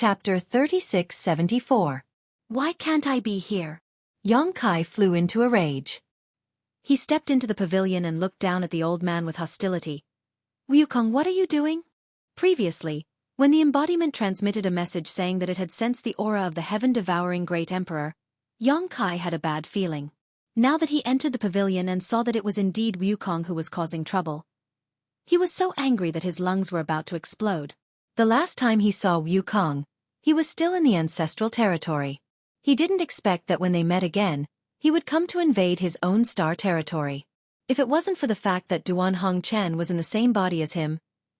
Chapter 3674. Why can't I be here? Xueqi flew into a rage. He stepped into the pavilion and looked down at the old man with hostility. Wukong, what are you doing? Previously, when the embodiment transmitted a message saying that it had sensed the aura of the heaven-devouring great emperor, Xueqi had a bad feeling. Now that he entered the pavilion and saw that it was indeed Wukong who was causing trouble, he was so angry that his lungs were about to explode. The last time he saw Wukong, he was still in the ancestral territory. He didn't expect that when they met again, he would come to invade his own star territory. If it wasn't for the fact that Duan Hongchen was in the same body as him,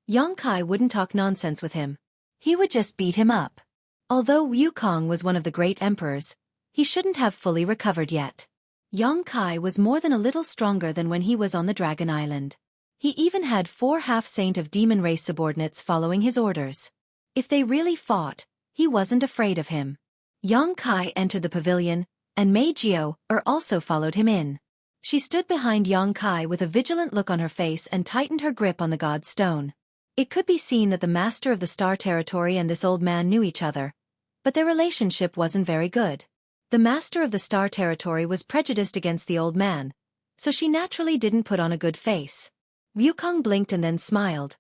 Xueqi wouldn't talk nonsense with him. He would just beat him up. Although Wukong was one of the great emperors, he shouldn't have fully recovered yet. Xueqi was more than a little stronger than when he was on the Dragon Island. He even had 4 half-saint of demon race subordinates following his orders. If they really fought, he wasn't afraid of him. Xueqi entered the pavilion, and Mei Jiao also followed him in. She stood behind Xueqi with a vigilant look on her face and tightened her grip on the god's stone. It could be seen that the master of the star territory and this old man knew each other, but their relationship wasn't very good. The master of the star territory was prejudiced against the old man, so she naturally didn't put on a good face. Wukong blinked and then smiled.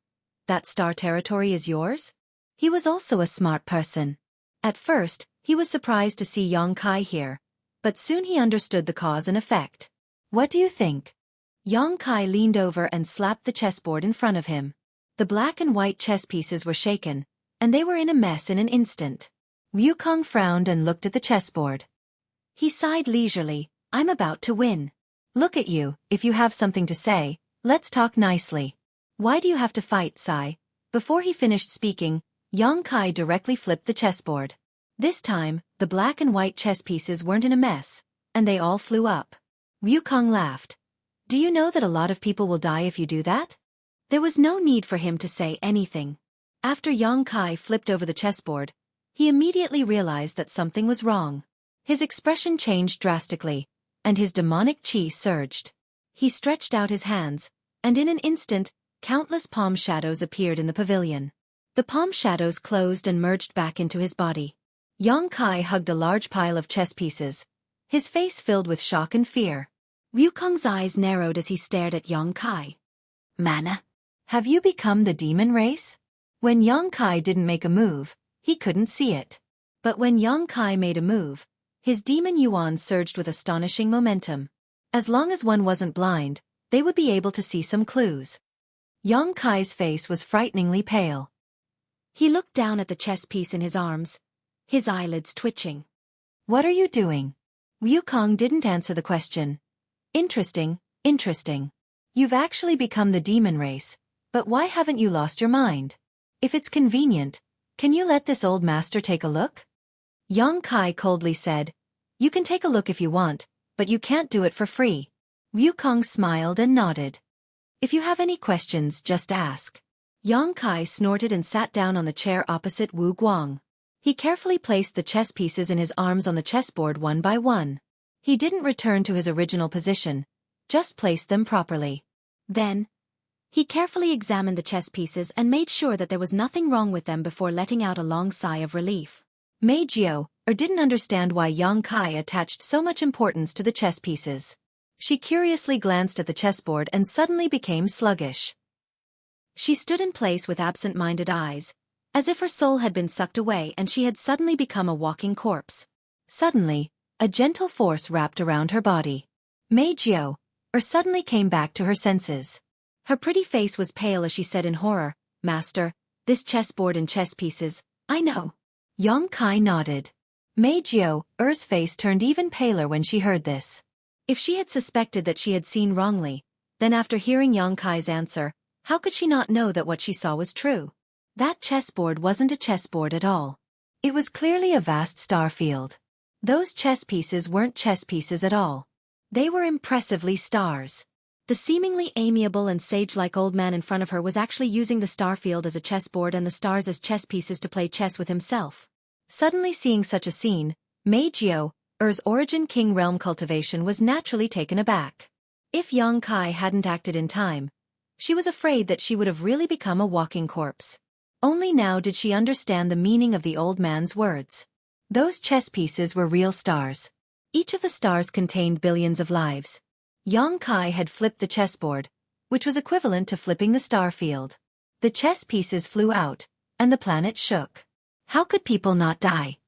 That star territory is yours? He was also a smart person. At first, he was surprised to see Xueqi here, but soon he understood the cause and effect. What do you think? Xueqi leaned over and slapped the chessboard in front of him. The black and white chess pieces were shaken, and they were in a mess in an instant. Wukong frowned and looked at the chessboard. He sighed leisurely. I'm about to win. Look at you, if you have something to say, let's talk nicely. Why do you have to fight, Sai? Before he finished speaking, Xueqi directly flipped the chessboard. This time, the black and white chess pieces weren't in a mess, and they all flew up. Wukong laughed. Do you know that a lot of people will die if you do that? There was no need for him to say anything. After Xueqi flipped over the chessboard, he immediately realized that something was wrong. His expression changed drastically, and his demonic chi surged. He stretched out his hands, and in an instant, countless palm shadows appeared in the pavilion. The palm shadows closed and merged back into his body. Xueqi hugged a large pile of chess pieces, his face filled with shock and fear. Wukong's eyes narrowed as he stared at Xueqi. Mana, have you become the demon race? When Xueqi didn't make a move, he couldn't see it. But when Xueqi made a move, his demon yuan surged with astonishing momentum. As long as one wasn't blind, they would be able to see some clues. Xueqi's face was frighteningly pale. He looked down at the chess piece in his arms, his eyelids twitching. What are you doing? Wukong didn't answer the question. Interesting. You've actually become the demon race, but why haven't you lost your mind? If it's convenient, can you let this old master take a look? Xueqi coldly said, You can take a look if you want, but you can't do it for free. Wukong smiled and nodded. If you have any questions, just ask. Xueqi snorted and sat down on the chair opposite Wu Guang. He carefully placed the chess pieces in his arms on the chessboard one by one. He didn't return to his original position, just placed them properly. Then, he carefully examined the chess pieces and made sure that there was nothing wrong with them before letting out a long sigh of relief. Mei Jiao didn't understand why Xueqi attached so much importance to the chess pieces. She curiously glanced at the chessboard and suddenly became sluggish. She stood in place with absent-minded eyes, as if her soul had been sucked away and she had suddenly become a walking corpse. Suddenly, a gentle force wrapped around her body. Mei Jiao suddenly came back to her senses. Her pretty face was pale as she said in horror, Master, this chessboard and chess pieces, I know. Xueqi nodded. Mei Jiao's face turned even paler when she heard this. If she had suspected that she had seen wrongly, then after hearing Xueqi's answer, how could she not know that what she saw was true? That chessboard wasn't a chessboard at all. It was clearly a vast star field. Those chess pieces weren't chess pieces at all. They were impressively stars. The seemingly amiable and sage-like old man in front of her was actually using the star field as a chessboard and the stars as chess pieces to play chess with himself. Suddenly seeing such a scene, Mei Jiao's origin king realm cultivation was naturally taken aback. If Xueqi hadn't acted in time, she was afraid that she would have really become a walking corpse. Only now did she understand the meaning of the old man's words. Those chess pieces were real stars. Each of the stars contained billions of lives. Yang Kai had flipped the chessboard, which was equivalent to flipping the star field. The chess pieces flew out, and the planet shook. How could people not die?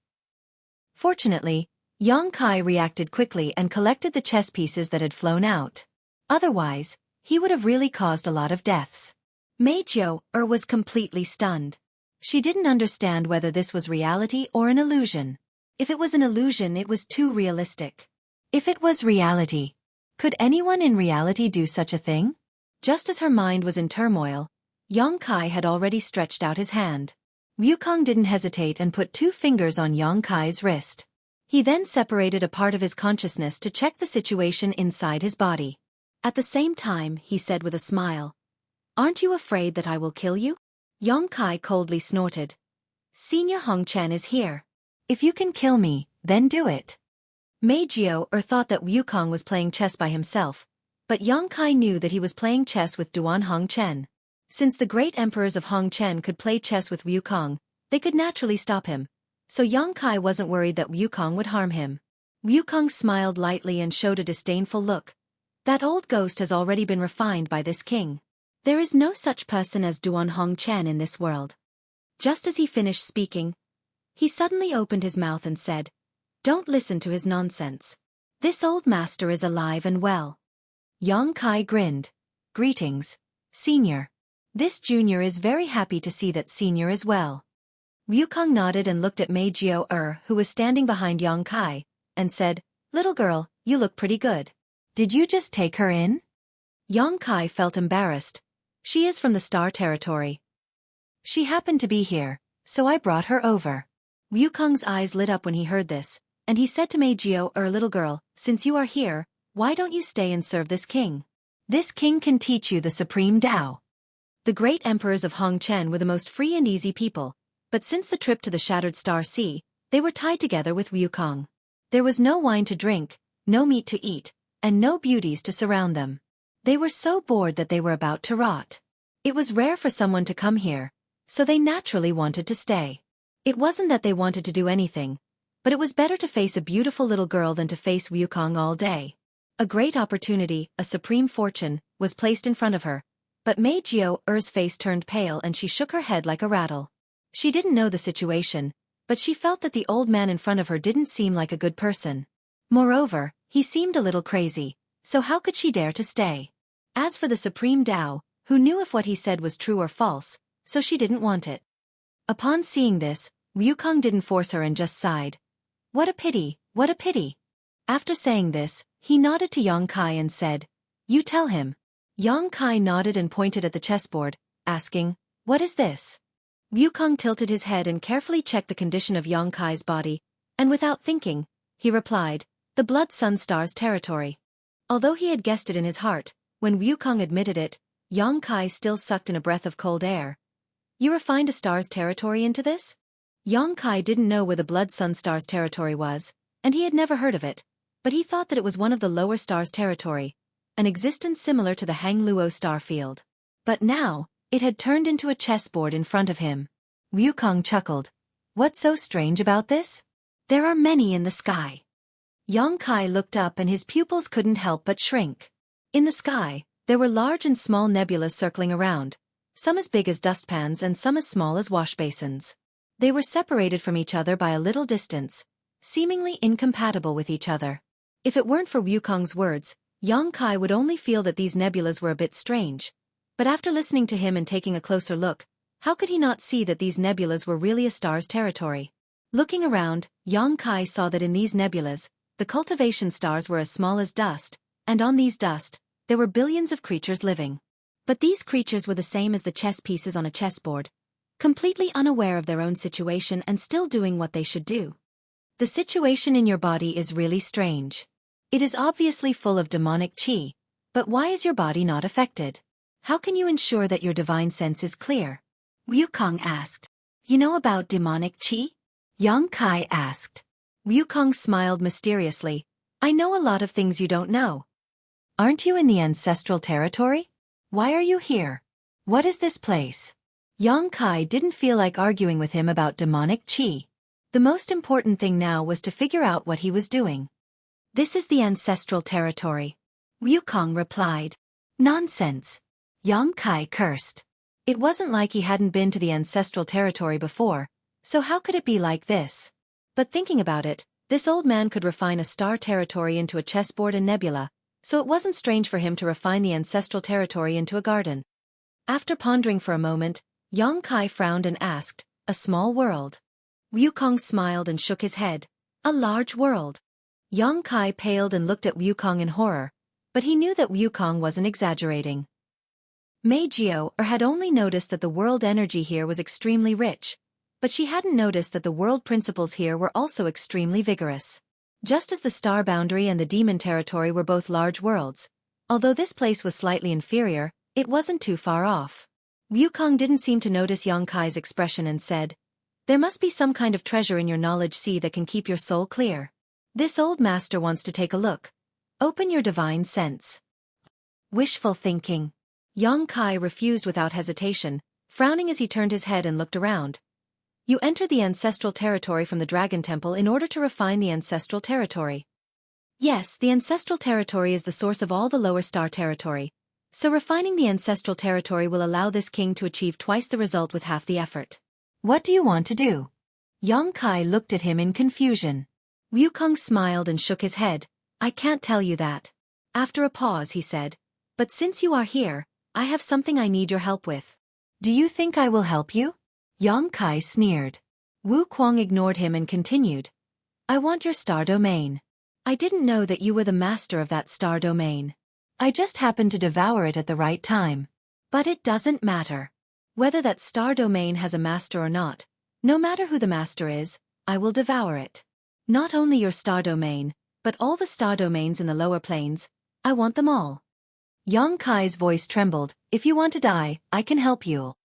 Fortunately, Yang Kai reacted quickly and collected the chess pieces that had flown out. Otherwise, he would have really caused a lot of deaths. Mei Jiu was completely stunned. She didn't understand whether this was reality or an illusion. If it was an illusion, it was too realistic. If it was reality, could anyone in reality do such a thing? Just as her mind was in turmoil, Yang Kai had already stretched out his hand. Wukong didn't hesitate and put 2 fingers on Yang Kai's wrist. He then separated a part of his consciousness to check the situation inside his body. At the same time, he said with a smile, "Aren't you afraid that I will kill you?" Yang Kai coldly snorted. "Senior Hong Chen is here. If you can kill me, then do it." Mei Jiu thought that Wukong was playing chess by himself, but Yang Kai knew that he was playing chess with Duan Hong Chen. Since the great emperors of Hong Chen could play chess with Wukong, they could naturally stop him, so Yang Kai wasn't worried that Wukong would harm him. Wukong smiled lightly and showed a disdainful look. That old ghost has already been refined by this king. There is no such person as Duan Hong Chen in this world. Just as he finished speaking, he suddenly opened his mouth and said, "Don't listen to his nonsense. This old master is alive and well." Yang Kai grinned. "Greetings, Senior. This junior is very happy to see that Senior is well." Wukong nodded and looked at Mei Jiu who was standing behind Yang Kai, and said, "Little girl, you look pretty good. Did you just take her in?" Yang Kai felt embarrassed. She is from the Star Territory. She happened to be here, so I brought her over. Wukong's eyes lit up when he heard this, and he said to Mei Jiu, "Little girl, since you are here, why don't you stay and serve this king? This king can teach you the supreme Tao." The great emperors of Hong Chen were the most free and easy people, but since the trip to the Shattered Star Sea, they were tied together with Wukong. There was no wine to drink, no meat to eat, and no beauties to surround them. They were so bored that they were about to rot. It was rare for someone to come here, so they naturally wanted to stay. It wasn't that they wanted to do anything, but it was better to face a beautiful little girl than to face Wukong all day. A great opportunity, a supreme fortune, was placed in front of her, but Mei Jiu's face turned pale and she shook her head like a rattle. She didn't know the situation, but she felt that the old man in front of her didn't seem like a good person. Moreover, he seemed a little crazy, so how could she dare to stay? As for the Supreme Tao, who knew if what he said was true or false, so she didn't want it. Upon seeing this, Wukong didn't force her and just sighed. "What a pity, what a pity." After saying this, he nodded to Yang Kai and said, "You tell him." Yang Kai nodded and pointed at the chessboard, asking, "What is this?" Wukong tilted his head and carefully checked the condition of Yang Kai's body, and without thinking, he replied, "The Blood Sun Star's territory." Although he had guessed it in his heart, when Wukong admitted it, Yang Kai still sucked in a breath of cold air. "You refined a star's territory into this?" Yang Kai didn't know where the Blood Sun Star's territory was, and he had never heard of it, but he thought that it was one of the lower stars' territory, an existence similar to the Hang Luo star field. But now, it had turned into a chessboard in front of him. Wukong chuckled. "What's so strange about this? There are many in the sky." Yang Kai looked up and his pupils couldn't help but shrink. In the sky, there were large and small nebulas circling around, some as big as dustpans and some as small as wash basins. They were separated from each other by a little distance, seemingly incompatible with each other. If it weren't for Wukong's words, Yang Kai would only feel that these nebulas were a bit strange. But after listening to him and taking a closer look, how could he not see that these nebulas were really a star's territory? Looking around, Yang Kai saw that in these nebulas, the cultivation stars were as small as dust, and on these dust, there were billions of creatures living. But these creatures were the same as the chess pieces on a chessboard, completely unaware of their own situation and still doing what they should do. The situation in your body is really strange. It is obviously full of demonic qi, but why is your body not affected? How can you ensure that your divine sense is clear? Wukong asked. "You know about demonic qi?" Yang Kai asked. Wukong smiled mysteriously. "I know a lot of things you don't know." "Aren't you in the ancestral territory? Why are you here? What is this place?" Yang Kai didn't feel like arguing with him about demonic qi. The most important thing now was to figure out what he was doing. This is the ancestral territory. Wukong replied. Nonsense. Yang Kai cursed. It wasn't like he hadn't been to the ancestral territory before, so how could it be like this? But thinking about it, this old man could refine a star territory into a chessboard and nebula, so it wasn't strange for him to refine the ancestral territory into a garden. After pondering for a moment, Yang Kai frowned and asked, "A small world?" Wukong smiled and shook his head. "A large world." Yang Kai paled and looked at Wukong in horror, but he knew that Wukong wasn't exaggerating. Mei Jiao had only noticed that the world energy here was extremely rich, but she hadn't noticed that the world principles here were also extremely vigorous. Just as the star boundary and the demon territory were both large worlds, although this place was slightly inferior, it wasn't too far off. Wukong didn't seem to notice Yang Kai's expression and said, "There must be some kind of treasure in your knowledge sea that can keep your soul clear. This old master wants to take a look. Open your divine sense." Wishful thinking. Yang Kai refused without hesitation, frowning as he turned his head and looked around. "You entered the ancestral territory from the Dragon Temple in order to refine the ancestral territory." "Yes, the ancestral territory is the source of all the lower star territory. So refining the ancestral territory will allow this king to achieve twice the result with half the effort." "What do you want to do?" Yang Kai looked at him in confusion. Wukong smiled and shook his head. "I can't tell you that." After a pause he said, "But since you are here, I have something I need your help with." "Do you think I will help you?" Yang Kai sneered. Wukong ignored him and continued, "I want your star domain. I didn't know that you were the master of that star domain. I just happened to devour it at the right time. But it doesn't matter. Whether that star domain has a master or not, no matter who the master is, I will devour it. Not only your star domain, but all the star domains in the lower planes, I want them all." Yang Kai's voice trembled. "If you want to die, I can help you."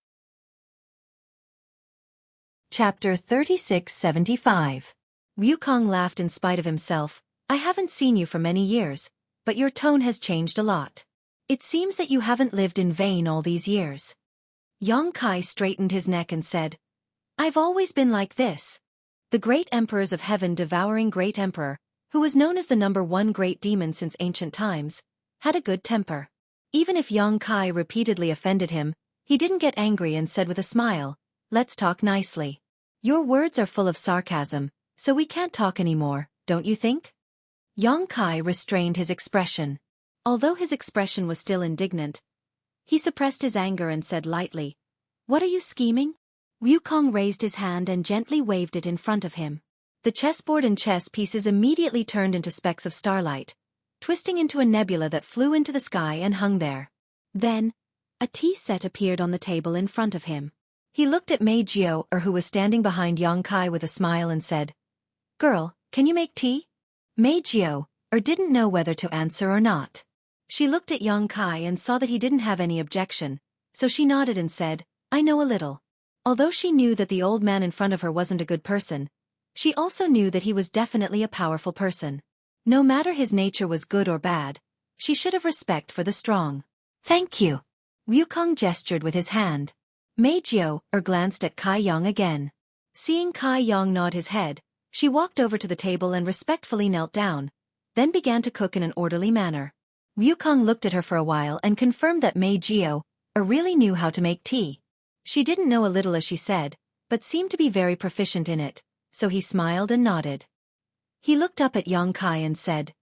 Chapter 3675. Wukong laughed in spite of himself. "I haven't seen you for many years, but your tone has changed a lot. It seems that you haven't lived in vain all these years." Yang Kai straightened his neck and said, "I've always been like this." The great emperors of heaven devouring great emperor, who was known as the #1 great demon since ancient times, had a good temper. Even if Yang Kai repeatedly offended him, he didn't get angry and said with a smile, "Let's talk nicely. Your words are full of sarcasm, so we can't talk anymore, don't you think?" Yang Kai restrained his expression. Although his expression was still indignant, he suppressed his anger and said lightly, "What are you scheming?" Wukong raised his hand and gently waved it in front of him. The chessboard and chess pieces immediately turned into specks of starlight, twisting into a nebula that flew into the sky and hung there. Then, a tea set appeared on the table in front of him. He looked at Mei Jiao, who was standing behind Yang Kai with a smile and said, "Girl, can you make tea?" Mei Jiao didn't know whether to answer or not. She looked at Yang Kai and saw that he didn't have any objection, so she nodded and said, "I know a little." Although she knew that the old man in front of her wasn't a good person, she also knew that he was definitely a powerful person. No matter his nature was good or bad, she should have respect for the strong. "Thank you." Wukong gestured with his hand. Mei Jiao glanced at Kai Yang again. Seeing Kai Yang nod his head, she walked over to the table and respectfully knelt down, then began to cook in an orderly manner. Wukong looked at her for a while and confirmed that Mei Jiao really knew how to make tea. She didn't know a little as she said, but seemed to be very proficient in it, so he smiled and nodded. He looked up at Yang Kai and said,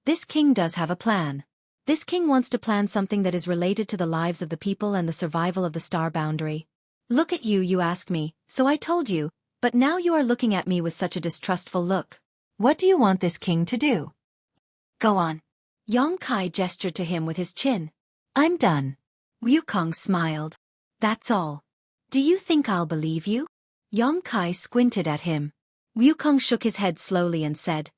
"This king does have a plan. This king wants to plan something that is related to the lives of the people and the survival of the star boundary. Look at you, you asked me, so I told you, but now you are looking at me with such a distrustful look. What do you want this king to do?" "Go on." Yang Kai gestured to him with his chin. "I'm done." Wukong smiled. "That's all. Do you think I'll believe you?" Yang Kai squinted at him. Wukong shook his head slowly and said,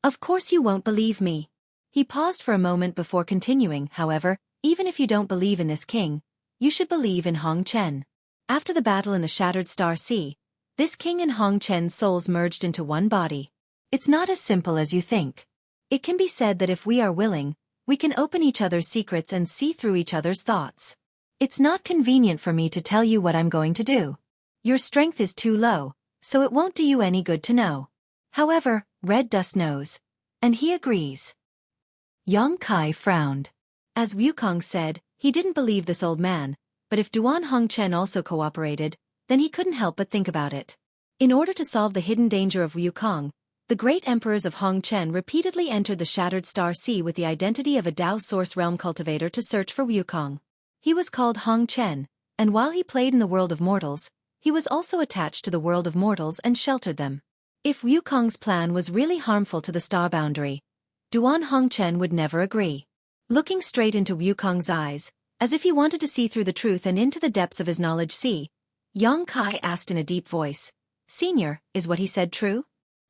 "Of course you won't believe me." He paused for a moment before continuing, "However, even if you don't believe in this king, you should believe in Hong Chen. After the battle in the Shattered Star Sea, this king and Hong Chen's souls merged into one body. It's not as simple as you think. It can be said that if we are willing, we can open each other's secrets and see through each other's thoughts. It's not convenient for me to tell you what I'm going to do. Your strength is too low, so it won't do you any good to know. However, Red Dust knows. And he agrees. Yongkai frowned. As Wukong said, he didn't believe this old man, but if Duan Hongchen also cooperated, then he couldn't help but think about it. In order to solve the hidden danger of Wukong, the great emperors of Hongchen repeatedly entered the Shattered Star Sea with the identity of a Dao Source Realm cultivator to search for Wukong. He was called Hongchen, and while he played in the world of mortals, he was also attached to the world of mortals and sheltered them. If Wukong's plan was really harmful to the star boundary, Duan Hongchen would never agree. Looking straight into Wukong's eyes, as if he wanted to see through the truth and into the depths of his knowledge sea, Yongkai asked in a deep voice, "Senior, is what he said true?"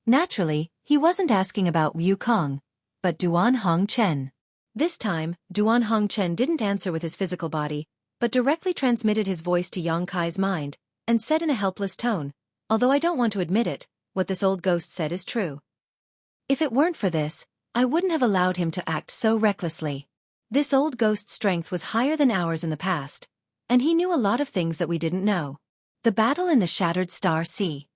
Naturally, he wasn't asking about Wukong, but Duan Hongchen. This time, Duan Hongchen didn't answer with his physical body, but directly transmitted his voice to Yongkai's mind, and said in a helpless tone, "Although I don't want to admit it, what this old ghost said is true. If it weren't for this, I wouldn't have allowed him to act so recklessly. This old ghost's strength was higher than ours in the past, and he knew a lot of things that we didn't know. The battle in the Shattered Star Sea.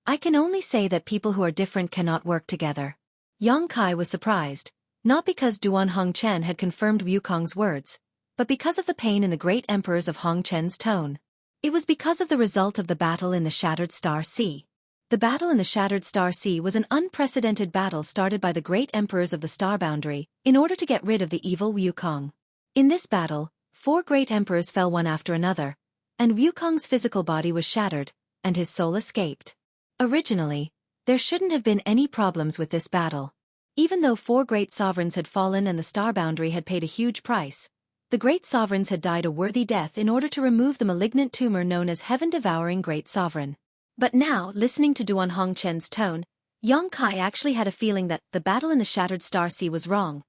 I can only say that people who are different cannot work together." Yongkai was surprised, not because Duan Hongchen had confirmed Wukong's words, but because of the pain in the great emperors of Hongchen's tone. It was because of the result of the battle in the Shattered Star Sea. The battle in the Shattered Star Sea was an unprecedented battle started by the great emperors of the star boundary in order to get rid of the evil Wukong. In this battle, 4 great emperors fell one after another, and Wukong's physical body was shattered, and his soul escaped. Originally, there shouldn't have been any problems with this battle. Even though 4 great sovereigns had fallen and the star boundary had paid a huge price, the great sovereigns had died a worthy death in order to remove the malignant tumor known as heaven-devouring great sovereign. But now, listening to Duan Hongchen's tone, Yongkai actually had a feeling that the battle in the Shattered Star Sea was wrong.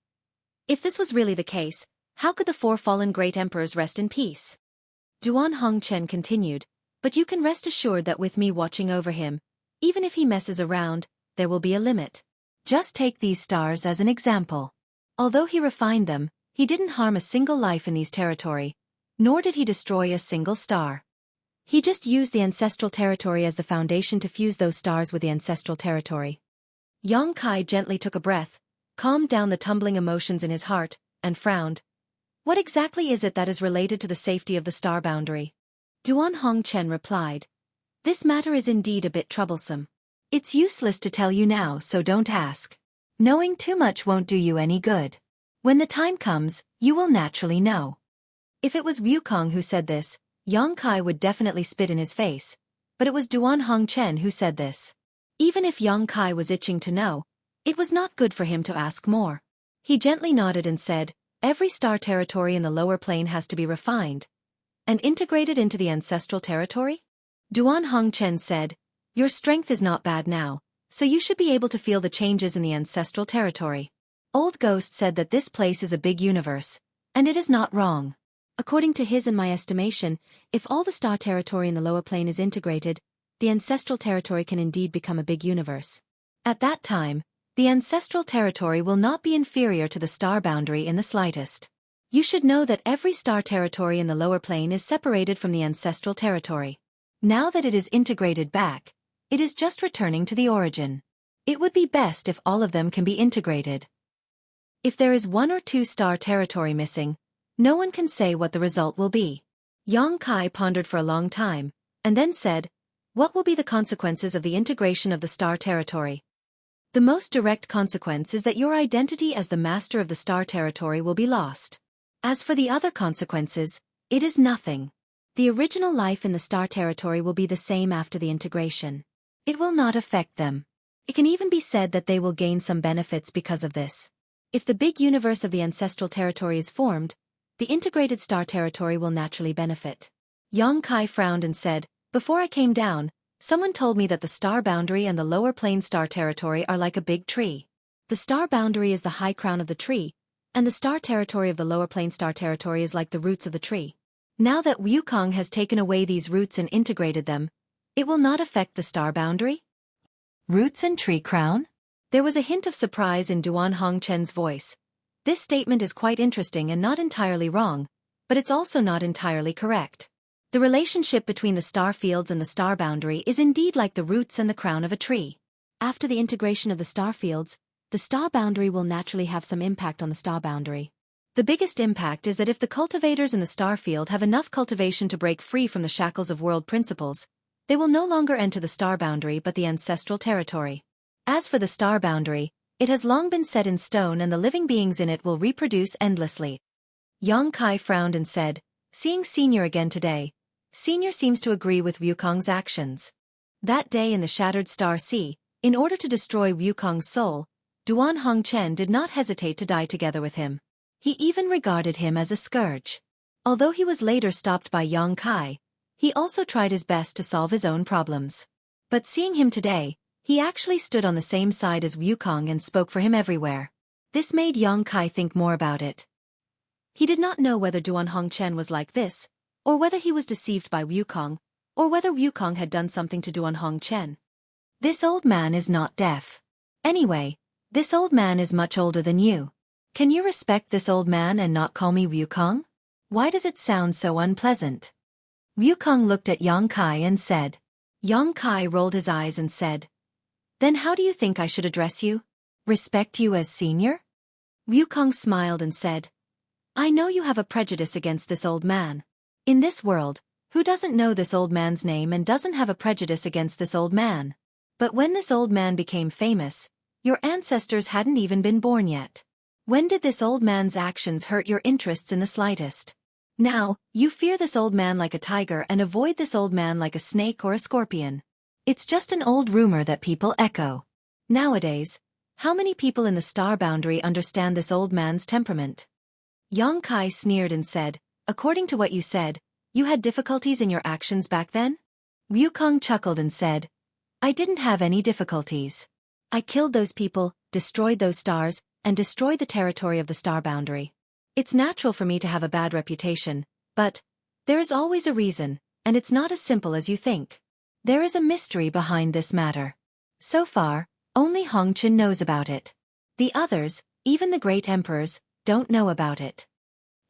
If this was really the case, how could the 4 fallen great emperors rest in peace? Duan Hongchen continued, "But you can rest assured that with me watching over him, even if he messes around, there will be a limit. Just take these stars as an example. Although he refined them, he didn't harm a single life in these territory, nor did he destroy a single star. He just used the ancestral territory as the foundation to fuse those stars with the ancestral territory." Yongkai gently took a breath, calmed down the tumbling emotions in his heart, and frowned. "What exactly is it that is related to the safety of the star boundary?" Duan Hongchen replied, "This matter is indeed a bit troublesome. It's useless to tell you now, so don't ask. Knowing too much won't do you any good. When the time comes, you will naturally know." If it was Wukong who said this, Yongkai would definitely spit in his face, but it was Duan Hongchen who said this. Even if Yongkai was itching to know, it was not good for him to ask more. He gently nodded and said, "Every star territory in the lower plane has to be refined and integrated into the ancestral territory?" Duan Hongchen said, "Your strength is not bad now, so you should be able to feel the changes in the ancestral territory. Old Ghost said that this place is a big universe, and it is not wrong. According to his and my estimation, if all the star territory in the lower plane is integrated, the ancestral territory can indeed become a big universe. At that time, the ancestral territory will not be inferior to the star boundary in the slightest. You should know that every star territory in the lower plane is separated from the ancestral territory. Now that it is integrated back, it is just returning to the origin. It would be best if all of them can be integrated. If there is 1 or 2 star territory missing, no one can say what the result will be." Yongkai pondered for a long time, and then said, "What will be the consequences of the integration of the star territory?" "The most direct consequence is that your identity as the master of the star territory will be lost. As for the other consequences, it is nothing. The original life in the star territory will be the same after the integration. It will not affect them. It can even be said that they will gain some benefits because of this. If the big universe of the ancestral territory is formed, the integrated star territory will naturally benefit." Yongkai frowned and said, "Before I came down, someone told me that the star boundary and the lower plane star territory are like a big tree. The star boundary is the high crown of the tree, and the star territory of the lower plane star territory is like the roots of the tree. Now that Wukong has taken away these roots and integrated them, it will not affect the star boundary?" "Roots and tree crown?" There was a hint of surprise in Duan Hongchen's voice. This statement is quite interesting and not entirely wrong, but it's also not entirely correct. The relationship between the star fields and the star boundary is indeed like the roots and the crown of a tree. After the integration of the star fields, the star boundary will naturally have some impact on the star boundary. The biggest impact is that if the cultivators in the star field have enough cultivation to break free from the shackles of world principles, they will no longer enter the star boundary but the ancestral territory. As for the star boundary, it has long been set in stone and the living beings in it will reproduce endlessly. Xueqi frowned and said, seeing Senior again today, Senior seems to agree with Wukong's actions. That day in the Shattered Star Sea, in order to destroy Wukong's soul, Duan Hongchen did not hesitate to die together with him. He even regarded him as a scourge. Although he was later stopped by Xueqi, he also tried his best to solve his own problems. But seeing him today, he actually stood on the same side as Wukong and spoke for him everywhere. This made Xueqi think more about it. He did not know whether Duan Hongchen was like this, or whether he was deceived by Wukong, or whether Wukong had done something to Duan Hongchen. This old man is not deaf. Anyway, this old man is much older than you. Can you respect this old man and not call me Wukong? Why does it sound so unpleasant? Wukong looked at Xueqi and said. Xueqi rolled his eyes and said, then how do you think I should address you? Respect you as senior? Wukong smiled and said, I know you have a prejudice against this old man. In this world, who doesn't know this old man's name and doesn't have a prejudice against this old man? But when this old man became famous, your ancestors hadn't even been born yet. When did this old man's actions hurt your interests in the slightest? Now, you fear this old man like a tiger and avoid this old man like a snake or a scorpion. It's just an old rumor that people echo. Nowadays, how many people in the star boundary understand this old man's temperament? Xueqi sneered and said, according to what you said, you had difficulties in your actions back then? Wukong chuckled and said, I didn't have any difficulties. I killed those people, destroyed those stars, and destroyed the territory of the star boundary. It's natural for me to have a bad reputation, but there is always a reason, and it's not as simple as you think. There is a mystery behind this matter. So far, only Hongchen knows about it. The others, even the great emperors, don't know about it.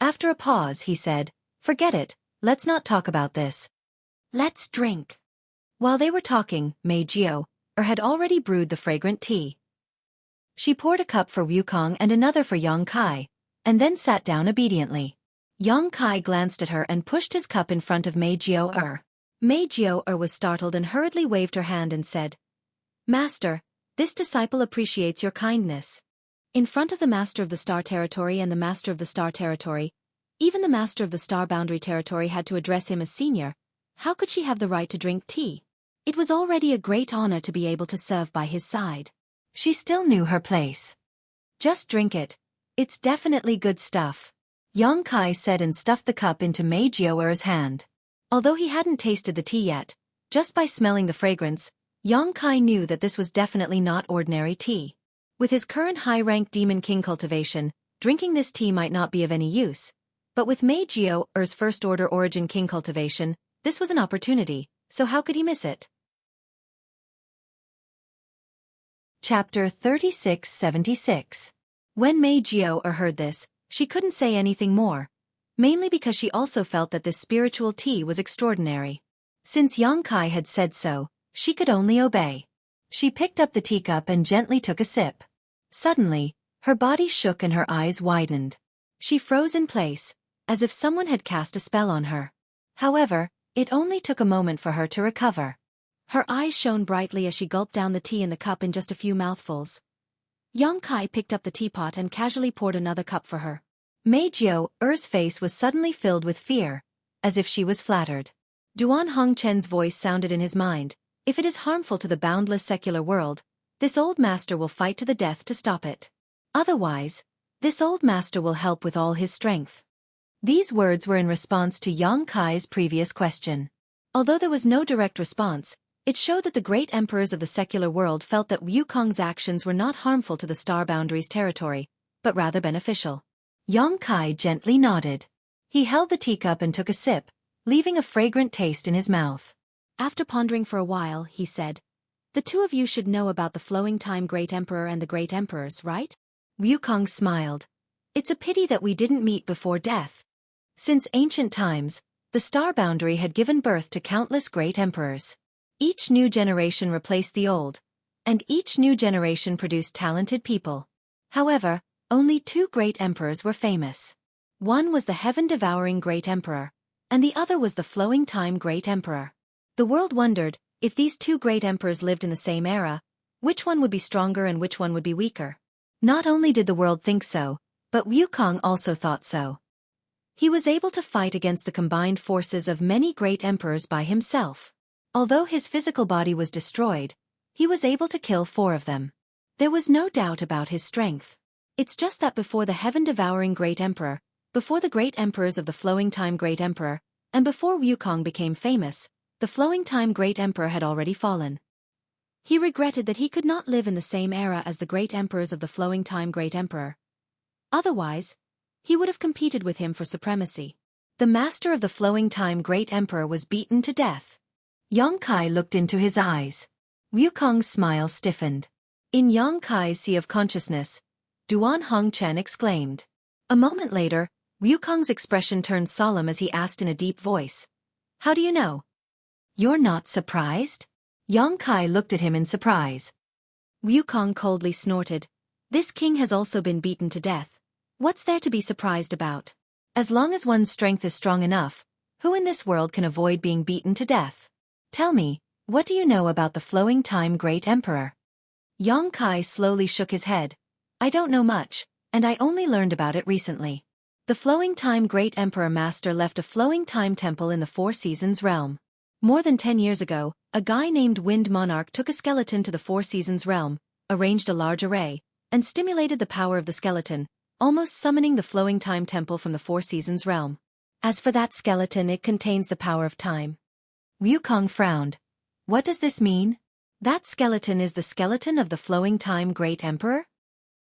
After a pause he said, forget it, let's not talk about this. Let's drink. While they were talking, Mei Jiao had already brewed the fragrant tea. She poured a cup for Wukong and another for Xueqi, and then sat down obediently. Xueqi glanced at her and pushed his cup in front of Mei Jiao. Mei Jiao was startled and hurriedly waved her hand and said, Master, this disciple appreciates your kindness. In front of the Master of the Star Territory and the Master of the Star Territory, even the Master of the Star Boundary Territory had to address him as senior. How could she have the right to drink tea? It was already a great honor to be able to serve by his side. She still knew her place. Just drink it. It's definitely good stuff. Xueqi said and stuffed the cup into Mei Jiao's hand. Although he hadn't tasted the tea yet, just by smelling the fragrance, Xueqi knew that this was definitely not ordinary tea. With his current high-rank Demon King cultivation, drinking this tea might not be of any use. But with Mei Jiao's first-order Origin King cultivation, this was an opportunity, so how could he miss it? Chapter 3676. When Mei Jiao heard this, she couldn't say anything more, mainly because she also felt that this spiritual tea was extraordinary. Since Xueqi had said so, she could only obey. She picked up the teacup and gently took a sip. Suddenly, her body shook and her eyes widened. She froze in place, as if someone had cast a spell on her. However, it only took a moment for her to recover. Her eyes shone brightly as she gulped down the tea in the cup in just a few mouthfuls. Xueqi picked up the teapot and casually poured another cup for her. Mei Jiao's face was suddenly filled with fear, as if she was flattered. Duan Hongchen's voice sounded in his mind, if it is harmful to the boundless secular world, this old master will fight to the death to stop it. Otherwise, this old master will help with all his strength. These words were in response to Xueqi's previous question. Although there was no direct response, it showed that the great emperors of the secular world felt that Wukong's actions were not harmful to the Star Boundary's territory, but rather beneficial. Xueqi gently nodded. He held the teacup and took a sip, leaving a fragrant taste in his mouth. After pondering for a while, he said, the two of you should know about the flowing time Great Emperor and the Great Emperors, right? Wukong smiled. It's a pity that we didn't meet before death. Since ancient times, the star boundary had given birth to countless great emperors. Each new generation replaced the old, and each new generation produced talented people. However, only two great emperors were famous. One was the heaven-devouring great emperor, and the other was the flowing time great emperor. The world wondered, if these two great emperors lived in the same era, which one would be stronger and which one would be weaker? Not only did the world think so, but Wukong also thought so. He was able to fight against the combined forces of many great emperors by himself. Although his physical body was destroyed, he was able to kill 4 of them. There was no doubt about his strength. It's just that before the heaven-devouring great emperor, before the great emperors of the flowing time great emperor, and before Wukong became famous, the flowing time great emperor had already fallen. He regretted that he could not live in the same era as the great emperors of the flowing time great emperor. Otherwise, he would have competed with him for supremacy. The master of the flowing time great emperor was beaten to death. Yang Kai looked into his eyes. Wukong's smile stiffened. In Yang Kai's sea of consciousness, Duan Hongchen exclaimed. A moment later, Wukong's expression turned solemn as he asked in a deep voice, "How do you know?" "You're not surprised?" Yang Kai looked at him in surprise. Wukong coldly snorted. "This king has also been beaten to death. What's there to be surprised about? As long as one's strength is strong enough, who in this world can avoid being beaten to death? Tell me, what do you know about the flowing time great emperor?" Yang Kai slowly shook his head. "I don't know much, and I only learned about it recently. The flowing time great emperor master left a flowing time temple in the Four Seasons realm. More than 10 years ago, a guy named Wind Monarch took a skeleton to the Four Seasons realm, arranged a large array, and stimulated the power of the skeleton, almost summoning the flowing time temple from the Four Seasons realm. As for that skeleton, it contains the power of time." Wukong frowned. "What does this mean? That skeleton is the skeleton of the flowing time great emperor?"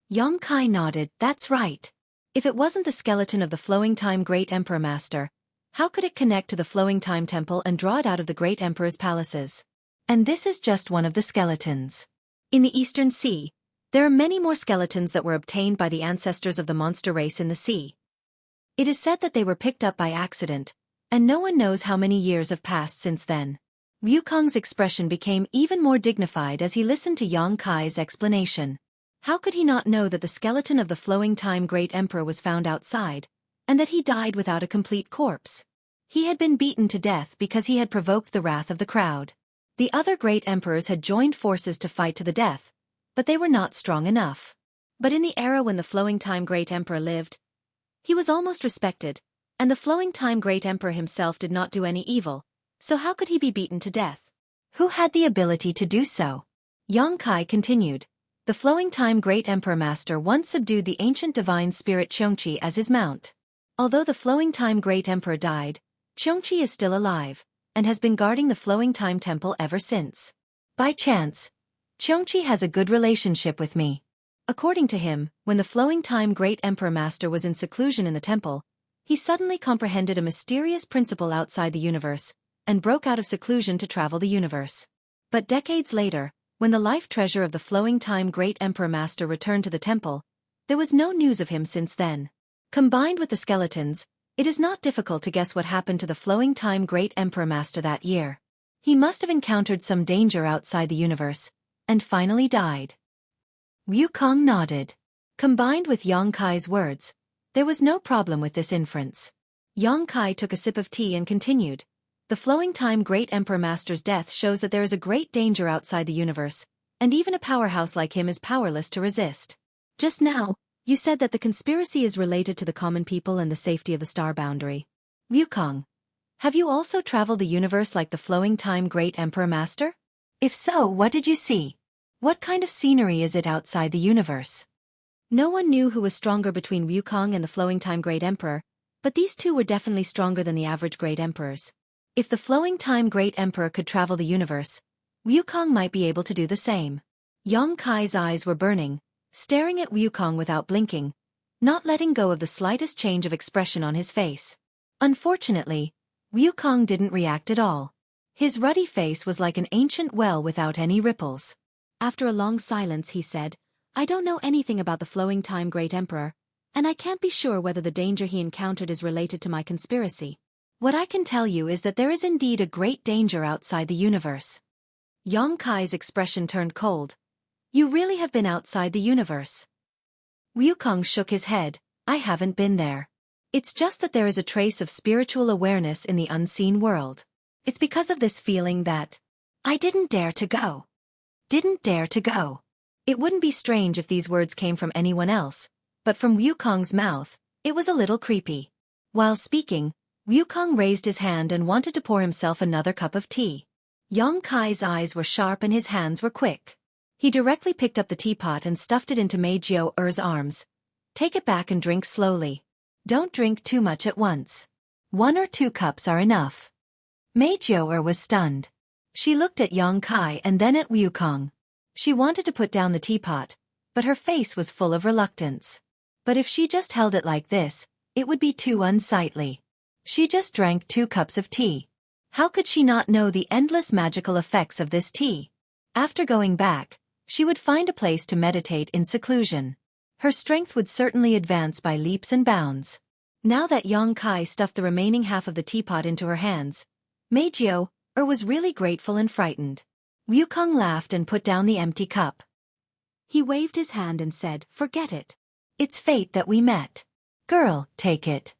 Yang Kai nodded. "That's right. If it wasn't the skeleton of the flowing time great emperor master, how could it connect to the flowing time temple and draw it out of the great emperor's palaces? And this is just one of the skeletons. In the Eastern Sea, there are many more skeletons that were obtained by the ancestors of the monster race in the sea. It is said that they were picked up by accident, and no one knows how many years have passed since then." Wukong's expression became even more dignified as he listened to Yang Kai's explanation. How could he not know that the skeleton of the flowing time great emperor was found outside, and that he died without a complete corpse? He had been beaten to death because he had provoked the wrath of the crowd. The other great emperors had joined forces to fight to the death, but they were not strong enough. But in the era when the flowing time great emperor lived, he was almost respected, and the flowing time great emperor himself did not do any evil, so how could he be beaten to death? Who had the ability to do so? Yang Kai continued. The flowing time great emperor master once subdued the ancient divine spirit Xueqi as his mount. Although the flowing time great emperor died, Xueqi is still alive, and has been guarding the flowing time temple ever since. By chance, Xueqi has a good relationship with me. According to him, when the flowing time great emperor master was in seclusion in the temple, he suddenly comprehended a mysterious principle outside the universe, and broke out of seclusion to travel the universe. But decades later, when the life treasure of the flowing time great emperor master returned to the temple, there was no news of him since then. Combined with the skeletons, it is not difficult to guess what happened to the flowing time great emperor master that year. He must have encountered some danger outside the universe, and finally died. Wukong nodded. Combined with Yang Kai's words, there was no problem with this inference. Yang Kai took a sip of tea and continued. The flowing time great emperor master's death shows that there is a great danger outside the universe, and even a powerhouse like him is powerless to resist. Just now, you said that the conspiracy is related to the common people and the safety of the star boundary. Wukong, have you also traveled the universe like the flowing time great emperor master? If so, what did you see? What kind of scenery is it outside the universe? No one knew who was stronger between Wukong and the flowing time great emperor, but these two were definitely stronger than the average great emperors. If the flowing time great emperor could travel the universe, Wukong might be able to do the same. Yang Kai's eyes were burning, staring at Wukong without blinking, not letting go of the slightest change of expression on his face. Unfortunately, Wukong didn't react at all. His ruddy face was like an ancient well without any ripples. After a long silence he said, "I don't know anything about the flowing time great emperor, and I can't be sure whether the danger he encountered is related to my conspiracy. What I can tell you is that there is indeed a great danger outside the universe. Yang Kai's expression turned cold. You really have been outside the universe? Wukong shook his head. I haven't been there. It's just that there is a trace of spiritual awareness in the unseen world. It's because of this feeling that I didn't dare to go. Didn't dare to go. It wouldn't be strange if these words came from anyone else, but from Wukong's mouth, it was a little creepy. While speaking, Wukong raised his hand and wanted to pour himself another cup of tea. Yang Kai's eyes were sharp and his hands were quick. He directly picked up the teapot and stuffed it into Mei Jiu-er's arms. Take it back and drink slowly. Don't drink too much at once. 1 or 2 cups are enough. Mei Jiu-er was stunned. She looked at Yang Kai and then at Wukong. She wanted to put down the teapot, but her face was full of reluctance. But if she just held it like this, it would be too unsightly. She just drank 2 cups of tea. How could she not know the endless magical effects of this tea? After going back, she would find a place to meditate in seclusion. Her strength would certainly advance by leaps and bounds. Now that Yang Kai stuffed the remaining half of the teapot into her hands, Mei Jiu-er was really grateful and frightened. Wukong laughed and put down the empty cup. He waved his hand and said, Forget it. It's fate that we met. Girl, take it.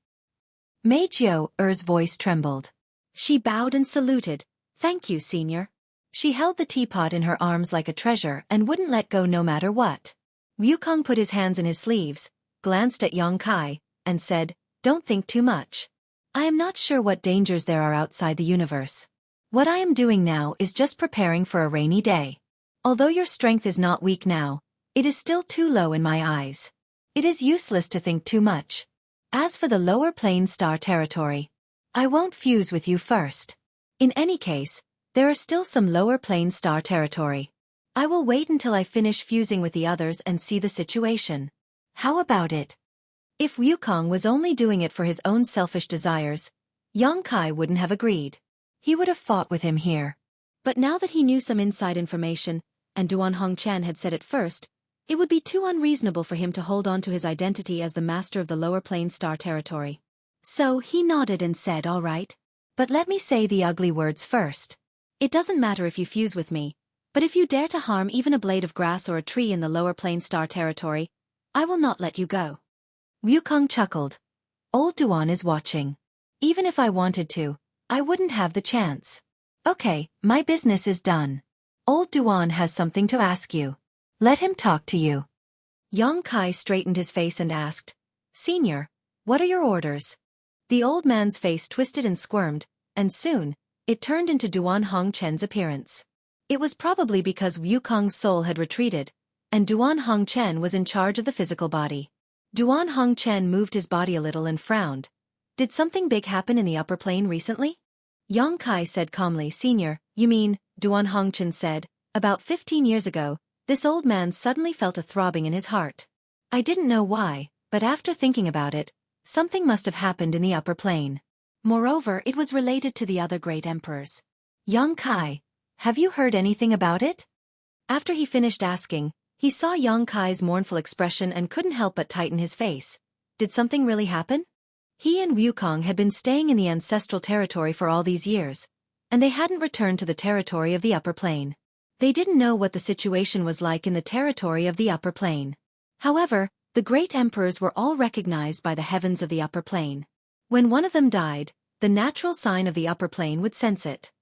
Mei Jiu-er's voice trembled. She bowed and saluted. Thank you, senior. She held the teapot in her arms like a treasure and wouldn't let go no matter what. Wukong put his hands in his sleeves, glanced at Yang Kai, and said, Don't think too much. I am not sure what dangers there are outside the universe. What I am doing now is just preparing for a rainy day. Although your strength is not weak now, it is still too low in my eyes. It is useless to think too much. As for the lower plane star territory, I won't fuse with you first. In any case, there are still some lower plane star territory. I will wait until I finish fusing with the others and see the situation. How about it? If Wukong was only doing it for his own selfish desires, Yang Kai wouldn't have agreed. He would have fought with him here. But now that he knew some inside information, and Duan Hongchen had said it first, it would be too unreasonable for him to hold on to his identity as the master of the lower plane star territory. So he nodded and said, All right. But let me say the ugly words first. It doesn't matter if you fuse with me, but if you dare to harm even a blade of grass or a tree in the lower plane star territory, I will not let you go. Wukong chuckled. Old Duan is watching. Even if I wanted to, I wouldn't have the chance. Okay, my business is done. Old Duan has something to ask you. Let him talk to you. Yang Kai straightened his face and asked, Senior, what are your orders? The old man's face twisted and squirmed, and soon, it turned into Duan Hongchen's appearance. It was probably because Wukong's soul had retreated, and Duan Hongchen was in charge of the physical body. Duan Hongchen moved his body a little and frowned. Did something big happen in the upper plane recently? Yang Kai said calmly, Senior, you mean, Duan Hongchen said, about 15 years ago, this old man suddenly felt a throbbing in his heart. I didn't know why, but after thinking about it, something must have happened in the upper plane. Moreover, it was related to the other great emperors. Yang Kai, have you heard anything about it? After he finished asking, he saw Yang Kai's mournful expression and couldn't help but tighten his face. Did something really happen? He and Wukong had been staying in the ancestral territory for all these years, and they hadn't returned to the territory of the upper plane. They didn't know what the situation was like in the territory of the upper plane. However, the great emperors were all recognized by the heavens of the upper plane. When one of them died, the natural sign of the upper plane would sense it.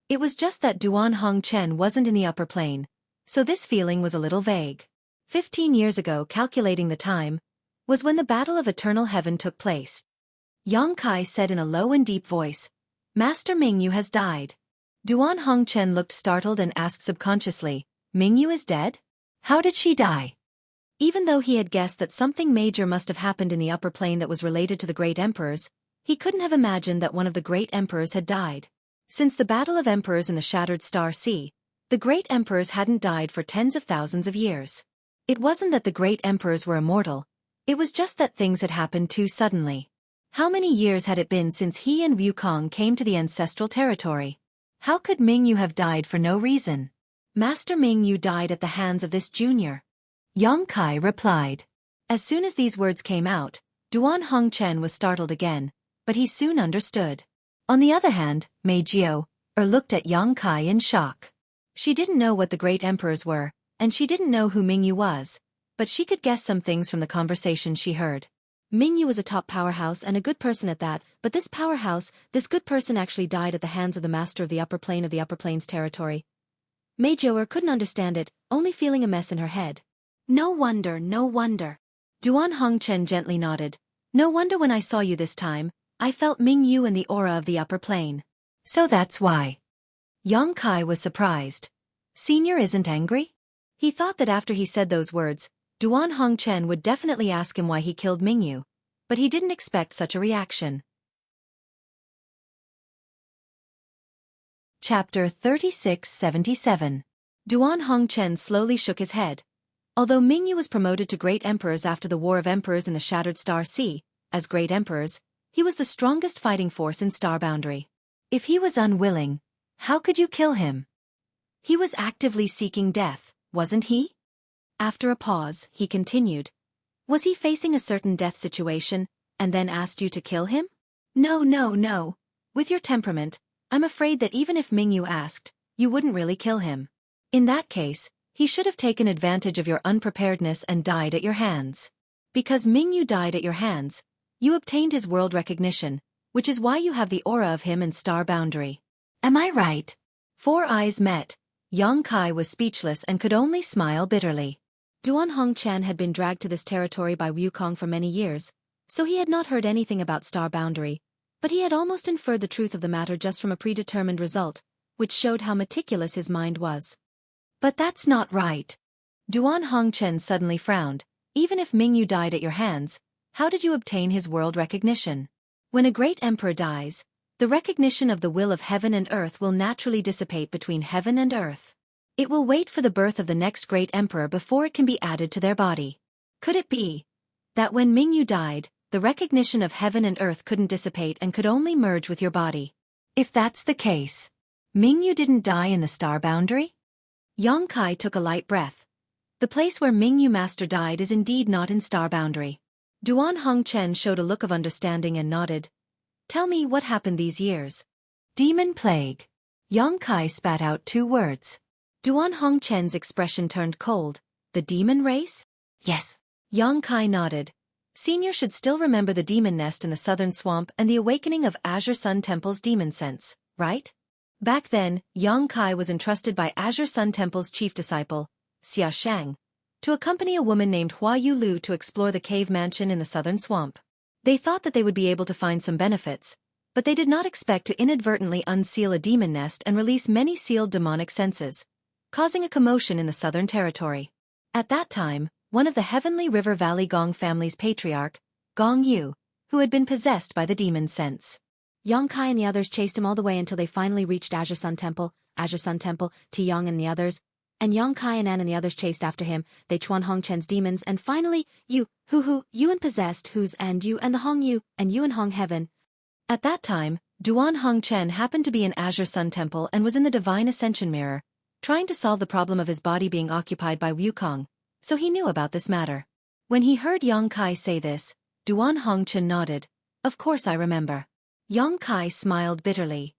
It was just that Duan Hongchen wasn't in the upper plane, so this feeling was a little vague. 15 years ago, calculating the time, was when the Battle of Eternal Heaven took place. Yang Kai said in a low and deep voice, Master Mingyu has died. Duan Hongchen looked startled and asked subconsciously, Mingyu is dead? How did she die? Even though he had guessed that something major must have happened in the upper plane that was related to the great emperors, he couldn't have imagined that one of the great emperors had died. Since the Battle of Emperors in the Shattered Star Sea, the great emperors hadn't died for tens of thousands of years. It wasn't that the great emperors were immortal, it was just that things had happened too suddenly. How many years had it been since he and Wukong came to the ancestral territory? How could Mingyu have died for no reason? Master Mingyu died at the hands of this junior. Yang Kai replied. As soon as these words came out, Duan Hongchen was startled again, but he soon understood. On the other hand, Mei Jiao looked at Yang Kai in shock. She didn't know what the great emperors were, and she didn't know who Mingyu was, but she could guess some things from the conversation she heard. Mingyu was a top powerhouse and a good person at that, but this powerhouse, this good person actually died at the hands of the master of the upper plane of the upper plane's territory. Mei Jiao couldn't understand it, only feeling a mess in her head. No wonder, no wonder. Duan Hongchen gently nodded. No wonder when I saw you this time, I felt Mingyu and the aura of the upper plane. So that's why. Yang Kai was surprised. Senior isn't angry? He thought that after he said those words, Duan Hongchen would definitely ask him why he killed Mingyu, but he didn't expect such a reaction. Chapter 3677. Duan Hongchen slowly shook his head. Although Mingyu was promoted to Great Emperors after the War of Emperors in the Shattered Star Sea, as Great Emperors, he was the strongest fighting force in Star Boundary. If he was unwilling, how could you kill him? He was actively seeking death, wasn't he? After a pause, he continued. Was he facing a certain death situation, and then asked you to kill him? No. With your temperament, I'm afraid that even if Mingyu asked, you wouldn't really kill him. In that case, he should have taken advantage of your unpreparedness and died at your hands. Because Mingyu died at your hands, you obtained his world recognition, which is why you have the aura of him in Star Boundary. Am I right? Four eyes met. Yang Kai was speechless and could only smile bitterly. Duan Hongchen had been dragged to this territory by Wukong for many years, so he had not heard anything about Star Boundary, but he had almost inferred the truth of the matter just from a predetermined result, which showed how meticulous his mind was. But that's not right. Duan Hongchen suddenly frowned. Even if Mingyu died at your hands, how did you obtain his world recognition? When a great emperor dies, the recognition of the will of heaven and earth will naturally dissipate between heaven and earth. It will wait for the birth of the next great emperor before it can be added to their body. Could it be that when Mingyu died, the recognition of heaven and earth couldn't dissipate and could only merge with your body? If that's the case, Mingyu didn't die in the Star Boundary? Yang Kai took a light breath. The place where Mingyu Master died is indeed not in Star Boundary. Duan Hongchen showed a look of understanding and nodded. Tell me what happened these years. Demon plague. Yang Kai spat out two words. Duan Hongchen's expression turned cold. The demon race? Yes. Yang Kai nodded. Senior should still remember the demon nest in the southern swamp and the awakening of Azure Sun Temple's demon sense, right? Back then, Yang Kai was entrusted by Azure Sun Temple's chief disciple, Xia Shang, to accompany a woman named Hua Yu Lu to explore the cave mansion in the southern swamp. They thought that they would be able to find some benefits, but they did not expect to inadvertently unseal a demon nest and release many sealed demonic senses, causing a commotion in the southern territory. At that time, one of the Heavenly River Valley Gong family's patriarch, Gong Yu, who had been possessed by the demon sense. Yang Kai and the others chased him all the way until they finally reached Azure Sun Temple, Ti Yang and the others, and Yang Kai and An and the others chased after him, they Chuan Hongchen's demons, and finally, you and possessed, who's and you and the Hong Yu, and you and Hong Heaven. At that time, Duan Hongchen happened to be in Azure Sun Temple and was in the Divine Ascension Mirror, trying to solve the problem of his body being occupied by Wukong, so he knew about this matter. When he heard Yang Kai say this, Duan Hongchen nodded. Of course I remember. Yang Kai smiled bitterly.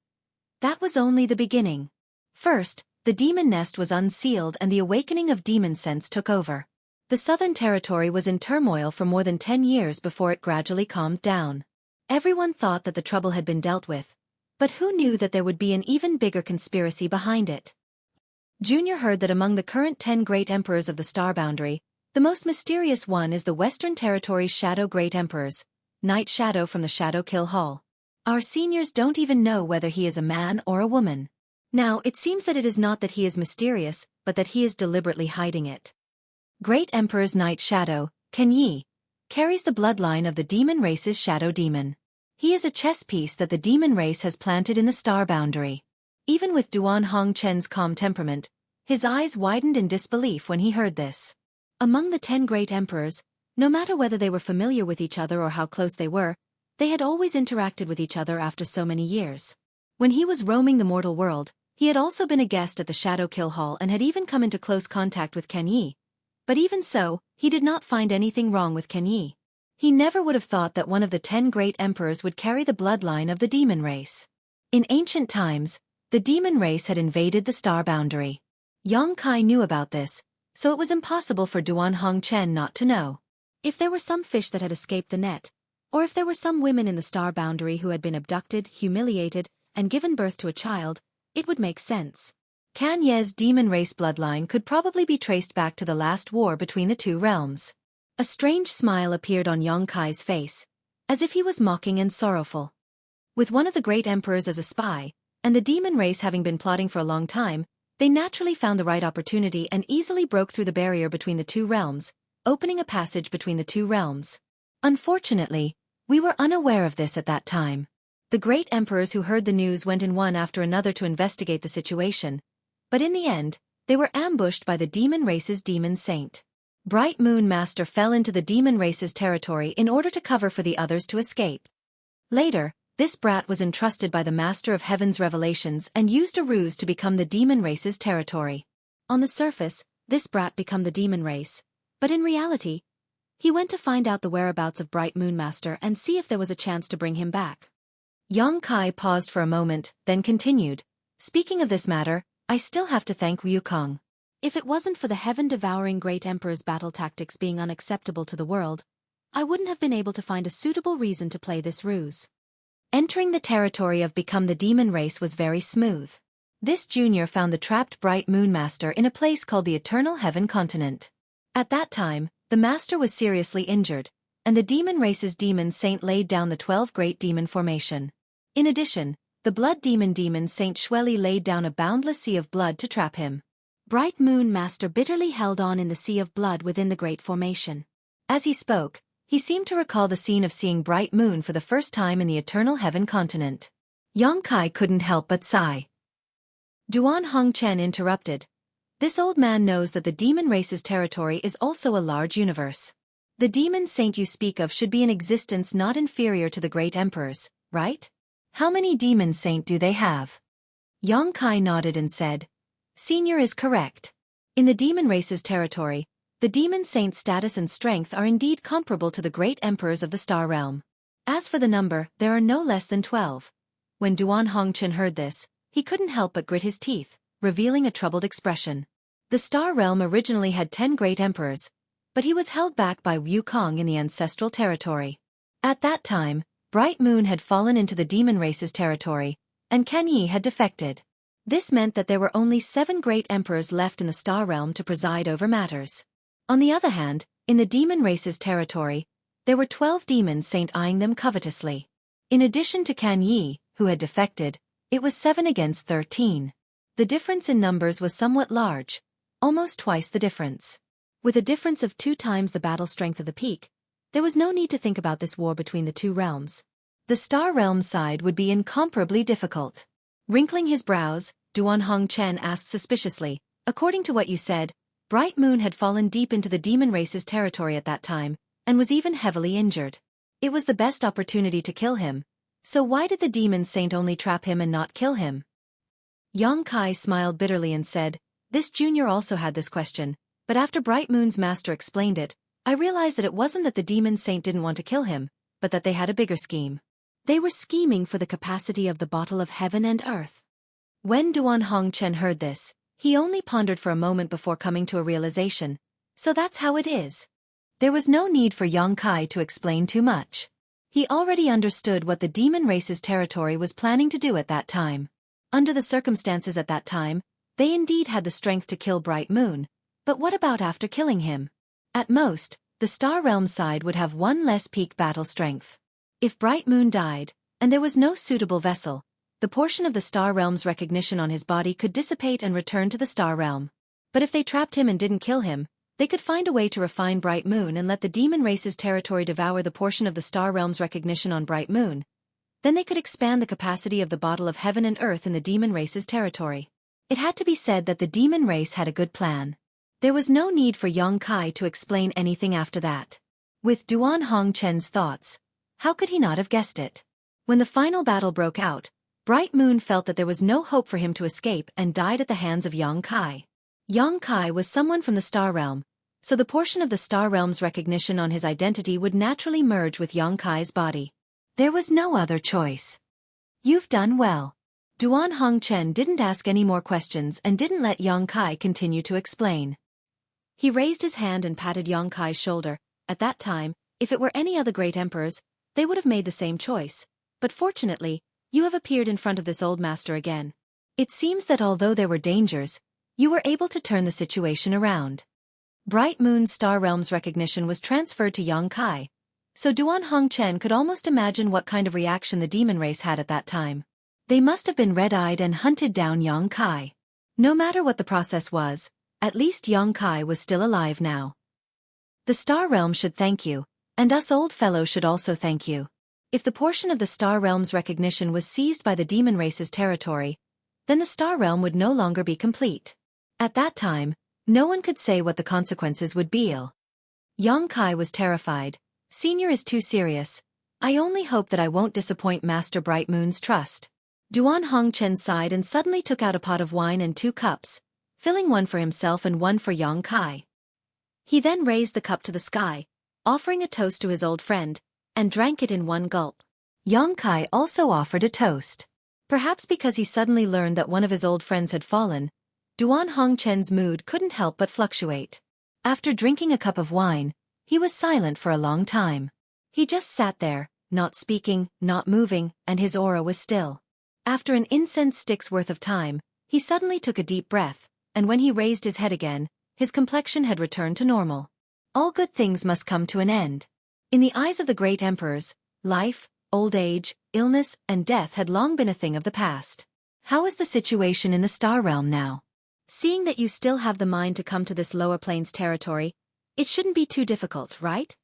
That was only the beginning. First, the demon nest was unsealed and the awakening of demon sense took over. The southern territory was in turmoil for more than 10 years before it gradually calmed down. Everyone thought that the trouble had been dealt with, but who knew that there would be an even bigger conspiracy behind it? Junior heard that among the current 10 great emperors of the Star Boundary, the most mysterious one is the Western Territory's Shadow Great Emperors, Night Shadow from the Shadow Kill Hall. Our seniors don't even know whether he is a man or a woman. Now, it seems that it is not that he is mysterious, but that he is deliberately hiding it. Great Emperor's Night Shadow, Ken Yi, carries the bloodline of the demon race's shadow demon. He is a chess piece that the demon race has planted in the Star Boundary. Even with Duan Hongchen's calm temperament, his eyes widened in disbelief when he heard this. Among the 10 great emperors, no matter whether they were familiar with each other or how close they were, they had always interacted with each other after so many years. When he was roaming the mortal world, he had also been a guest at the Shadow Kill Hall and had even come into close contact with Ken Yi. But even so, he did not find anything wrong with Kenyi. He never would have thought that one of the 10 great emperors would carry the bloodline of the demon race. In ancient times, the demon race had invaded the star boundary. Yang Kai knew about this, so it was impossible for Duan Hongchen not to know. If there were some fish that had escaped the net, or if there were some women in the star boundary who had been abducted, humiliated, and given birth to a child, it would make sense. Kan Ye's demon race bloodline could probably be traced back to the last war between the two realms. A strange smile appeared on Yang Kai's face, as if he was mocking and sorrowful. With one of the great emperors as a spy, and the demon race having been plotting for a long time, they naturally found the right opportunity and easily broke through the barrier between the two realms, opening a passage between the two realms. Unfortunately, we were unaware of this at that time. The great emperors who heard the news went in one after another to investigate the situation, but in the end, they were ambushed by the demon race's demon saint. Bright Moon Master fell into the demon race's territory in order to cover for the others to escape. Later, this brat was entrusted by the Master of Heaven's revelations and used a ruse to become the demon race's territory. On the surface, this brat became the demon race, but in reality, he went to find out the whereabouts of Bright Moon Master and see if there was a chance to bring him back. Yang Kai paused for a moment, then continued, "Speaking of this matter, I still have to thank Wukong. If it wasn't for the heaven-devouring Great Emperor's battle tactics being unacceptable to the world, I wouldn't have been able to find a suitable reason to play this ruse." Entering the territory of Become the Demon Race was very smooth. This junior found the trapped Bright Moon Master in a place called the Eternal Heaven Continent. At that time, the Master was seriously injured, and the demon race's demon saint laid down the 12 Great Demon Formation. In addition, the blood demon Saint Xueqi laid down a boundless sea of blood to trap him. Bright Moon Master bitterly held on in the sea of blood within the Great Formation. As he spoke, he seemed to recall the scene of seeing Bright Moon for the first time in the Eternal Heaven Continent. Yang Kai couldn't help but sigh. Duan Hongchen interrupted. "This old man knows that the demon race's territory is also a large universe. The demon saint you speak of should be in existence not inferior to the great emperors, right? How many demon saint do they have?" Yang Kai nodded and said, "Senior is correct. In the demon race's territory, the demon saint's status and strength are indeed comparable to the great emperors of the star realm. As for the number, there are no less than 12. When Duan Hongchen heard this, he couldn't help but grit his teeth, revealing a troubled expression. The star realm originally had 10 great emperors, but he was held back by Wukong in the ancestral territory. At that time, Bright Moon had fallen into the demon race's territory, and Kenyi had defected. This meant that there were only 7 great emperors left in the star realm to preside over matters. On the other hand, in the demon race's territory, there were 12 demons saint eyeing them covetously. In addition to Kenyi, who had defected, it was 7 against 13. The difference in numbers was somewhat large, almost twice the difference. With a difference of 2 times the battle strength of the peak, there was no need to think about this war between the two realms. The star realm side would be incomparably difficult. Wrinkling his brows, Duan Hongchen asked suspiciously, "According to what you said, Bright Moon had fallen deep into the demon race's territory at that time, and was even heavily injured. It was the best opportunity to kill him, so why did the demon saint only trap him and not kill him?" Yang Kai smiled bitterly and said, "This junior also had this question, but after Bright Moon's master explained it, I realized that it wasn't that the demon saint didn't want to kill him, but that they had a bigger scheme. They were scheming for the capacity of the bottle of heaven and earth." When Duan Hongchen heard this, he only pondered for a moment before coming to a realization. So that's how it is. There was no need for Yang Kai to explain too much. He already understood what the demon race's territory was planning to do at that time. Under the circumstances at that time, they indeed had the strength to kill Bright Moon, but what about after killing him? At most, the Star Realm side would have 1 less peak battle strength. If Bright Moon died, and there was no suitable vessel, the portion of the Star Realm's recognition on his body could dissipate and return to the Star Realm. But if they trapped him and didn't kill him, they could find a way to refine Bright Moon and let the demon race's territory devour the portion of the Star Realm's recognition on Bright Moon. Then they could expand the capacity of the bottle of heaven and earth in the demon race's territory. It had to be said that the demon race had a good plan. There was no need for Yang Kai to explain anything after that. With Duan Hongchen's thoughts, how could he not have guessed it? When the final battle broke out, Bright Moon felt that there was no hope for him to escape and died at the hands of Yang Kai. Yang Kai was someone from the Star Realm, so the portion of the Star Realm's recognition on his identity would naturally merge with Yongkai's body. There was no other choice. You've done well. Duan Hongchen didn't ask any more questions and didn't let Yongkai continue to explain. He raised his hand and patted Yongkai's shoulder. At that time, if it were any other great emperors, they would have made the same choice. But fortunately, you have appeared in front of this old master again. It seems that although there were dangers, you were able to turn the situation around. Bright Moon's Star Realm's recognition was transferred to Yongkai, so Duan Hongchen could almost imagine what kind of reaction the demon race had at that time. They must have been red-eyed and hunted down Yongkai. No matter what the process was, at least Yongkai was still alive now. The Star Realm should thank you, and us old fellows should also thank you. If the portion of the Star Realm's recognition was seized by the demon race's territory, then the Star Realm would no longer be complete. At that time, no one could say what the consequences would be. Yongkai was terrified. Senior is too serious. I only hope that I won't disappoint Master Bright Moon's trust. Duan Hongchen sighed and suddenly took out a pot of wine and 2 cups, filling one for himself and one for Yongkai. He then raised the cup to the sky, offering a toast to his old friend, and drank it in one gulp. Yongkai also offered a toast. Perhaps because he suddenly learned that one of his old friends had fallen, Duan Hongchen's mood couldn't help but fluctuate. After drinking a cup of wine, he was silent for a long time. He just sat there, not speaking, not moving, and his aura was still. After an incense stick's worth of time, he suddenly took a deep breath, and when he raised his head again, his complexion had returned to normal. All good things must come to an end. In the eyes of the great emperors, life, old age, illness, and death had long been a thing of the past. How is the situation in the Star Realm now? Seeing that you still have the mind to come to this lower plains territory, it shouldn't be too difficult, right?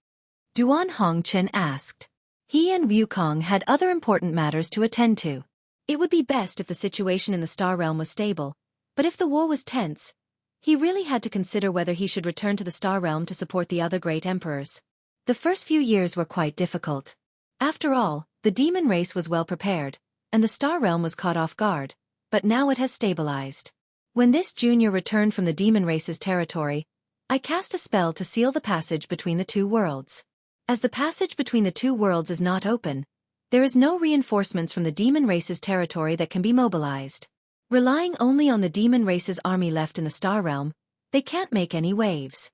Duan Hongchen asked. He and Wukong had other important matters to attend to. It would be best if the situation in the Star Realm was stable, but if the war was tense, he really had to consider whether he should return to the Star Realm to support the other great emperors. The first few years were quite difficult. After all, the demon race was well prepared, and the Star Realm was caught off guard, but now it has stabilized. When this junior returned from the demon race's territory, I cast a spell to seal the passage between the 2 worlds. As the passage between the 2 worlds is not open, there is no reinforcements from the demon race's territory that can be mobilized. Relying only on the demon race's army left in the Star Realm, they can't make any waves.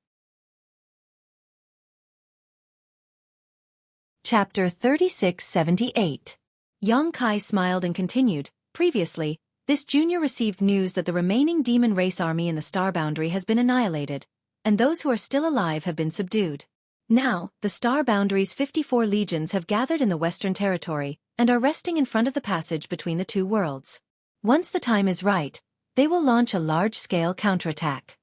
Chapter 3678. Yongkai smiled and continued. Previously, this junior received news that the remaining demon race army in the Star Boundary has been annihilated, and those who are still alive have been subdued. Now, the Star Boundary's 54 legions have gathered in the Western Territory, and are resting in front of the passage between the 2 worlds. Once the time is right, they will launch a large-scale counterattack.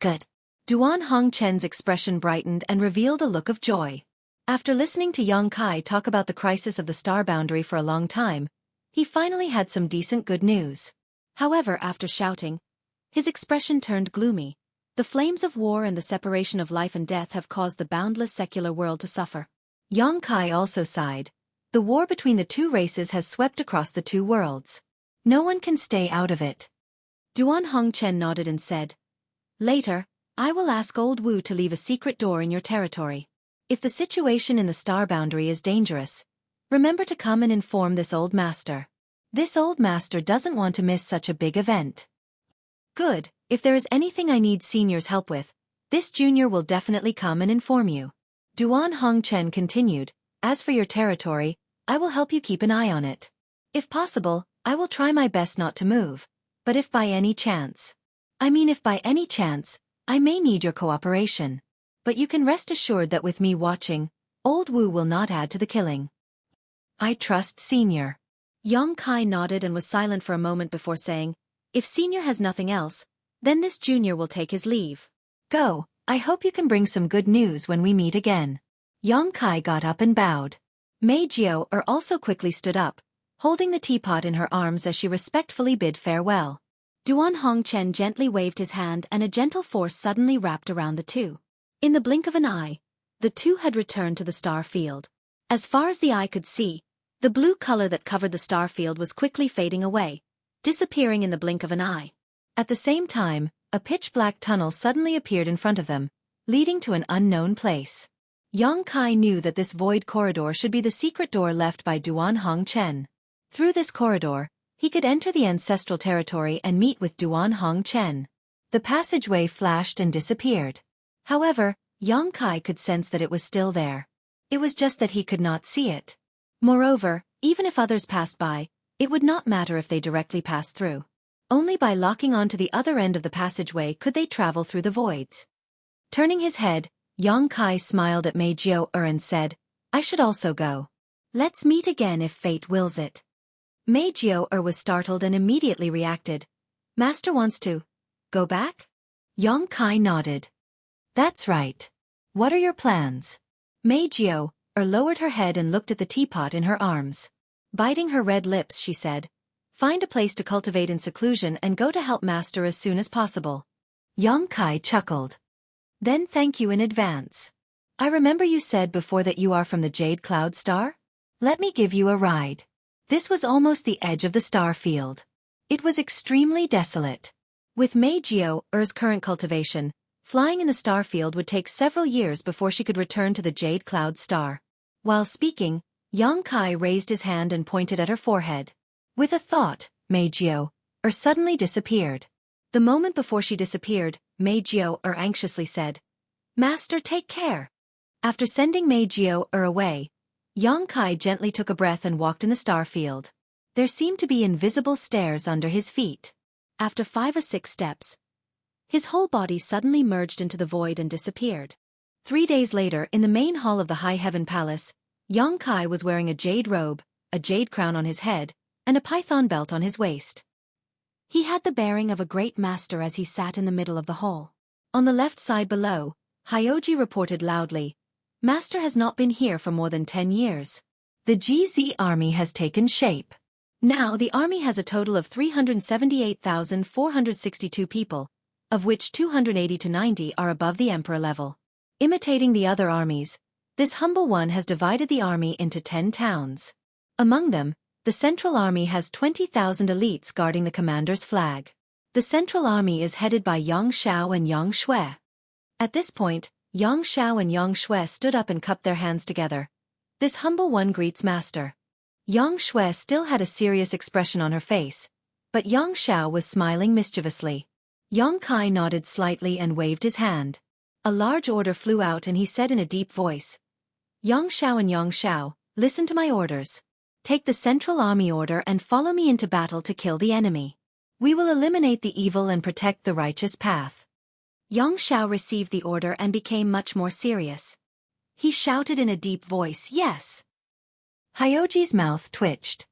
Good. Duan Hongchen's expression brightened and revealed a look of joy. After listening to Yongkai talk about the crisis of the Star Boundary for a long time, he finally had some decent good news. However, after shouting, his expression turned gloomy. The flames of war and the separation of life and death have caused the boundless secular world to suffer. Yongkai also sighed. The war between the 2 races has swept across the 2 worlds. No one can stay out of it. Duan Hongchen nodded and said, Later, I will ask Old Wu to leave a secret door in your territory. If the situation in the Star Boundary is dangerous, remember to come and inform this old master. This old master doesn't want to miss such a big event. Good, if there is anything I need senior's help with, this junior will definitely come and inform you. Duan Hongchen continued, As for your territory, I will help you keep an eye on it. If possible, I will try my best not to move, but if by any chance, I may need your cooperation. But you can rest assured that with me watching, Old Wu will not add to the killing. I trust Senior. Yongkai nodded and was silent for a moment before saying, If Senior has nothing else, then this junior will take his leave. Go, I hope you can bring some good news when we meet again. Yongkai got up and bowed. Mei Jiao also quickly stood up, holding the teapot in her arms as she respectfully bid farewell. Duan Hongchen gently waved his hand and a gentle force suddenly wrapped around the 2. In the blink of an eye, the 2 had returned to the star field. As far as the eye could see, the blue color that covered the star field was quickly fading away, disappearing in the blink of an eye. At the same time, a pitch-black tunnel suddenly appeared in front of them, leading to an unknown place. Yang Kai knew that this void corridor should be the secret door left by Duan Hong Chen. Through this corridor, he could enter the ancestral territory and meet with Duan Hong Chen. The passageway flashed and disappeared. However, Yang Kai could sense that it was still there. It was just that he could not see it. Moreover, even if others passed by, it would not matter if they directly passed through. Only by locking on to the other end of the passageway could they travel through the voids. Turning his head, Yang Kai smiled at Mei Jiao and said, "I should also go. Let's meet again if fate wills it." Mei Jiao was startled and immediately reacted. "Master wants to go back?" Yang Kai nodded. "That's right. What are your plans?" Mei Jiao lowered her head and looked at the teapot in her arms. Biting her red lips, she said, "Find a place to cultivate in seclusion and go to help Master as soon as possible." Yang Kai chuckled. "Then thank you in advance. I remember you said before that you are from the Jade Cloud Star? Let me give you a ride." This was almost the edge of the star field. It was extremely desolate. With Mei Jiao's current cultivation, flying in the star field would take several years before she could return to the Jade Cloud Star. While speaking, Yang Kai raised his hand and pointed at her forehead. With a thought, Mei Jiao suddenly disappeared. The moment before she disappeared, Mei Jiao anxiously said, "Master, take care." After sending Mei Jiao away, Yang Kai gently took a breath and walked in the star field. There seemed to be invisible stairs under his feet. After 5 or 6 steps, his whole body suddenly merged into the void and disappeared. 3 days later, in the main hall of the High Heaven Palace, Yang Kai was wearing a jade robe, a jade crown on his head, and a python belt on his waist. He had the bearing of a great master as he sat in the middle of the hall. On the left side below, Hyoji reported loudly, "Master has not been here for more than 10 years. The GZ army has taken shape. Now the army has a total of 378,462 people, of which 280 to 90 are above the emperor level. Imitating the other armies, this humble one has divided the army into 10 towns. Among them, the Central Army has 20,000 elites guarding the commander's flag. The Central Army is headed by Yang Xiao and Yang Xue." At this point, Yang Xiao and Yang Xue stood up and cupped their hands together. "This humble one greets Master." Yang Xue still had a serious expression on her face, but Yang Xiao was smiling mischievously. Yang Kai nodded slightly and waved his hand. A large order flew out and he said in a deep voice, "Yang Xiao and Yang Xiao, listen to my orders. Take the Central Army order and follow me into battle to kill the enemy. We will eliminate the evil and protect the righteous path." Yang Xiao received the order and became much more serious. He shouted in a deep voice, "Yes." Hyoji's mouth twitched.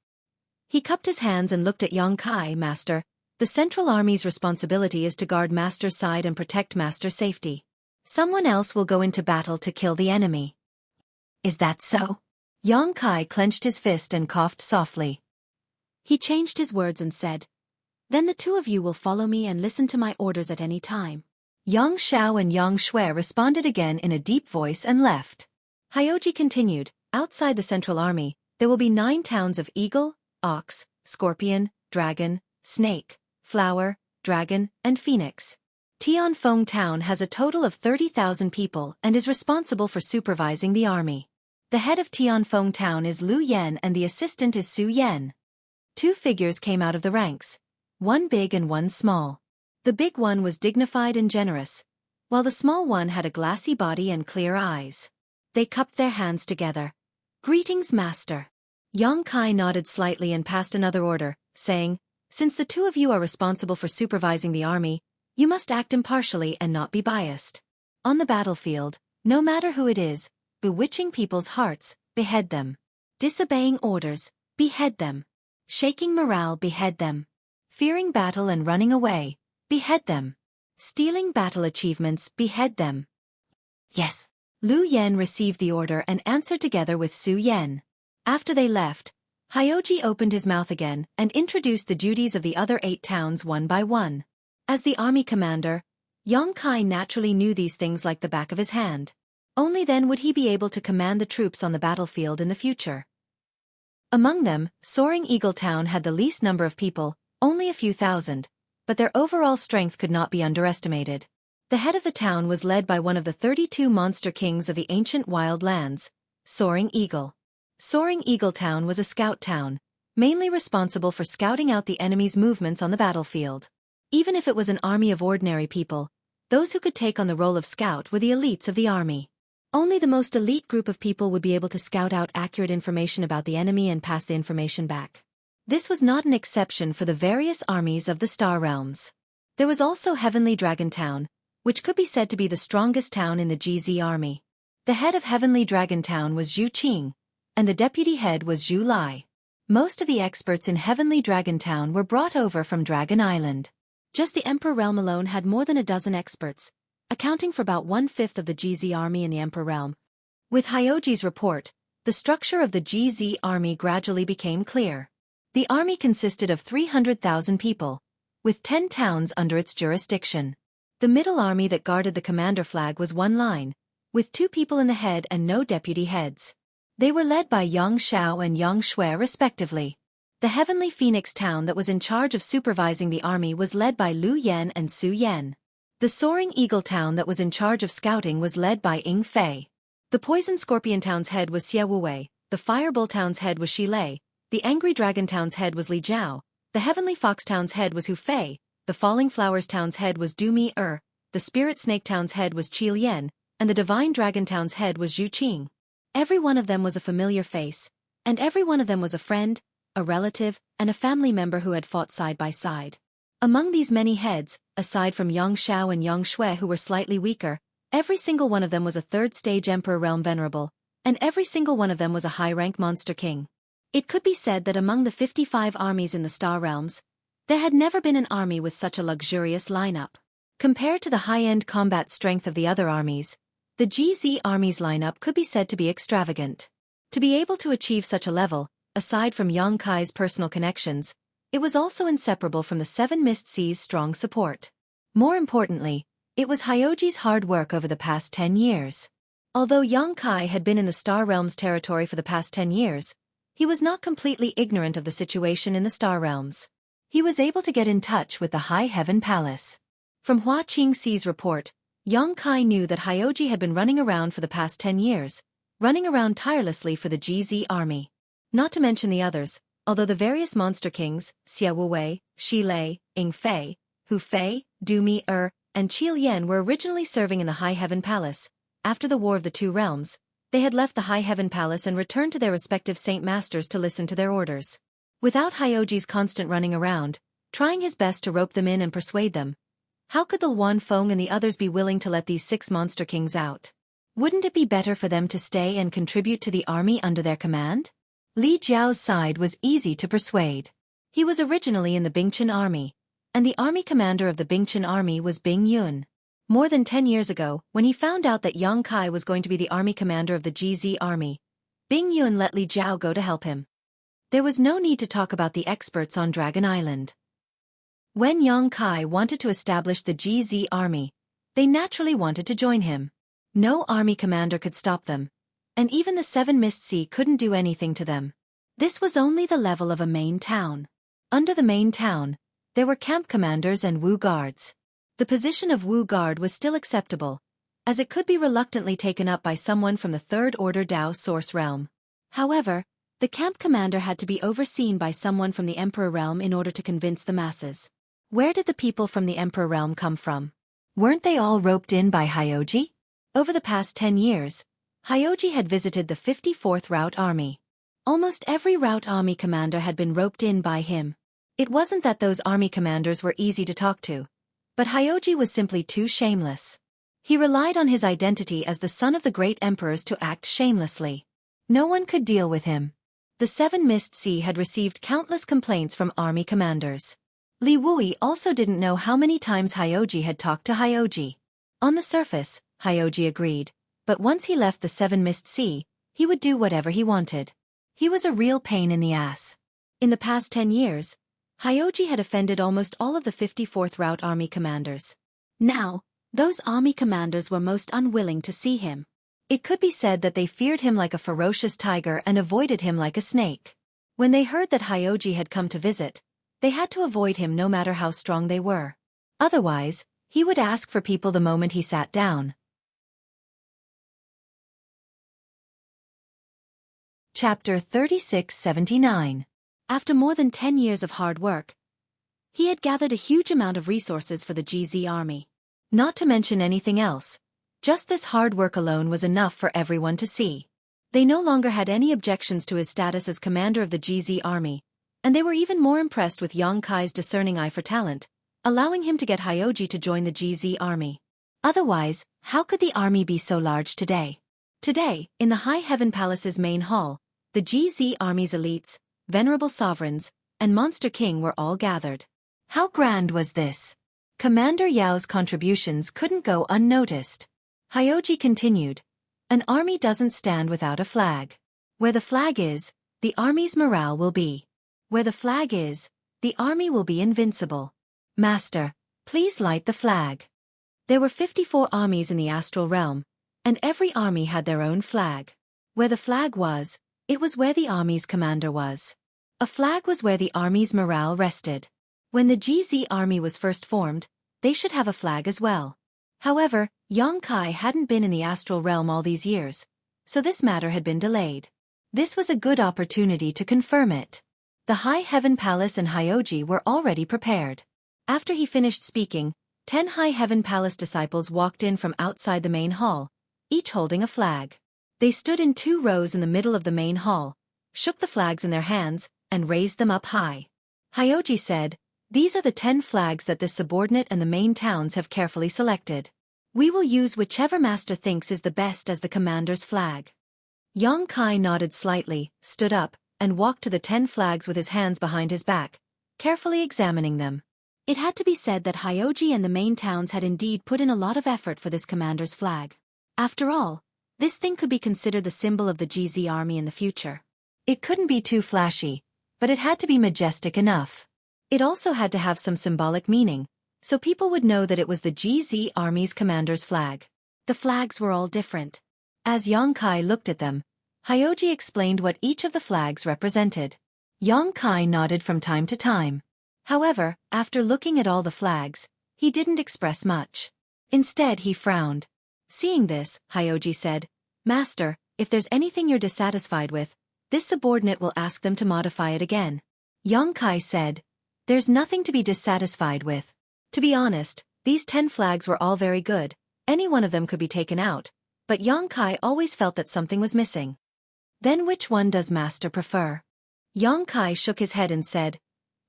He cupped his hands and looked at Yang Kai. "Master, the Central Army's responsibility is to guard Master's side and protect Master's safety. Someone else will go into battle to kill the enemy." "Is that so?" Yang Kai clenched his fist and coughed softly. He changed his words and said, "Then the 2 of you will follow me and listen to my orders at any time." Yang Xiao and Yang Xue responded again in a deep voice and left. Hyoji continued, "Outside the Central Army, there will be 9 towns of Eagle, Ox, Scorpion, Dragon, Snake, Flower, Dragon, and Phoenix. Tianfeng Town has a total of 30,000 people and is responsible for supervising the army. The head of Tianfeng Town is Lu Yan and the assistant is Su Yan." 2 figures came out of the ranks, one big and one small. The big one was dignified and generous, while the small one had a glassy body and clear eyes. They cupped their hands together. "Greetings, Master." Yang Kai nodded slightly and passed another order, saying, "Since the 2 of you are responsible for supervising the army, you must act impartially and not be biased. On the battlefield, no matter who it is, bewitching people's hearts, behead them. Disobeying orders, behead them. Shaking morale, behead them. Fearing battle and running away, behead them. Stealing battle achievements, behead them." "Yes." Lu Yan received the order and answered together with Su Yan. After they left, Hyoji opened his mouth again and introduced the duties of the other 8 towns one by one. As the army commander, Yang Kai naturally knew these things like the back of his hand. Only then would he be able to command the troops on the battlefield in the future. Among them, Soaring Eagle Town had the least number of people, only a few thousand, but their overall strength could not be underestimated. The head of the town was led by one of the 32 monster kings of the ancient wild lands, Soaring Eagle. Soaring Eagle Town was a scout town, mainly responsible for scouting out the enemy's movements on the battlefield. Even if it was an army of ordinary people, those who could take on the role of scout were the elites of the army. Only the most elite group of people would be able to scout out accurate information about the enemy and pass the information back. This was not an exception for the various armies of the Star Realms. There was also Heavenly Dragon Town, which could be said to be the strongest town in the GZ army. The head of Heavenly Dragon Town was Xueqi, and the deputy head was Zhu Lai. Most of the experts in Heavenly Dragon Town were brought over from Dragon Island. Just the Emperor Realm alone had more than a dozen experts, accounting for about 1/5 of the GZ army in the Emperor Realm. With Hyoji's report, the structure of the GZ army gradually became clear. The army consisted of 300,000 people, with 10 towns under its jurisdiction. The middle army that guarded the commander flag was one line, with 2 people in the head and no deputy heads. They were led by Yang Xiao and Yang Shui respectively. The Heavenly Phoenix Town that was in charge of supervising the army was led by Lu Yan and Su Yan. The Soaring Eagle Town that was in charge of scouting was led by Ying Fei. The Poison Scorpion Town's head was Xie Wuwei, the Firebull Town's head was Shi Lei, the Angry Dragon Town's head was Li Jiao, the Heavenly Fox Town's head was Hu Fei, the Falling Flowers Town's head was Du Mi the Spirit Snake Town's head was Qi Lian, and the Divine Dragon Town's head was Zhu Qing. Every one of them was a familiar face, and every one of them was a friend, a relative, and a family member who had fought side by side. Among these many heads, aside from Yang Xiao and Yang Shui who were slightly weaker, every single one of them was a 3rd-stage Emperor Realm Venerable, and every single one of them was a high-rank Monster King. It could be said that among the 55 armies in the Star Realms, there had never been an army with such a luxurious lineup. Compared to the high-end combat strength of the other armies, the GZ army's lineup could be said to be extravagant. To be able to achieve such a level, aside from Yang Kai's personal connections, it was also inseparable from the 7 Mist Sea's strong support. More importantly, it was Hyoji's hard work over the past 10 years. Although Yang Kai had been in the Star Realms territory for the past 10 years, he was not completely ignorant of the situation in the Star Realms. He was able to get in touch with the High Heaven Palace. From Hua Qingxi's report, Yang Kai knew that Hyoji had been running around for the past 10 years, running around tirelessly for the GZ army. Not to mention the others, although the various monster kings, Xie Wuwei, Shi Lei, Ying Fei, Hu Fei, Du Mi and Qi Lian were originally serving in the High Heaven Palace. After the War of the Two Realms, they had left the High Heaven Palace and returned to their respective Saint Masters to listen to their orders. Without Hyoji's constant running around, trying his best to rope them in and persuade them, how could the Luan Feng and the others be willing to let these 6 monster kings out? Wouldn't it be better for them to stay and contribute to the army under their command? Li Jiao's side was easy to persuade. He was originally in the Bingchen army, and the army commander of the Bingchen army was Bing Yun. More than 10 years ago, when he found out that Yang Kai was going to be the army commander of the GZ army, Bing Yun let Li Jiao go to help him. There was no need to talk about the experts on Dragon Island. When Yang Kai wanted to establish the GZ army, they naturally wanted to join him. No army commander could stop them, and even the 7 Mist Sea couldn't do anything to them. This was only the level of a main town. Under the main town, there were camp commanders and Wu guards. The position of Wu guard was still acceptable, as it could be reluctantly taken up by someone from the 3rd Order Dao Source Realm. However, the camp commander had to be overseen by someone from the Emperor Realm in order to convince the masses. Where did the people from the Emperor Realm come from? Weren't they all roped in by Hyoji? Over the past 10 years, Hyoji had visited the 54th Route Army. Almost every Route Army commander had been roped in by him. It wasn't that those army commanders were easy to talk to, but Hyoji was simply too shameless. He relied on his identity as the son of the great emperors to act shamelessly. No one could deal with him. The 7 Mist Sea had received countless complaints from army commanders. Li Wui also didn't know how many times Hyoji had talked to Hyoji. On the surface, Hyoji agreed, but once he left the 7 Mist Sea, he would do whatever he wanted. He was a real pain in the ass. In the past 10 years, Hyoji had offended almost all of the 54th Route Army commanders. Now, those army commanders were most unwilling to see him. It could be said that they feared him like a ferocious tiger and avoided him like a snake. When they heard that Hyoji had come to visit, they had to avoid him no matter how strong they were. Otherwise, He would ask for people the moment he sat down. Chapter 3679. After more than 10 years of hard work, he had gathered a huge amount of resources for the GZ army. Not to mention anything else. Just this hard work alone was enough for everyone to see. They no longer had any objections to his status as commander of the GZ army, and they were even more impressed with Yang Kai's discerning eye for talent, allowing him to get Hyoji to join the GZ army. Otherwise, how could the army be so large today? Today, in the High Heaven Palace's main hall, the GZ army's elites, venerable sovereigns, and Monster King were all gathered. How grand was this? Commander Yao's contributions couldn't go unnoticed. Hyoji continued, "An army doesn't stand without a flag. Where the flag is, the army's morale will be. Where the flag is, the army will be invincible. Master, please light the flag." There were 54 armies in the astral realm, and every army had their own flag. Where the flag was, it was where the army's commander was. A flag was where the army's morale rested. When the GZ army was first formed, they should have a flag as well. However, Yang Kai hadn't been in the astral realm all these years, so this matter had been delayed. This was a good opportunity to confirm it. The High Heaven Palace and Hyoji were already prepared. After he finished speaking, 10 High Heaven Palace disciples walked in from outside the main hall, each holding a flag. They stood in 2 rows in the middle of the main hall, shook the flags in their hands, and raised them up high. Hyoji said, "These are the 10 flags that this subordinate and the main towns have carefully selected. We will use whichever master thinks is the best as the commander's flag." Yang Kai nodded slightly, stood up, and walked to the 10 flags with his hands behind his back, carefully examining them. It had to be said that Hyoji and the main towns had indeed put in a lot of effort for this commander's flag. After all, this thing could be considered the symbol of the GZ army in the future. It couldn't be too flashy, but it had to be majestic enough. It also had to have some symbolic meaning, so people would know that it was the GZ army's commander's flag. The flags were all different. As Yang Kai looked at them, Hyoji explained what each of the flags represented. Yang Kai nodded from time to time. However, after looking at all the flags, he didn't express much. Instead, he frowned. Seeing this, Hyoji said, "Master, if there's anything you're dissatisfied with, this subordinate will ask them to modify it again." Yang Kai said, "There's nothing to be dissatisfied with. To be honest, these 10 flags were all very good, any one of them could be taken out, but Yang Kai always felt that something was missing." "Then which one does Master prefer?" Yang Kai shook his head and said,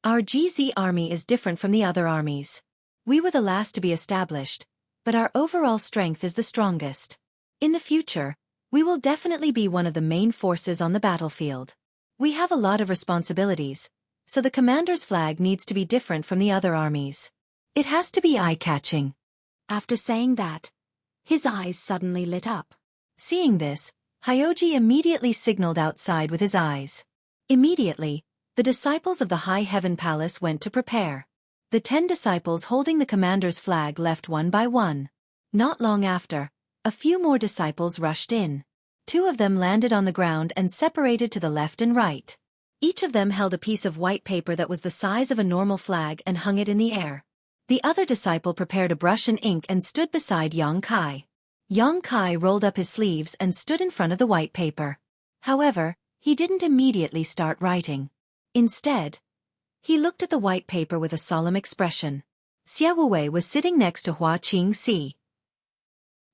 "Our GZ army is different from the other armies. We were the last to be established, but our overall strength is the strongest. In the future, we will definitely be one of the main forces on the battlefield. We have a lot of responsibilities, so the commander's flag needs to be different from the other armies. It has to be eye-catching." After saying that, his eyes suddenly lit up. Seeing this, Hyoji immediately signaled outside with his eyes. Immediately, the disciples of the High Heaven Palace went to prepare. The 10 disciples holding the commander's flag left one by one. Not long after, a few more disciples rushed in. 2 of them landed on the ground and separated to the left and right. Each of them held a piece of white paper that was the size of a normal flag and hung it in the air. The other disciple prepared a brush and ink and stood beside Yang Kai. Yang Kai rolled up his sleeves and stood in front of the white paper. However, he didn't immediately start writing. Instead, he looked at the white paper with a solemn expression. Xueqi was sitting next to Hua Qingxi.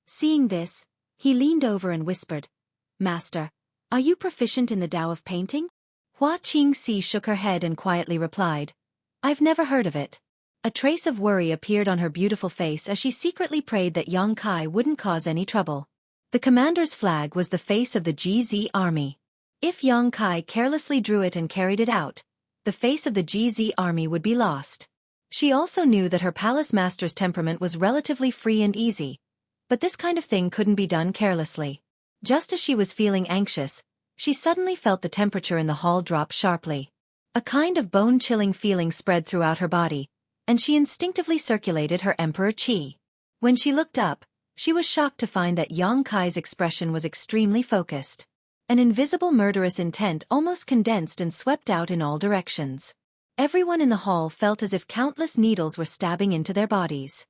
Seeing this, he leaned over and whispered, "Master, are you proficient in the Tao of painting?" Hua Qingxi shook her head and quietly replied, "I've never heard of it." A trace of worry appeared on her beautiful face as she secretly prayed that Yang Kai wouldn't cause any trouble. The commander's flag was the face of the GZ army. If Yang Kai carelessly drew it and carried it out, the face of the GZ army would be lost. She also knew that her palace master's temperament was relatively free and easy, but this kind of thing couldn't be done carelessly. Just as she was feeling anxious, she suddenly felt the temperature in the hall drop sharply. A kind of bone-chilling feeling spread throughout her body, and she instinctively circulated her emperor qi. When she looked up, she was shocked to find that Yang Kai's expression was extremely focused. An invisible murderous intent almost condensed and swept out in all directions. Everyone in the hall felt as if countless needles were stabbing into their bodies.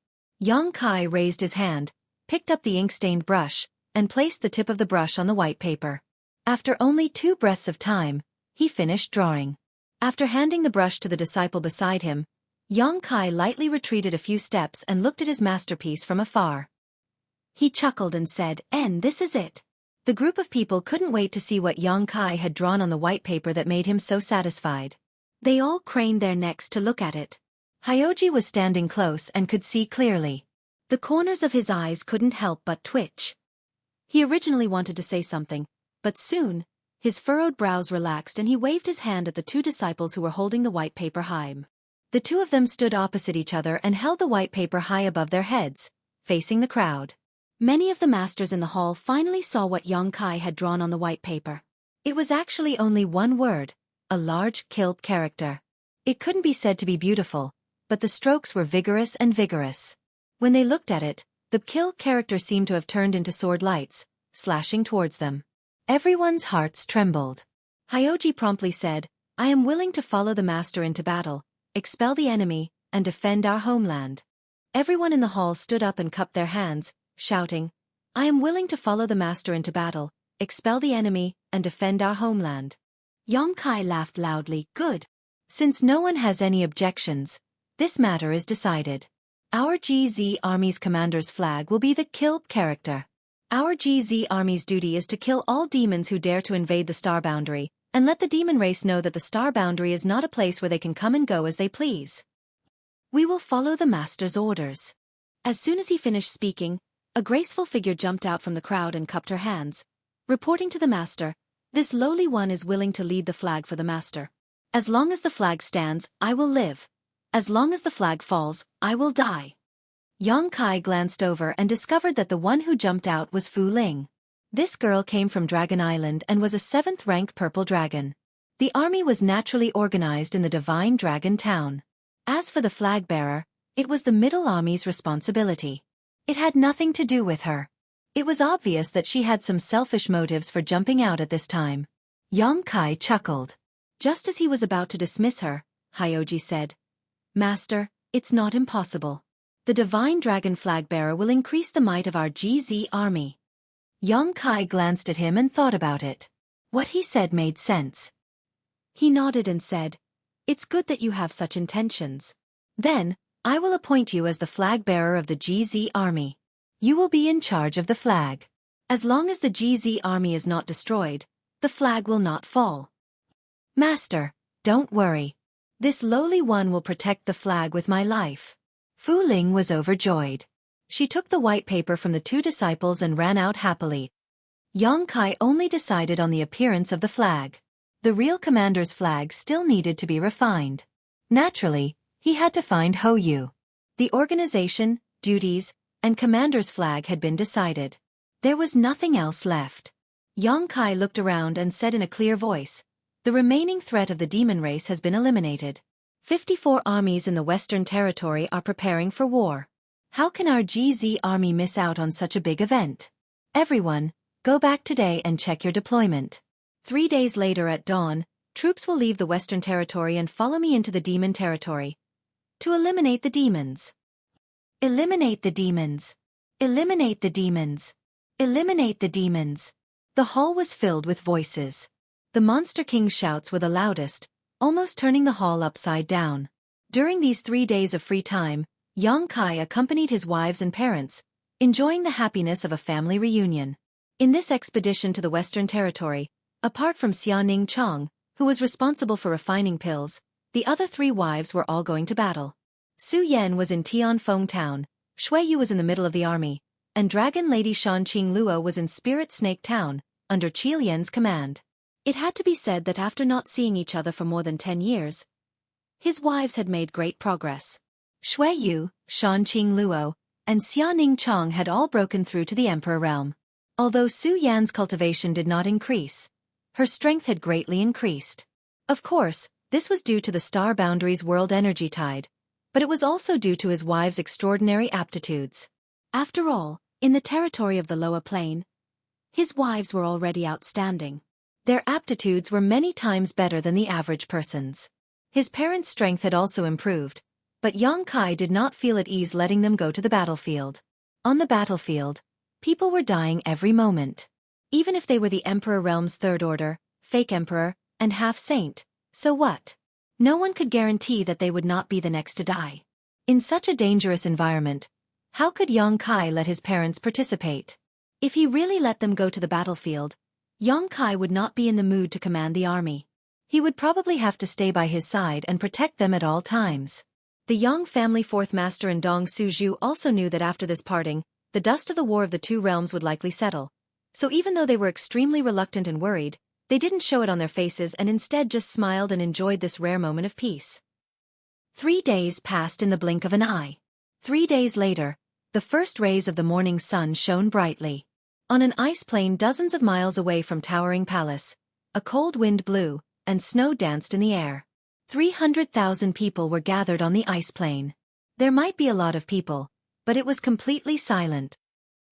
Kai raised his hand, picked up the ink-stained brush, and placed the tip of the brush on the white paper. After only 2 breaths of time, he finished drawing. After handing the brush to the disciple beside him, Kai lightly retreated a few steps and looked at his masterpiece from afar. He chuckled and said, "This is it." The group of people couldn't wait to see what Kai had drawn on the white paper that made him so satisfied. They all craned their necks to look at it. Hyoji was standing close and could see clearly. The corners of his eyes couldn't help but twitch. He originally wanted to say something, but soon, his furrowed brows relaxed and he waved his hand at the 2 disciples who were holding the white paper high. The 2 of them stood opposite each other and held the white paper high above their heads, facing the crowd. Many of the masters in the hall finally saw what Kai had drawn on the white paper. It was actually only one word, a large kilp character. It couldn't be said to be beautiful, but the strokes were vigorous and vigorous. When they looked at it, the kilp character seemed to have turned into sword lights, slashing towards them. Everyone's hearts trembled. Hyoji promptly said, "I am willing to follow the master into battle, expel the enemy, and defend our homeland." Everyone in the hall stood up and cupped their hands, shouting, "I am willing to follow the master into battle, expel the enemy, and defend our homeland." Kai laughed loudly. "Good. Since no one has any objections, this matter is decided. Our GZ Army's commander's flag will be the kilp character. Our GZ Army's duty is to kill all demons who dare to invade the star boundary, and let the demon race know that the star boundary is not a place where they can come and go as they please. We will follow the master's orders." As soon as he finished speaking, a graceful figure jumped out from the crowd and cupped her hands, reporting to the master, "This lowly one is willing to lead the flag for the master. As long as the flag stands, I will live. As long as the flag falls, I will die." Kai glanced over and discovered that the one who jumped out was Fu Ling. This girl came from Dragon Island and was a 7th-rank purple dragon. The army was naturally organized in the Divine Dragon Town. As for the flag bearer, it was the Middle Army's responsibility. It had nothing to do with her. It was obvious that she had some selfish motives for jumping out at this time. Kai chuckled. Just as he was about to dismiss her, Hyoji said, "Master, it's not impossible. The Divine Dragon flag bearer will increase the might of our GZ army." Kai glanced at him and thought about it. What he said made sense. He nodded and said, "It's good that you have such intentions. Then, I will appoint you as the flag bearer of the GZ army. You will be in charge of the flag. As long as the GZ army is not destroyed, the flag will not fall." "Master, don't worry. This lowly one will protect the flag with my life." Fu Ling was overjoyed. She took the white paper from the 2 disciples and ran out happily. Kai only decided on the appearance of the flag. The real commander's flag still needed to be refined. Naturally, he had to find Hoyu. The organization, duties, and commander's flag had been decided. There was nothing else left. Kai looked around and said in a clear voice, "The remaining threat of the demon race has been eliminated. 54 armies in the Western Territory are preparing for war. How can our GZ army miss out on such a big event? Everyone, go back today and check your deployment. 3 days later at dawn, troops will leave the Western Territory and follow me into the Demon Territory. To eliminate the demons. Eliminate the demons. Eliminate the demons. Eliminate the demons." The hall was filled with voices. The Monster King's shouts were the loudest, almost turning the hall upside down. During these 3 days of free time, Kai accompanied his wives and parents, enjoying the happiness of a family reunion. In this expedition to the Western Territory, apart from Xianing Chong, who was responsible for refining pills, the other 3 wives were all going to battle. Su Yan was in Tianfeng Town, Xueqi was in the middle of the army, and Dragon Lady Shanqing Luo was in Spirit Snake Town, under Qi Lian's command. It had to be said that after not seeing each other for more than 10 years, his wives had made great progress. Xueqi, Shanqing Luo, and Xianing Chong had all broken through to the Emperor realm. Although Su Yan's cultivation did not increase, her strength had greatly increased. Of course, this was due to the Star Boundary's world energy tide, but it was also due to his wives' extraordinary aptitudes. After all, in the territory of the Lower Plain, his wives were already outstanding. Their aptitudes were many times better than the average person's. His parents' strength had also improved, But Yang Kai did not feel at ease letting them go to the battlefield. On the battlefield, people were dying every moment. Even if they were the Emperor Realm's third order, fake emperor, and half-saint, so what? No one could guarantee that they would not be the next to die. In such a dangerous environment, how could Yang Kai let his parents participate? If he really let them go to the battlefield, Yang Kai would not be in the mood to command the army. He would probably have to stay by his side and protect them at all times. The Yang family fourth master and Dong Suzhu also knew that after this parting, the dust of the War of the Two Realms would likely settle. So even though they were extremely reluctant and worried, they didn't show it on their faces and instead just smiled and enjoyed this rare moment of peace. 3 days passed in the blink of an eye. 3 days later, the first rays of the morning sun shone brightly. On an ice plain dozens of miles away from Towering Palace, a cold wind blew, and snow danced in the air. 300,000 people were gathered on the ice plain. There might be a lot of people, but it was completely silent.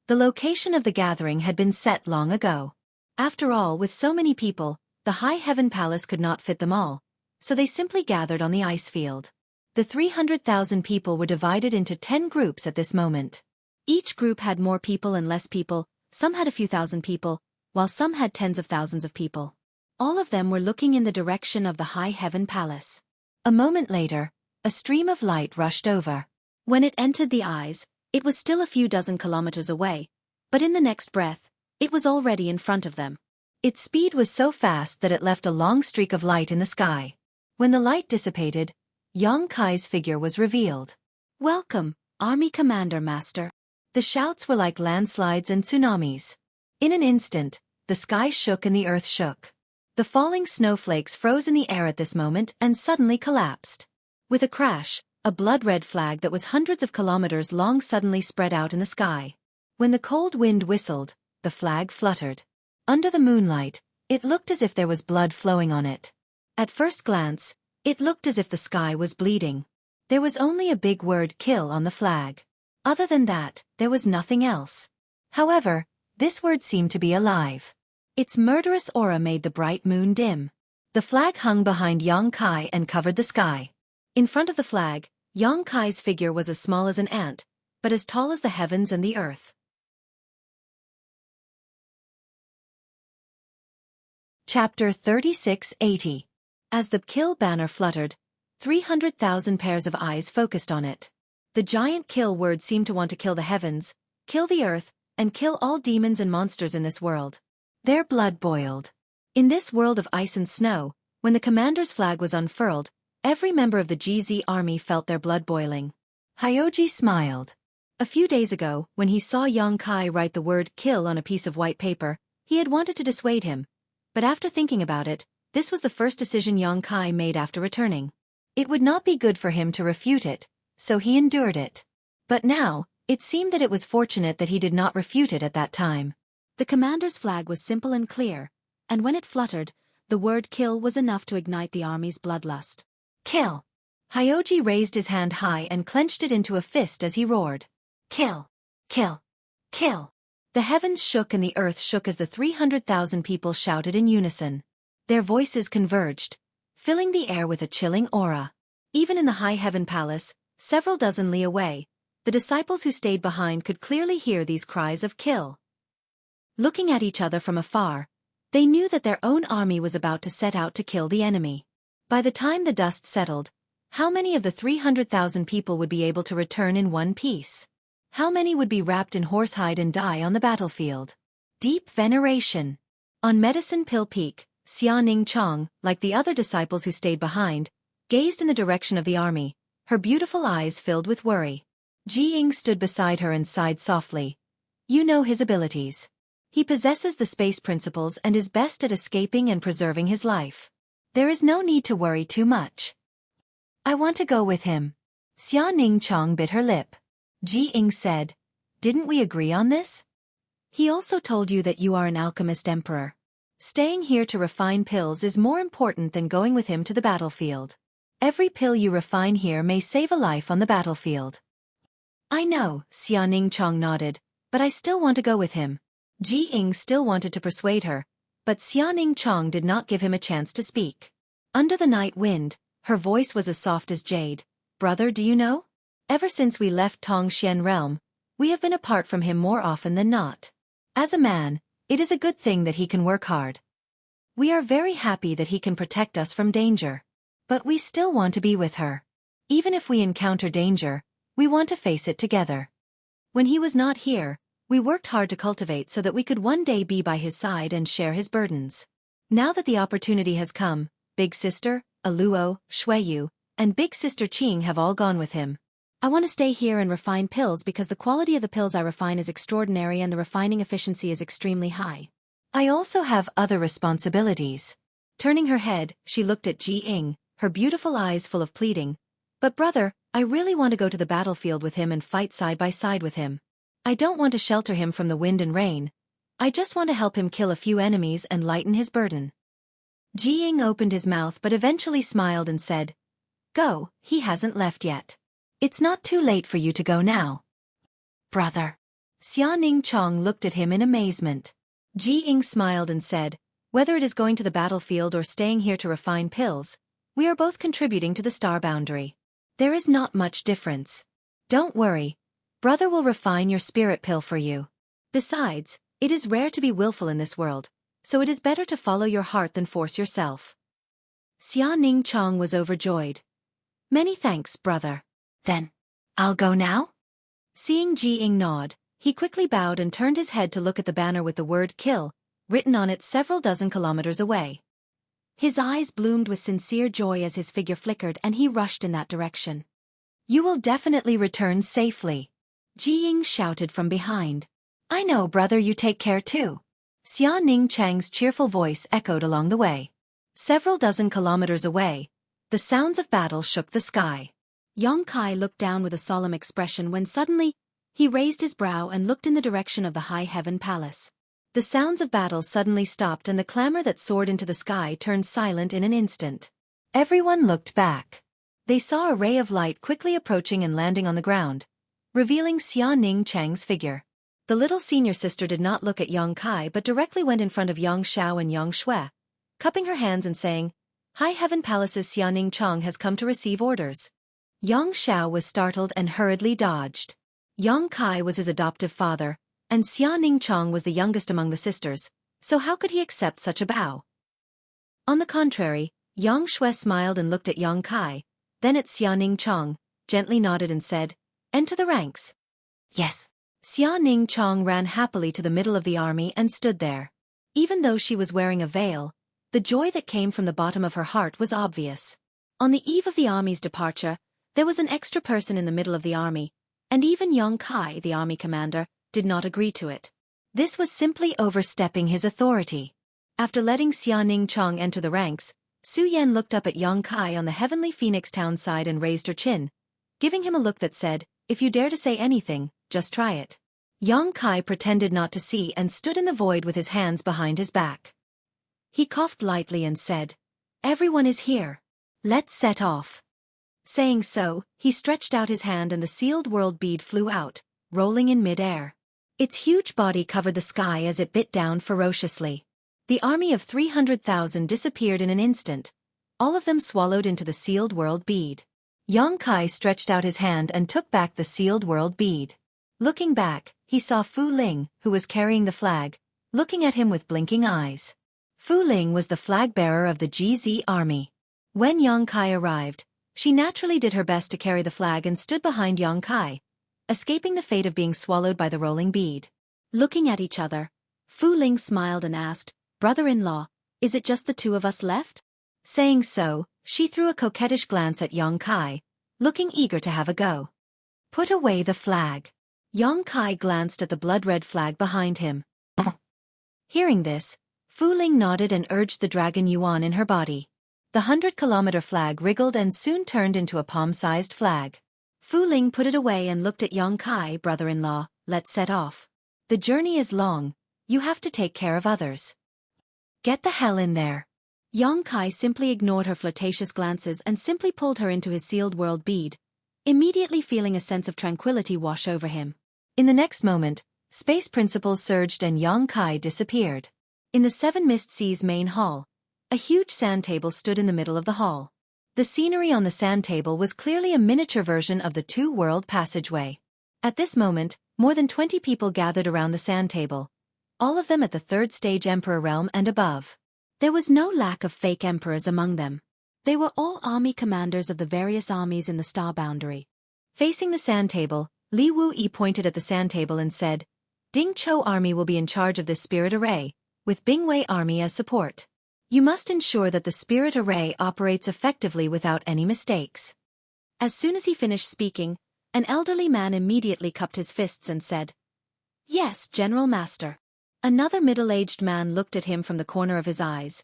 The location of the gathering had been set long ago. After all, with so many people, the High Heaven Palace could not fit them all, so they simply gathered on the ice field. The 300,000 people were divided into 10 groups at this moment. Each group had more people and less people, some had a few thousand people, while some had tens of thousands of people. All of them were looking in the direction of the High Heaven Palace. A moment later, a stream of light rushed over. When it entered the eyes, it was still a few dozen kilometers away, but in the next breath, it was already in front of them. Its speed was so fast that it left a long streak of light in the sky. When the light dissipated, Yang Kai's figure was revealed. "Welcome, Army Commander Master." The shouts were like landslides and tsunamis. In an instant, the sky shook and the earth shook. The falling snowflakes froze in the air at this moment and suddenly collapsed. With a crash, a blood-red flag that was hundreds of kilometers long suddenly spread out in the sky. When the cold wind whistled, the flag fluttered. Under the moonlight, it looked as if there was blood flowing on it. At first glance, it looked as if the sky was bleeding. There was only a big word "kill" on the flag. Other than that, there was nothing else. However, this word seemed to be alive. Its murderous aura made the bright moon dim. The flag hung behind Yang Kai and covered the sky. In front of the flag, Yang Kai's figure was as small as an ant, but as tall as the heavens and the earth. Chapter 3680. As the kill banner fluttered, 300,000 pairs of eyes focused on it. The giant kill word seemed to want to kill the heavens, kill the earth, and kill all demons and monsters in this world. Their blood boiled. In this world of ice and snow, when the commander's flag was unfurled, every member of the GZ army felt their blood boiling. Hyoji smiled. A few days ago, when he saw Yang Kai write the word "kill" on a piece of white paper, he had wanted to dissuade him. But after thinking about it, this was the first decision Yang Kai made after returning. It would not be good for him to refute it, so he endured it. But now, it seemed that it was fortunate that he did not refute it at that time. The commander's flag was simple and clear, and when it fluttered, the word "kill" was enough to ignite the army's bloodlust. Kill! Hyoji raised his hand high and clenched it into a fist as he roared. Kill! Kill! Kill! The heavens shook and the earth shook as the 300,000 people shouted in unison. Their voices converged, filling the air with a chilling aura. Even in the High Heaven Palace, several dozen li away, the disciples who stayed behind could clearly hear these cries of "kill." Looking at each other from afar, they knew that their own army was about to set out to kill the enemy. By the time the dust settled, how many of the 300,000 people would be able to return in one piece? How many would be wrapped in horsehide and die on the battlefield? Deep veneration. On Medicine Pill Peak, Xia Ning Chong, like the other disciples who stayed behind, gazed in the direction of the army, her beautiful eyes filled with worry. Ji Ying stood beside her and sighed softly. You know his abilities. He possesses the space principles and is best at escaping and preserving his life. There is no need to worry too much. I want to go with him. Xia Ning Chong bit her lip. Ji Ying said, didn't we agree on this? He also told you that you are an alchemist emperor. Staying here to refine pills is more important than going with him to the battlefield. Every pill you refine here may save a life on the battlefield. I know, Xia Ning Chong nodded, but I still want to go with him. Ji Ying still wanted to persuade her, but Xia Ning Chong did not give him a chance to speak. Under the night wind, her voice was as soft as jade, Brother, do you know? Ever since we left Tongxian realm, we have been apart from him more often than not. As a man, it is a good thing that he can work hard. We are very happy that he can protect us from danger. But we still want to be with her. Even if we encounter danger, we want to face it together. When he was not here, we worked hard to cultivate so that we could one day be by his side and share his burdens. Now that the opportunity has come, Big Sister, Aluo, Xueqi, and Big Sister Qing have all gone with him. I want to stay here and refine pills because the quality of the pills I refine is extraordinary and the refining efficiency is extremely high. I also have other responsibilities. Turning her head, she looked at Ji Ying, her beautiful eyes full of pleading. But brother, I really want to go to the battlefield with him and fight side by side with him. I don't want to shelter him from the wind and rain. I just want to help him kill a few enemies and lighten his burden. Ji Ying opened his mouth but eventually smiled and said, Go, he hasn't left yet. It's not too late for you to go now. Brother. Xiaoning Chong looked at him in amazement. Ji Ying smiled and said, Whether it is going to the battlefield or staying here to refine pills, we are both contributing to the star boundary. There is not much difference. Don't worry. Brother will refine your spirit pill for you. Besides, it is rare to be willful in this world, so it is better to follow your heart than force yourself. Xiaoning Chong was overjoyed. Many thanks, brother. Then, I'll go now? Seeing Ji Ying nod, he quickly bowed and turned his head to look at the banner with the word kill, written on it several dozen kilometers away. His eyes bloomed with sincere joy as his figure flickered and he rushed in that direction. You will definitely return safely. Ji Ying shouted from behind. I know, brother, you take care too. Xia Ning Chang's cheerful voice echoed along the way. Several dozen kilometers away, the sounds of battle shook the sky. Yong Kai looked down with a solemn expression when suddenly, he raised his brow and looked in the direction of the High Heaven Palace. The sounds of battle suddenly stopped and the clamor that soared into the sky turned silent in an instant. Everyone looked back. They saw a ray of light quickly approaching and landing on the ground, revealing Xia Ning Chang's figure. The little senior sister did not look at Yong Kai but directly went in front of Yang Xiao and Yang Shui, cupping her hands and saying, High Heaven Palace's Xia Ning Chang has come to receive orders. Yang Xiao was startled and hurriedly dodged. Yang Kai was his adoptive father, and Xia Ning Chang was the youngest among the sisters, so how could he accept such a bow? On the contrary, Yang Shui smiled and looked at Yang Kai, then at Xia Ning Chang, gently nodded and said, Enter the ranks. Yes. Xia Ning Chang ran happily to the middle of the army and stood there. Even though she was wearing a veil, the joy that came from the bottom of her heart was obvious. On the eve of the army's departure, there was an extra person in the middle of the army, and even Yang Kai, the army commander, did not agree to it. This was simply overstepping his authority. After letting Xia Ning Chang enter the ranks, Su Yan looked up at Yang Kai on the heavenly Phoenix town side and raised her chin, giving him a look that said, If you dare to say anything, just try it. Yang Kai pretended not to see and stood in the void with his hands behind his back. He coughed lightly and said, Everyone is here. Let's set off. Saying so, he stretched out his hand and the sealed world bead flew out, rolling in mid-air. Its huge body covered the sky as it bit down ferociously. The army of 300,000 disappeared in an instant, all of them swallowed into the sealed world bead. Yang Kai stretched out his hand and took back the sealed world bead. Looking back, he saw Fu Ling, who was carrying the flag, looking at him with blinking eyes. Fu Ling was the flag-bearer of the GZ army. When Yang Kai arrived, she naturally did her best to carry the flag and stood behind Yang Kai, escaping the fate of being swallowed by the rolling bead. Looking at each other, Fu Ling smiled and asked, Brother-in-law, is it just the two of us left? Saying so, she threw a coquettish glance at Yang Kai, looking eager to have a go. Put away the flag. Yang Kai glanced at the blood-red flag behind him. Hearing this, Fu Ling nodded and urged the dragon yuan in her body. The 100-kilometer flag wriggled and soon turned into a palm-sized flag. Fu Ling put it away and looked at Yang Kai, brother-in-law, let's set off. The journey is long, you have to take care of others. Get the hell in there. Yang Kai simply ignored her flirtatious glances and simply pulled her into his sealed world bead, immediately feeling a sense of tranquility wash over him. In the next moment, space principles surged and Yang Kai disappeared. In the Seven Mist Sea's main hall, a huge sand table stood in the middle of the hall. The scenery on the sand table was clearly a miniature version of the two-world passageway. At this moment, more than 20 people gathered around the sand table, all of them at the third stage emperor realm and above. There was no lack of fake emperors among them. They were all army commanders of the various armies in the star boundary. Facing the sand table, Li Wuyi pointed at the sand table and said, Ding Chou army will be in charge of this spirit array, with Bingwei army as support. You must ensure that the spirit array operates effectively without any mistakes. As soon as he finished speaking, an elderly man immediately cupped his fists and said, Yes, General Master. Another middle-aged man looked at him from the corner of his eyes.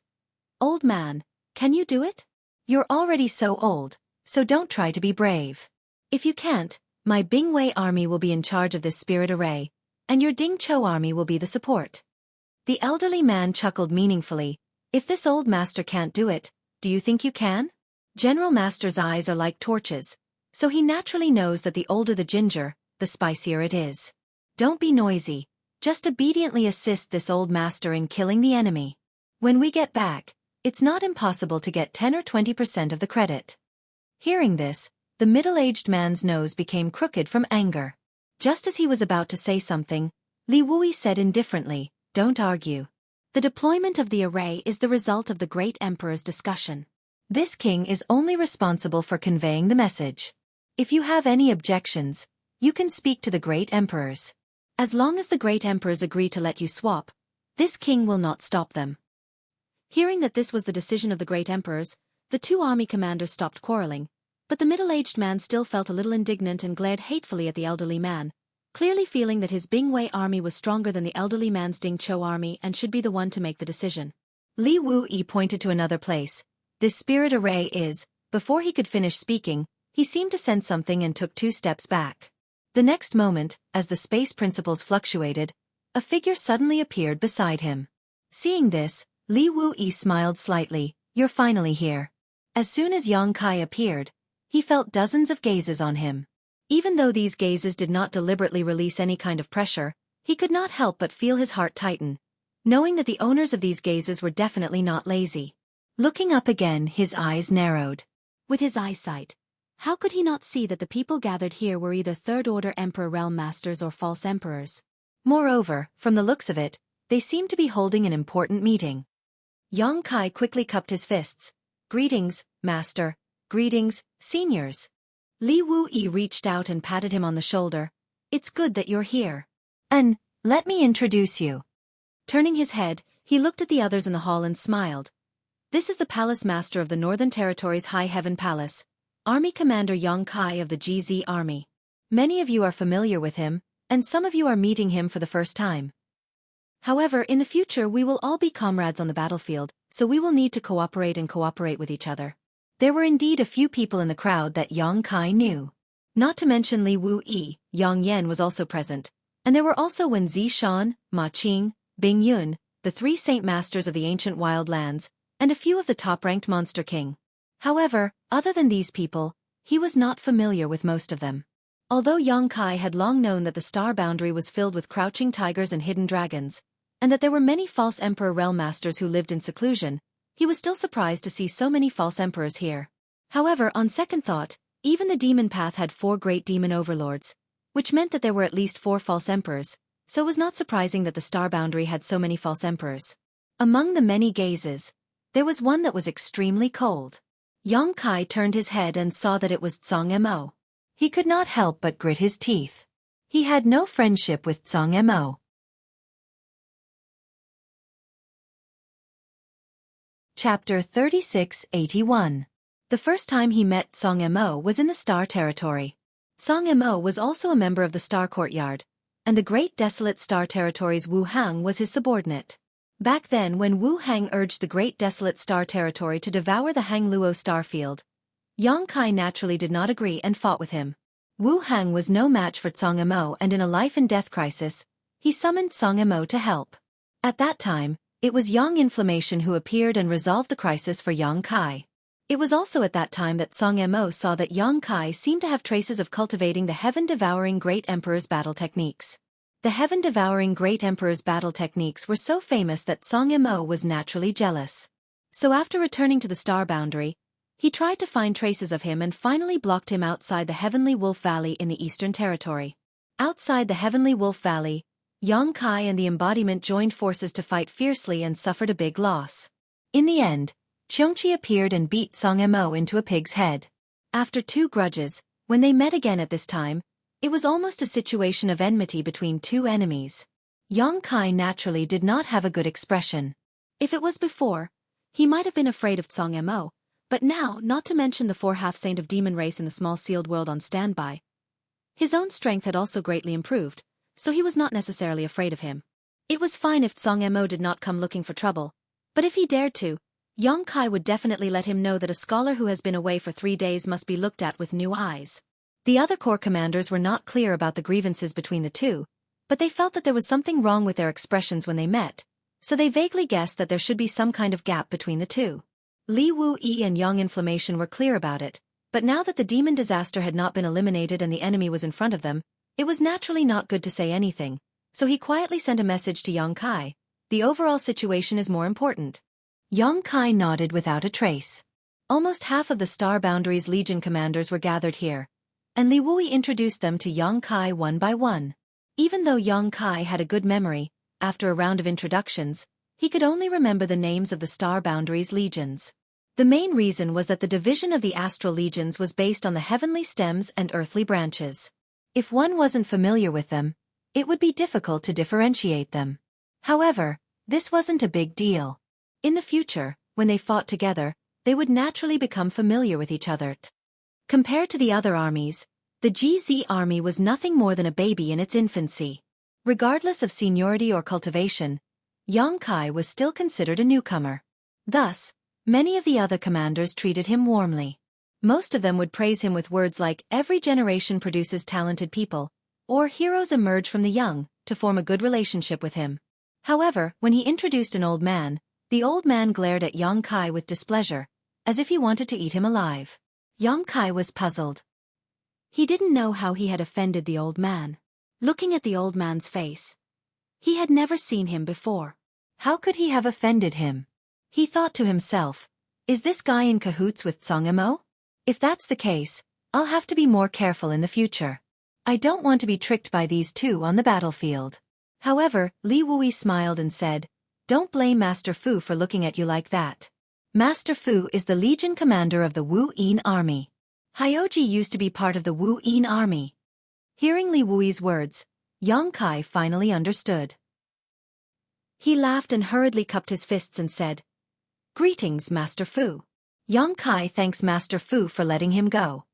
Old man, can you do it? You're already so old, so don't try to be brave. If you can't, my Bingwei army will be in charge of this spirit array, and your Ding Chou army will be the support. The elderly man chuckled meaningfully. If this old master can't do it, do you think you can? General Master's eyes are like torches, so he naturally knows that the older the ginger, the spicier it is. Don't be noisy, just obediently assist this old master in killing the enemy. When we get back, it's not impossible to get 10 or 20% of the credit. Hearing this, the middle-aged man's nose became crooked from anger. Just as he was about to say something, Li Wuyi said indifferently, Don't argue. The deployment of the array is the result of the great emperor's discussion. This king is only responsible for conveying the message. If you have any objections, you can speak to the great emperors. As long as the great emperors agree to let you swap, this king will not stop them. Hearing that this was the decision of the great emperors, the two army commanders stopped quarreling, but the middle-aged man still felt a little indignant and glared hatefully at the elderly man, clearly feeling that his Bingwei army was stronger than the elderly man's Ding Chou army and should be the one to make the decision. Li Wuyi pointed to another place. This spirit array is, before he could finish speaking, he seemed to sense something and took 2 steps back. The next moment, as the space principles fluctuated, a figure suddenly appeared beside him. Seeing this, Li Wuyi smiled slightly. You're finally here. As soon as Yang Kai appeared, he felt dozens of gazes on him. Even though these gazes did not deliberately release any kind of pressure, he could not help but feel his heart tighten, knowing that the owners of these gazes were definitely not lazy. Looking up again, his eyes narrowed. With his eyesight, how could he not see that the people gathered here were either third-order emperor realm masters or false emperors? Moreover, from the looks of it, they seemed to be holding an important meeting. Yang Kai quickly cupped his fists. Greetings, master. Greetings, seniors. Li Wuyi reached out and patted him on the shoulder. It's good that you're here. And, let me introduce you. Turning his head, he looked at the others in the hall and smiled. This is the palace master of the Northern Territory's High Heaven Palace, Army Commander Yang Kai of the GZ Army. Many of you are familiar with him, and some of you are meeting him for the first time. However, in the future we will all be comrades on the battlefield, so we will need to cooperate with each other. There were indeed a few people in the crowd that Yang Kai knew. Not to mention Li Wuyi, Yang Yan was also present, and there were also Wen Zishan, Ma Qing, Bing Yun, the 3 Saint Masters of the ancient wild lands, and a few of the top-ranked Monster King. However, other than these people, he was not familiar with most of them. Although Yang Kai had long known that the star boundary was filled with crouching tigers and hidden dragons, and that there were many false emperor realm masters who lived in seclusion, he was still surprised to see so many false emperors here. However, on second thought, even the demon path had 4 great demon overlords, which meant that there were at least 4 false emperors, so it was not surprising that the star boundary had so many false emperors. Among the many gazes, there was one that was extremely cold. Yang Kai turned his head and saw that it was Tsang Mo. He could not help but grit his teeth. He had no friendship with Tsang Mo. Chapter 3681. The first time he met Tsang Mo was in the Star Territory. Tsang Mo was also a member of the Star Courtyard, and the Great Desolate Star Territory's Wu Hang was his subordinate. Back then, when Wu Hang urged the Great Desolate Star Territory to devour the Hang Luo starfield, Yang Kai naturally did not agree and fought with him. Wu Hang was no match for Tsang Mo, and in a life-and-death crisis, he summoned Tsang Mo to help. At that time, it was Yang Inflammation who appeared and resolved the crisis for Yang Kai. It was also at that time that Tsang Mo saw that Yang Kai seemed to have traces of cultivating the Heaven-Devouring Great Emperor's battle techniques. The Heaven-Devouring Great Emperor's battle techniques were so famous that Tsang Mo was naturally jealous. So after returning to the star boundary, He tried to find traces of him and finally blocked him outside the Heavenly Wolf Valley in the Eastern Territory. Outside the Heavenly Wolf Valley, Xueqi and the embodiment joined forces to fight fiercely and suffered a big loss. In the end, Xueqi appeared and beat Song Mo into a pig's head. After 2 grudges, when they met again at this time, it was almost a situation of enmity between 2 enemies. Xueqi naturally did not have a good expression. If it was before, he might have been afraid of Song Mo, but now, not to mention the 4 half-saint of demon race in the small sealed world on standby. His own strength had also greatly improved, so he was not necessarily afraid of him. It was fine if Song Mo did not come looking for trouble, but if he dared to, Xueqi would definitely let him know that a scholar who has been away for 3 days must be looked at with new eyes. The other corps commanders were not clear about the grievances between the 2, but they felt that there was something wrong with their expressions when they met, so they vaguely guessed that there should be some kind of gap between the 2. Li Wuyi and Yang Inflammation were clear about it, but now that the demon disaster had not been eliminated and the enemy was in front of them, it was naturally not good to say anything, so he quietly sent a message to Xueqi. The overall situation is more important. Xueqi nodded without a trace. Almost half of the Star Boundaries Legion commanders were gathered here, and Li Wuyi introduced them to Xueqi one by one. Even though Xueqi had a good memory, after a round of introductions, he could only remember the names of the Star Boundaries Legions. The main reason was that the division of the Astral Legions was based on the heavenly stems and earthly branches. If one wasn't familiar with them, it would be difficult to differentiate them. However, this wasn't a big deal. In the future, when they fought together, they would naturally become familiar with each other. Compared to the other armies, the GZ army was nothing more than a baby in its infancy. Regardless of seniority or cultivation, Xueqi was still considered a newcomer. Thus, many of the other commanders treated him warmly. Most of them would praise him with words like, "Every generation produces talented people," or "Heroes emerge from the young," to form a good relationship with him. However, when he introduced an old man, the old man glared at Xueqi with displeasure, as if he wanted to eat him alive. Xueqi was puzzled. He didn't know how he had offended the old man. Looking at the old man's face, he had never seen him before. How could he have offended him? He thought to himself, is this guy in cahoots with Song Mo? If that's the case, I'll have to be more careful in the future. I don't want to be tricked by these 2 on the battlefield. However, Li Wuyi smiled and said, "Don't blame Master Fu for looking at you like that. Master Fu is the Legion commander of the Wu Yin army. Hyoji used to be part of the Wu Yin army." Hearing Li Wuyi's words, Xueqi finally understood. He laughed and hurriedly cupped his fists and said, "Greetings, Master Fu." Xueqi thanks Master Fu for letting him go.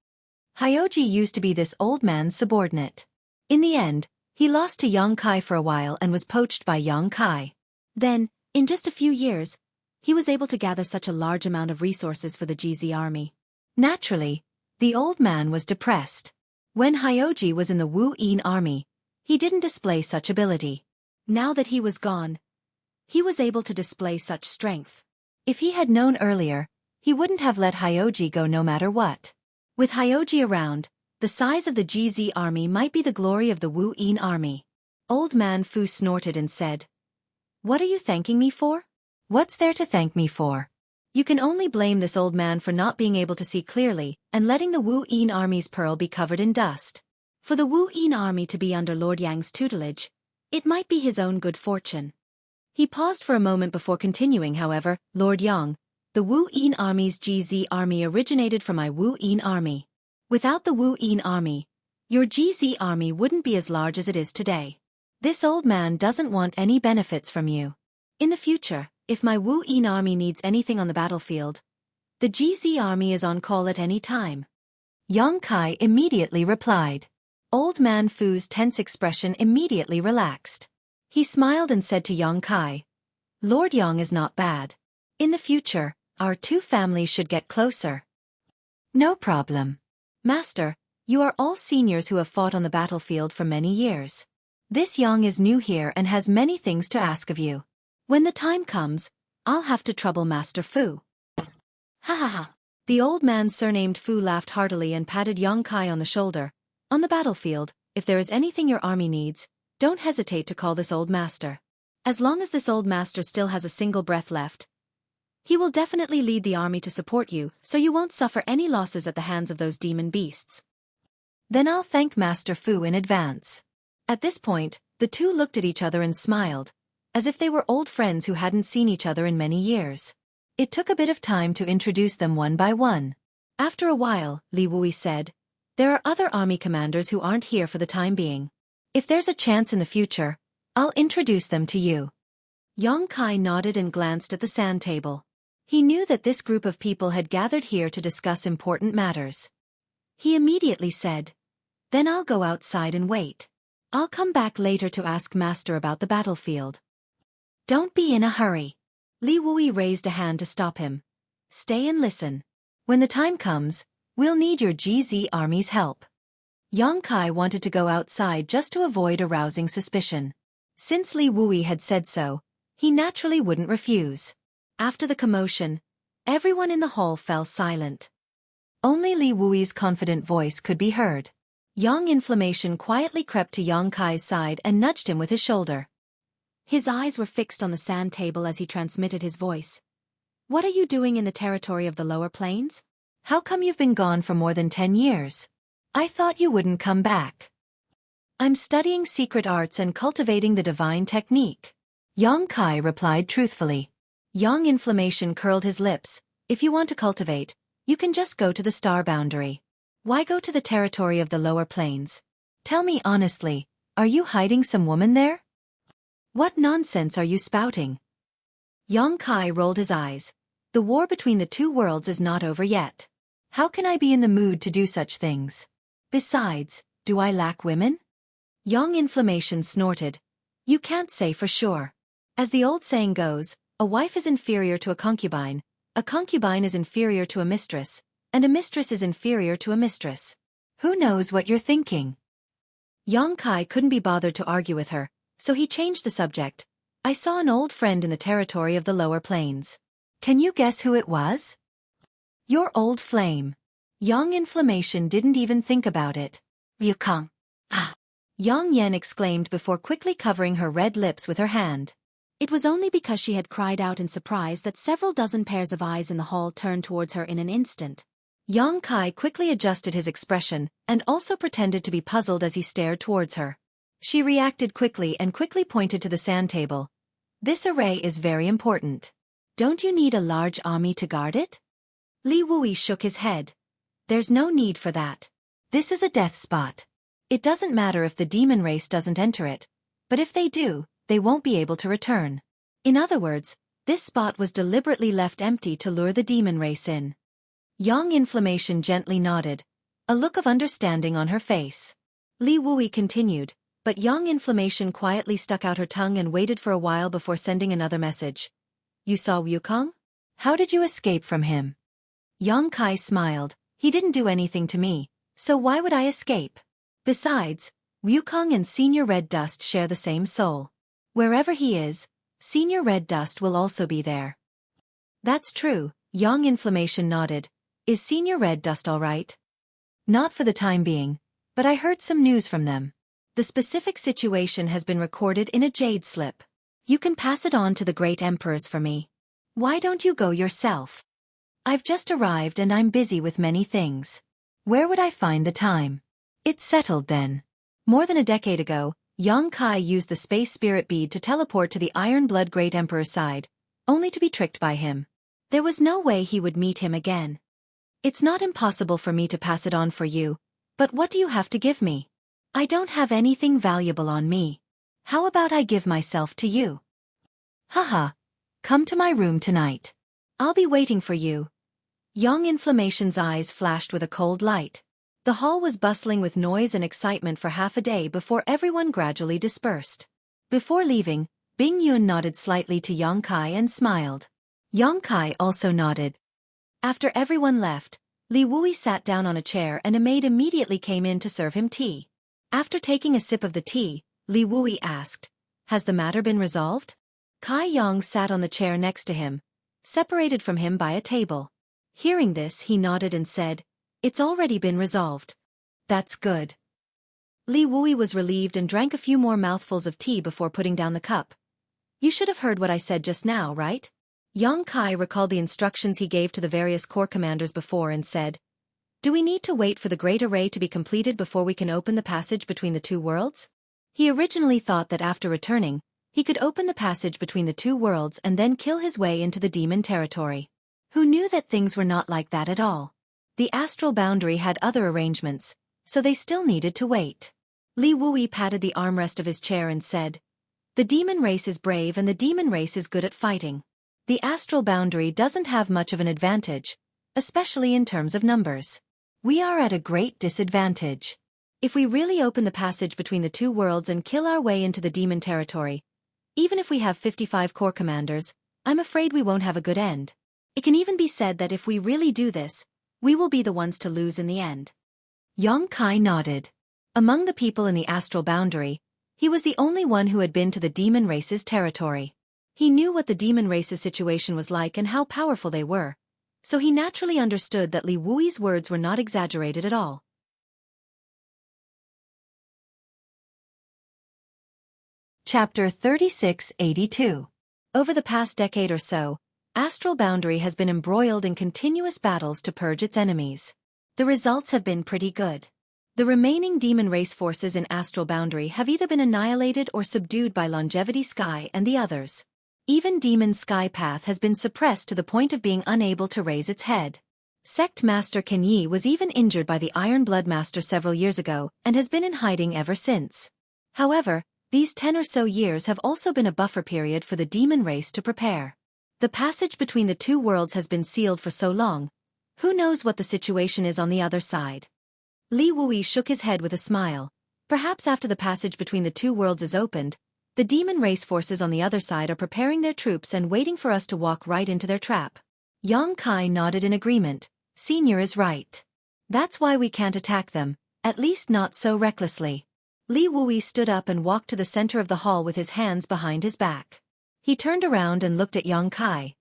Hyoji used to be this old man's subordinate. In the end, he lost to Xueqi for a while and was poached by Xueqi. Then, in just a few years, he was able to gather such a large amount of resources for the GZ army. Naturally, the old man was depressed. When Hyoji was in the Wu Yin army, he didn't display such ability. Now that he was gone, he was able to display such strength. If he had known earlier, he wouldn't have let Hyoji go no matter what. With Hyoji around, the size of the GZ army might be the glory of the Wu Yin army. Old man Fu snorted and said, "What are you thanking me for? What's there to thank me for? You can only blame this old man for not being able to see clearly and letting the Wu Yin army's pearl be covered in dust. For the Wu Yin army to be under Lord Yang's tutelage, it might be his own good fortune." He paused for a moment before continuing, however, "Lord Yang, the Wu Yin army's GZ army originated from my Wu Yin army. Without the Wu Yin army, your GZ army wouldn't be as large as it is today. This old man doesn't want any benefits from you. In the future, if my Wu Yin army needs anything on the battlefield, the GZ army is on call at any time." Xueqi immediately replied. Old man Fu's tense expression immediately relaxed. He smiled and said to Xueqi, "Lord Yang is not bad. In the future, our 2 families should get closer." "No problem. Master, you are all seniors who have fought on the battlefield for many years. This Yang is new here and has many things to ask of you. When the time comes, I'll have to trouble Master Fu." "Ha ha ha." The old man surnamed Fu laughed heartily and patted Xueqi on the shoulder. "On the battlefield, if there is anything your army needs, don't hesitate to call this old master. As long as this old master still has a single breath left, He will definitely lead the army to support you, so you won't suffer any losses at the hands of those demon beasts. Then I'll thank Master Fu in advance. At this point, the two looked at each other and smiled, as if they were old friends who hadn't seen each other in many years. It took a bit of time to introduce them one by one. After a while, Li Wui said, "There are other army commanders who aren't here for the time being. If there's a chance in the future, I'll introduce them to you." Yang Kai nodded and glanced at the sand table. He knew that this group of people had gathered here to discuss important matters. He immediately said, "Then I'll go outside and wait. I'll come back later to ask Master about the battlefield." "Don't be in a hurry." Li Wui raised a hand to stop him. "Stay and listen. When the time comes, we'll need your GZ army's help." Yang Kai wanted to go outside just to avoid arousing suspicion. Since Li Wui had said so, he naturally wouldn't refuse. After the commotion, everyone in the hall fell silent. Only Li Wui's confident voice could be heard. Yang Inflammation quietly crept to Yang Kai's side and nudged him with his shoulder. His eyes were fixed on the sand table as he transmitted his voice. "What are you doing in the territory of the lower plains? How come you've been gone for more than 10 years? I thought you wouldn't come back." "I'm studying secret arts and cultivating the divine technique," Yang Kai replied truthfully. Yang Inflammation curled his lips. "If you want to cultivate, you can just go to the star boundary. Why go to the territory of the lower plains? Tell me honestly, are you hiding some woman there? What nonsense are you spouting?" Yang Kai rolled his eyes. "The war between the two worlds is not over yet. How can I be in the mood to do such things? Besides, do I lack women?" Yang Inflammation snorted. "You can't say for sure. As the old saying goes, a wife is inferior to a concubine is inferior to a mistress, and a mistress is inferior to a mistress. Who knows what you're thinking?" Yang Kai couldn't be bothered to argue with her, so he changed the subject. "I saw an old friend in the territory of the lower plains. Can you guess who it was?" "Your old flame." Yang Inflammation didn't even think about it. "Yukong." "Ah!" Yang Yen exclaimed before quickly covering her red lips with her hand. It was only because she had cried out in surprise that several dozen pairs of eyes in the hall turned towards her in an instant. Yang Kai quickly adjusted his expression and also pretended to be puzzled as he stared towards her. She reacted quickly and quickly pointed to the sand table. "This array is very important. Don't you need a large army to guard it?" Li Wui shook his head. "There's no need for that. This is a death spot. It doesn't matter if the demon race doesn't enter it, but if they do, they won't be able to return. In other words, this spot was deliberately left empty to lure the demon race in." Yang Inflammation gently nodded, a look of understanding on her face. Li Wui continued, but Yang Inflammation quietly stuck out her tongue and waited for a while before sending another message. "You saw Wukong? How did you escape from him?" Yang Kai smiled. "He didn't do anything to me, so why would I escape? Besides, Wukong and Senior Red Dust share the same soul. Wherever he is, Senior Red Dust will also be there." "That's true," Yang Inflammation nodded. "Is Senior Red Dust all right?" "Not for the time being, but I heard some news from them. The specific situation has been recorded in a jade slip. You can pass it on to the great emperors for me. Why don't you go yourself? I've just arrived and I'm busy with many things. Where would I find the time?" It's settled then. More than a decade ago, Yang Kai used the space spirit bead to teleport to the Iron Blood Great Emperor's side, only to be tricked by him. There was no way he would meet him again. "It's not impossible for me to pass it on for you, but what do you have to give me? I don't have anything valuable on me. How about I give myself to you?" "Haha. Come to my room tonight. I'll be waiting for you." Yang Inflammation's eyes flashed with a cold light. The hall was bustling with noise and excitement for half a day before everyone gradually dispersed. Before leaving, Bing Yun nodded slightly to Yang Kai and smiled. Yang Kai also nodded. After everyone left, Li Wui sat down on a chair and a maid immediately came in to serve him tea. After taking a sip of the tea, Li Wui asked, "Has the matter been resolved?" Kai Yang sat on the chair next to him, separated from him by a table. Hearing this, he nodded and said, "It's already been resolved." "That's good." Li Wui was relieved and drank a few more mouthfuls of tea before putting down the cup. "You should have heard what I said just now, right? Yang Kai recalled the instructions he gave to the various corps commanders before and said, "Do we need to wait for the Great Array to be completed before we can open the passage between the two worlds?" He originally thought that after returning, he could open the passage between the two worlds and then kill his way into the demon territory. Who knew that things were not like that at all? The astral boundary had other arrangements, so they still needed to wait. Li Wui patted the armrest of his chair and said, "The demon race is brave and the demon race is good at fighting. The astral boundary doesn't have much of an advantage, especially in terms of numbers. We are at a great disadvantage. If we really open the passage between the two worlds and kill our way into the demon territory, even if we have 55 corps commanders, I'm afraid we won't have a good end. It can even be said that if we really do this, we will be the ones to lose in the end." Yang Kai nodded. Among the people in the astral boundary, he was the only one who had been to the demon race's territory. He knew what the demon race's situation was like and how powerful they were, so he naturally understood that Li Wui's words were not exaggerated at all. Chapter 3682. Over the past decade or so, Astral Boundary has been embroiled in continuous battles to purge its enemies. The results have been pretty good. The remaining demon race forces in Astral Boundary have either been annihilated or subdued by Longevity Sky and the others. Even Demon Sky Path has been suppressed to the point of being unable to raise its head. Sect Master Kenyi was even injured by the Iron Blood Master several years ago and has been in hiding ever since. However, these 10 or so years have also been a buffer period for the demon race to prepare. The passage between the two worlds has been sealed for so long, who knows what the situation is on the other side? Li Wui shook his head with a smile. Perhaps after the passage between the two worlds is opened, the demon race forces on the other side are preparing their troops and waiting for us to walk right into their trap. Yang Kai nodded in agreement. Senior is right. That's why we can't attack them, at least not so recklessly. Li Wui stood up and walked to the center of the hall with his hands behind his back. He turned around and looked at Yang Kai.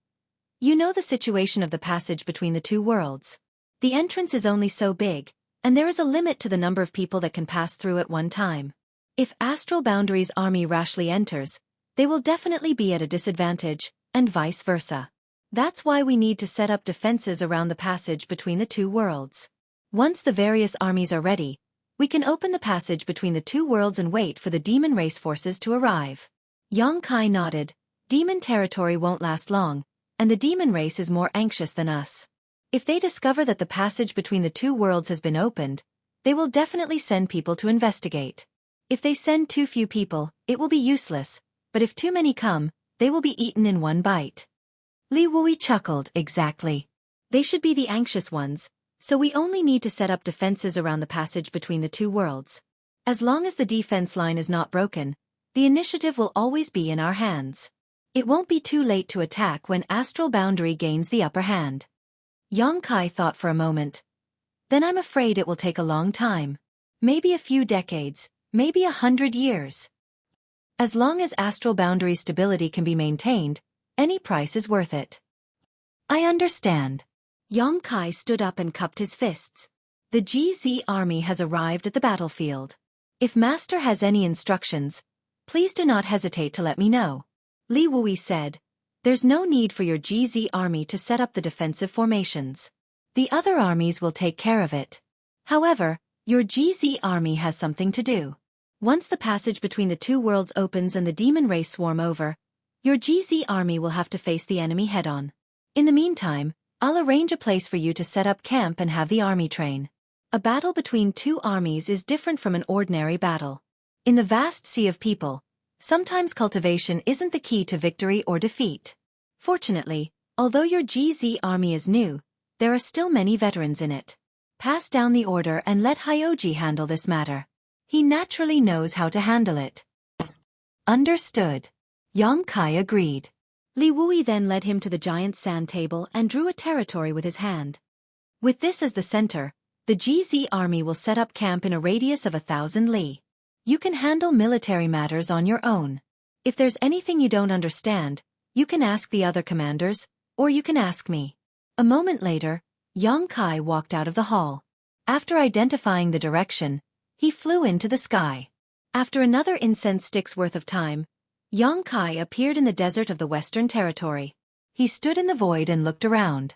"You know the situation of the passage between the two worlds. The entrance is only so big, and there is a limit to the number of people that can pass through at one time. If Astral Boundary's army rashly enters, they will definitely be at a disadvantage, and vice versa. That's why we need to set up defenses around the passage between the two worlds. Once the various armies are ready, we can open the passage between the two worlds and wait for the demon race forces to arrive." Yang Kai nodded. "Demon territory won't last long, and the demon race is more anxious than us. If they discover that the passage between the two worlds has been opened, they will definitely send people to investigate. If they send too few people, it will be useless, but if too many come, they will be eaten in one bite." Li Wui chuckled. "Exactly. They should be the anxious ones, so we only need to set up defenses around the passage between the two worlds. As long as the defense line is not broken, the initiative will always be in our hands. It won't be too late to attack when Astral Boundary gains the upper hand." Yang Kai thought for a moment. "Then I'm afraid it will take a long time. Maybe a few decades, maybe 100 years. As long as Astral Boundary stability can be maintained, any price is worth it." "I understand." Yang Kai stood up and cupped his fists. "The GZ army has arrived at the battlefield. If Master has any instructions, please do not hesitate to let me know." Li Wui said, "There's no need for your GZ army to set up the defensive formations. The other armies will take care of it. However, your GZ army has something to do. Once the passage between the two worlds opens and the demon race swarm over, your GZ army will have to face the enemy head-on. In the meantime, I'll arrange a place for you to set up camp and have the army train. A battle between two armies is different from an ordinary battle. In the vast sea of people, sometimes cultivation isn't the key to victory or defeat. Fortunately, although your GZ army is new, there are still many veterans in it. Pass down the order and let Hyoji handle this matter. He naturally knows how to handle it." "Understood." Yang Kai agreed. Li Wui then led him to the giant sand table and drew a territory with his hand. "With this as the center, the GZ army will set up camp in a radius of 1,000 li. You can handle military matters on your own. If there's anything you don't understand, you can ask the other commanders, or you can ask me." A moment later, Yang Kai walked out of the hall. After identifying the direction, he flew into the sky. After another incense stick's worth of time, Yang Kai appeared in the desert of the Western Territory. He stood in the void and looked around.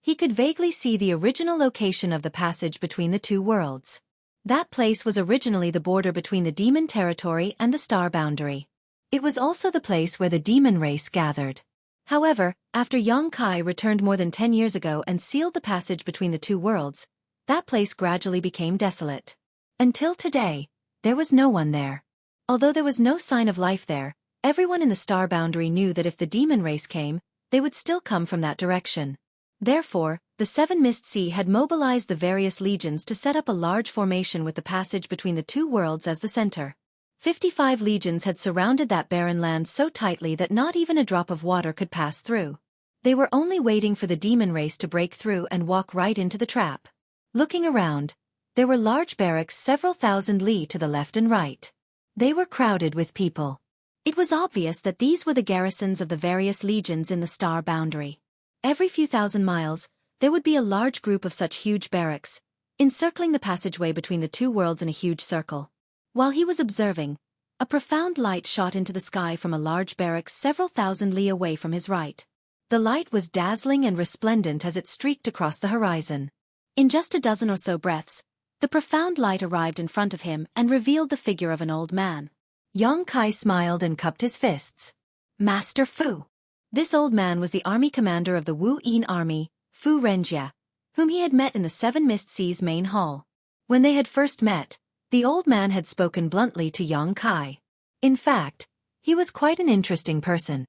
He could vaguely see the original location of the passage between the two worlds. That place was originally the border between the demon territory and the star boundary. It was also the place where the demon race gathered. However, after Xueqi returned more than 10 years ago and sealed the passage between the two worlds, that place gradually became desolate. Until today, there was no one there. Although there was no sign of life there, everyone in the star boundary knew that if the demon race came, they would still come from that direction. Therefore, the Seven Mist Sea had mobilized the various legions to set up a large formation with the passage between the two worlds as the center. 55 legions had surrounded that barren land so tightly that not even a drop of water could pass through. They were only waiting for the demon race to break through and walk right into the trap. Looking around, there were large barracks several thousand li to the left and right. They were crowded with people. It was obvious that these were the garrisons of the various legions in the star boundary. Every few thousand miles, there would be a large group of such huge barracks, encircling the passageway between the two worlds in a huge circle. While he was observing, a profound light shot into the sky from a large barracks several thousand li away from his right. The light was dazzling and resplendent as it streaked across the horizon. In just a dozen or so breaths, the profound light arrived in front of him and revealed the figure of an old man. Xueqi smiled and cupped his fists. Master Fu. This old man was the army commander of the Wu Yin army, Fu Renjie, whom he had met in the Seven Mist Sea's main hall. When they had first met, the old man had spoken bluntly to Xueqi. In fact, he was quite an interesting person.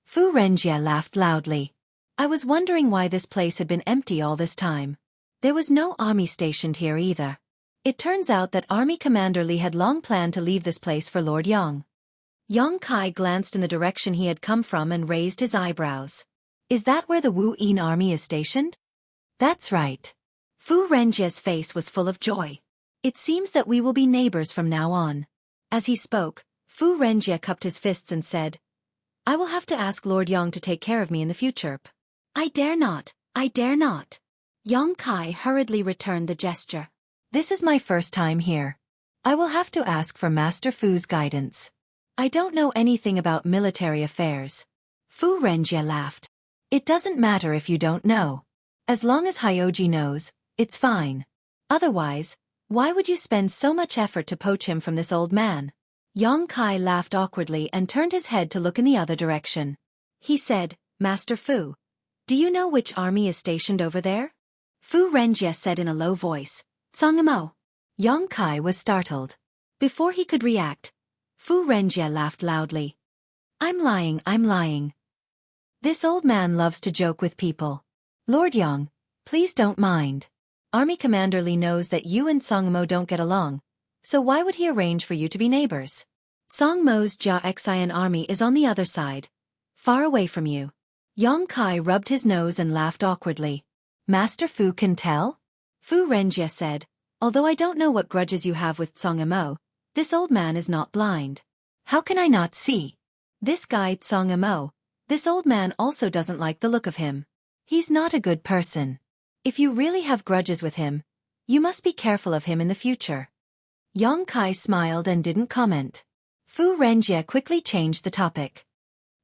Fu Renjie laughed loudly. I was wondering why this place had been empty all this time. There was no army stationed here either. It turns out that Army Commander Li had long planned to leave this place for Lord Yang. Xueqi glanced in the direction he had come from and raised his eyebrows. Is that where the Wu Yin army is stationed? That's right. Fu Renjie's face was full of joy. It seems that we will be neighbors from now on. As he spoke, Fu Renjie cupped his fists and said, I will have to ask Lord Yang to take care of me in the future. I dare not, I dare not. Xueqi hurriedly returned the gesture. This is my first time here. I will have to ask for Master Fu's guidance. I don't know anything about military affairs. Fu Renjie laughed. It doesn't matter if you don't know. As long as Hyoji knows, it's fine. Otherwise, why would you spend so much effort to poach him from this old man? Xueqi laughed awkwardly and turned his head to look in the other direction. He said, Master Fu, do you know which army is stationed over there? Fu Renjie said in a low voice, Sangamo. Xueqi was startled. Before he could react, Fu Renjie laughed loudly. I'm lying. This old man loves to joke with people. Lord Yang, please don't mind. Army Commander Li knows that you and Sangmo don't get along, so why would he arrange for you to be neighbors? Sangmo's Jiaxian army is on the other side, far away from you. Xueqi rubbed his nose and laughed awkwardly. Master Fu can tell? Fu Renjie said, although I don't know what grudges you have with Sangmo, this old man is not blind. How can I not see? This guy Sangmo, this old man also doesn't like the look of him. He's not a good person. If you really have grudges with him, you must be careful of him in the future. Xueqi smiled and didn't comment. Fu Renjie quickly changed the topic.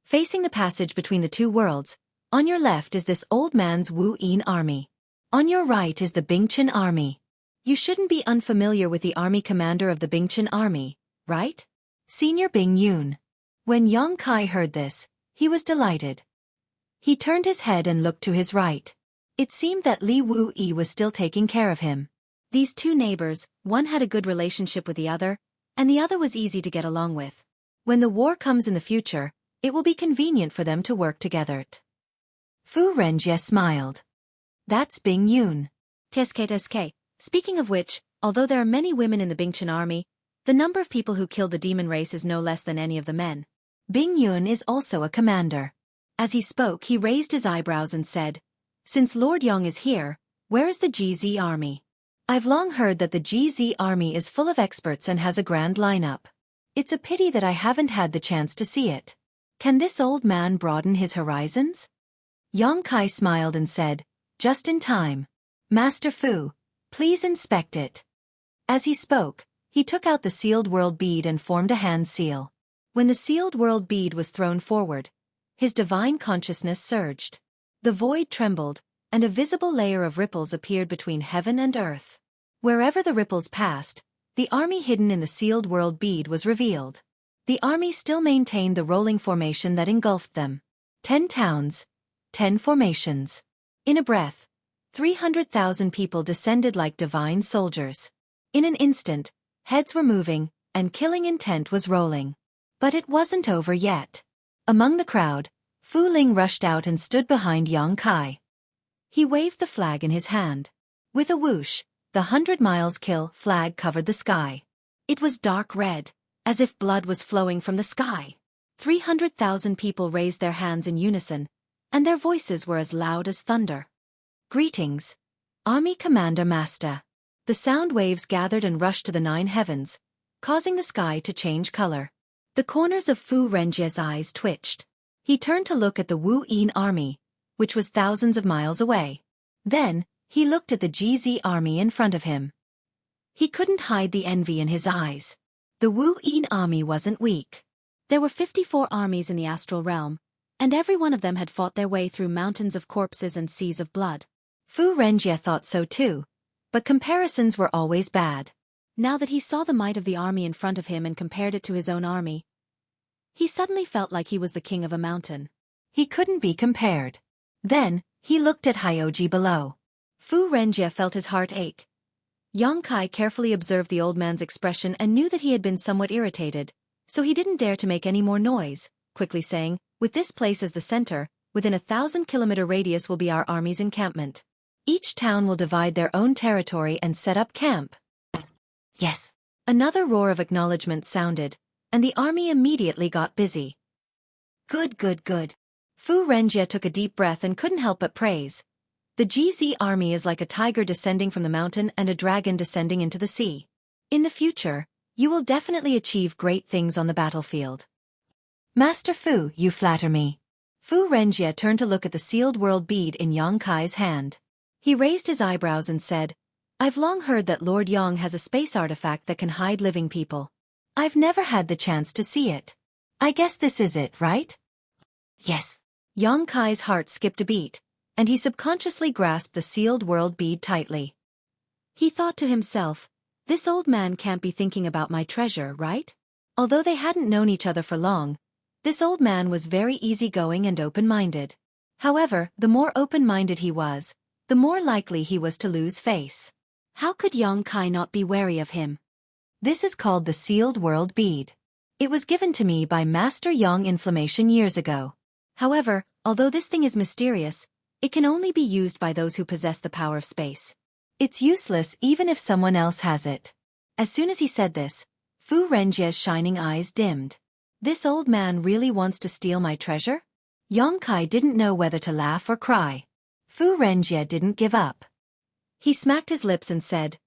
Facing the passage between the two worlds, on your left is this old man's Wu Yin army. On your right is the Bingchen army. You shouldn't be unfamiliar with the army commander of the Bingchen army, right? Senior Bing Yun. When Xueqi heard this, he was delighted. He turned his head and looked to his right. It seemed that Li Wu Yi was still taking care of him. These two neighbors, one had a good relationship with the other, and the other was easy to get along with. When the war comes in the future, it will be convenient for them to work together. Fu Renjie smiled. That's Bing Yun. TSK. Speaking of which, although there are many women in the Bingchen army, the number of people who killed the demon race is no less than any of the men. Bing Yun is also a commander. As he spoke, he raised his eyebrows and said, Since Lord Yang is here, where is the GZ army? I've long heard that the GZ army is full of experts and has a grand lineup. It's a pity that I haven't had the chance to see it. Can this old man broaden his horizons? Xueqi smiled and said, Just in time. Master Fu, please inspect it. As he spoke, he took out the sealed world bead and formed a hand seal. When the sealed world bead was thrown forward, His divine consciousness surged. The void trembled, and a visible layer of ripples appeared between heaven and earth. Wherever the ripples passed, the army hidden in the sealed world bead was revealed. The army still maintained the rolling formation that engulfed them. 10 towns, 10 formations. In a breath, 300,000 people descended like divine soldiers. In an instant, heads were moving, and killing intent was rolling. But it wasn't over yet. Among the crowd, Fu Ling rushed out and stood behind Yang Kai. He waved the flag in his hand. With a whoosh, the 100 miles kill flag covered the sky. It was dark red, as if blood was flowing from the sky. 300,000 people raised their hands in unison, and their voices were as loud as thunder. Greetings, Army Commander Master. The sound waves gathered and rushed to the 9 heavens, causing the sky to change color. The corners of Fu Renjie's eyes twitched. He turned to look at the Wu Yin army, which was thousands of miles away. Then, he looked at the GZ army in front of him. He couldn't hide the envy in his eyes. The Wu Yin army wasn't weak. There were 54 armies in the astral realm, and every one of them had fought their way through mountains of corpses and seas of blood. Fu Renjie thought so too, but comparisons were always bad. Now that he saw the might of the army in front of him and compared it to his own army, he suddenly felt like he was the king of a mountain. He couldn't be compared. Then, he looked at Hyoji below. Fu Renjie felt his heart ache. Yang Kai carefully observed the old man's expression and knew that he had been somewhat irritated, so he didn't dare to make any more noise, quickly saying, "With this place as the center, within a 1,000-kilometer radius will be our army's encampment. Each town will divide their own territory and set up camp." Yes. Another roar of acknowledgement sounded, and the army immediately got busy. Good, good, good. Fu Renjie took a deep breath and couldn't help but praise. The GZ army is like a tiger descending from the mountain and a dragon descending into the sea. In the future, you will definitely achieve great things on the battlefield. Master Fu, you flatter me. Fu Renjie turned to look at the sealed world bead in Yang Kai's hand. He raised his eyebrows and said, "I've long heard that Lord Yang has a space artifact that can hide living people. I've never had the chance to see it. I guess this is it, right?" Yes. Yang Kai's heart skipped a beat, and he subconsciously grasped the sealed world bead tightly. He thought to himself, this old man can't be thinking about my treasure, right? Although they hadn't known each other for long, this old man was very easygoing and open-minded. However, the more open-minded he was, the more likely he was to lose face. How could Yang Kai not be wary of him? This is called the sealed world bead. It was given to me by Master Yang Inflammation years ago. However, although this thing is mysterious, it can only be used by those who possess the power of space. It's useless even if someone else has it. As soon as he said this, Fu Renjie's shining eyes dimmed. This old man really wants to steal my treasure? Yang Kai didn't know whether to laugh or cry. Fu Renjie didn't give up. He smacked his lips and said,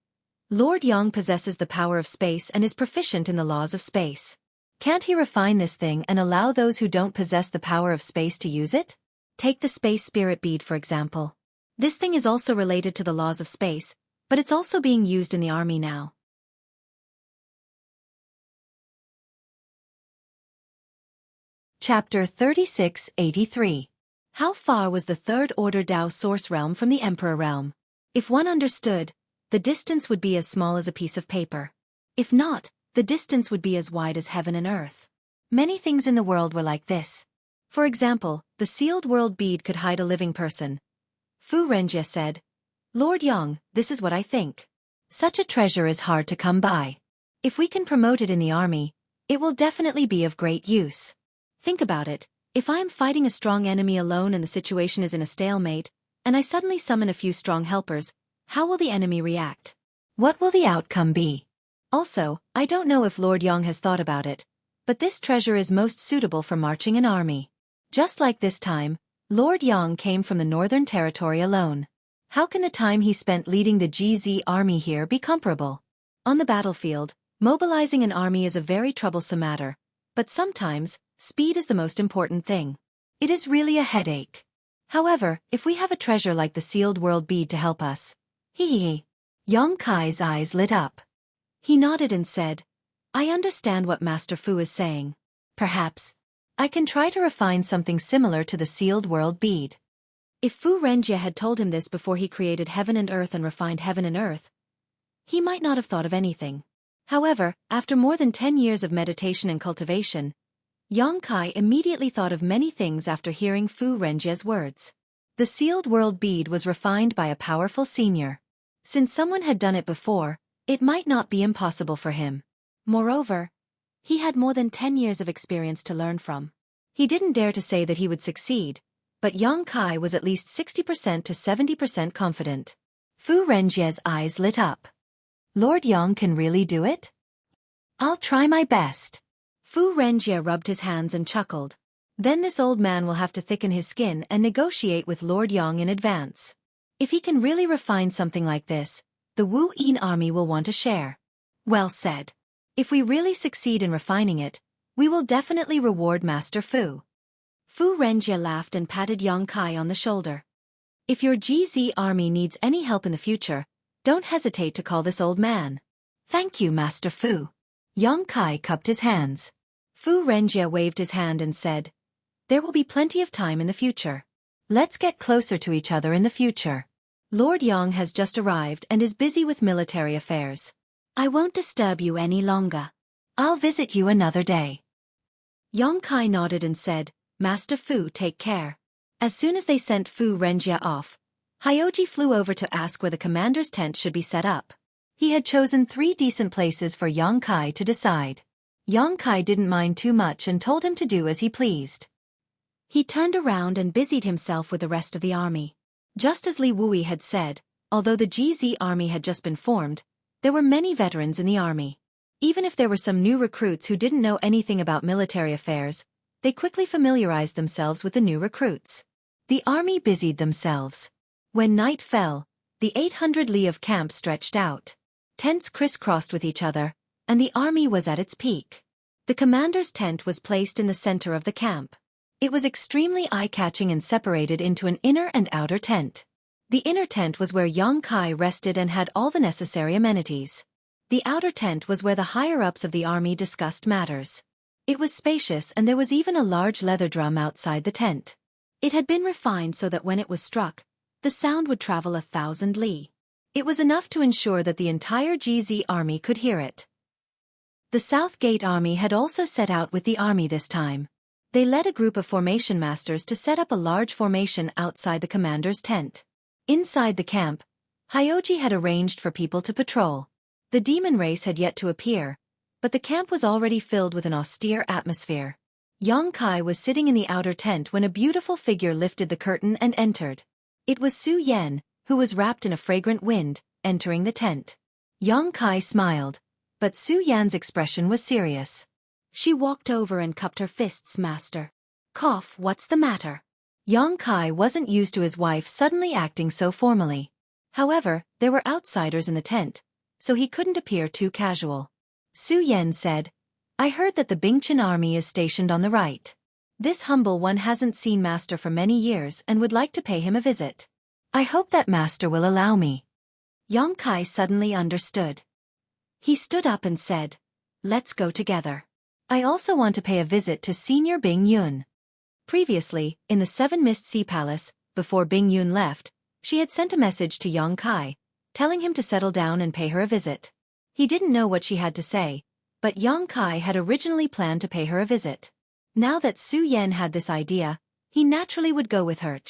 "Lord Yang possesses the power of space and is proficient in the laws of space. Can't he refine this thing and allow those who don't possess the power of space to use it? Take the space spirit bead for example. This thing is also related to the laws of space, but it's also being used in the army now." Chapter 3683. How far was the Third Order Dao Source Realm from the Emperor Realm? If one understood, the distance would be as small as a piece of paper. If not, the distance would be as wide as heaven and earth. Many things in the world were like this. For example, the sealed world bead could hide a living person. Fu Renjie said, "Lord Yang, this is what I think. Such a treasure is hard to come by. If we can promote it in the army, it will definitely be of great use. Think about it, if I am fighting a strong enemy alone and the situation is in a stalemate, and I suddenly summon a few strong helpers, how will the enemy react? What will the outcome be? Also, I don't know if Lord Yang has thought about it, but this treasure is most suitable for marching an army. Just like this time, Lord Yang came from the Northern Territory alone. How can the time he spent leading the GZ army here be comparable? On the battlefield, mobilizing an army is a very troublesome matter, but sometimes, speed is the most important thing. It is really a headache. However, if we have a treasure like the sealed world bead to help us. Hee. Yang Kai's eyes lit up. He nodded and said, "I understand what Master Fu is saying. Perhaps I can try to refine something similar to the sealed world bead. If Fu Renjie had told him this before he created heaven and refined heaven and earth, he might not have thought of anything. However, after more than 10 years of meditation and cultivation, Yang Kai immediately thought of many things after hearing Fu Renjie's words. The sealed world bead was refined by a powerful senior. Since someone had done it before, it might not be impossible for him. Moreover, he had more than 10 years of experience to learn from. He didn't dare to say that he would succeed, but Yang Kai was at least 60% to 70% confident. Fu Renjie's eyes lit up. Lord Yang can really do it? I'll try my best. Fu Renjie rubbed his hands and chuckled. Then this old man will have to thicken his skin and negotiate with Lord Yang in advance. If he can really refine something like this, the Wu Yin army will want a share. Well said. If we really succeed in refining it, we will definitely reward Master Fu. Fu Renjie laughed and patted Yang Kai on the shoulder. If your GZ army needs any help in the future, don't hesitate to call this old man. Thank you, Master Fu. Yang Kai cupped his hands. Fu Renjie waved his hand and said, there will be plenty of time in the future. Let's get closer to each other in the future. Lord Yang has just arrived and is busy with military affairs. I won't disturb you any longer. I'll visit you another day. Yang Kai nodded and said, Master Fu, take care. As soon as they sent Fu Renjie off, Hyoji flew over to ask where the commander's tent should be set up. He had chosen 3 decent places for Yang Kai to decide. Yang Kai didn't mind too much and told him to do as he pleased. He turned around and busied himself with the rest of the army. Just as Li Wui had said, although the GZ army had just been formed, there were many veterans in the army. Even if there were some new recruits who didn't know anything about military affairs, they quickly familiarized themselves with the new recruits. The army busied themselves. When night fell, the 800 li of camp stretched out. Tents crisscrossed with each other, and the army was at its peak. The commander's tent was placed in the center of the camp. It was extremely eye-catching and separated into an inner and outer tent. The inner tent was where Yang Kai rested and had all the necessary amenities. The outer tent was where the higher-ups of the army discussed matters. It was spacious and there was even a large leather drum outside the tent. It had been refined so that when it was struck, the sound would travel 1,000 li. It was enough to ensure that the entire GZ army could hear it. The South Gate army had also set out with the army this time. They led a group of formation masters to set up a large formation outside the commander's tent. Inside the camp, Hyoji had arranged for people to patrol. The demon race had yet to appear, but the camp was already filled with an austere atmosphere. Yang Kai was sitting in the outer tent when a beautiful figure lifted the curtain and entered. It was Su Yan, who was wrapped in a fragrant wind, entering the tent. Yang Kai smiled, but Su Yan's expression was serious. She walked over and cupped her fists. Master. Cough, what's the matter? Yang Kai wasn't used to his wife suddenly acting so formally. However, there were outsiders in the tent, so he couldn't appear too casual. Su Yan said, I heard that the Bingchen army is stationed on the right. This humble one hasn't seen Master for many years and would like to pay him a visit. I hope that Master will allow me. Yang Kai suddenly understood. He stood up and said, let's go together. I also want to pay a visit to Senior Bing Yun. Previously, in the Seven Mist Sea Palace, before Bing Yun left, she had sent a message to Yang Kai, telling him to settle down and pay her a visit. He didn't know what she had to say, but Yang Kai had originally planned to pay her a visit. Now that Su Yan had this idea, he naturally would go with her.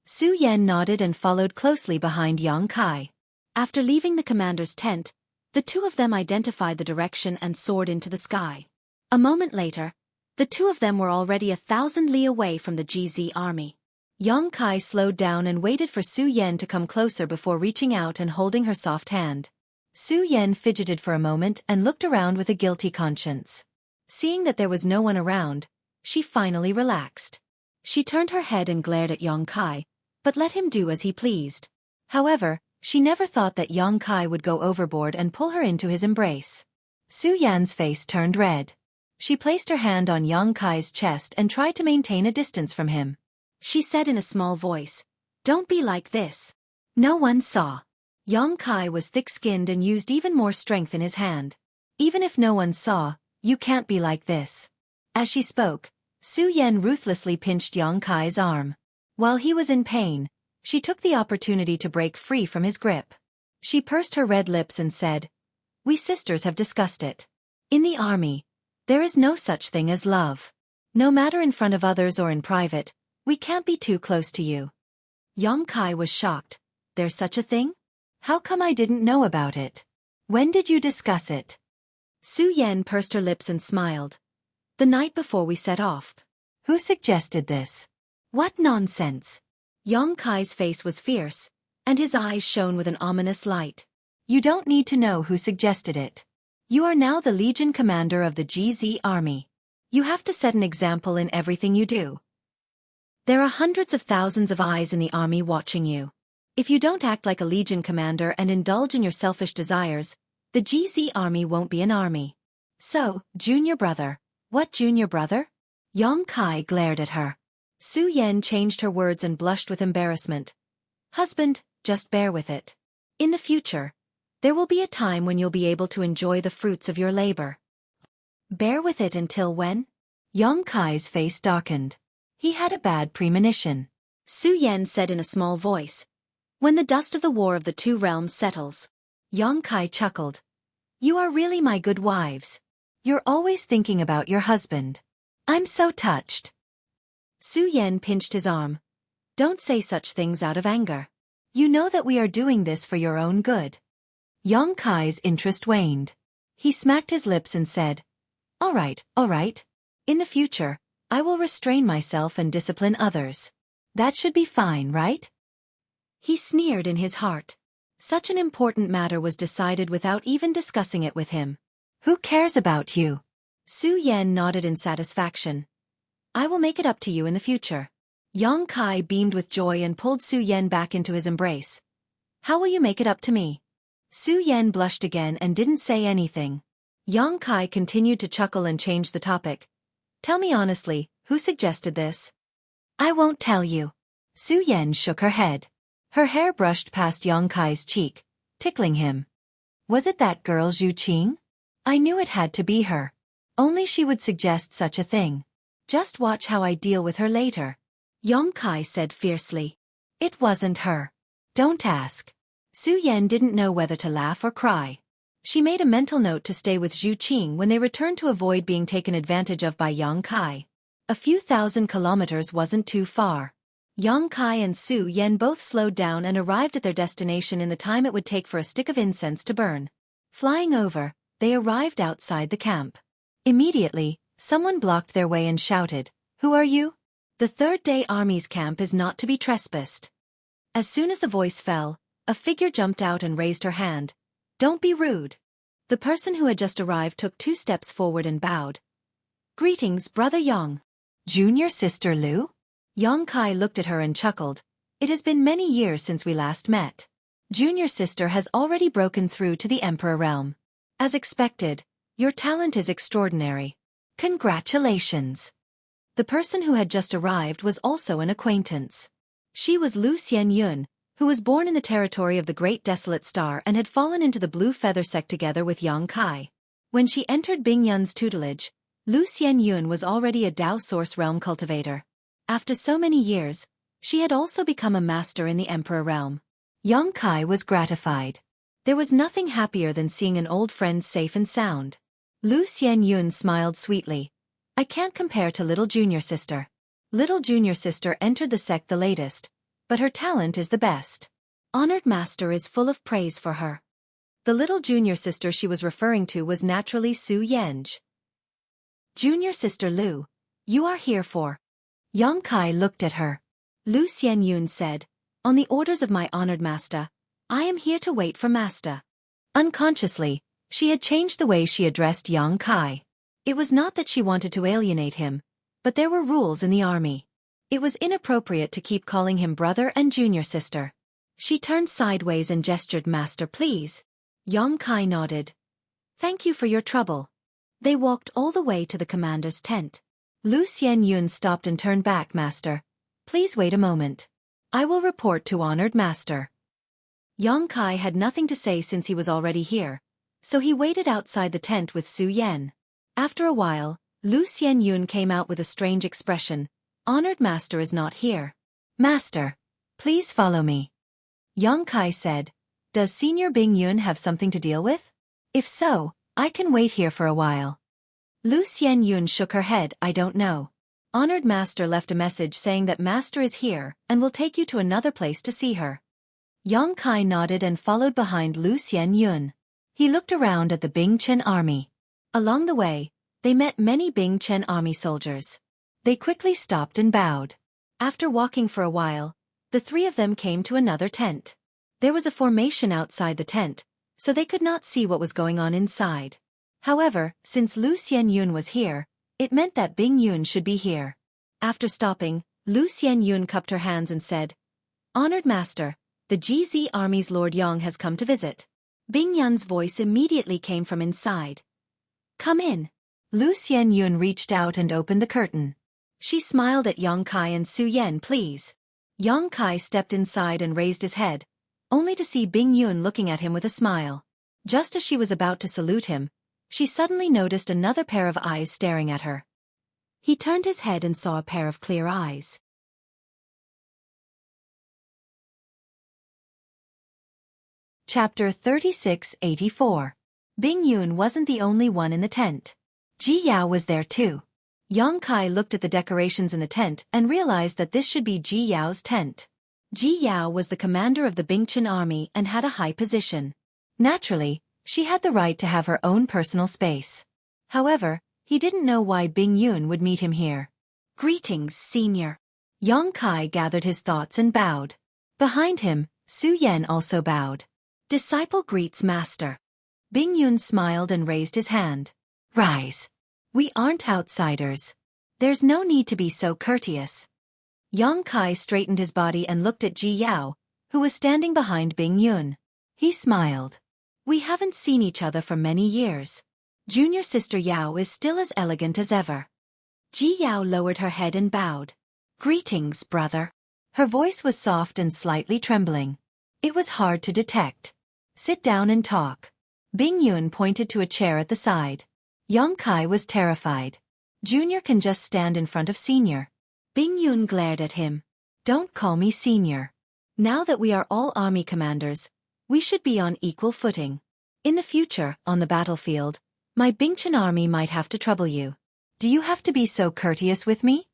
Su Yan nodded and followed closely behind Yang Kai. After leaving the commander's tent, the two of them identified the direction and soared into the sky. A moment later, the two of them were already 1,000 li away from the GZ army. Yang Kai slowed down and waited for Su Yan to come closer before reaching out and holding her soft hand. Su Yan fidgeted for a moment and looked around with a guilty conscience. Seeing that there was no one around, she finally relaxed. She turned her head and glared at Yang Kai, but let him do as he pleased. However, she never thought that Yang Kai would go overboard and pull her into his embrace. Su Yan's face turned red. She placed her hand on Yang Kai's chest and tried to maintain a distance from him. She said in a small voice, "Don't be like this." No one saw. Yang Kai was thick-skinned and used even more strength in his hand. Even if no one saw, you can't be like this. As she spoke, Su Yan ruthlessly pinched Yang Kai's arm. While he was in pain, she took the opportunity to break free from his grip. She pursed her red lips and said, "We sisters have discussed it. In the army, there is no such thing as love. No matter in front of others or in private, we can't be too close to you." Yang Kai was shocked. "There's such a thing? How come I didn't know about it? When did you discuss it?" Su Yan pursed her lips and smiled. "The night before we set off." "Who suggested this?" "What nonsense." Yang Kai's face was fierce, and his eyes shone with an ominous light. "You don't need to know who suggested it. You are now the Legion commander of the GZ army. You have to set an example in everything you do. There are hundreds of thousands of eyes in the army watching you. If you don't act like a Legion commander and indulge in your selfish desires, the GZ army won't be an army." "So, junior brother." "What junior brother?" Yang Kai glared at her. Su Yan changed her words and blushed with embarrassment. "Husband, just bear with it. In the future, there will be a time when you'll be able to enjoy the fruits of your labor." "Bear with it until when?" Yang Kai's face darkened. He had a bad premonition. Su Yan said in a small voice, "When the dust of the War of the Two Realms settles." Yang Kai chuckled. "You are really my good wives. You're always thinking about your husband. I'm so touched." Su Yan pinched his arm. "Don't say such things out of anger. You know that we are doing this for your own good." Yang Kai's interest waned. He smacked his lips and said, all right. In the future, I will restrain myself and discipline others. That should be fine, right?" He sneered in his heart. Such an important matter was decided without even discussing it with him. "Who cares about you?" Su Yan nodded in satisfaction. "I will make it up to you in the future." Yang Kai beamed with joy and pulled Su Yan back into his embrace. "How will you make it up to me?" Su Yan blushed again and didn't say anything. Yang Kai continued to chuckle and change the topic. "Tell me honestly, who suggested this?" "I won't tell you." Su Yan shook her head. Her hair brushed past Yang Kai's cheek, tickling him. "Was it that girl Xueqi? I knew it had to be her. Only she would suggest such a thing. Just watch how I deal with her later." Yang Kai said fiercely. "It wasn't her. Don't ask." Su Yan didn't know whether to laugh or cry. She made a mental note to stay with Xueqi when they returned to avoid being taken advantage of by Yang Kai. A few thousand kilometers wasn't too far. Yang Kai and Su Yan both slowed down and arrived at their destination in the time it would take for a stick of incense to burn. Flying over, they arrived outside the camp. Immediately, someone blocked their way and shouted, "Who are you?" "The Third Day Army's camp is not to be trespassed." As soon as the voice fell, a figure jumped out and raised her hand. "Don't be rude." The person who had just arrived took 2 steps forward and bowed. "Greetings, Brother Yang." "Junior Sister Lu?" Yang Kai looked at her and chuckled. "It has been many years since we last met. Junior Sister has already broken through to the Emperor realm. As expected, your talent is extraordinary. Congratulations." The person who had just arrived was also an acquaintance. She was Lu Xianyun, who was born in the territory of the Great Desolate Star and had fallen into the Blue Feather sect together with Yang Kai. When she entered Bing Yun's tutelage, Lu Xianyun was already a Dao Source realm cultivator. After so many years, she had also become a master in the Emperor realm. Yang Kai was gratified. There was nothing happier than seeing an old friend safe and sound. Lu Xianyun smiled sweetly. "I can't compare to little junior sister. Little junior sister entered the sect the latest, but her talent is the best. Honored Master is full of praise for her." The little junior sister she was referring to was naturally Su Yanj. "Junior Sister Lu, you are here for..." Yang Kai looked at her. Lu Xianyun said, "On the orders of my honored master, I am here to wait for master." Unconsciously, she had changed the way she addressed Yang Kai. It was not that she wanted to alienate him, but there were rules in the army. It was inappropriate to keep calling him brother and junior sister. She turned sideways and gestured, "Master, please." Yang Kai nodded. "Thank you for your trouble." They walked all the way to the commander's tent. Lu Xianyun stopped and turned back. "Master, please wait a moment. I will report to honored master." Yang Kai had nothing to say since he was already here, so he waited outside the tent with Su Yan. After a while, Lu Xianyun came out with a strange expression. Honored master is not here. Master, please follow me. Yang Kai said, does Senior Bing Yun have something to deal with? If so, I can wait here for a while. Lu Xianyun shook her head, I don't know. Honored master left a message saying that master is here and will take you to another place to see her. Yang Kai nodded and followed behind Lu Xianyun. He looked around at the Bing Chen army. Along the way, they met many Bing Chen army soldiers. They quickly stopped and bowed. After walking for a while, the three of them came to another tent. There was a formation outside the tent, so they could not see what was going on inside. However, since Lu Xianyun was here, it meant that Bing Yun should be here. After stopping, Lu Xianyun cupped her hands and said, Honored master, the GZ Army's Lord Yang has come to visit. Bing Yun's voice immediately came from inside. Come in. Lu Xianyun reached out and opened the curtain. She smiled at Yang Kai and Su Yan, please. Yang Kai stepped inside and raised his head, only to see Bing Yun looking at him with a smile. Just as she was about to salute him, she suddenly noticed another pair of eyes staring at her. He turned his head and saw a pair of clear eyes. Chapter 3684. Bing Yun wasn't the only one in the tent. Ji Yao was there too. Yang Kai looked at the decorations in the tent and realized that this should be Ji Yao's tent. Ji Yao was the commander of the Bingchen army and had a high position. Naturally, she had the right to have her own personal space. However, he didn't know why Bing Yun would meet him here. Greetings, senior. Yang Kai gathered his thoughts and bowed. Behind him, Su Yan also bowed. Disciple greets master. Bing Yun smiled and raised his hand. Rise. We aren't outsiders. There's no need to be so courteous. Yang Kai straightened his body and looked at Ji Yao, who was standing behind Bing Yun. He smiled. We haven't seen each other for many years. Junior sister Yao is still as elegant as ever. Ji Yao lowered her head and bowed. Greetings, brother. Her voice was soft and slightly trembling. It was hard to detect. Sit down and talk. Bing Yun pointed to a chair at the side. Yang Kai was terrified. Junior can just stand in front of senior. Bing Yun glared at him. Don't call me senior. Now that we are all army commanders, we should be on equal footing. In the future, on the battlefield, my Bingchen army might have to trouble you. Do you have to be so courteous with me?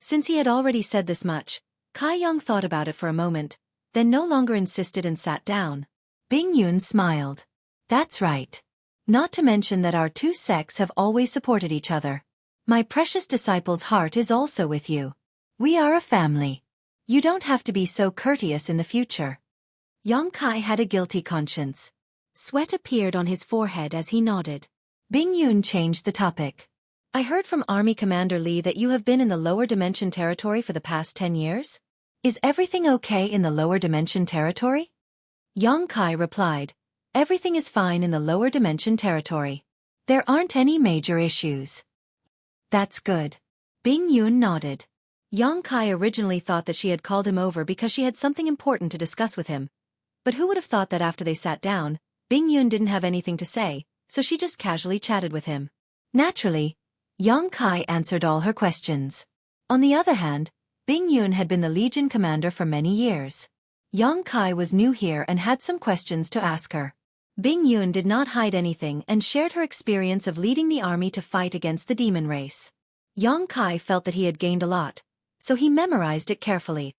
Since he had already said this much, Kai Yang thought about it for a moment, then no longer insisted and sat down. Bing Yun smiled. That's right. Not to mention that our two sects have always supported each other. My precious disciple's heart is also with you. We are a family. You don't have to be so courteous in the future. Yang Kai had a guilty conscience. Sweat appeared on his forehead as he nodded. Bing Yun changed the topic. I heard from Army Commander Li that you have been in the lower dimension territory for the past 10 years. Is everything okay in the lower dimension territory? Yang Kai replied, everything is fine in the lower dimension territory. There aren't any major issues. That's good. Bing Yun nodded. Yang Kai originally thought that she had called him over because she had something important to discuss with him. But who would have thought that after they sat down, Bing Yun didn't have anything to say, so she just casually chatted with him. Naturally, Yang Kai answered all her questions. On the other hand, Bing Yun had been the Legion commander for many years. Yang Kai was new here and had some questions to ask her. Bing Yun did not hide anything and shared her experience of leading the army to fight against the demon race. Yang Kai felt that he had gained a lot, so he memorized it carefully.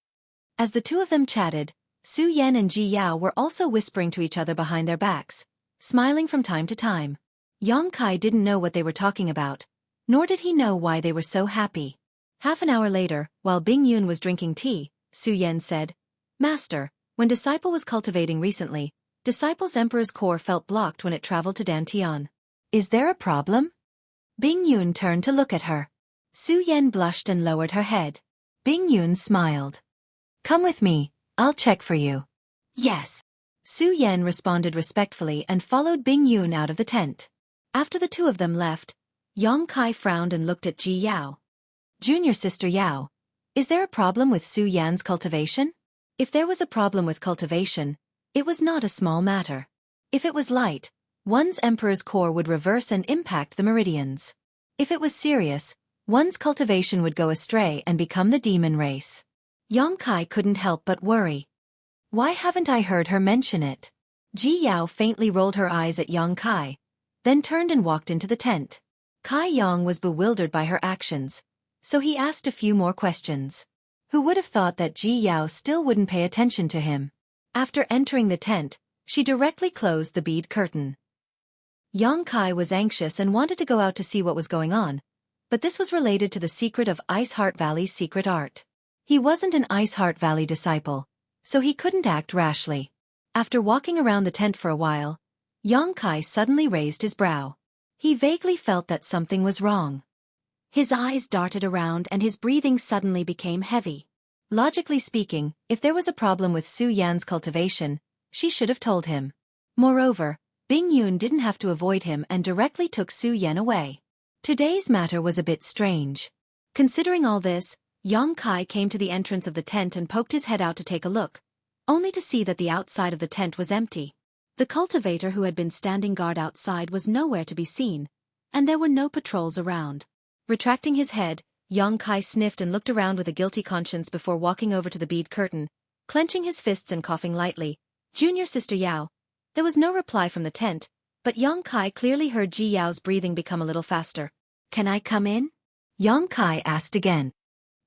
As the two of them chatted, Su Yan and Ji Yao were also whispering to each other behind their backs, smiling from time to time. Yang Kai didn't know what they were talking about, nor did he know why they were so happy. Half an hour later, while Bing Yun was drinking tea, Su Yan said, Master, when Disciple was cultivating recently, Disciple's Emperor's core felt blocked when it traveled to Dantian. Is there a problem? Bing Yun turned to look at her. Su Yan blushed and lowered her head. Bing Yun smiled. Come with me, I'll check for you. Yes. Su Yan responded respectfully and followed Bing Yun out of the tent. After the two of them left, Yang Kai frowned and looked at Ji Yao. Junior sister Yao, is there a problem with Su Yan's cultivation? If there was a problem with cultivation, it was not a small matter. If it was light, one's emperor's core would reverse and impact the meridians. If it was serious, one's cultivation would go astray and become the demon race. Yongkai couldn't help but worry. Why haven't I heard her mention it? Ji Yao faintly rolled her eyes at Yongkai, then turned and walked into the tent. Kai Yang was bewildered by her actions, so he asked a few more questions. Who would have thought that Ji Yao still wouldn't pay attention to him? After entering the tent, she directly closed the bead curtain. Yongkai was anxious and wanted to go out to see what was going on, but this was related to the secret of Ice Heart Valley's secret art. He wasn't an Ice Heart Valley disciple, so he couldn't act rashly. After walking around the tent for a while, Yongkai suddenly raised his brow. He vaguely felt that something was wrong. His eyes darted around and his breathing suddenly became heavy. Logically speaking, if there was a problem with Su Yan's cultivation, she should have told him. Moreover, Bing Yun didn't have to avoid him and directly took Su Yan away. Today's matter was a bit strange. Considering all this, Yongkai came to the entrance of the tent and poked his head out to take a look, only to see that the outside of the tent was empty. The cultivator who had been standing guard outside was nowhere to be seen, and there were no patrols around. Retracting his head, Yongkai sniffed and looked around with a guilty conscience before walking over to the bead curtain, clenching his fists and coughing lightly. Junior Sister Yao. There was no reply from the tent, but Yongkai clearly heard Ji Yao's breathing become a little faster. Can I come in? Yongkai asked again.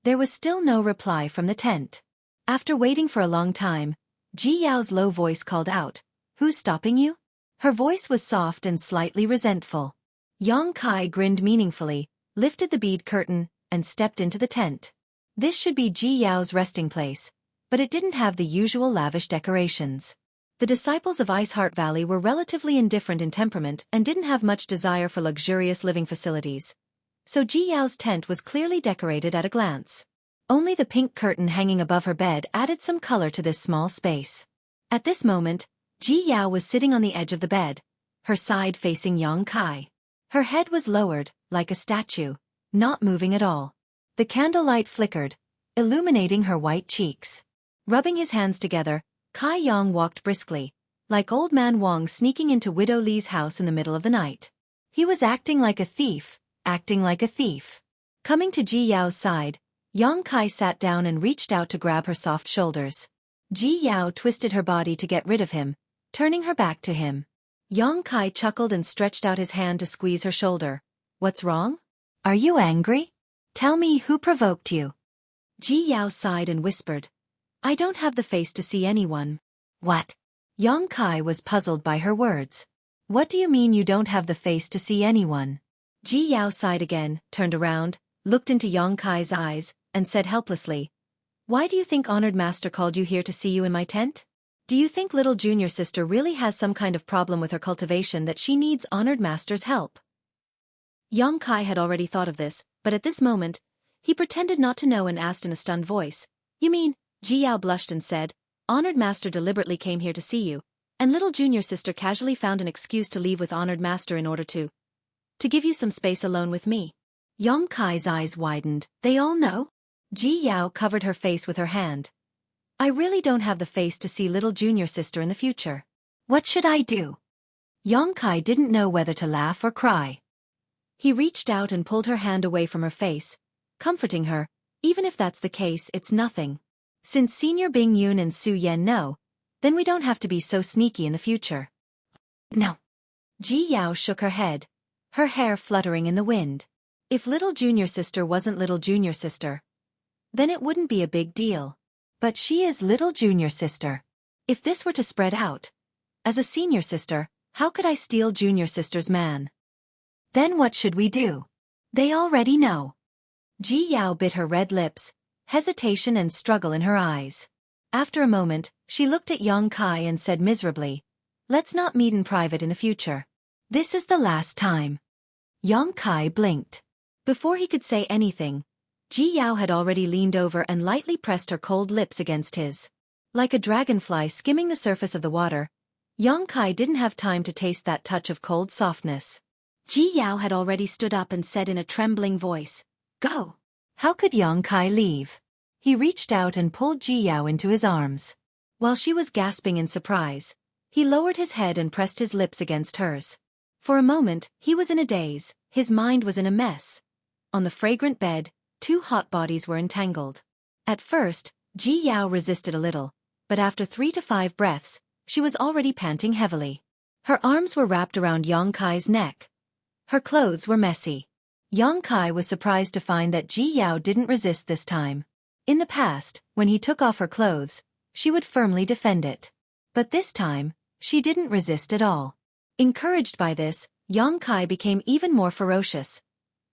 There was still no reply from the tent. After waiting for a long time, Ji Yao's low voice called out, "Who's stopping you?" Her voice was soft and slightly resentful. Yongkai grinned meaningfully, lifted the bead curtain, and stepped into the tent. This should be Ji Yao's resting place, but it didn't have the usual lavish decorations. The disciples of Ice Heart Valley were relatively indifferent in temperament and didn't have much desire for luxurious living facilities. So Ji Yao's tent was clearly decorated at a glance. Only the pink curtain hanging above her bed added some color to this small space. At this moment, Ji Yao was sitting on the edge of the bed, her side facing Yongkai. Her head was lowered, like a statue, not moving at all. The candlelight flickered, illuminating her white cheeks. Rubbing his hands together, Kai Yang walked briskly, like Old Man Wang sneaking into Widow Li's house in the middle of the night. He was acting like a thief, Coming to Ji Yao's side, Yongkai sat down and reached out to grab her soft shoulders. Ji Yao twisted her body to get rid of him, turning her back to him. Yongkai chuckled and stretched out his hand to squeeze her shoulder. What's wrong? Are you angry? Tell me who provoked you. Ji Yao sighed and whispered. I don't have the face to see anyone. What? Yongkai was puzzled by her words. What do you mean you don't have the face to see anyone? Ji Yao sighed again, turned around, looked into Yongkai's eyes, and said helplessly, Why do you think Honored Master called you here to see you in my tent? Do you think little junior sister really has some kind of problem with her cultivation that she needs Honored Master's help? Yongkai had already thought of this, but at this moment, he pretended not to know and asked in a stunned voice, You mean? Ji Yao blushed and said, Honored Master deliberately came here to see you, and little junior sister casually found an excuse to leave with Honored Master in order to give you some space alone with me. Yongkai's eyes widened. They all know? Ji Yao covered her face with her hand. I really don't have the face to see little junior sister in the future. What should I do? Yongkai didn't know whether to laugh or cry. He reached out and pulled her hand away from her face, comforting her. Even if that's the case, it's nothing. Since Senior Bing Yun and Su Yan know, then we don't have to be so sneaky in the future. No. Ji Yao shook her head, her hair fluttering in the wind. If little junior sister wasn't little junior sister, then it wouldn't be a big deal. But she is little junior sister. If this were to spread out, as a senior sister, how could I steal junior sister's man? Then what should we do? They already know. Ji Yao bit her red lips, hesitation and struggle in her eyes. After a moment, she looked at Yongkai and said miserably, Let's not meet in private in the future. This is the last time. Yongkai blinked. Before he could say anything, Ji Yao had already leaned over and lightly pressed her cold lips against his. Like a dragonfly skimming the surface of the water, Yongkai didn't have time to taste that touch of cold softness. Ji Yao had already stood up and said in a trembling voice, Go. How could Yongkai leave? He reached out and pulled Ji Yao into his arms. While she was gasping in surprise, he lowered his head and pressed his lips against hers. For a moment, he was in a daze, His mind was in a mess. On the fragrant bed, two hot bodies were entangled. At first, Ji Yao resisted a little, but after 3 to 5 breaths, she was already panting heavily. Her arms were wrapped around Yang Kai's neck. Her clothes were messy. Yang Kai was surprised to find that Ji Yao didn't resist this time. In the past, when he took off her clothes, she would firmly defend it. But this time, she didn't resist at all. Encouraged by this, Yang Kai became even more ferocious.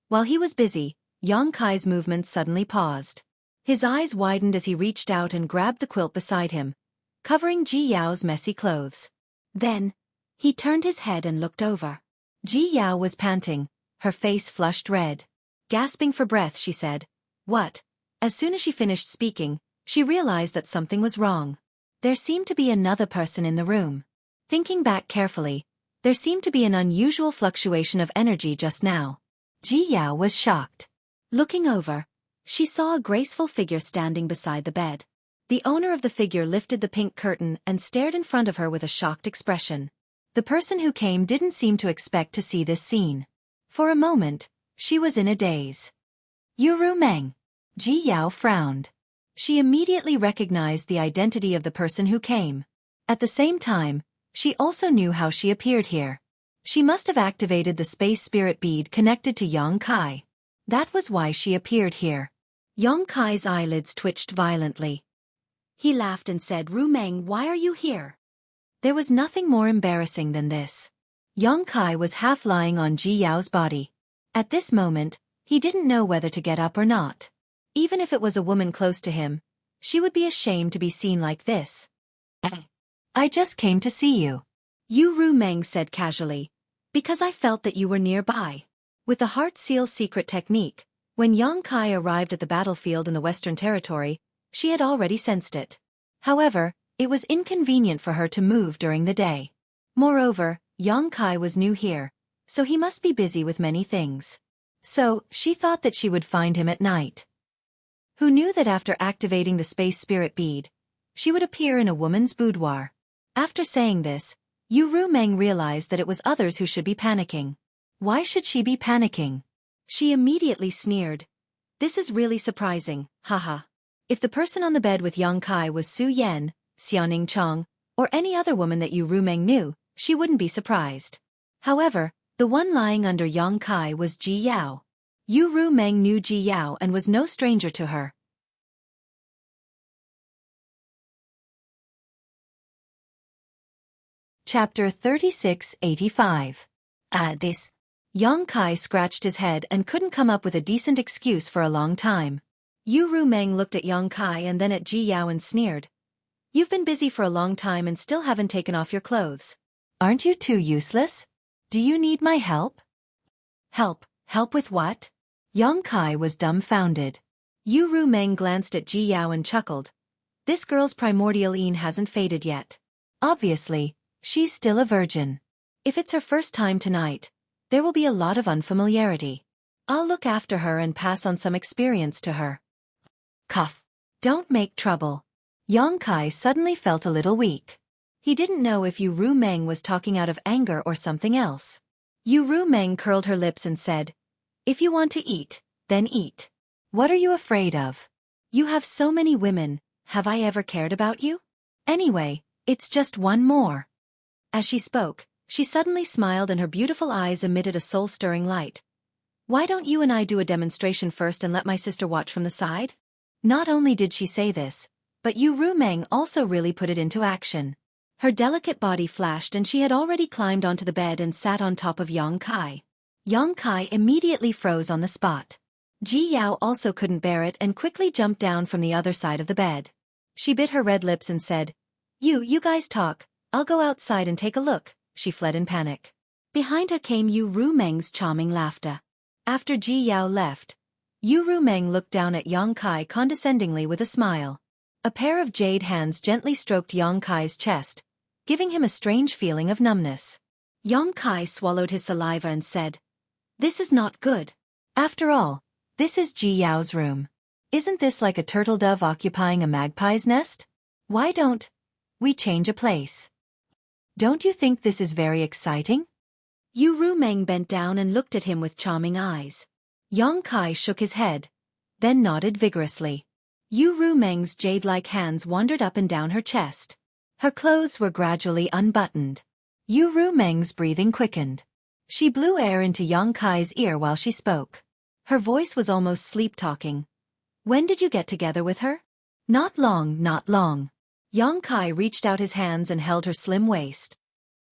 While he was busy, Yang Kai's movements suddenly paused. His eyes widened as he reached out and grabbed the quilt beside him, covering Ji Yao's messy clothes. Then, he turned his head and looked over. Ji Yao was panting, her face flushed red. Gasping for breath, she said, "What?" As soon as she finished speaking, she realized that something was wrong. There seemed to be another person in the room. Thinking back carefully, there seemed to be an unusual fluctuation of energy just now. Ji Yao was shocked. Looking over, she saw a graceful figure standing beside the bed. The owner of the figure lifted the pink curtain and stared in front of her with a shocked expression. The person who came didn't seem to expect to see this scene. For a moment, she was in a daze. "You Ru Meng." Ji Yao frowned. She immediately recognized the identity of the person who came. At the same time, she also knew how she appeared here. She must have activated the space spirit bead connected to Yang Kai. That was why she appeared here. Yang Kai's eyelids twitched violently. He laughed and said, "Ru Meng, why are you here?" There was nothing more embarrassing than this. Yang Kai was half lying on Ji Yao's body. At this moment, he didn't know whether to get up or not. Even if it was a woman close to him, she would be ashamed to be seen like this. "I just came to see you," Yu Ru Meng said casually, "because I felt that you were nearby." With the heart seal secret technique, when Yang Kai arrived at the battlefield in the Western Territory, she had already sensed it. However, it was inconvenient for her to move during the day. Moreover, Yang Kai was new here, so he must be busy with many things. So, she thought that she would find him at night. Who knew that after activating the space spirit bead, she would appear in a woman's boudoir. After saying this, Yu Ru Meng realized that it was others who should be panicking. Why should she be panicking? She immediately sneered. "This is really surprising, haha. If the person on the bed with Yang Kai was Su Yan, Xiaoning Chong, or any other woman that Yu Ru Meng knew, she wouldn't be surprised. However, the one lying under Yang Kai was Ji Yao. Yu Ru Meng knew Ji Yao and was no stranger to her. Chapter 3685. This. Yang Kai scratched his head and couldn't come up with a decent excuse for a long time. Yu Ru Meng looked at Yang Kai and then at Ji Yao and sneered. "You've been busy for a long time and still haven't taken off your clothes. Aren't you too useless? Do you need my help?" "Help? Help with what?" Yang Kai was dumbfounded. Yu Ru Meng glanced at Ji Yao and chuckled. "This girl's primordial yin hasn't faded yet. Obviously, she's still a virgin. If it's her first time tonight, there will be a lot of unfamiliarity. I'll look after her and pass on some experience to her." Cough. "Don't make trouble." Yang Kai suddenly felt a little weak. He didn't know if Yu Ru Meng was talking out of anger or something else. Yu Ru Meng curled her lips and said, "If you want to eat, then eat. What are you afraid of? You have so many women, have I ever cared about you? Anyway, it's just one more." As she spoke, she suddenly smiled and her beautiful eyes emitted a soul-stirring light. "Why don't you and I do a demonstration first and let my sister watch from the side?" Not only did she say this, but Yu Ru Meng also really put it into action. Her delicate body flashed and she had already climbed onto the bed and sat on top of Yang Kai. Yang Kai immediately froze on the spot. Ji Yao also couldn't bear it and quickly jumped down from the other side of the bed. She bit her red lips and said, You guys talk, I'll go outside and take a look." She fled in panic. Behind her came Yu Ru Meng's charming laughter. After Ji Yao left, Yu Ru Meng looked down at Yang Kai condescendingly with a smile. A pair of jade hands gently stroked Yang Kai's chest, giving him a strange feeling of numbness. Yang Kai swallowed his saliva and said, "This is not good. After all, this is Ji Yao's room. Isn't this like a turtle dove occupying a magpie's nest? Why don't we change a place? Don't you think this is very exciting?" Yu Rumeng bent down and looked at him with charming eyes. Yang Kai shook his head, then nodded vigorously. Yu Rumeng's jade-like hands wandered up and down her chest. Her clothes were gradually unbuttoned. Yu Rumeng's breathing quickened. She blew air into Yang Kai's ear while she spoke. Her voice was almost sleep-talking. When did you get together with her? Not long, not long. Yang Kai reached out his hands and held her slim waist.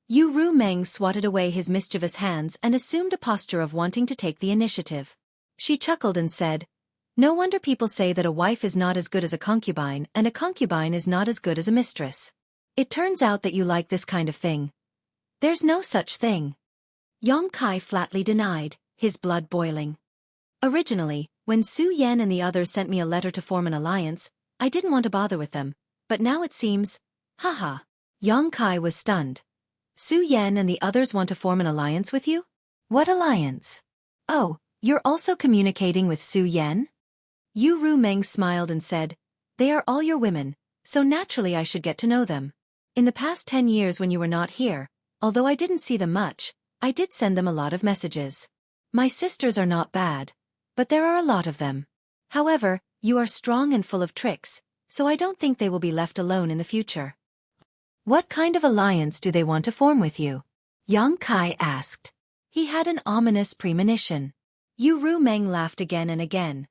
Yu Rumeng swatted away his mischievous hands and assumed a posture of wanting to take the initiative. She chuckled and said, "No wonder people say that a wife is not as good as a concubine and a concubine is not as good as a mistress. It turns out that you like this kind of thing." "There's no such thing." Yang Kai flatly denied, his blood boiling. "Originally, when Su Yan and the others sent me a letter to form an alliance, I didn't want to bother with them, but now it seems, haha." Yang Kai was stunned. "Su Yan and the others want to form an alliance with you? What alliance? Oh, you're also communicating with Su Yan?" Yu Rumeng smiled and said, "They are all your women, so naturally I should get to know them. In the past 10 years when you were not here, although I didn't see them much, I did send them a lot of messages. My sisters are not bad, but there are a lot of them. However, you are strong and full of tricks, so I don't think they will be left alone in the future." "What kind of alliance do they want to form with you?" Yang Kai asked. He had an ominous premonition. Yu Rumeng laughed again and again.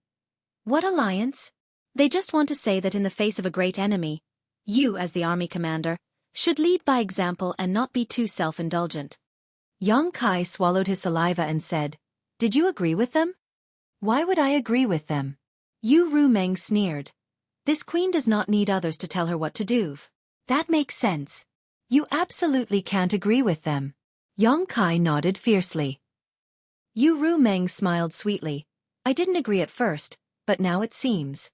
"What alliance? They just want to say that in the face of a great enemy, you as the army commander, should lead by example and not be too self-indulgent." Yang Kai swallowed his saliva and said, "Did you agree with them?" "Why would I agree with them?" Yu Rumeng sneered. "This queen does not need others to tell her what to do. That makes sense. You absolutely can't agree with them." Yang Kai nodded fiercely. Yu Rumeng smiled sweetly. "I didn't agree at first, but now it seems."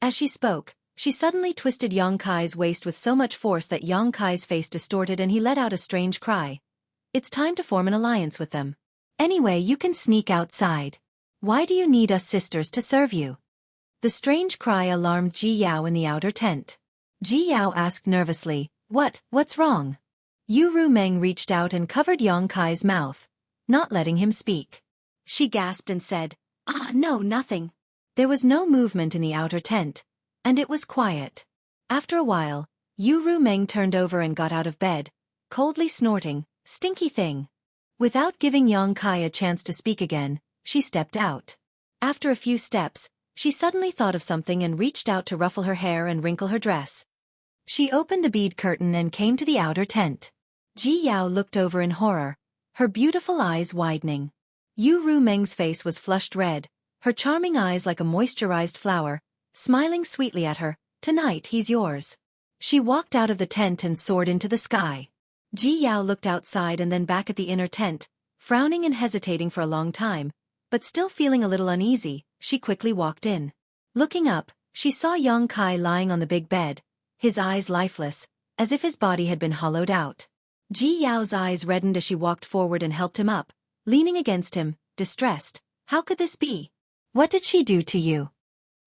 As she spoke, she suddenly twisted Yang Kai's waist with so much force that Yang Kai's face distorted and he let out a strange cry. "It's time to form an alliance with them. Anyway, you can sneak outside. Why do you need us sisters to serve you?" The strange cry alarmed Ji Yao in the outer tent. Ji Yao asked nervously, What's wrong?" Yu Rumeng reached out and covered Yang Kai's mouth, not letting him speak. She gasped and said, No, nothing." There was no movement in the outer tent, and it was quiet. After a while, Yu Rumeng turned over and got out of bed, coldly snorting, "Stinky thing." Without giving Yang Kai a chance to speak again, she stepped out. After a few steps, she suddenly thought of something and reached out to ruffle her hair and wrinkle her dress. She opened the bead curtain and came to the outer tent. Ji Yao looked over in horror, her beautiful eyes widening. Yu Rumeng's face was flushed red, her charming eyes like a moisturized flower, smiling sweetly at her. "Tonight he's yours." She walked out of the tent and soared into the sky. Ji Yao looked outside and then back at the inner tent, frowning and hesitating for a long time, but still feeling a little uneasy. She quickly walked in. Looking up, she saw Yang Kai lying on the big bed, his eyes lifeless, as if his body had been hollowed out. Ji Yao's eyes reddened as she walked forward and helped him up, leaning against him, distressed. "How could this be? What did she do to you?"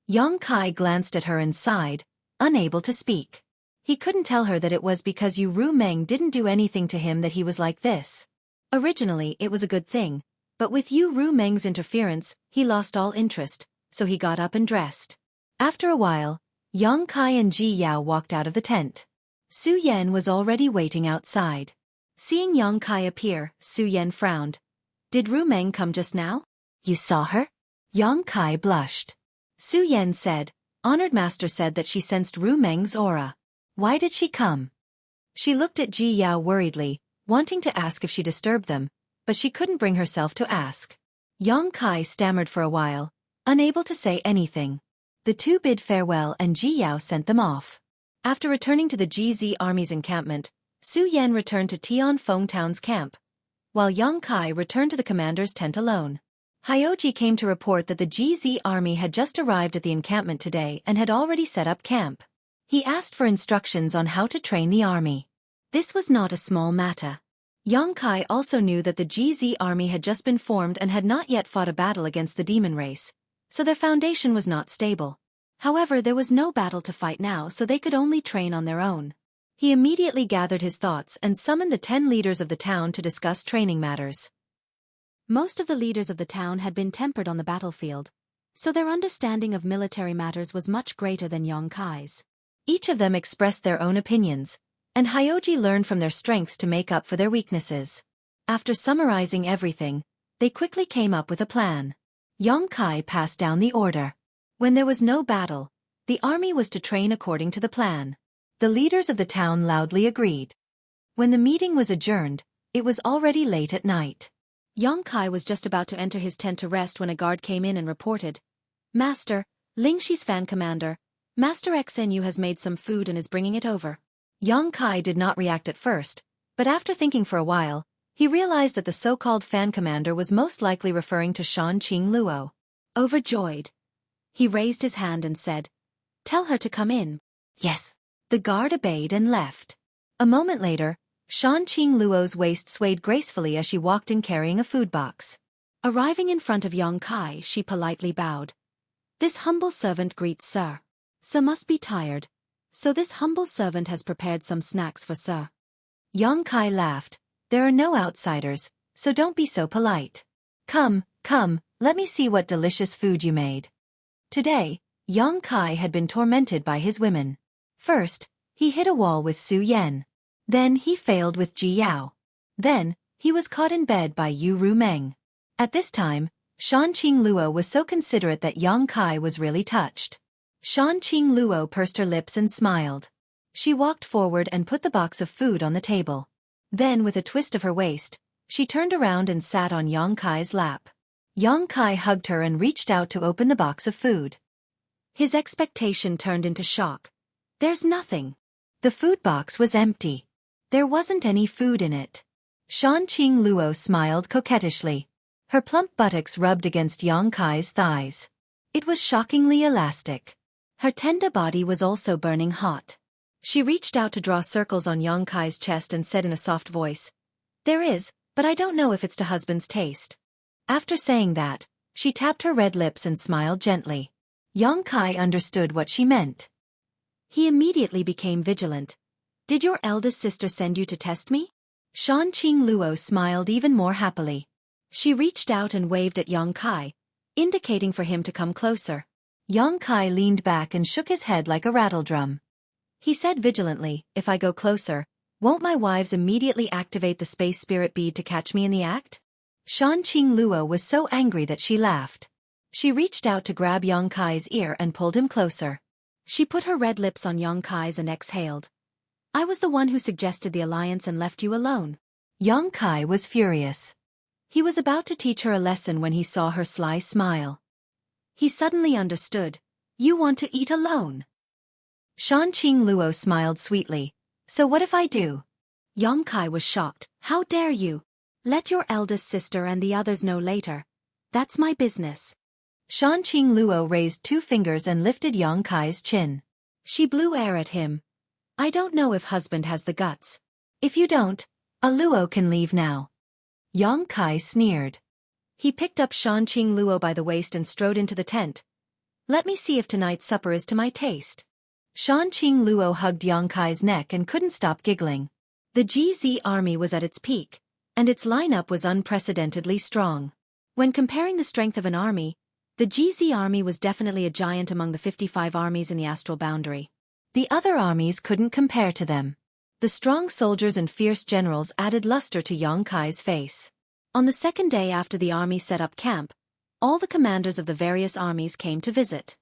Yang Kai glanced at her and sighed, unable to speak. He couldn't tell her that it was because Yu Rumeng didn't do anything to him that he was like this. Originally it was a good thing, but with Yu Rumeng's interference, he lost all interest, so he got up and dressed. After a while, Yang Kai and Ji Yao walked out of the tent. Su Yan was already waiting outside. Seeing Yang Kai appear, Su Yan frowned. "Did Rumeng come just now?" "You saw her?" Yang Kai blushed. Su Yan said, "Honored Master said that she sensed Rumeng's aura. Why did she come?" She looked at Ji Yao worriedly, wanting to ask if she disturbed them, but she couldn't bring herself to ask. Yang Kai stammered for a while, unable to say anything. The two bid farewell and Ji Yao sent them off. After returning to the GZ army's encampment, Su Yan returned to Tian Feng Town's camp, while Yang Kai returned to the commander's tent alone. Hyoji came to report that the GZ army had just arrived at the encampment today and had already set up camp. He asked for instructions on how to train the army. This was not a small matter. Yang Kai also knew that the GZ army had just been formed and had not yet fought a battle against the demon race, so their foundation was not stable. However, there was no battle to fight now, so they could only train on their own. He immediately gathered his thoughts and summoned the 10 leaders of the town to discuss training matters. Most of the leaders of the town had been tempered on the battlefield, so their understanding of military matters was much greater than Xueqi's. Each of them expressed their own opinions, and Hyoji learned from their strengths to make up for their weaknesses. After summarizing everything, they quickly came up with a plan. Xueqi passed down the order. When there was no battle, the army was to train according to the plan. The leaders of the town loudly agreed. When the meeting was adjourned, it was already late at night. Xueqi was just about to enter his tent to rest when a guard came in and reported, "Master, Lingxi's fan commander, Master XNU has made some food and is bringing it over." Xueqi did not react at first, but after thinking for a while, he realized that the so-called fan commander was most likely referring to Shanqing Luo. Overjoyed, he raised his hand and said, "Tell her to come in." "Yes." The guard obeyed and left. A moment later, Shanqing Luo's waist swayed gracefully as she walked in carrying a food box. Arriving in front of Xueqi, she politely bowed. "This humble servant greets Sir. Sir must be tired, so this humble servant has prepared some snacks for Sir." Xueqi laughed. "There are no outsiders, so don't be so polite. Come, let me see what delicious food you made." Today, Xueqi had been tormented by his women. First, he hit a wall with Su Yan. Then he failed with Ji Yao. Then, he was caught in bed by Yu Ru Meng. At this time, Shanqing Luo was so considerate that Xueqi was really touched. Shanqing Luo pursed her lips and smiled. She walked forward and put the box of food on the table. Then, with a twist of her waist, she turned around and sat on Xueqi's lap. Xueqi hugged her and reached out to open the box of food. His expectation turned into shock. "There's nothing." The food box was empty. There wasn't any food in it. Shanqing Luo smiled coquettishly. Her plump buttocks rubbed against Xueqi's thighs. It was shockingly elastic. Her tender body was also burning hot. She reached out to draw circles on Xueqi's chest and said in a soft voice, "There is, but I don't know if it's to husband's taste." After saying that, she tapped her red lips and smiled gently. Xueqi understood what she meant. He immediately became vigilant. "Did your eldest sister send you to test me?" Shanqing Luo smiled even more happily. She reached out and waved at Xueqi, indicating for him to come closer. Xueqi leaned back and shook his head like a rattledrum. He said vigilantly, "If I go closer, won't my wives immediately activate the space spirit bead to catch me in the act?" Shanqing Luo was so angry that she laughed. She reached out to grab Xueqi's ear and pulled him closer. She put her red lips on Xueqi's and exhaled. "I was the one who suggested the alliance and left you alone." Xueqi was furious. He was about to teach her a lesson when he saw her sly smile. He suddenly understood. "You want to eat alone?" Shanqing Luo smiled sweetly. "So what if I do?" Xueqi was shocked. "How dare you? Let your eldest sister and the others know later. That's my business." Shanqing Luo raised 2 fingers and lifted Xueqi's chin. She blew air at him. "I don't know if husband has the guts. If you don't, a Luo can leave now." Xueqi sneered. He picked up Shanqing Luo by the waist and strode into the tent. "Let me see if tonight's supper is to my taste." Shanqing Luo hugged Xueqi's neck and couldn't stop giggling. The GZ army was at its peak, and its lineup was unprecedentedly strong. When comparing the strength of an army, the GZ army was definitely a giant among the 55 armies in the astral boundary. The other armies couldn't compare to them. The strong soldiers and fierce generals added luster to Xueqi's face. On the second day after the army set up camp, all the commanders of the various armies came to visit.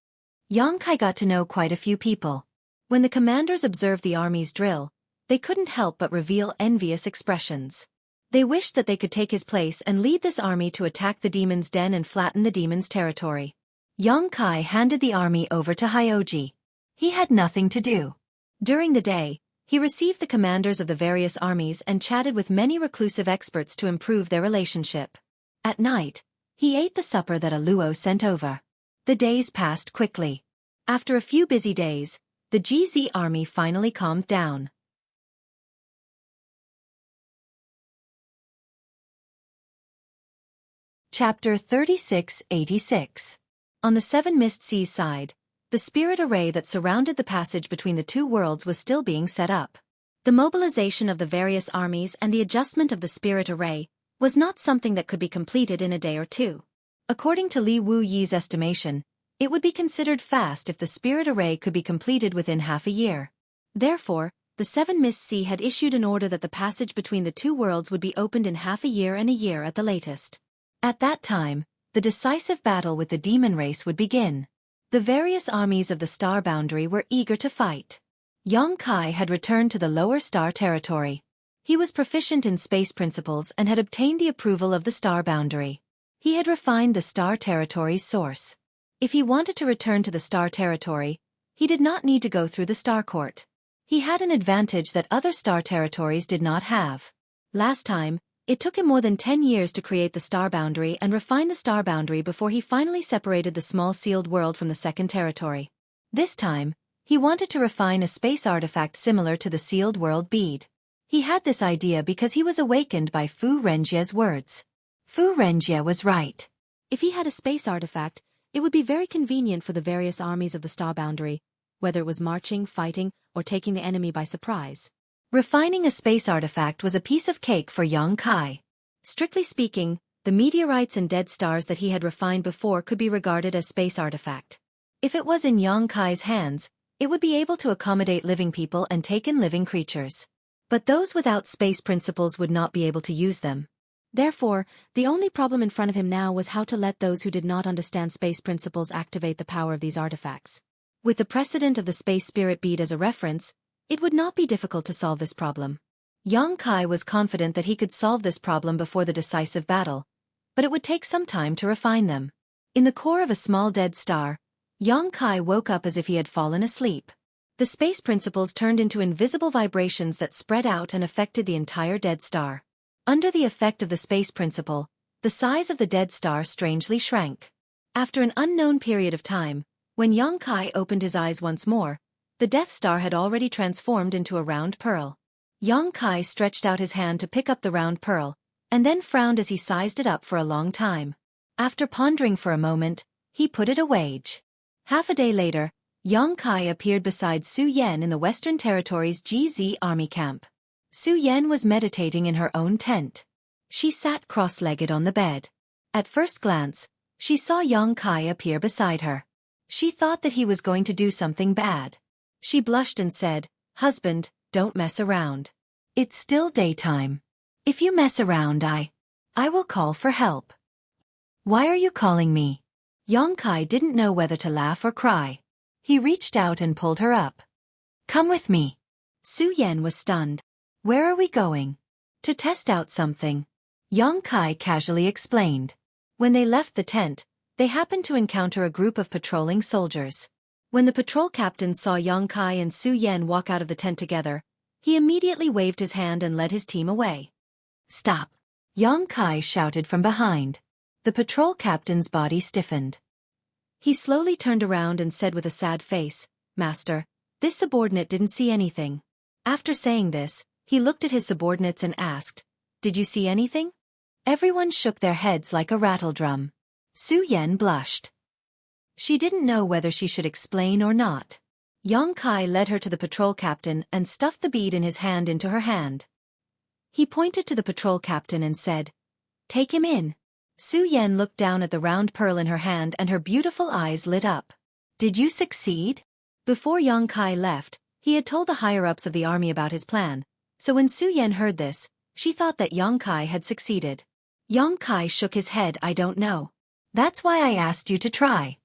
Xueqi got to know quite a few people. When the commanders observed the army's drill, they couldn't help but reveal envious expressions. They wished that they could take his place and lead this army to attack the demon's den and flatten the demon's territory. Xueqi handed the army over to Hyoji. He had nothing to do. During the day, he received the commanders of the various armies and chatted with many reclusive experts to improve their relationship. At night, he ate the supper that a Luo sent over. The days passed quickly. After a few busy days, the GZ army finally calmed down. Chapter 3686. On the Seven Mist Seas side, the spirit array that surrounded the passage between the two worlds was still being set up. The mobilization of the various armies and the adjustment of the spirit array was not something that could be completed in a day or two. According to Li Wu Yi's estimation, it would be considered fast if the spirit array could be completed within half a year. Therefore, the Seven Mist Sea had issued an order that the passage between the two worlds would be opened in half a year and a year at the latest. At that time, the decisive battle with the demon race would begin. The various armies of the star boundary were eager to fight. Yang Kai had returned to the lower star territory. He was proficient in space principles and had obtained the approval of the star boundary. He had refined the star territory's source. If he wanted to return to the star territory, he did not need to go through the star court. He had an advantage that other star territories did not have. Last time, it took him more than 10 years to create the star boundary and refine the star boundary before he finally separated the small sealed world from the second territory. This time, he wanted to refine a space artifact similar to the sealed world bead. He had this idea because he was awakened by Fu Renjie's words. Fu Renjie was right. If he had a space artifact, it would be very convenient for the various armies of the star boundary, whether it was marching, fighting, or taking the enemy by surprise. Refining a space artifact was a piece of cake for Yang Kai. Strictly speaking, the meteorites and dead stars that he had refined before could be regarded as space artifact. If it was in Yang Kai's hands, it would be able to accommodate living people and take in living creatures. But those without space principles would not be able to use them. Therefore, the only problem in front of him now was how to let those who did not understand space principles activate the power of these artifacts. With the precedent of the space spirit bead as a reference, it would not be difficult to solve this problem. Yang Kai was confident that he could solve this problem before the decisive battle, but it would take some time to refine them. In the core of a small dead star, Yang Kai woke up as if he had fallen asleep. The space principles turned into invisible vibrations that spread out and affected the entire dead star. Under the effect of the space principle, the size of the dead star strangely shrank. After an unknown period of time, when Yang Kai opened his eyes once more, the Death Star had already transformed into a round pearl. Yang Kai stretched out his hand to pick up the round pearl, and then frowned as he sized it up for a long time. After pondering for a moment, he put it away. Half a day later, Yang Kai appeared beside Su Yan in the Western Territory's GZ Army camp. Su Yan was meditating in her own tent. She sat cross-legged on the bed. At first glance, she saw Yang Kai appear beside her. She thought that he was going to do something bad. She blushed and said, "Husband, don't mess around. It's still daytime. If you mess around I will call for help." "Why are you calling me?" Yang Kai didn't know whether to laugh or cry. He reached out and pulled her up. "Come with me." Su Yan was stunned. "Where are we going?" "To test out something," Yang Kai casually explained. When they left the tent, they happened to encounter a group of patrolling soldiers. When the patrol captain saw Yang Kai and Su Yan walk out of the tent together, he immediately waved his hand and led his team away. "Stop!" Yang Kai shouted from behind. The patrol captain's body stiffened. He slowly turned around and said with a sad face, "Master, this subordinate didn't see anything." After saying this, he looked at his subordinates and asked, "Did you see anything?" Everyone shook their heads like a rattle drum. Su Yan blushed. She didn't know whether she should explain or not. Yang Kai led her to the patrol captain and stuffed the bead in his hand into her hand. He pointed to the patrol captain and said, "Take him in." Su Yan looked down at the round pearl in her hand and her beautiful eyes lit up. "Did you succeed?" Before Yang Kai left, he had told the higher-ups of the army about his plan, so when Su Yan heard this, she thought that Yang Kai had succeeded. Yang Kai shook his head. "I don't know. That's why I asked you to try."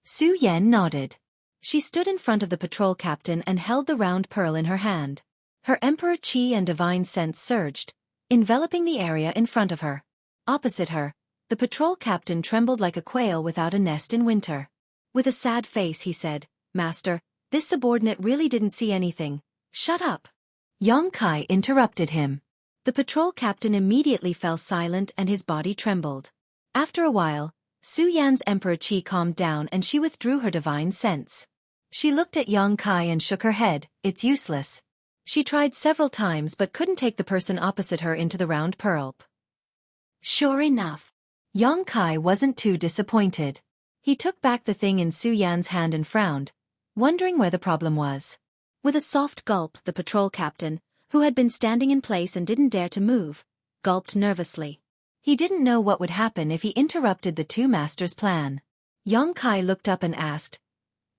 Su Yan nodded. She stood in front of the patrol captain and held the round pearl in her hand. Her emperor chi and divine sense surged, enveloping the area in front of her. Opposite her, the patrol captain trembled like a quail without a nest in winter. With a sad face he said, "Master, this subordinate really didn't see anything. Shut up." Yang Kai interrupted him. The patrol captain immediately fell silent and his body trembled. After a while, Su Yan's emperor chi calmed down and she withdrew her divine sense. She looked at Yang Kai and shook her head. "It's useless." She tried several times but couldn't take the person opposite her into the round pearl. Sure enough, Yang Kai wasn't too disappointed. He took back the thing in Su Yan's hand and frowned, wondering where the problem was. With a soft gulp, the patrol captain, who had been standing in place and didn't dare to move, gulped nervously. He didn't know what would happen if he interrupted the two masters' plan. Xueqi looked up and asked,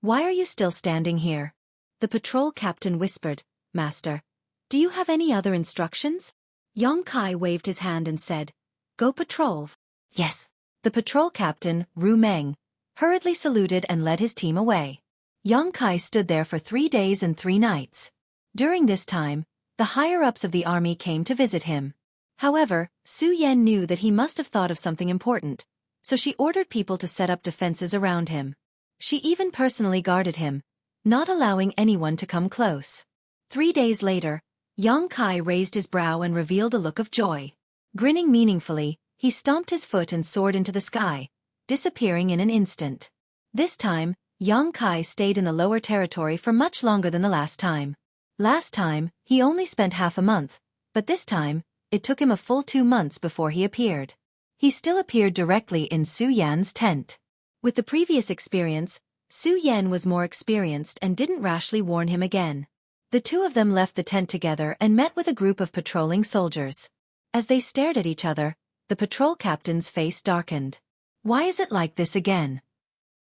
"Why are you still standing here?" The patrol captain whispered, "Master, do you have any other instructions?" Xueqi waved his hand and said, "Go patrol." "Yes." The patrol captain, Ru Meng, hurriedly saluted and led his team away. Xueqi stood there for 3 days and 3 nights. During this time, the higher-ups of the army came to visit him. However, Su Yan knew that he must have thought of something important, so she ordered people to set up defenses around him. She even personally guarded him, not allowing anyone to come close. 3 days later, Xueqi raised his brow and revealed a look of joy. Grinning meaningfully, he stomped his foot and soared into the sky, disappearing in an instant. This time, Xueqi stayed in the lower territory for much longer than the last time. Last time, he only spent half a month, but this time, it took him a full 2 months before he appeared. He still appeared directly in Su Yan's tent. With the previous experience, Su Yan was more experienced and didn't rashly warn him again. The two of them left the tent together and met with a group of patrolling soldiers. As they stared at each other, the patrol captain's face darkened. Why is it like this again?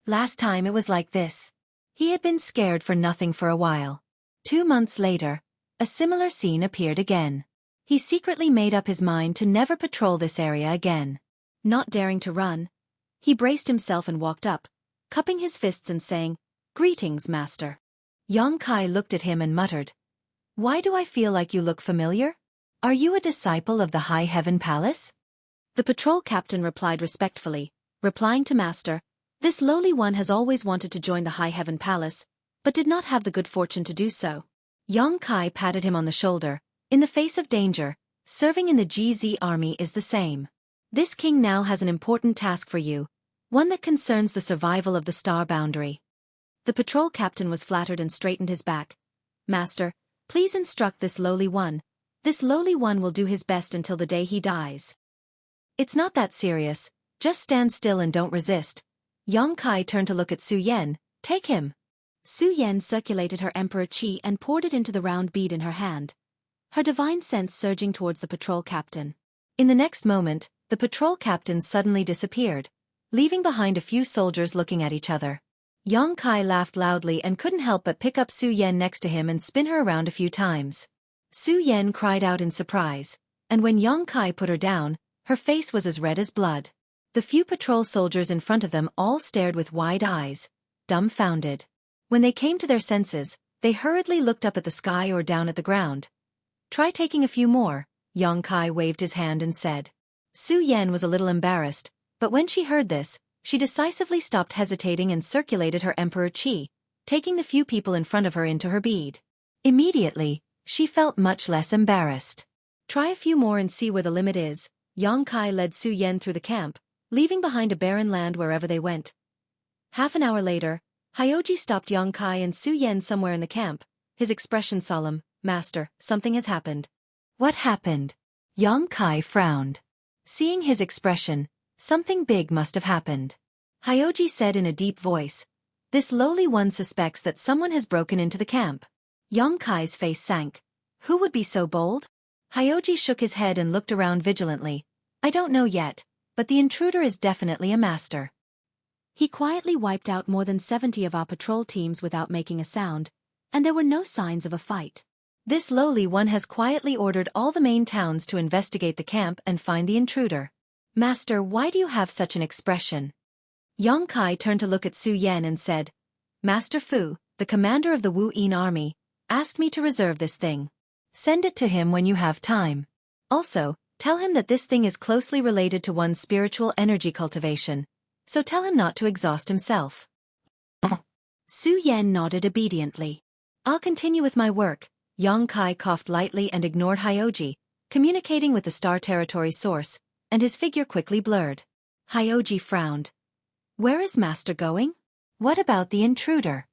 Last time it was like this. He had been scared for nothing for a while. 2 months later, a similar scene appeared again. He secretly made up his mind to never patrol this area again. Not daring to run, he braced himself and walked up, cupping his fists and saying, "Greetings, master." Xueqi looked at him and muttered, "Why do I feel like you look familiar? Are you a disciple of the High Heaven Palace?" The patrol captain replied respectfully, replying to Master, "This lowly one has always wanted to join the High Heaven Palace, but did not have the good fortune to do so." Xueqi patted him on the shoulder. "In the face of danger, serving in the GZ army is the same. This king now has an important task for you, one that concerns the survival of the star boundary." The patrol captain was flattered and straightened his back. "Master, please instruct this lowly one. This lowly one will do his best until the day he dies." "It's not that serious, just stand still and don't resist." Xueqi turned to look at Su Yan. "Take him." Su Yan circulated her emperor qi and poured it into the round bead in her hand, her divine sense surging towards the patrol captain. In the next moment, the patrol captain suddenly disappeared, leaving behind a few soldiers looking at each other. Xueqi laughed loudly and couldn't help but pick up Su Yan next to him and spin her around a few times. Su Yan cried out in surprise, and when Xueqi put her down, her face was as red as blood. The few patrol soldiers in front of them all stared with wide eyes, dumbfounded. When they came to their senses, they hurriedly looked up at the sky or down at the ground. "Try taking a few more," Xueqi waved his hand and said. Su Yan was a little embarrassed, but when she heard this, she decisively stopped hesitating and circulated her emperor qi, taking the few people in front of her into her bead. Immediately, she felt much less embarrassed. "Try a few more and see where the limit is." Xueqi led Su Yan through the camp, leaving behind a barren land wherever they went. Half an hour later, Hyoji stopped Xueqi and Su Yan somewhere in the camp, his expression solemn. "Master, something has happened." "What happened?" Xueqi frowned. Seeing his expression, something big must have happened. Hyoji said in a deep voice, "This lowly one suspects that someone has broken into the camp." Xueqi's face sank. Who would be so bold? Hyoji shook his head and looked around vigilantly. "I don't know yet, but the intruder is definitely a master. He quietly wiped out more than 70 of our patrol teams without making a sound, and there were no signs of a fight. This lowly one has quietly ordered all the main towns to investigate the camp and find the intruder." "Master, why do you have such an expression?" Xueqi turned to look at Su Yan and said, "Master Fu, the commander of the Wu Yin army, asked me to reserve this thing. Send it to him when you have time. Also, tell him that this thing is closely related to one's spiritual energy cultivation, so tell him not to exhaust himself." Su Yan nodded obediently. "I'll continue with my work." Xueqi coughed lightly and ignored Hyoji, communicating with the Star Territory source, and his figure quickly blurred. Hyoji frowned. "Where is Master going? What about the intruder?"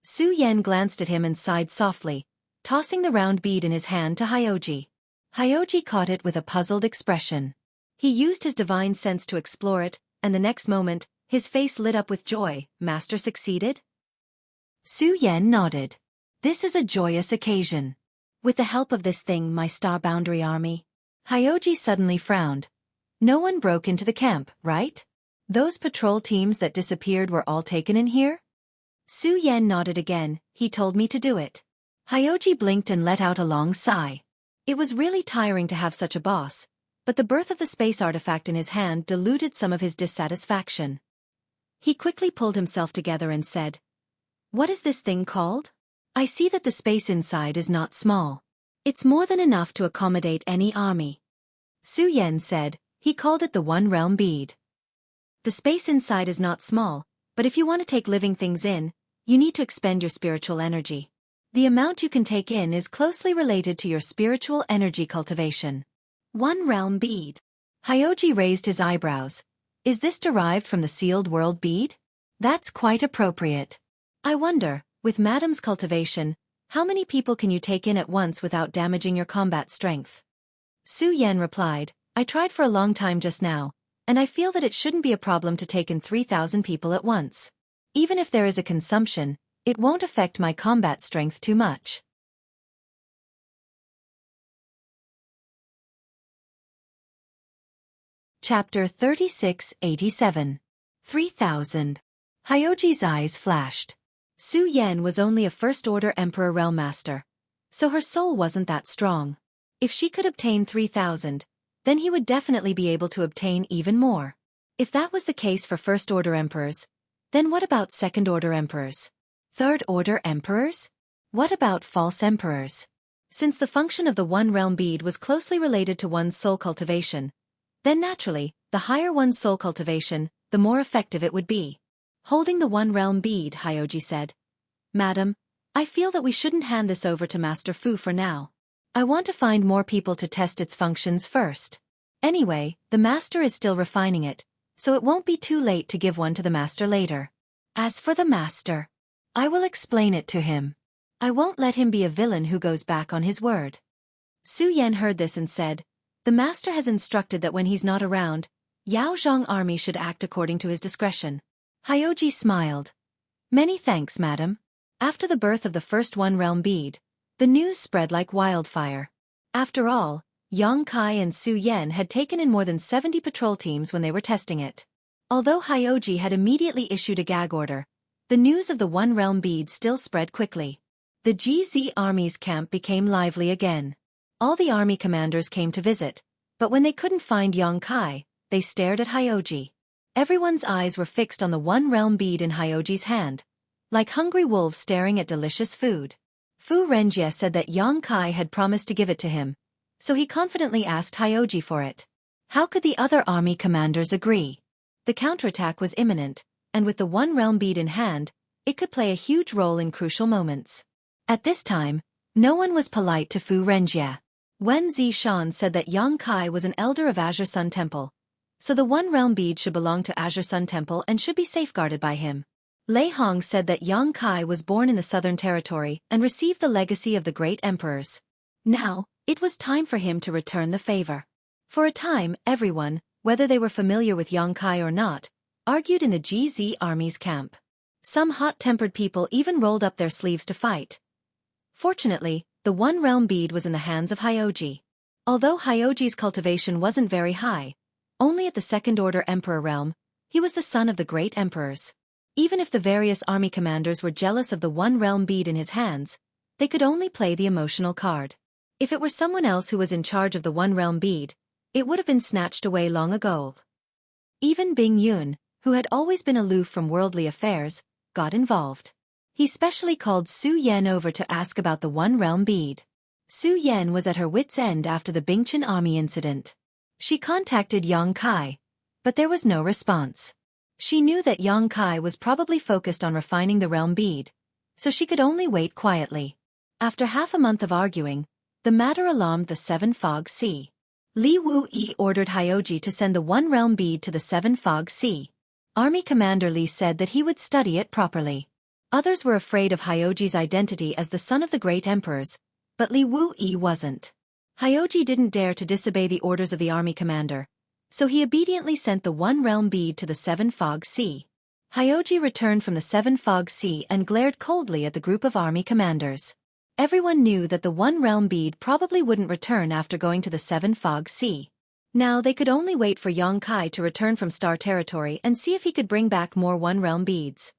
Su Yan glanced at him and sighed softly, tossing the round bead in his hand to Hyoji. Hyoji caught it with a puzzled expression. He used his divine sense to explore it, and the next moment, his face lit up with joy. "Master succeeded?" Su Yan nodded. "This is a joyous occasion. With the help of this thing, my star boundary army. Hyoji suddenly frowned. No one broke into the camp, right? Those patrol teams that disappeared were all taken in here? Su Yan nodded again. He told me to do it. Hyoji blinked and let out a long sigh. It was really tiring to have such a boss, but the birth of the space artifact in his hand diluted some of his dissatisfaction. He quickly pulled himself together and said, "What is this thing called? I see that the space inside is not small. It's more than enough to accommodate any army." Su Yan said, "He called it the One Realm Bead. The space inside is not small, but if you want to take living things in, you need to expend your spiritual energy. The amount you can take in is closely related to your spiritual energy cultivation." One Realm Bead. Hyoji raised his eyebrows. Is this derived from the sealed world bead? That's quite appropriate. I wonder, with Madam's cultivation, how many people can you take in at once without damaging your combat strength? Su Yan replied, I tried for a long time just now, and I feel that it shouldn't be a problem to take in 3,000 people at once. Even if there is a consumption, it won't affect my combat strength too much. Chapter 3687. 3,000. Hyoji's eyes flashed. Su Yan was only a first-order Emperor Realm Master, so her soul wasn't that strong. If she could obtain 3,000, then he would definitely be able to obtain even more. If that was the case for first-order emperors, then what about second-order emperors? Third-order emperors? What about false emperors? Since the function of the One Realm Bead was closely related to one's soul cultivation, then naturally, the higher one's soul cultivation, the more effective it would be. Holding the One Realm Bead, Hyoji said, Madam, I feel that we shouldn't hand this over to Master Fu for now. I want to find more people to test its functions first. Anyway, the Master is still refining it, so it won't be too late to give one to the Master later. As for the Master, I will explain it to him. I won't let him be a villain who goes back on his word. Su Yan heard this and said, The Master has instructed that when he's not around, Yao Zhang army should act according to his discretion. Hyoji smiled. Many thanks, madam. After the birth of the first One Realm Bead, the news spread like wildfire. After all, Yang Kai and Su Yan had taken in more than 70 patrol teams when they were testing it. Although Hyoji had immediately issued a gag order, the news of the One Realm Bead still spread quickly. The GZ army's camp became lively again. All the army commanders came to visit, but when they couldn't find Yang Kai, they stared at Hyoji. Everyone's eyes were fixed on the One Realm Bead in Hyoji's hand, like hungry wolves staring at delicious food. Fu Renjie said that Yang Kai had promised to give it to him, so he confidently asked Hyoji for it. How could the other army commanders agree? The counterattack was imminent, and with the One Realm Bead in hand, it could play a huge role in crucial moments. At this time, no one was polite to Fu Renjie. Wen Zishan said that Yang Kai was an elder of Azure Sun Temple, so the One Realm Bead should belong to Azure Sun Temple and should be safeguarded by him. Lei Hong said that Yang Kai was born in the Southern Territory and received the legacy of the great emperors. Now, it was time for him to return the favor. For a time, everyone, whether they were familiar with Yang Kai or not, argued in the GZ army's camp. Some hot-tempered people even rolled up their sleeves to fight. Fortunately, the One Realm Bead was in the hands of Hyoji. Although Hyoji's cultivation wasn't very high, only at the second-order emperor realm, he was the son of the great emperors. Even if the various army commanders were jealous of the One Realm Bead in his hands, they could only play the emotional card. If it were someone else who was in charge of the One Realm Bead, it would have been snatched away long ago. Even Bing Yun, who had always been aloof from worldly affairs, got involved. He specially called Su Yan over to ask about the One Realm Bead. Su Yan was at her wit's end after the Bingchen army incident. She contacted Yang Kai, but there was no response. She knew that Yang Kai was probably focused on refining the Realm Bead, so she could only wait quietly. After half a month of arguing, the matter alarmed the Seven Fog Sea. Li Wu-yi ordered Hyoji to send the One Realm Bead to the Seven Fog Sea. Army Commander Li said that he would study it properly. Others were afraid of Hyoji's identity as the son of the great emperors, but Li Wu-yi wasn't. Hyoji didn't dare to disobey the orders of the army commander, so he obediently sent the One Realm Bead to the Seven Fog Sea. Hyoji returned from the Seven Fog Sea and glared coldly at the group of army commanders. Everyone knew that the One Realm bead probably wouldn't return after going to the Seven Fog Sea. Now they could only wait for Yongkai to return from Star Territory and see if he could bring back more One Realm beads.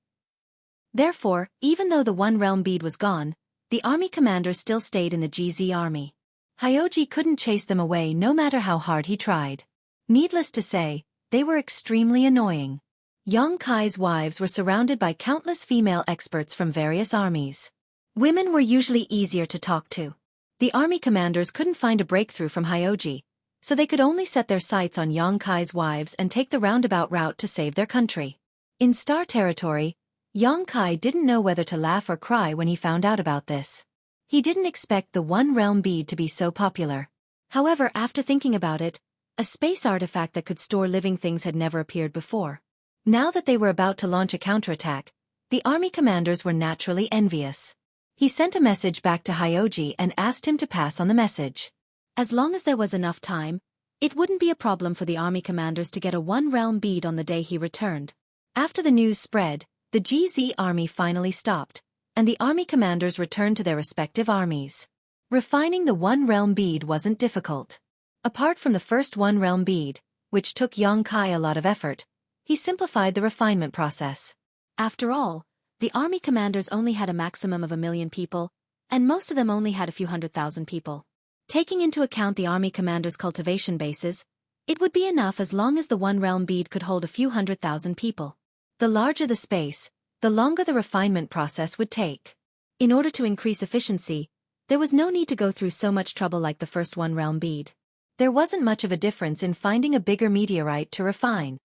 Therefore, even though the One Realm bead was gone, the army commanders still stayed in the GZ army. Hyoji couldn't chase them away no matter how hard he tried. Needless to say, they were extremely annoying. Yongkai's wives were surrounded by countless female experts from various armies. Women were usually easier to talk to. The army commanders couldn't find a breakthrough from Hyoji, so they could only set their sights on Yongkai's wives and take the roundabout route to save their country. In Star Territory, Yongkai didn't know whether to laugh or cry when he found out about this. He didn't expect the One Realm bead to be so popular. However, after thinking about it, a space artifact that could store living things had never appeared before. Now that they were about to launch a counterattack, the army commanders were naturally envious. He sent a message back to Hyoji and asked him to pass on the message. As long as there was enough time, it wouldn't be a problem for the army commanders to get a One Realm bead on the day he returned. After the news spread, the GZ army finally stopped, and the army commanders returned to their respective armies. Refining the One Realm bead wasn't difficult. Apart from the first One Realm bead, which took Yongkai a lot of effort, he simplified the refinement process. After all, the army commanders only had a maximum of 1 million people, and most of them only had a few 100,000 people. Taking into account the army commanders' cultivation bases, it would be enough as long as the One Realm bead could hold a few 100,000 people. The larger the space, the longer the refinement process would take. In order to increase efficiency, there was no need to go through so much trouble like the first One Realm bead. There wasn't much of a difference in finding a bigger meteorite to refine.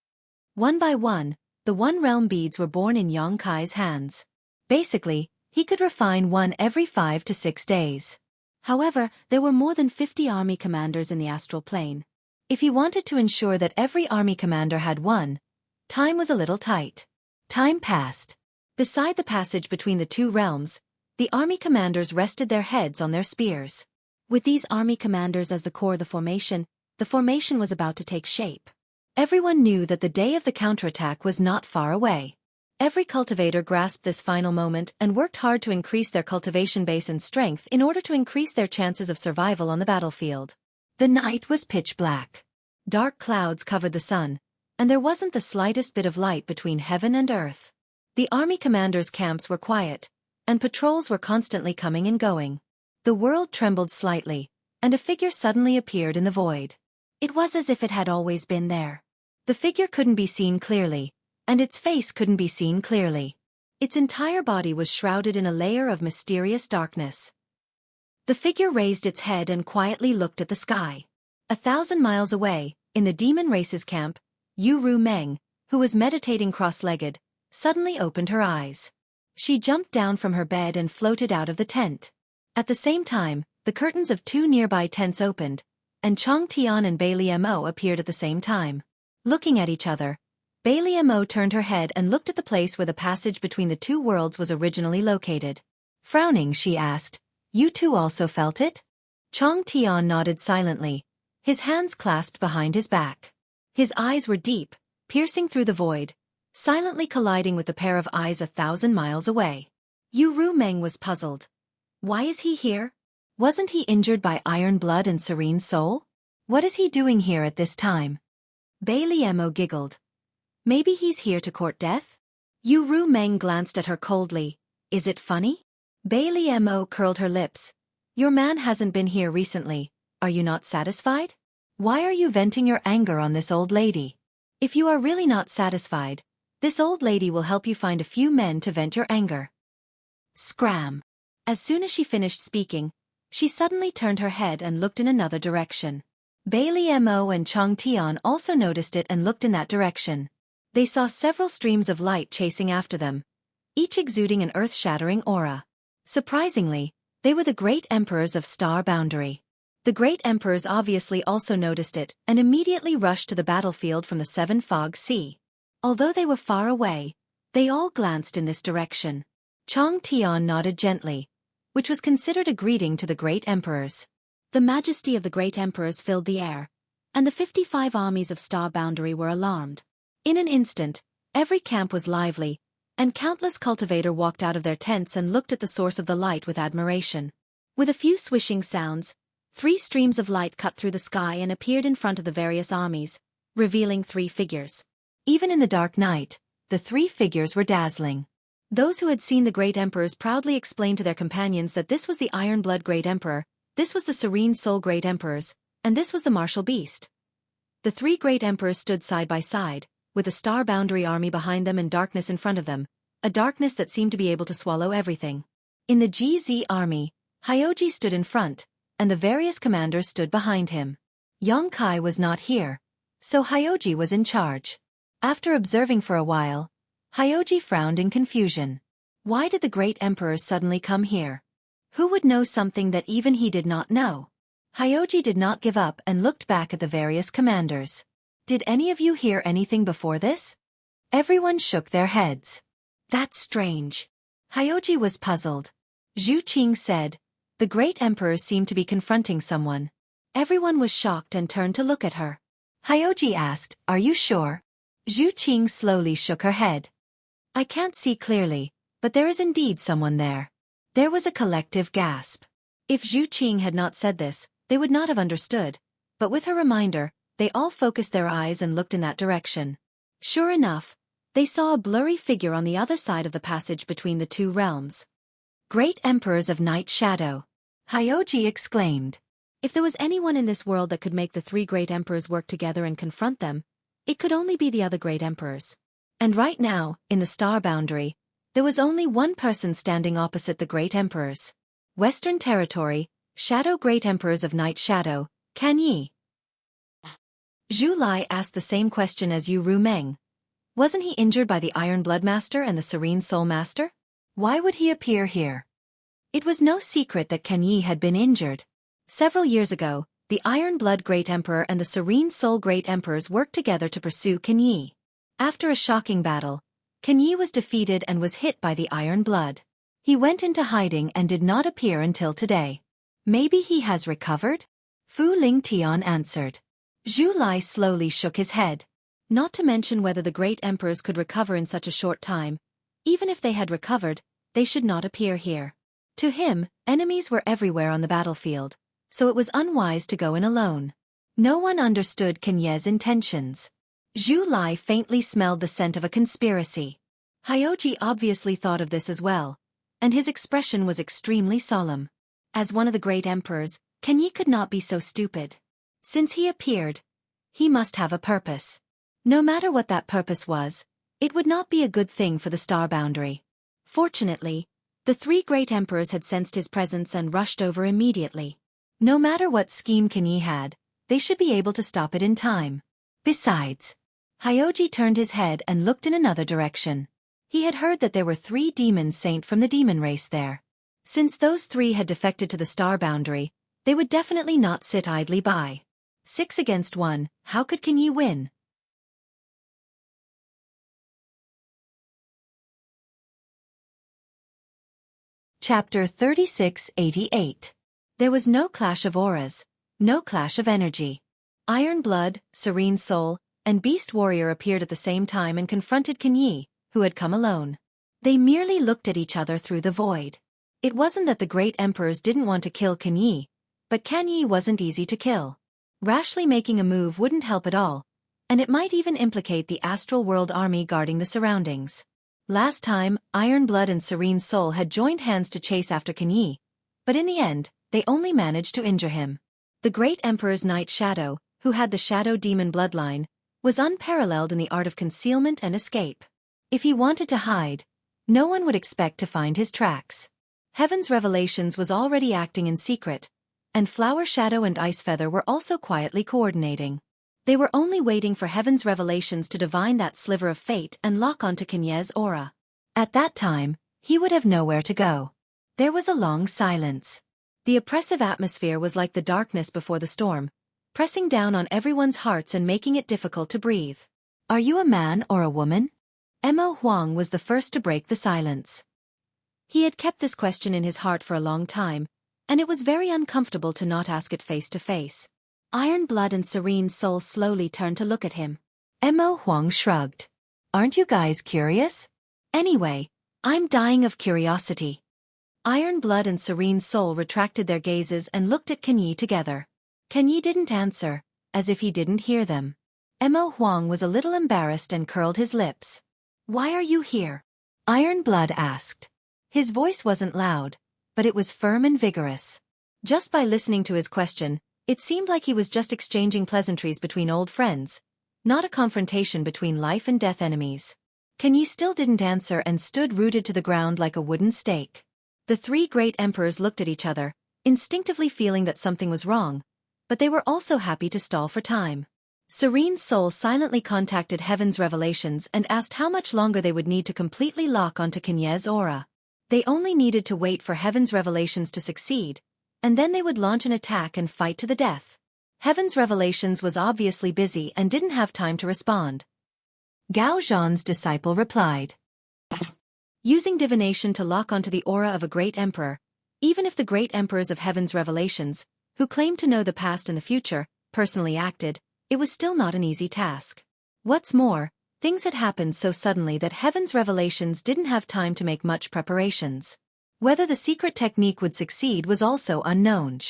One by one, the One Realm beads were born in Yongkai's hands. Basically, he could refine one every 5 to 6 days. However, there were more than 50 army commanders in the astral plane. If he wanted to ensure that every army commander had one, time was a little tight. Time passed. Beside the passage between the two realms, the army commanders rested their heads on their spears. With these army commanders as the core of the formation was about to take shape. Everyone knew that the day of the counterattack was not far away. Every cultivator grasped this final moment and worked hard to increase their cultivation base and strength in order to increase their chances of survival on the battlefield. The night was pitch black. Dark clouds covered the sun, and there wasn't the slightest bit of light between heaven and earth. The army commanders' camps were quiet, and patrols were constantly coming and going. The world trembled slightly, and a figure suddenly appeared in the void. It was as if it had always been there. The figure couldn't be seen clearly, and its face couldn't be seen clearly. Its entire body was shrouded in a layer of mysterious darkness. The figure raised its head and quietly looked at the sky. 1,000 miles away, in the demon race's camp, Yu Meng, who was meditating cross-legged, suddenly opened her eyes. She jumped down from her bed and floated out of the tent. At the same time, the curtains of 2 nearby tents opened, and Chong Tian and Bailey Mo appeared at the same time. Looking at each other, Bailey Mo turned her head and looked at the place where the passage between the two worlds was originally located. Frowning, she asked, "You two also felt it?" Chong Tian nodded silently, his hands clasped behind his back. His eyes were deep, piercing through the void, silently colliding with the pair of eyes 1,000 miles away. Yu Meng was puzzled. Why is he here? Wasn't he injured by iron blood and serene soul? What is he doing here at this time? Bailey Mo giggled. Maybe he's here to court death? Yu Meng glanced at her coldly. Is it funny? Bailey Mo curled her lips. Your man hasn't been here recently. Are you not satisfied? Why are you venting your anger on this old lady? If you are really not satisfied, this old lady will help you find a few men to vent your anger. Scram. As soon as she finished speaking, she suddenly turned her head and looked in another direction. Bailey Mo and Chong Tian also noticed it and looked in that direction. They saw several streams of light chasing after them, each exuding an earth-shattering aura. Surprisingly, they were the great emperors of Star Boundary. The great emperors obviously also noticed it and immediately rushed to the battlefield from the Seven Fog Sea. Although they were far away, they all glanced in this direction. Chong Tian nodded gently, which was considered a greeting to the great emperors. The majesty of the great emperors filled the air, and the 55 armies of Star Boundary were alarmed. In an instant, every camp was lively, and countless cultivators walked out of their tents and looked at the source of the light with admiration. With a few swishing sounds, 3 streams of light cut through the sky and appeared in front of the various armies, revealing 3 figures. Even in the dark night, the 3 figures were dazzling. Those who had seen the great emperors proudly explained to their companions that this was the Iron Blood Great Emperor, this was the Serene Soul Great Emperors, and this was the Martial Beast. The 3 great emperors stood side by side, with a star boundary army behind them and darkness in front of them, a darkness that seemed to be able to swallow everything. In the GZ army, Hyoji stood in front, and the various commanders stood behind him. Yongkai was not here, so Hyoji was in charge. After observing for a while, Hyoji frowned in confusion. Why did the great emperors suddenly come here? Who would know something that even he did not know? Hyoji did not give up and looked back at the various commanders. Did any of you hear anything before this? Everyone shook their heads. That's strange. Hyoji was puzzled. Xueqi said, the great emperors seemed to be confronting someone. Everyone was shocked and turned to look at her. Hyoji asked, are you sure? Xueqi slowly shook her head. I can't see clearly, but there is indeed someone there. There was a collective gasp. If Xueqi had not said this, they would not have understood, but with her reminder, they all focused their eyes and looked in that direction. Sure enough, they saw a blurry figure on the other side of the passage between the 2 realms. Great Emperors of Night Shadow! Hyoji exclaimed. If there was anyone in this world that could make the 3 great emperors work together and confront them, it could only be the other great emperors. And right now, in the star boundary, there was only one person standing opposite the great emperors. Western Territory, Shadow Great Emperors of Night Shadow, Kan Yi. Zhu Lai asked the same question as Yu Rumeng. Wasn't he injured by the Iron Blood Master and the Serene Soul Master? Why would he appear here? It was no secret that Kan Yi had been injured. Several years ago, the Iron Blood Great Emperor and the Serene Soul Great Emperors worked together to pursue Kan Yi. After a shocking battle, Kan Yi was defeated and was hit by the Iron Blood. He went into hiding and did not appear until today. Maybe he has recovered? Fu Lingtian answered. Zhu Lai slowly shook his head. Not to mention whether the great emperors could recover in such a short time. Even if they had recovered, they should not appear here. To him, enemies were everywhere on the battlefield, so it was unwise to go in alone. No one understood Kan Ye's intentions. Zhu Lai faintly smelled the scent of a conspiracy. Hyoji obviously thought of this as well, and his expression was extremely solemn. As one of the great emperors, Kan Yi could not be so stupid. Since he appeared, he must have a purpose. No matter what that purpose was, it would not be a good thing for the star boundary. Fortunately, the 3 great emperors had sensed his presence and rushed over immediately. No matter what scheme Kan Yi had, they should be able to stop it in time. Besides, Hyoji turned his head and looked in another direction. He had heard that there were 3 demon saints from the demon race there. Since those 3 had defected to the star boundary, they would definitely not sit idly by. 6 against 1, how could Kan Yi win? Chapter 3688. There was no clash of auras, no clash of energy. Iron Blood, Serene Soul, and Beast Warrior appeared at the same time and confronted Kan Yi, who had come alone. They merely looked at each other through the void. It wasn't that the great emperors didn't want to kill Kan Yi, but Kan Yi wasn't easy to kill. Rashly making a move wouldn't help at all, and it might even implicate the Astral World army guarding the surroundings. Last time, Iron Blood and Serene Soul had joined hands to chase after Kan Yi, but in the end, they only managed to injure him. The great emperor's Night Shadow, who had the Shadow Demon bloodline, was unparalleled in the art of concealment and escape. If he wanted to hide, no one would expect to find his tracks. Heaven's Revelations was already acting in secret, and Flower Shadow and Ice Feather were also quietly coordinating. They were only waiting for Heaven's Revelations to divine that sliver of fate and lock onto Kan Ye's aura. At that time, he would have nowhere to go. There was a long silence. The oppressive atmosphere was like the darkness before the storm, pressing down on everyone's hearts and making it difficult to breathe. Are you a man or a woman? Mo Huang was the first to break the silence. He had kept this question in his heart for a long time, and it was very uncomfortable to not ask it face to face. Iron Blood and Serene Soul slowly turned to look at him. Mo Huang shrugged. Aren't you guys curious? Anyway, I'm dying of curiosity. Iron Blood and Serene Soul retracted their gazes and looked at Kenyi together. Kenyi didn't answer, as if he didn't hear them. Mo Huang was a little embarrassed and curled his lips. "Why are you here?" Iron Blood asked. His voice wasn't loud, but it was firm and vigorous. Just by listening to his question, it seemed like he was just exchanging pleasantries between old friends, not a confrontation between life and death enemies. Kenyi still didn't answer and stood rooted to the ground like a wooden stake. The three great emperors looked at each other, instinctively feeling that something was wrong, but they were also happy to stall for time. Serene Soul silently contacted Heaven's Revelations and asked how much longer they would need to completely lock onto Kenyi's aura. They only needed to wait for Heaven's Revelations to succeed, and then they would launch an attack and fight to the death. Heaven's Revelations was obviously busy and didn't have time to respond. Gao Zhan's disciple replied. Using divination to lock onto the aura of a great emperor, even if the great emperors of Heaven's Revelations, who claimed to know the past and the future, personally acted, it was still not an easy task. What's more, things had happened so suddenly that Heaven's Revelations didn't have time to make much preparations. Whether the secret technique would succeed was also unknown.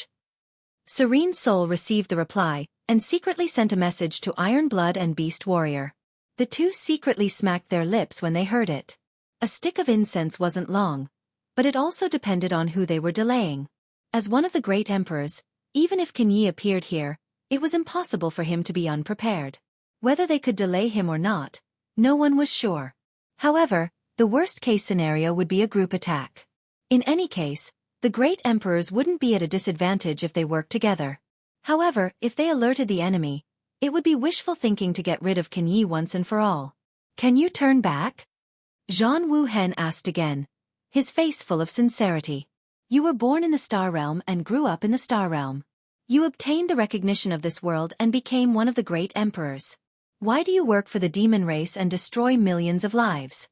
Serene Soul received the reply, and secretly sent a message to Iron Blood and Beast Warrior. The two secretly smacked their lips when they heard it. A stick of incense wasn't long, but it also depended on who they were delaying. As one of the great emperors, even if Kenyi appeared here, it was impossible for him to be unprepared. Whether they could delay him or not, no one was sure. However, the worst-case scenario would be a group attack. In any case, the great emperors wouldn't be at a disadvantage if they worked together. However, if they alerted the enemy, it would be wishful thinking to get rid of Kenyi once and for all. "Can you turn back?" Zhan Wuhen asked again, his face full of sincerity. "You were born in the Star Realm and grew up in the Star Realm. You obtained the recognition of this world and became one of the great emperors. Why do you work for the demon race and destroy millions of lives?"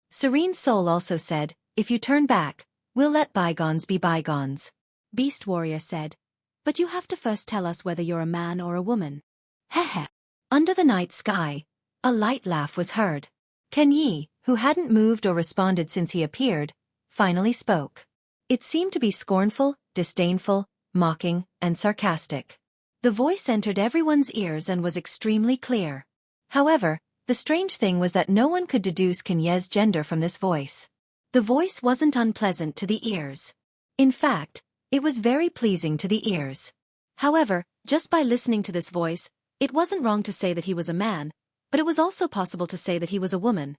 Serene Soul also said, "If you turn back, we'll let bygones be bygones." Beast Warrior said, "But you have to first tell us whether you're a man or a woman." Heh. Under the night sky, a light laugh was heard. Kenyi, who hadn't moved or responded since he appeared, finally spoke. It seemed to be scornful, disdainful, mocking, and sarcastic. The voice entered everyone's ears and was extremely clear. However, the strange thing was that no one could deduce Kenyi's gender from this voice. The voice wasn't unpleasant to the ears. In fact, it was very pleasing to the ears. However, just by listening to this voice, it wasn't wrong to say that he was a man, but it was also possible to say that he was a woman.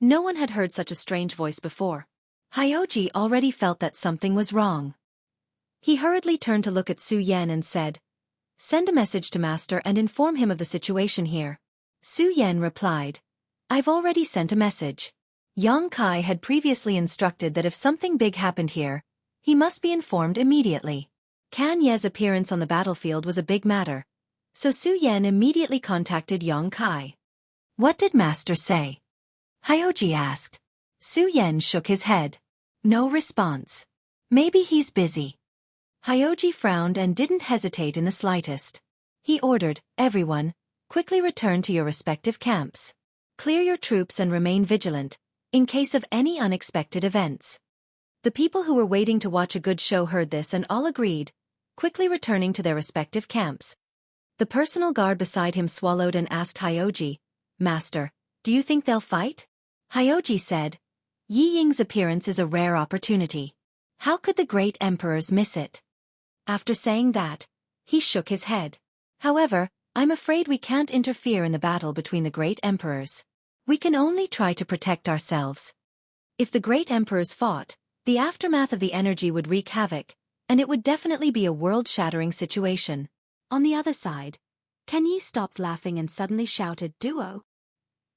No one had heard such a strange voice before. Hyoji already felt that something was wrong. He hurriedly turned to look at Su Yan and said, "Send a message to Master and inform him of the situation here." Su Yan replied, "I've already sent a message." Yang Kai had previously instructed that if something big happened here, he must be informed immediately. Kan Ye's appearance on the battlefield was a big matter, so Su Yan immediately contacted Yang Kai. "What did Master say?" Hyoji asked. Su Yan shook his head. No response. "Maybe he's busy." Hyoji frowned and didn't hesitate in the slightest. He ordered, "Everyone, quickly return to your respective camps. Clear your troops and remain vigilant, in case of any unexpected events." The people who were waiting to watch a good show heard this and all agreed, quickly returning to their respective camps. The personal guard beside him swallowed and asked Hyoji, "Master, do you think they'll fight?" Hyoji said, "Yi Ying's appearance is a rare opportunity. How could the great emperors miss it?" After saying that, he shook his head. "However, I'm afraid we can't interfere in the battle between the great emperors. We can only try to protect ourselves. If the great emperors fought, the aftermath of the energy would wreak havoc, and it would definitely be a world-shattering situation." On the other side, Kenyi stopped laughing and suddenly shouted, "Duo!"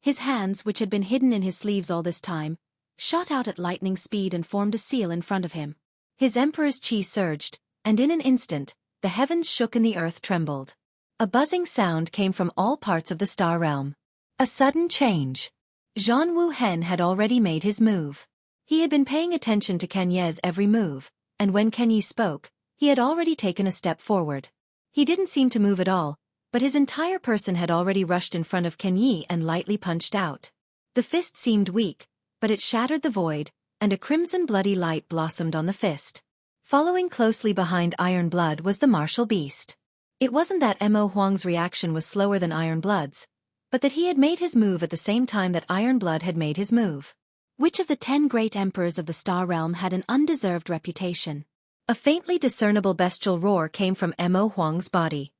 His hands, which had been hidden in his sleeves all this time, shot out at lightning speed and formed a seal in front of him. His emperor's chi surged, and in an instant, the heavens shook and the earth trembled. A buzzing sound came from all parts of the star realm. A sudden change. Zhan Wuhen had already made his move. He had been paying attention to Kenyi's every move, and when Kenyi spoke, he had already taken a step forward. He didn't seem to move at all, but his entire person had already rushed in front of Kenyi and lightly punched out. The fist seemed weak, but it shattered the void, and a crimson bloody light blossomed on the fist. Following closely behind Iron Blood was the martial beast. It wasn't that Mo Huang's reaction was slower than Iron Blood's, but that he had made his move at the same time that Iron Blood had made his move. Which of the 10 great emperors of the Star Realm had an undeserved reputation? A faintly discernible bestial roar came from Mo Huang's body.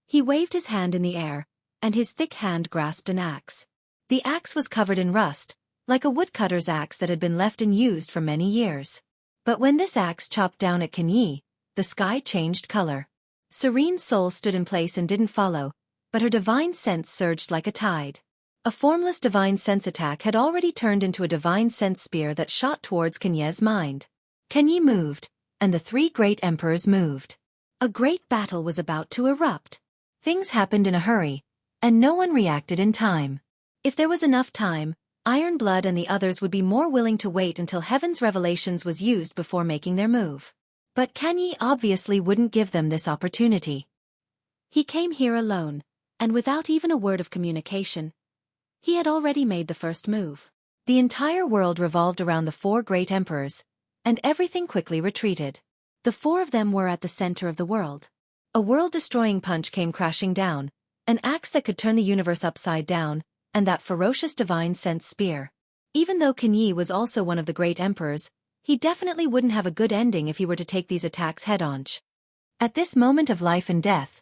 He waved his hand in the air, and his thick hand grasped an axe. The axe was covered in rust, like a woodcutter's axe that had been left unused for many years. But when this axe chopped down at Xueqi, the sky changed color. Serene's soul stood in place and didn't follow, but her divine sense surged like a tide. A formless divine sense attack had already turned into a divine sense spear that shot towards Xueqi's mind. Xueqi moved, and the 3 great emperors moved. A great battle was about to erupt. Things happened in a hurry, and no one reacted in time. If there was enough time, Iron Blood and the others would be more willing to wait until Heaven's Revelations was used before making their move. But Xueqi obviously wouldn't give them this opportunity. He came here alone, and without even a word of communication. He had already made the first move. The entire world revolved around the 4 great emperors, and everything quickly retreated. The 4 of them were at the center of the world. A world-destroying punch came crashing down, an axe that could turn the universe upside down, and that ferocious divine sense spear. Even though Xueqi was also one of the great emperors, he definitely wouldn't have a good ending if he were to take these attacks head-on. At this moment of life and death,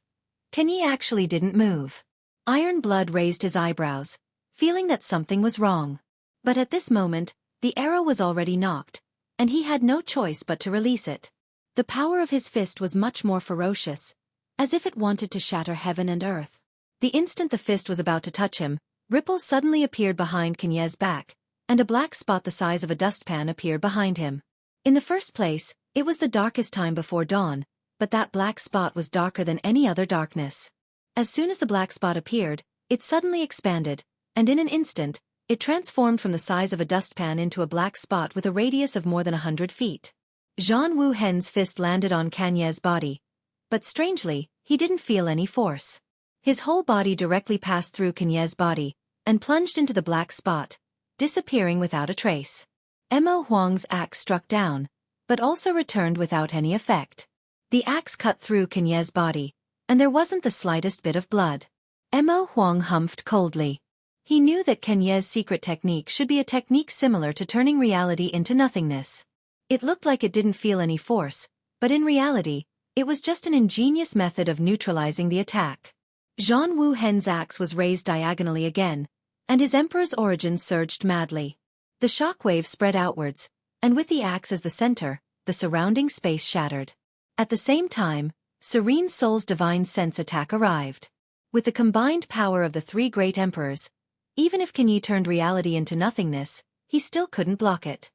Xueqi actually didn't move. Iron Blood raised his eyebrows, feeling that something was wrong. But at this moment, the arrow was already knocked, and he had no choice but to release it. The power of his fist was much more ferocious, as if it wanted to shatter heaven and earth. The instant the fist was about to touch him, ripples suddenly appeared behind Xueqi's back, and a black spot the size of a dustpan appeared behind him. In the first place, it was the darkest time before dawn, but that black spot was darker than any other darkness. As soon as the black spot appeared, it suddenly expanded, and in an instant, it transformed from the size of a dustpan into a black spot with a radius of more than 100 feet. Zhan Wu Hen's fist landed on Xueqi's body, but strangely, he didn't feel any force. His whole body directly passed through Xueqi's body, and plunged into the black spot, disappearing without a trace. Mo Huang's axe struck down, but also returned without any effect. The axe cut through Xueqi's body, and there wasn't the slightest bit of blood. Mo Huang humphed coldly. He knew that Xueqi's secret technique should be a technique similar to turning reality into nothingness. It looked like it didn't feel any force, but in reality, it was just an ingenious method of neutralizing the attack. Zhan Wu Hen's axe was raised diagonally again, and his emperor's origin surged madly. The shockwave spread outwards, and with the axe as the center, the surrounding space shattered. At the same time, Serene Soul's divine sense attack arrived. With the combined power of the 3 great emperors, even if Xueqi turned reality into nothingness, he still couldn't block it.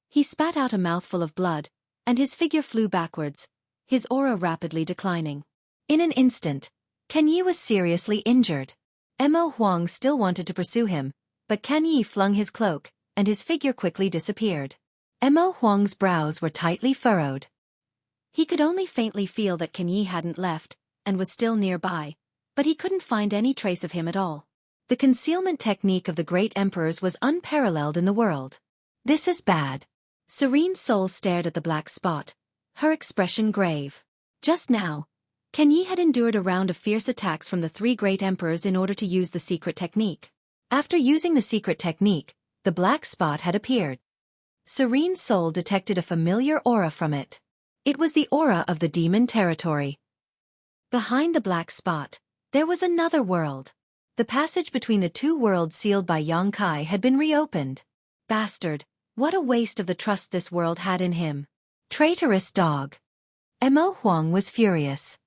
He spat out a mouthful of blood, and his figure flew backwards, his aura rapidly declining. In an instant, Xueqi was seriously injured. Mo Huang still wanted to pursue him, but Xueqi flung his cloak, and his figure quickly disappeared. Mo Huang's brows were tightly furrowed. He could only faintly feel that Xueqi hadn't left, and was still nearby, but he couldn't find any trace of him at all. The concealment technique of the great emperors was unparalleled in the world. This is bad. Serene Soul stared at the black spot, her expression grave. Just now, Xueqi had endured a round of fierce attacks from the 3 great emperors in order to use the secret technique. After using the secret technique, the black spot had appeared. Serene Soul detected a familiar aura from it. It was the aura of the demon territory. Behind the black spot, there was another world. The passage between the 2 worlds sealed by Xueqi had been reopened. Bastard, what a waste of the trust this world had in him. Traitorous dog. Mo Huang was furious.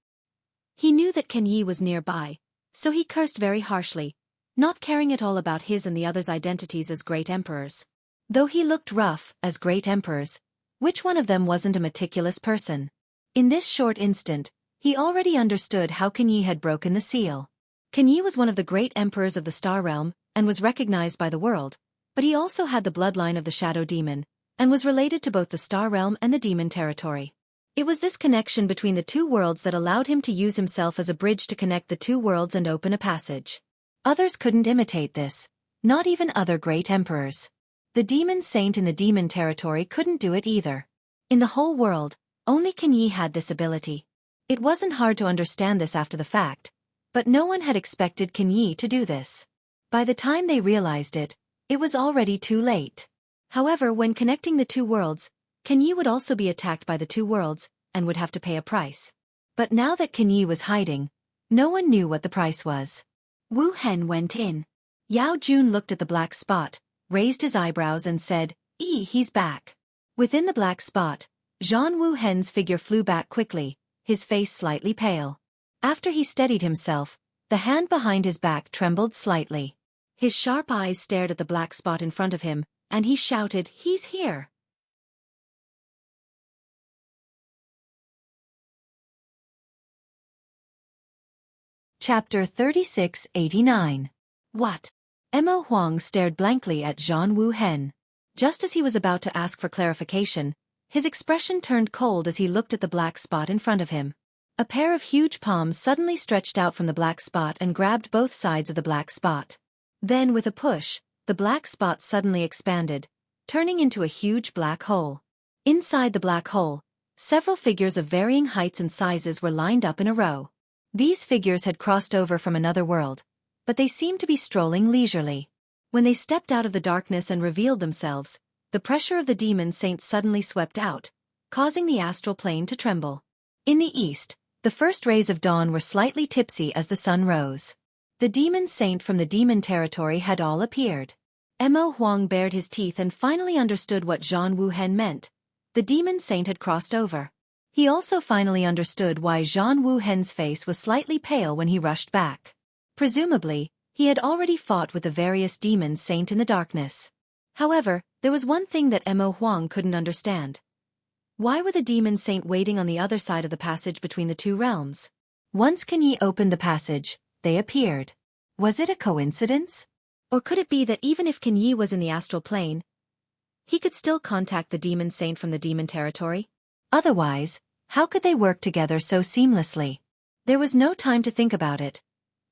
He knew that Xueqi was nearby, so he cursed very harshly, not caring at all about his and the others' identities as great emperors. Though he looked rough as great emperors, which one of them wasn't a meticulous person? In this short instant, he already understood how Xueqi had broken the seal. Xueqi was one of the great emperors of the Star Realm, and was recognized by the world, but he also had the bloodline of the Shadow Demon, and was related to both the Star Realm and the Demon Territory. It was this connection between the 2 worlds that allowed him to use himself as a bridge to connect the 2 worlds and open a passage. Others couldn't imitate this, not even other great emperors. The demon saint in the demon territory couldn't do it either. In the whole world, only Kenyi had this ability. It wasn't hard to understand this after the fact, but no one had expected Kenyi to do this. By the time they realized it, it was already too late. However, when connecting the two worlds, Kenyi would also be attacked by the two worlds, and would have to pay a price. But now that Kenyi was hiding, no one knew what the price was. Wu Hen went in. Yao Jun looked at the black spot, raised his eyebrows and said, he's back. Within the black spot, Zhan Wu Hen's figure flew back quickly, his face slightly pale. After he steadied himself, the hand behind his back trembled slightly. His sharp eyes stared at the black spot in front of him, and he shouted, "He's here!" Chapter 3689. What? Mo Huang stared blankly at Zhan Wu Hen. Just as he was about to ask for clarification, his expression turned cold as he looked at the black spot in front of him. A pair of huge palms suddenly stretched out from the black spot and grabbed both sides of the black spot. Then, with a push, the black spot suddenly expanded, turning into a huge black hole. Inside the black hole, several figures of varying heights and sizes were lined up in a row. These figures had crossed over from another world, but they seemed to be strolling leisurely. When they stepped out of the darkness and revealed themselves, the pressure of the demon saint suddenly swept out, causing the astral plane to tremble. In the east, the first rays of dawn were slightly tipsy as the sun rose. The demon saint from the demon territory had all appeared. Mo Huang bared his teeth and finally understood what Zhan Wu Hen meant. The demon saint had crossed over. He also finally understood why Zhan Wu Hen's face was slightly pale when he rushed back. Presumably, he had already fought with the various demon saint in the darkness. However, there was one thing that Mo Huang couldn't understand. Why were the demon saint waiting on the other side of the passage between the two realms? Once Kenyi opened the passage, they appeared. Was it a coincidence? Or could it be that even if Kenyi was in the astral plane, he could still contact the demon saint from the demon territory? Otherwise, how could they work together so seamlessly? There was no time to think about it,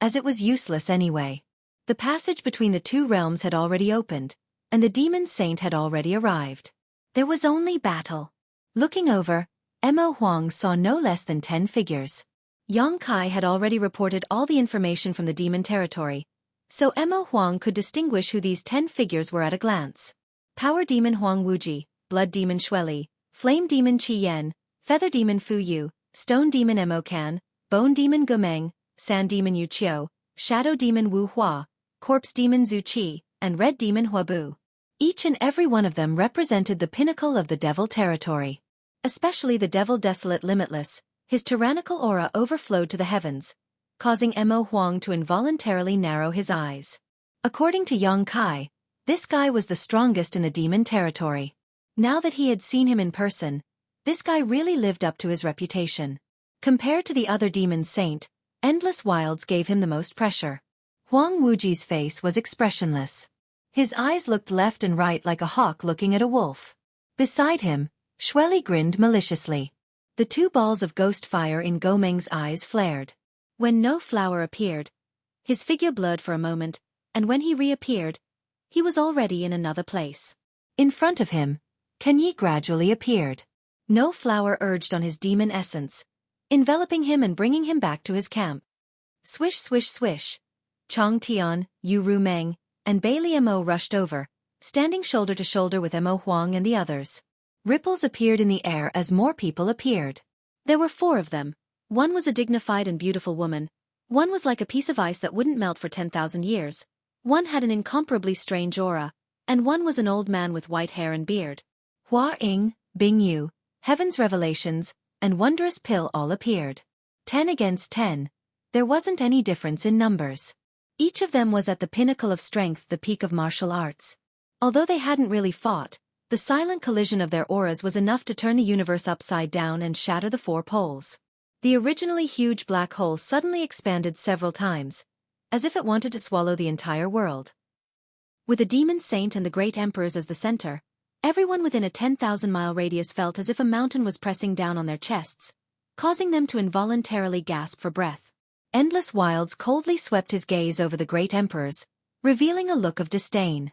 as it was useless anyway. The passage between the two realms had already opened, and the demon saint had already arrived. There was only battle. Looking over, Mo Huang saw no less than 10 figures. Yang Kai had already reported all the information from the demon territory, so Mo Huang could distinguish who these 10 figures were at a glance. Power Demon Huang Wuji, Blood Demon Xueqi, Flame Demon Qi Yan, Feather Demon Fu Yu, Stone Demon Mo Kan, Bone Demon Gumeng, Sand Demon Yu Qiu, Shadow Demon Wu Hua, Corpse Demon Zhu Qi, and Red Demon Hua Bu. Each and every one of them represented the pinnacle of the devil territory. Especially the devil Desolate Limitless, his tyrannical aura overflowed to the heavens, causing Mo Huang to involuntarily narrow his eyes. According to Yang Kai, this guy was the strongest in the demon territory. Now that he had seen him in person, this guy really lived up to his reputation. Compared to the other demon saint, Endless Wilds gave him the most pressure. Huang Wuji's face was expressionless. His eyes looked left and right like a hawk looking at a wolf. Beside him, Xueqi grinned maliciously. The two balls of ghost fire in Gomeng's eyes flared. When no flower appeared, his figure blurred for a moment, and when he reappeared, he was already in another place. In front of him, Kenyi gradually appeared. No flower urged on his demon essence, enveloping him and bringing him back to his camp. Swish swish swish. Chong Tian, Yu Ru Meng, and Bailey Mo rushed over, standing shoulder to shoulder with Mo Huang and the others. Ripples appeared in the air as more people appeared. There were 4 of them. One was a dignified and beautiful woman. One was like a piece of ice that wouldn't melt for 10,000 years. One had an incomparably strange aura, and one was an old man with white hair and beard. Hua Ying, Bing Yu, Heaven's Revelations, and Wondrous Pill all appeared. 10 against 10. There wasn't any difference in numbers. Each of them was at the pinnacle of strength, the peak of martial arts. Although they hadn't really fought, the silent collision of their auras was enough to turn the universe upside down and shatter the 4 poles. The originally huge black hole suddenly expanded several times, as if it wanted to swallow the entire world. With the demon saint and the great emperors as the center, everyone within a 10,000-mile radius felt as if a mountain was pressing down on their chests, causing them to involuntarily gasp for breath. Endless Wilds coldly swept his gaze over the great emperors, revealing a look of disdain.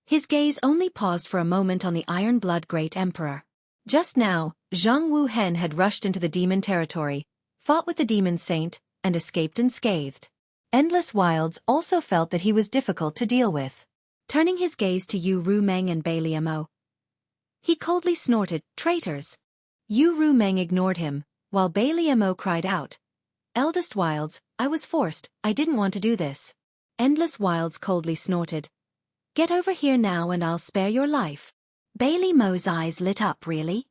His gaze only paused for a moment on the Iron Blood Great Emperor. Just now, Zhang Wuhen had rushed into the demon territory, fought with the demon saint, and escaped unscathed. Endless Wilds also felt that he was difficult to deal with. Turning his gaze to Yu Rumeng and Bai Liamo, he coldly snorted, "Traitors!" Yu Rumeng ignored him, while Bai Liamo cried out, "Eldest Wilds, I was forced, I didn't want to do this." Endless Wilds coldly snorted, "Get over here now and I'll spare your life." Bai Liamo's eyes lit up. Really?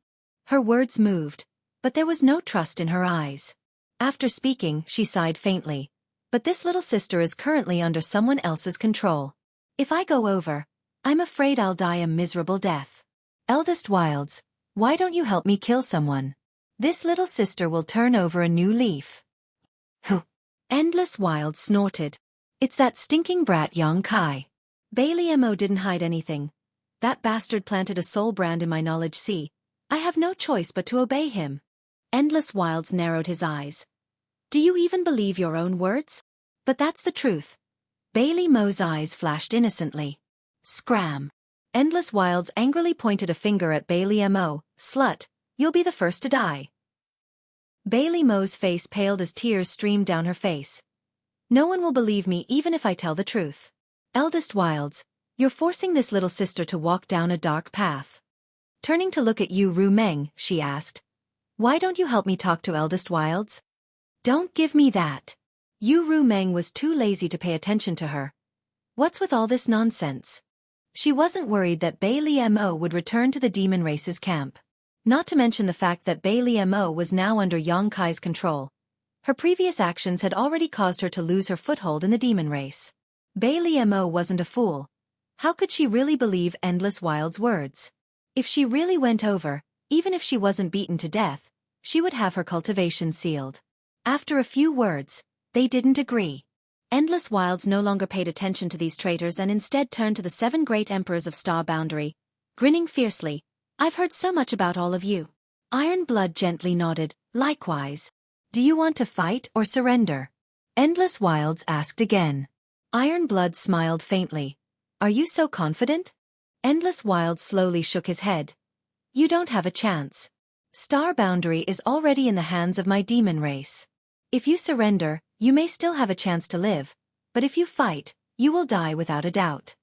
Her words moved, but there was no trust in her eyes. After speaking, she sighed faintly. But this little sister is currently under someone else's control. If I go over, I'm afraid I'll die a miserable death. Eldest Wilds, why don't you help me kill someone? This little sister will turn over a new leaf. Huh. Endless Wilds snorted. It's that stinking brat Yang Kai. Bai Liamo didn't hide anything. That bastard planted a soul brand in my knowledge. See, I have no choice but to obey him. Endless Wilds narrowed his eyes. Do you even believe your own words? But that's the truth. Bai Liamo's eyes flashed innocently. Scram. Endless Wilds angrily pointed a finger at Bai Liamo. Slut, you'll be the first to die. Bai Liamo's face paled as tears streamed down her face. No one will believe me even if I tell the truth. Eldest Wilds, you're forcing this little sister to walk down a dark path. Turning to look at Yu Rumeng, she asked, "Why don't you help me talk to Eldest Wilds?" "Don't give me that." Yu Rumeng was too lazy to pay attention to her. What's with all this nonsense? She wasn't worried that Bai Liamo would return to the demon race's camp. Not to mention the fact that Bai Liamo was now under Yang Kai's control. Her previous actions had already caused her to lose her foothold in the demon race. Bai Liamo wasn't a fool. How could she really believe Endless Wilds' words? If she really went over, even if she wasn't beaten to death, she would have her cultivation sealed. After a few words, they didn't agree. Endless Wilds no longer paid attention to these traitors and instead turned to the 7 great emperors of Star Boundary, grinning fiercely. "I've heard so much about all of you." Iron Blood gently nodded, "Likewise. Do you want to fight or surrender?" Endless Wilds asked again. Iron Blood smiled faintly. "Are you so confident?" Endless Wilds slowly shook his head. "You don't have a chance. Star Boundary is already in the hands of my demon race. If you surrender, you may still have a chance to live, but if you fight, you will die without a doubt."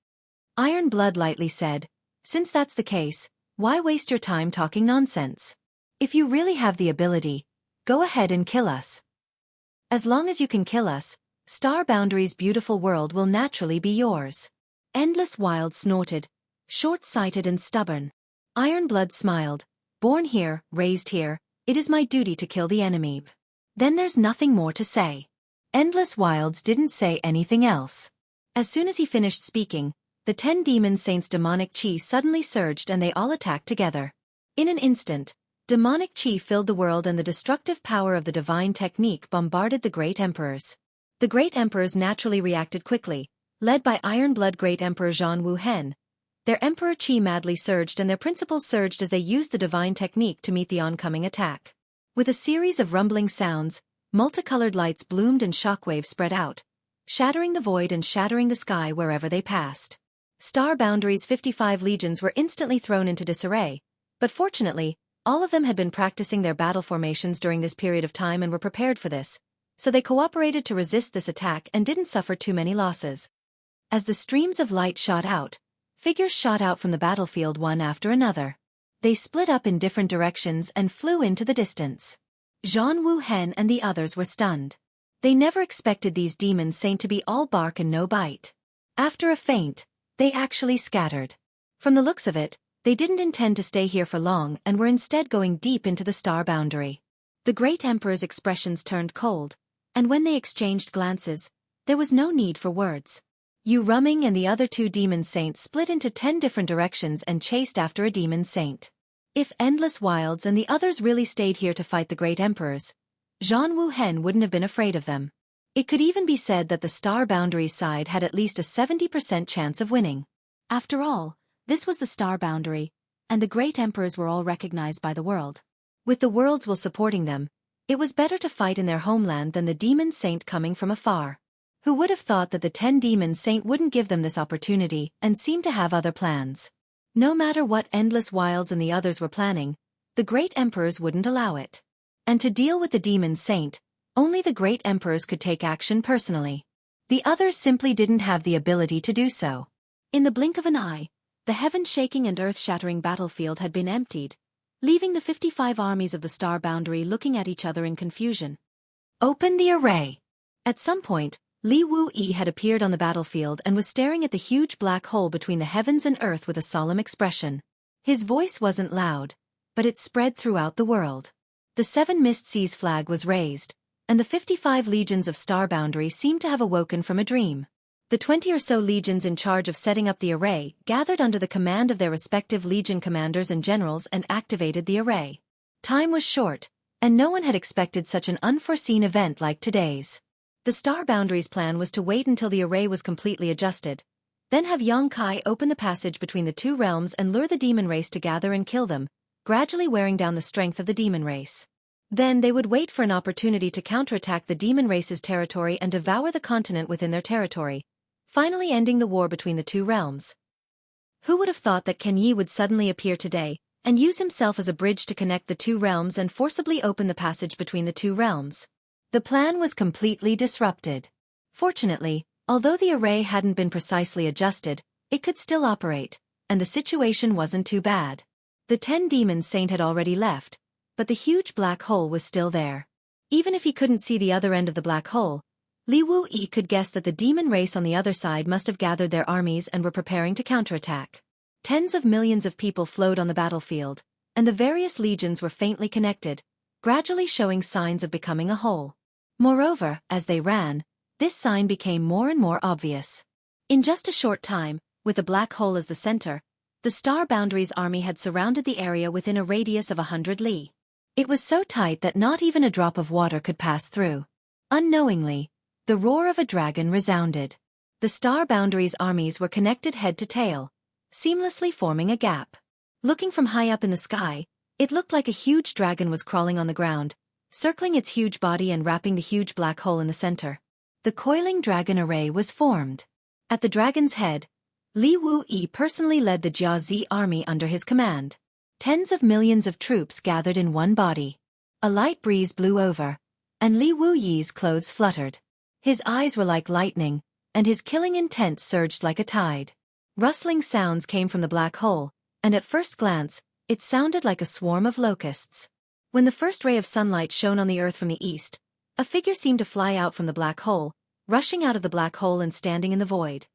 Iron Blood lightly said, "Since that's the case, why waste your time talking nonsense? If you really have the ability, go ahead and kill us. As long as you can kill us, Star Boundary's beautiful world will naturally be yours." Endless Wild snorted, short-sighted and stubborn. Iron Blood smiled, "Born here, raised here, it is my duty to kill the enemy." Then there's nothing more to say. Endless Wilds didn't say anything else. As soon as he finished speaking, the 10 demon saints' demonic chi suddenly surged and they all attacked together. In an instant, demonic chi filled the world and the destructive power of the divine technique bombarded the great emperors. The great emperors naturally reacted quickly, led by Iron Blood Great Emperor Zhang Wuhen. Their emperor chi madly surged and their principles surged as they used the divine technique to meet the oncoming attack. With a series of rumbling sounds, multicolored lights bloomed and shockwaves spread out, shattering the void and shattering the sky wherever they passed. Star Boundary's 55 legions were instantly thrown into disarray, but fortunately, all of them had been practicing their battle formations during this period of time and were prepared for this, so they cooperated to resist this attack and didn't suffer too many losses. As the streams of light shot out, figures shot out from the battlefield one after another. They split up in different directions and flew into the distance. Zhang Wuhen and the others were stunned. They never expected these demons saint to be all bark and no bite. After a feint, they actually scattered. From the looks of it, they didn't intend to stay here for long and were instead going deep into the Star Boundary. The great emperor's expressions turned cold, and when they exchanged glances, there was no need for words. Yu Rumeng and the other 2 demon saints split into 10 different directions and chased after a demon saint. If Endless Wilds and the others really stayed here to fight the great emperors, Zhang Wuhen wouldn't have been afraid of them. It could even be said that the Star Boundary side had at least a 70% chance of winning. After all, this was the Star Boundary, and the great emperors were all recognized by the world. With the world's will supporting them, it was better to fight in their homeland than the demon saint coming from afar. Who would have thought that the 10 demon saint wouldn't give them this opportunity and seemed to have other plans? No matter what endless wilds and the others were planning, the great emperors wouldn't allow it. And to deal with the demon saint, only the great emperors could take action personally. The others simply didn't have the ability to do so. In the blink of an eye, the heaven-shaking and earth-shattering battlefield had been emptied, leaving the 55 armies of the star boundary looking at each other in confusion. Open the array! At some point, Li Wuyi had appeared on the battlefield and was staring at the huge black hole between the heavens and earth with a solemn expression. His voice wasn't loud, but it spread throughout the world. The 7 Mist Seas flag was raised, and the 55 legions of star boundary seemed to have awoken from a dream. The 20 or so legions in charge of setting up the array gathered under the command of their respective legion commanders and generals and activated the array. Time was short, and no one had expected such an unforeseen event like today's. The Star Boundaries plan was to wait until the array was completely adjusted, then have Xueqi open the passage between the two realms and lure the demon race to gather and kill them, gradually wearing down the strength of the demon race. Then they would wait for an opportunity to counterattack the demon race's territory and devour the continent within their territory, finally ending the war between the two realms. Who would have thought that Ken Yi would suddenly appear today and use himself as a bridge to connect the two realms and forcibly open the passage between the two realms? The plan was completely disrupted. Fortunately, although the array hadn't been precisely adjusted, it could still operate, and the situation wasn't too bad. The 10 demon saint had already left, but the huge black hole was still there. Even if he couldn't see the other end of the black hole, Li Wuyi could guess that the demon race on the other side must have gathered their armies and were preparing to counterattack. Tens of millions of people flowed on the battlefield, and the various legions were faintly connected, gradually showing signs of becoming a whole. Moreover, as they ran, this sign became more and more obvious. In just a short time, with the black hole as the center, the Star Boundaries army had surrounded the area within a radius of 100 li. It was so tight that not even a drop of water could pass through. Unknowingly, the roar of a dragon resounded. The Star Boundaries armies were connected head to tail, seamlessly forming a gap. Looking from high up in the sky, it looked like a huge dragon was crawling on the ground, circling its huge body and wrapping the huge black hole in the center. The coiling dragon array was formed. At the dragon's head, Li Wuyi personally led the Jiazi army under his command. Tens of millions of troops gathered in one body. A light breeze blew over, and Li Wuyi's clothes fluttered. His eyes were like lightning, and his killing intent surged like a tide. Rustling sounds came from the black hole, and at first glance, it sounded like a swarm of locusts. When the first ray of sunlight shone on the earth from the east, a figure seemed to fly out from the black hole, rushing out of the black hole and standing in the void.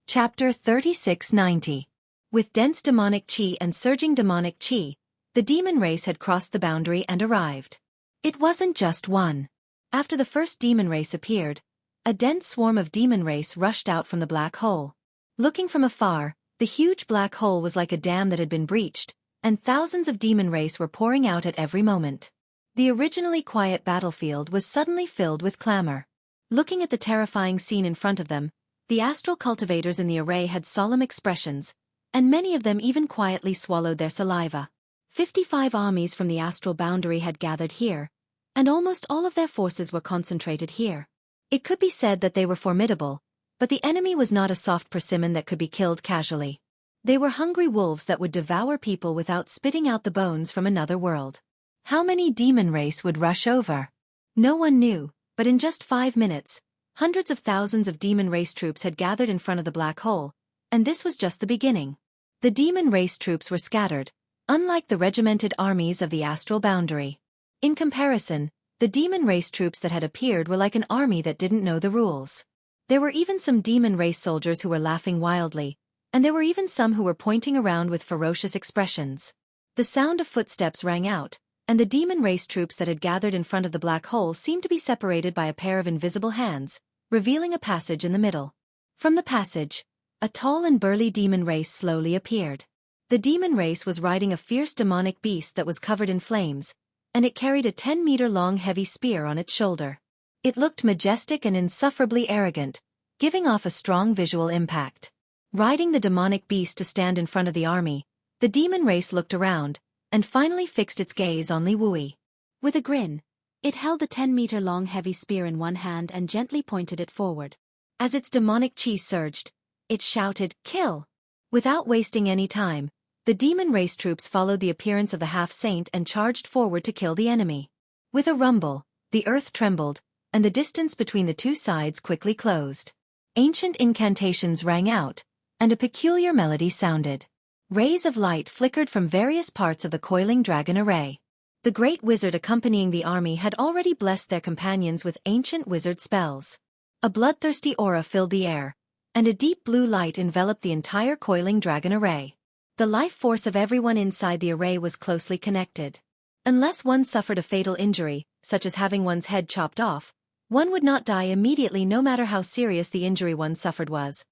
Chapter 3690. With dense demonic qi and surging demonic qi, the demon race had crossed the boundary and arrived. It wasn't just one. After the first demon race appeared, a dense swarm of demon race rushed out from the black hole. Looking from afar, the huge black hole was like a dam that had been breached, and thousands of demon race were pouring out at every moment. The originally quiet battlefield was suddenly filled with clamor. Looking at the terrifying scene in front of them, the astral cultivators in the array had solemn expressions, and many of them even quietly swallowed their saliva. 55 armies from the astral boundary had gathered here, and almost all of their forces were concentrated here. It could be said that they were formidable, but the enemy was not a soft persimmon that could be killed casually. They were hungry wolves that would devour people without spitting out the bones from another world. How many demon race would rush over? No one knew, but in just 5 minutes, hundreds of thousands of demon race troops had gathered in front of the black hole, and this was just the beginning. The demon race troops were scattered, unlike the regimented armies of the astral boundary. In comparison, the demon race troops that had appeared were like an army that didn't know the rules. There were even some demon race soldiers who were laughing wildly, and there were even some who were pointing around with ferocious expressions. The sound of footsteps rang out, and the demon race troops that had gathered in front of the black hole seemed to be separated by a pair of invisible hands, revealing a passage in the middle. From the passage, a tall and burly demon race slowly appeared. The demon race was riding a fierce demonic beast that was covered in flames, and it carried a 10-meter-long heavy spear on its shoulder. It looked majestic and insufferably arrogant, giving off a strong visual impact. Riding the demonic beast to stand in front of the army, the demon race looked around, and finally fixed its gaze on Li Wui. With a grin, it held the 10-meter-long heavy spear in one hand and gently pointed it forward. As its demonic chi surged, it shouted, "Kill!" Without wasting any time, the demon race troops followed the appearance of the half-saint and charged forward to kill the enemy. With a rumble, the earth trembled, and the distance between the two sides quickly closed. Ancient incantations rang out, and a peculiar melody sounded. Rays of light flickered from various parts of the coiling dragon array. The great wizard accompanying the army had already blessed their companions with ancient wizard spells. A bloodthirsty aura filled the air, and a deep blue light enveloped the entire coiling dragon array. The life force of everyone inside the array was closely connected. Unless one suffered a fatal injury, such as having one's head chopped off, one would not die immediately no matter how serious the injury one suffered was.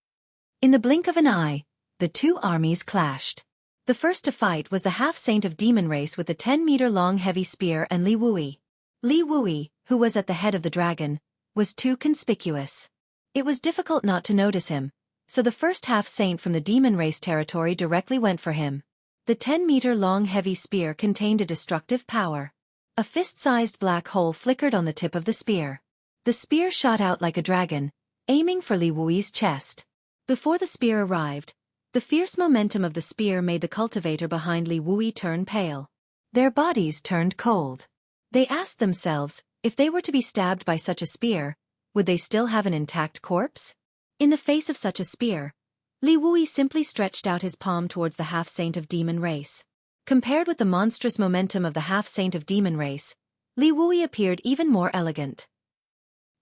In the blink of an eye, the two armies clashed. The first to fight was the half-saint of demon race with the 10-meter-long heavy spear and Li Wui. Li Wui, who was at the head of the dragon, was too conspicuous. It was difficult not to notice him, so the first half-saint from the demon race territory directly went for him. The 10-meter-long heavy spear contained a destructive power. A fist-sized black hole flickered on the tip of the spear. The spear shot out like a dragon, aiming for Li Wui's chest. Before the spear arrived, the fierce momentum of the spear made the cultivator behind Li Wui turn pale. Their bodies turned cold. They asked themselves, if they were to be stabbed by such a spear, would they still have an intact corpse? In the face of such a spear, Li Wui simply stretched out his palm towards the half-saint of demon race. Compared with the monstrous momentum of the half-saint of demon race, Li Wui appeared even more elegant.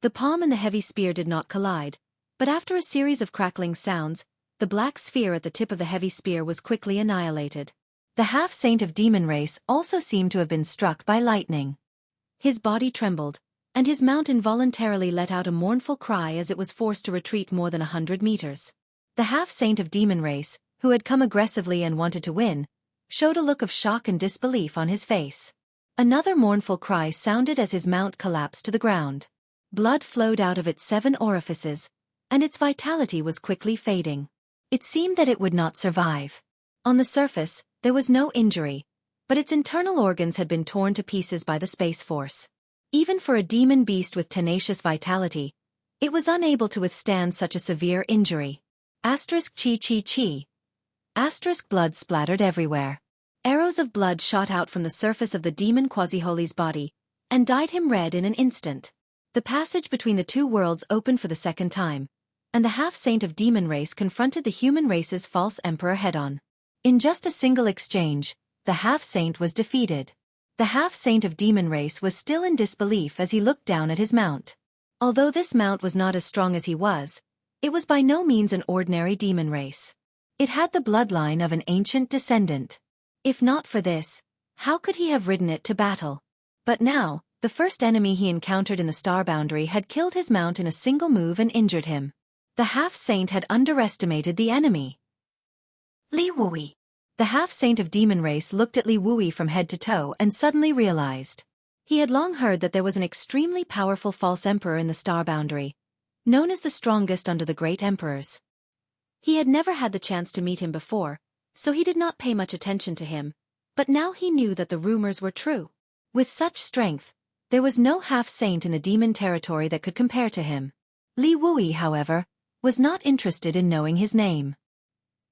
The palm and the heavy spear did not collide, but after a series of crackling sounds, the black sphere at the tip of the heavy spear was quickly annihilated. The half-saint of demon race also seemed to have been struck by lightning. His body trembled, and his mount involuntarily let out a mournful cry as it was forced to retreat more than 100 meters. The half-saint of demon race, who had come aggressively and wanted to win, showed a look of shock and disbelief on his face. Another mournful cry sounded as his mount collapsed to the ground. Blood flowed out of its 7 orifices, and its vitality was quickly fading. It seemed that it would not survive. On the surface, there was no injury, but its internal organs had been torn to pieces by the Space Force. Even for a demon beast with tenacious vitality, it was unable to withstand such a severe injury. Asterisk chi chi chi. Asterisk blood splattered everywhere. Arrows of blood shot out from the surface of the demon Quasi-Holy's body, and dyed him red in an instant. The passage between the two worlds opened for the second time, and the half-saint of demon race confronted the human race's false emperor head-on. In just a single exchange, the half-saint was defeated. The half-saint of demon race was still in disbelief as he looked down at his mount. Although this mount was not as strong as he was, it was by no means an ordinary demon race. It had the bloodline of an ancient descendant. If not for this, how could he have ridden it to battle? But now, the first enemy he encountered in the star boundary had killed his mount in a single move and injured him. The half-saint had underestimated the enemy. Li Wui. The half-saint of demon race looked at Li Wui from head to toe and suddenly realized. He had long heard that there was an extremely powerful false emperor in the star boundary, known as the strongest under the great emperors. He had never had the chance to meet him before, so he did not pay much attention to him, but now he knew that the rumors were true. With such strength, there was no half-saint in the demon territory that could compare to him. Li Wui, however, was not interested in knowing his name.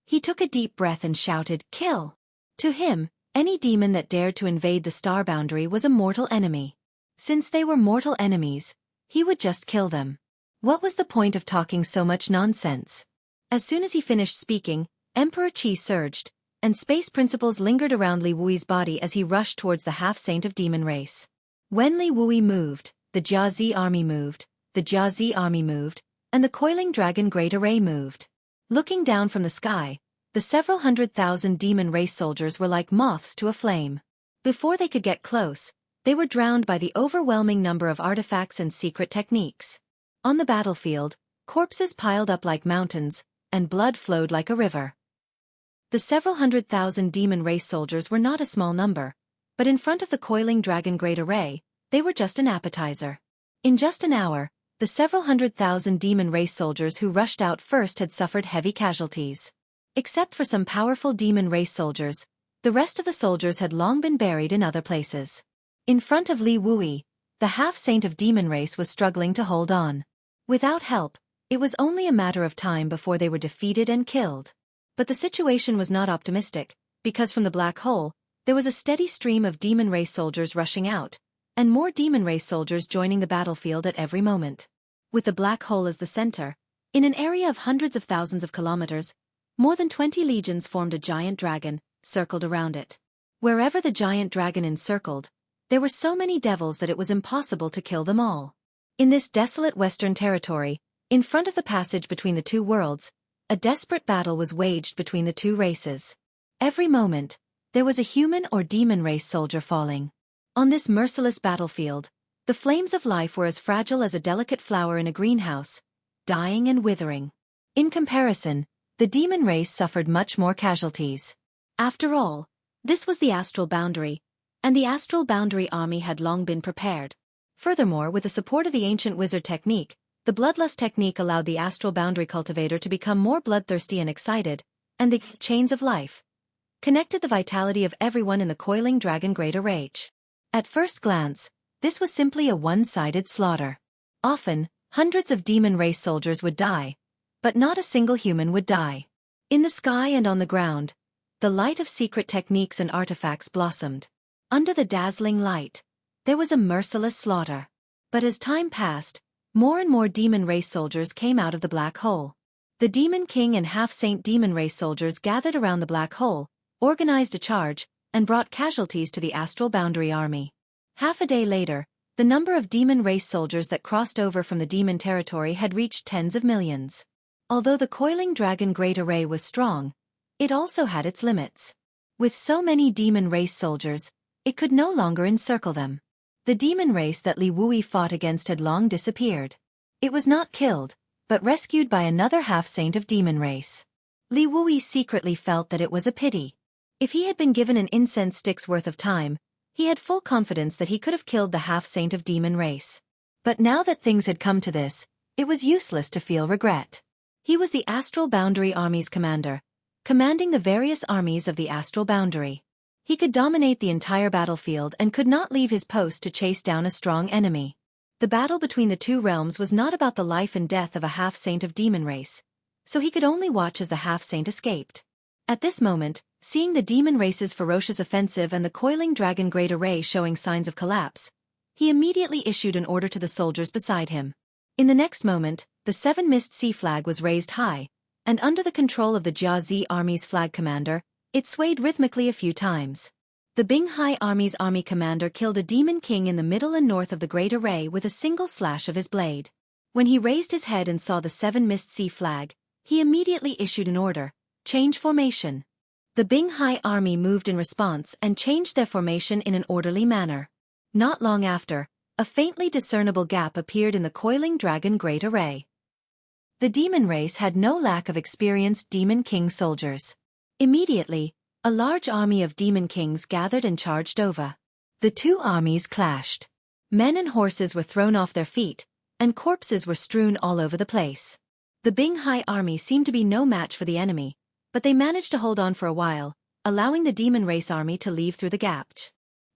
He took a deep breath and shouted, "Kill!" To him, any demon that dared to invade the star boundary was a mortal enemy. Since they were mortal enemies, he would just kill them. What was the point of talking so much nonsense? As soon as he finished speaking, Emperor Qi surged, and space principles lingered around Li Wui's body as he rushed towards the half-saint of demon race. When Li Wui moved, the Jiazi army moved, the Jiazi army moved, and the coiling dragon great array moved. Looking down from the sky, the several 100,000 demon race soldiers were like moths to a flame. Before they could get close, they were drowned by the overwhelming number of artifacts and secret techniques. On the battlefield, corpses piled up like mountains, and blood flowed like a river. The several 100,000 demon race soldiers were not a small number, but in front of the coiling dragon great array, they were just an appetizer. In just an hour, the several 100,000 demon race soldiers who rushed out first had suffered heavy casualties. Except for some powerful demon race soldiers, The rest of the soldiers had long been buried in other places. In front of Li Wui, the half-saint of demon race was struggling to hold on. Without help, it was only a matter of time before they were defeated and killed. But the situation was not optimistic, because from the black hole, there was a steady stream of demon race soldiers rushing out, and more demon race soldiers joining the battlefield at every moment. With the black hole as the center, in an area of hundreds of thousands of kilometers, more than 20 legions formed a giant dragon, circled around it. Wherever the giant dragon encircled, there were so many devils that it was impossible to kill them all. In this desolate western territory, in front of the passage between the two worlds, a desperate battle was waged between the two races. Every moment, there was a human or demon race soldier falling. On this merciless battlefield, the flames of life were as fragile as a delicate flower in a greenhouse, dying and withering. In comparison, the demon race suffered much more casualties. After all, this was the astral boundary, and the astral boundary army had long been prepared. Furthermore, with the support of the ancient wizard technique, the bloodlust technique allowed the astral boundary cultivator to become more bloodthirsty and excited, and the chains of life connected the vitality of everyone in the coiling dragon greater rage. At first glance, this was simply a one-sided slaughter. Often, hundreds of demon race soldiers would die, but not a single human would die. In the sky and on the ground, the light of secret techniques and artifacts blossomed. Under the dazzling light, there was a merciless slaughter. But as time passed, more and more demon race soldiers came out of the black hole. The Demon King and half-saint demon race soldiers gathered around the black hole, organized a charge, and brought casualties to the astral boundary army. Half a day later, the number of demon race soldiers that crossed over from the demon territory had reached tens of millions. Although the coiling dragon great array was strong, it also had its limits. With so many demon race soldiers, it could no longer encircle them. The demon race that Li Wui fought against had long disappeared. It was not killed, but rescued by another half-saint of demon race. Li Wui secretly felt that it was a pity. If he had been given an incense stick's worth of time, he had full confidence that he could have killed the half-saint of demon race. But now that things had come to this, it was useless to feel regret. He was the astral boundary army's commander, commanding the various armies of the astral boundary. He could dominate the entire battlefield and could not leave his post to chase down a strong enemy. The battle between the two realms was not about the life and death of a half-saint of demon race, so he could only watch as the half-saint escaped. At this moment, seeing the demon race's ferocious offensive and the coiling dragon great array showing signs of collapse, he immediately issued an order to the soldiers beside him. In the next moment, the Seven Mist Sea flag was raised high, and under the control of the Jiazi army's flag commander, it swayed rhythmically a few times. The Binghai army's army commander killed a demon king in the middle and north of the great array with a single slash of his blade. When he raised his head and saw the Seven Mist Sea flag, he immediately issued an order: change formation. The Binghai army moved in response and changed their formation in an orderly manner. Not long after, a faintly discernible gap appeared in the coiling dragon great array. The demon race had no lack of experienced demon king soldiers. Immediately, a large army of demon kings gathered and charged over. The two armies clashed. Men and horses were thrown off their feet, and corpses were strewn all over the place. The Binghai army seemed to be no match for the enemy, but they managed to hold on for a while, allowing the demon race army to leave through the gap.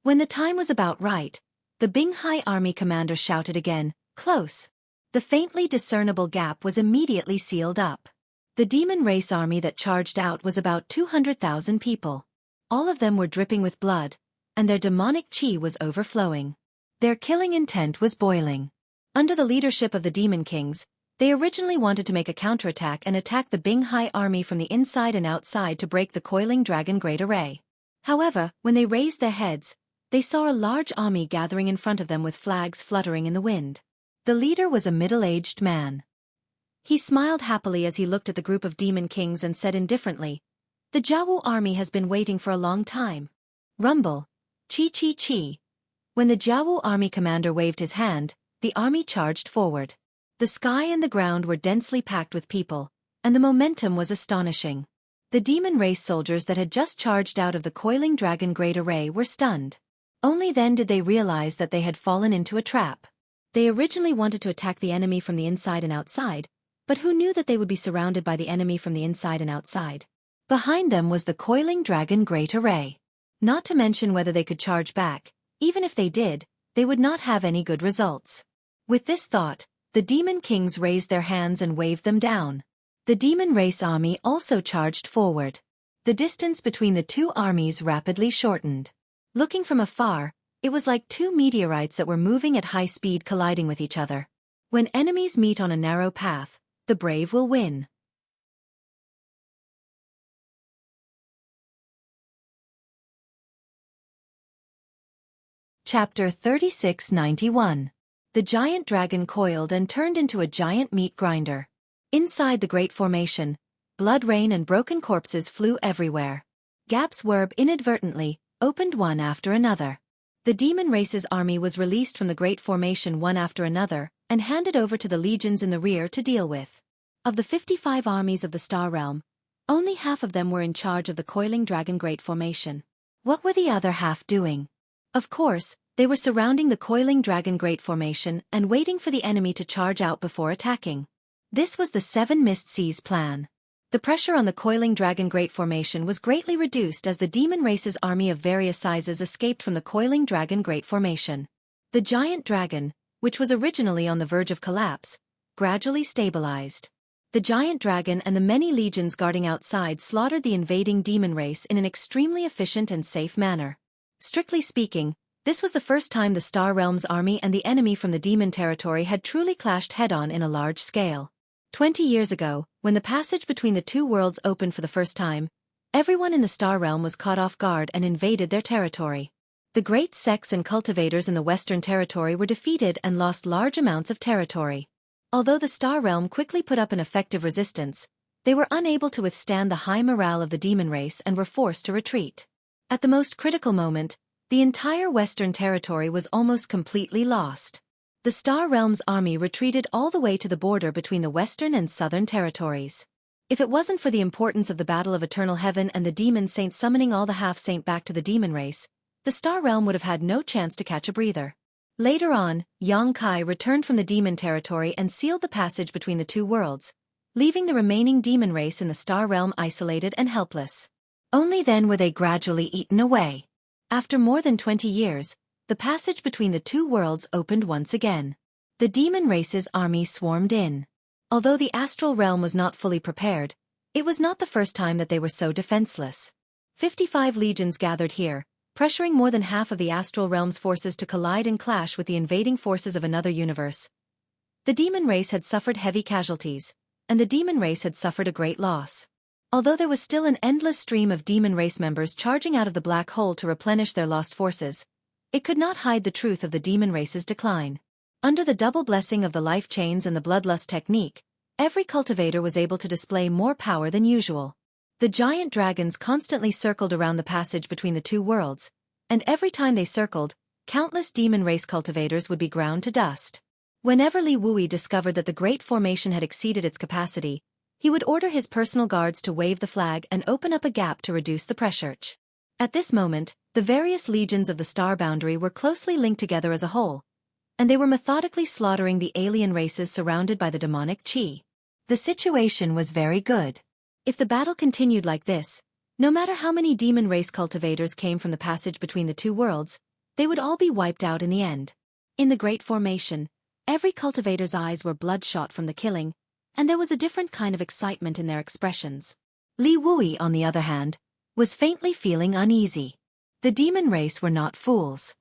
When the time was about right, the Binghai army commander shouted again, "Close!" The faintly discernible gap was immediately sealed up. The demon race army that charged out was about 200,000 people. All of them were dripping with blood, and their demonic chi was overflowing. Their killing intent was boiling. Under the leadership of the demon kings, they originally wanted to make a counterattack and attack the Binghai army from the inside and outside to break the coiling dragon great array. However, when they raised their heads, they saw a large army gathering in front of them with flags fluttering in the wind. The leader was a middle-aged man. He smiled happily as he looked at the group of demon kings and said indifferently, "The Jiawu army has been waiting for a long time." Rumble. Chi chi chi. When the Jiawu army commander waved his hand, the army charged forward. The sky and the ground were densely packed with people, and the momentum was astonishing. The demon race soldiers that had just charged out of the coiling dragon great array were stunned. Only then did they realize that they had fallen into a trap. They originally wanted to attack the enemy from the inside and outside, but who knew that they would be surrounded by the enemy from the inside and outside? Behind them was the coiling dragon great array. Not to mention whether they could charge back. Even if they did, they would not have any good results. With this thought, the demon kings raised their hands and waved them down. The demon race army also charged forward. The distance between the two armies rapidly shortened. Looking from afar, it was like two meteorites that were moving at high speed colliding with each other. When enemies meet on a narrow path, the brave will win. Chapter 3691. The giant dragon coiled and turned into a giant meat grinder. Inside the great formation, blood rain and broken corpses flew everywhere. Gaps were, inadvertently, opened one after another. The demon race's army was released from the great formation one after another, and handed over to the legions in the rear to deal with. Of the 55 armies of the Star Realm, only half of them were in charge of the coiling dragon great formation. What were the other half doing? Of course, they were surrounding the coiling dragon great formation and waiting for the enemy to charge out before attacking. This was the Seven Mist Seas plan. The pressure on the coiling dragon great formation was greatly reduced as the demon race's army of various sizes escaped from the coiling dragon great formation. The giant dragon, which was originally on the verge of collapse, gradually stabilized. The giant dragon and the many legions guarding outside slaughtered the invading demon race in an extremely efficient and safe manner. Strictly speaking, this was the first time the Star Realm's army and the enemy from the demon territory had truly clashed head-on in a large scale. 20 years ago, when the passage between the two worlds opened for the first time, everyone in the Star Realm was caught off guard and invaded their territory. The great sects and cultivators in the Western Territory were defeated and lost large amounts of territory. Although the Star Realm quickly put up an effective resistance, they were unable to withstand the high morale of the demon race and were forced to retreat. At the most critical moment, the entire Western Territory was almost completely lost. The Star Realm's army retreated all the way to the border between the Western and Southern Territories. If it wasn't for the importance of the Battle of Eternal Heaven and the Demon Saint summoning all the half-saint back to the demon race, the Star Realm would have had no chance to catch a breather. Later on, Xueqi returned from the demon territory and sealed the passage between the two worlds, leaving the remaining demon race in the Star Realm isolated and helpless. Only then were they gradually eaten away. After more than 20 years, the passage between the two worlds opened once again. The demon race's army swarmed in. Although the astral realm was not fully prepared, it was not the first time that they were so defenseless. 55 legions gathered here, pressuring more than half of the astral realm's forces to collide and clash with the invading forces of another universe. The demon race had suffered heavy casualties, and the demon race had suffered a great loss. Although there was still an endless stream of demon race members charging out of the black hole to replenish their lost forces, it could not hide the truth of the demon race's decline. Under the double blessing of the life chains and the bloodlust technique, every cultivator was able to display more power than usual. The giant dragons constantly circled around the passage between the two worlds, and every time they circled, countless demon race cultivators would be ground to dust. Whenever Li Wui discovered that the great formation had exceeded its capacity, he would order his personal guards to wave the flag and open up a gap to reduce the pressure. At this moment, the various legions of the star boundary were closely linked together as a whole, and they were methodically slaughtering the alien races surrounded by the demonic chi. The situation was very good. If the battle continued like this, no matter how many demon race cultivators came from the passage between the two worlds, they would all be wiped out in the end. In the great formation, every cultivator's eyes were bloodshot from the killing, and there was a different kind of excitement in their expressions. Li Wui, on the other hand, was faintly feeling uneasy. The demon race were not fools.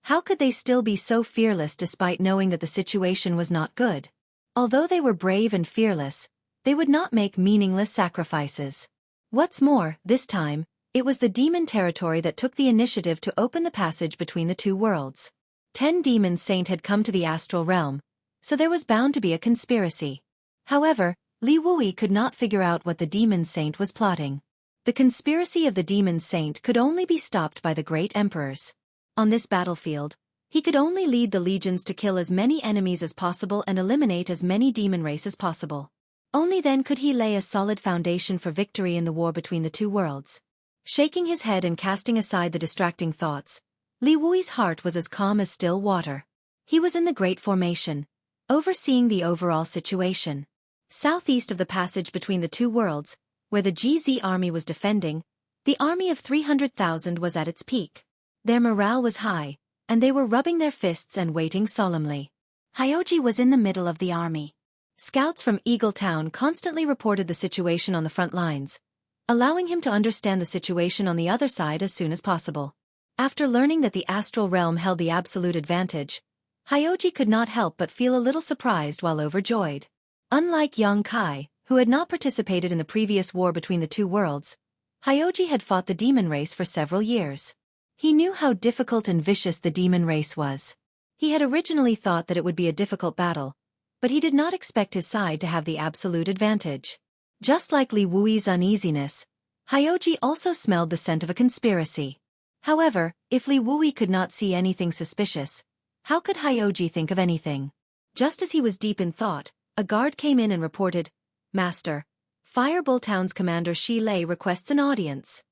How could they still be so fearless despite knowing that the situation was not good? Although they were brave and fearless, they would not make meaningless sacrifices. What's more, this time, it was the demon territory that took the initiative to open the passage between the two worlds. 10 demon saint had come to the astral realm, so there was bound to be a conspiracy. However, Li Wui could not figure out what the demon saint was plotting. The conspiracy of the demon saint could only be stopped by the great emperors. On this battlefield, he could only lead the legions to kill as many enemies as possible and eliminate as many demon race as possible. Only then could he lay a solid foundation for victory in the war between the two worlds. Shaking his head and casting aside the distracting thoughts, Li Wui's heart was as calm as still water. He was in the great formation, overseeing the overall situation. Southeast of the passage between the two worlds, where the GZ army was defending, the army of 300,000 was at its peak. Their morale was high, and they were rubbing their fists and waiting solemnly. Hyoji was in the middle of the army. Scouts from Eagle Town constantly reported the situation on the front lines, allowing him to understand the situation on the other side as soon as possible. After learning that the astral realm held the absolute advantage, Hyoji could not help but feel a little surprised while overjoyed. Unlike young Kai, who had not participated in the previous war between the two worlds, Hyoji had fought the demon race for several years. He knew how difficult and vicious the demon race was. He had originally thought that it would be a difficult battle, but he did not expect his side to have the absolute advantage. Just like Li Wui's uneasiness, Hyoji also smelled the scent of a conspiracy. However, if Li Wui could not see anything suspicious, how could Hyoji think of anything? Just as he was deep in thought, a guard came in and reported, "Master, Firebull Town's commander Shi Lei requests an audience."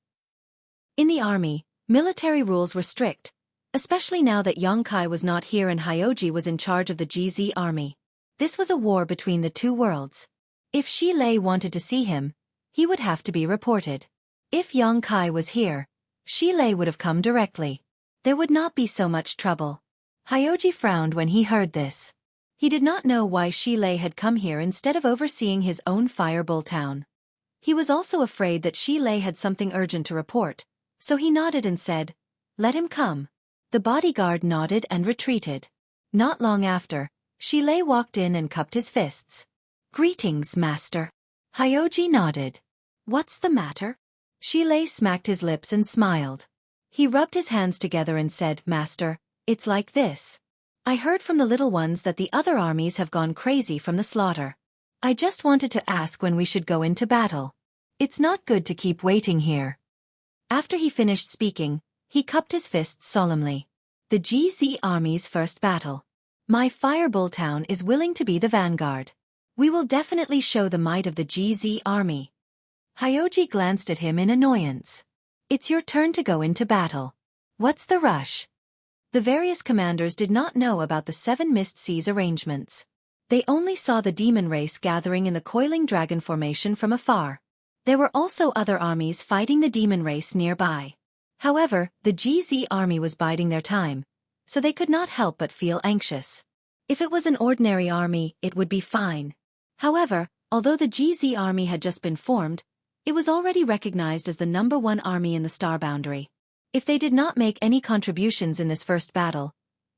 In the army, military rules were strict, especially now that young Kai was not here and Hyoji was in charge of the GZ army. This was a war between the two worlds. If Shi Lei wanted to see him, he would have to be reported. If young Kai was here, Shi Lei would have come directly. There would not be so much trouble. Hyoji frowned when he heard this. He did not know why Shi Lei had come here instead of overseeing his own Firebull Town. He was also afraid that Shi Lei had something urgent to report, so he nodded and said, "Let him come." The bodyguard nodded and retreated. Not long after, Shi Lei walked in and cupped his fists. "Greetings, master." Hyoji nodded. "What's the matter?" Shi Lei smacked his lips and smiled. He rubbed his hands together and said, "Master, it's like this. I heard from the little ones that the other armies have gone crazy from the slaughter. I just wanted to ask when we should go into battle. It's not good to keep waiting here." After he finished speaking, he cupped his fists solemnly. "The GZ army's first battle. My Firebull Town is willing to be the vanguard. We will definitely show the might of the GZ army." Hyoji glanced at him in annoyance. "It's your turn to go into battle. What's the rush?" The various commanders did not know about the Seven Mist Seas arrangements. They only saw the demon race gathering in the coiling dragon formation from afar. There were also other armies fighting the demon race nearby. However, the GZ army was biding their time, so they could not help but feel anxious. If it was an ordinary army, it would be fine. However, although the GZ army had just been formed, it was already recognized as the #1 army in the star boundary. If they did not make any contributions in this first battle,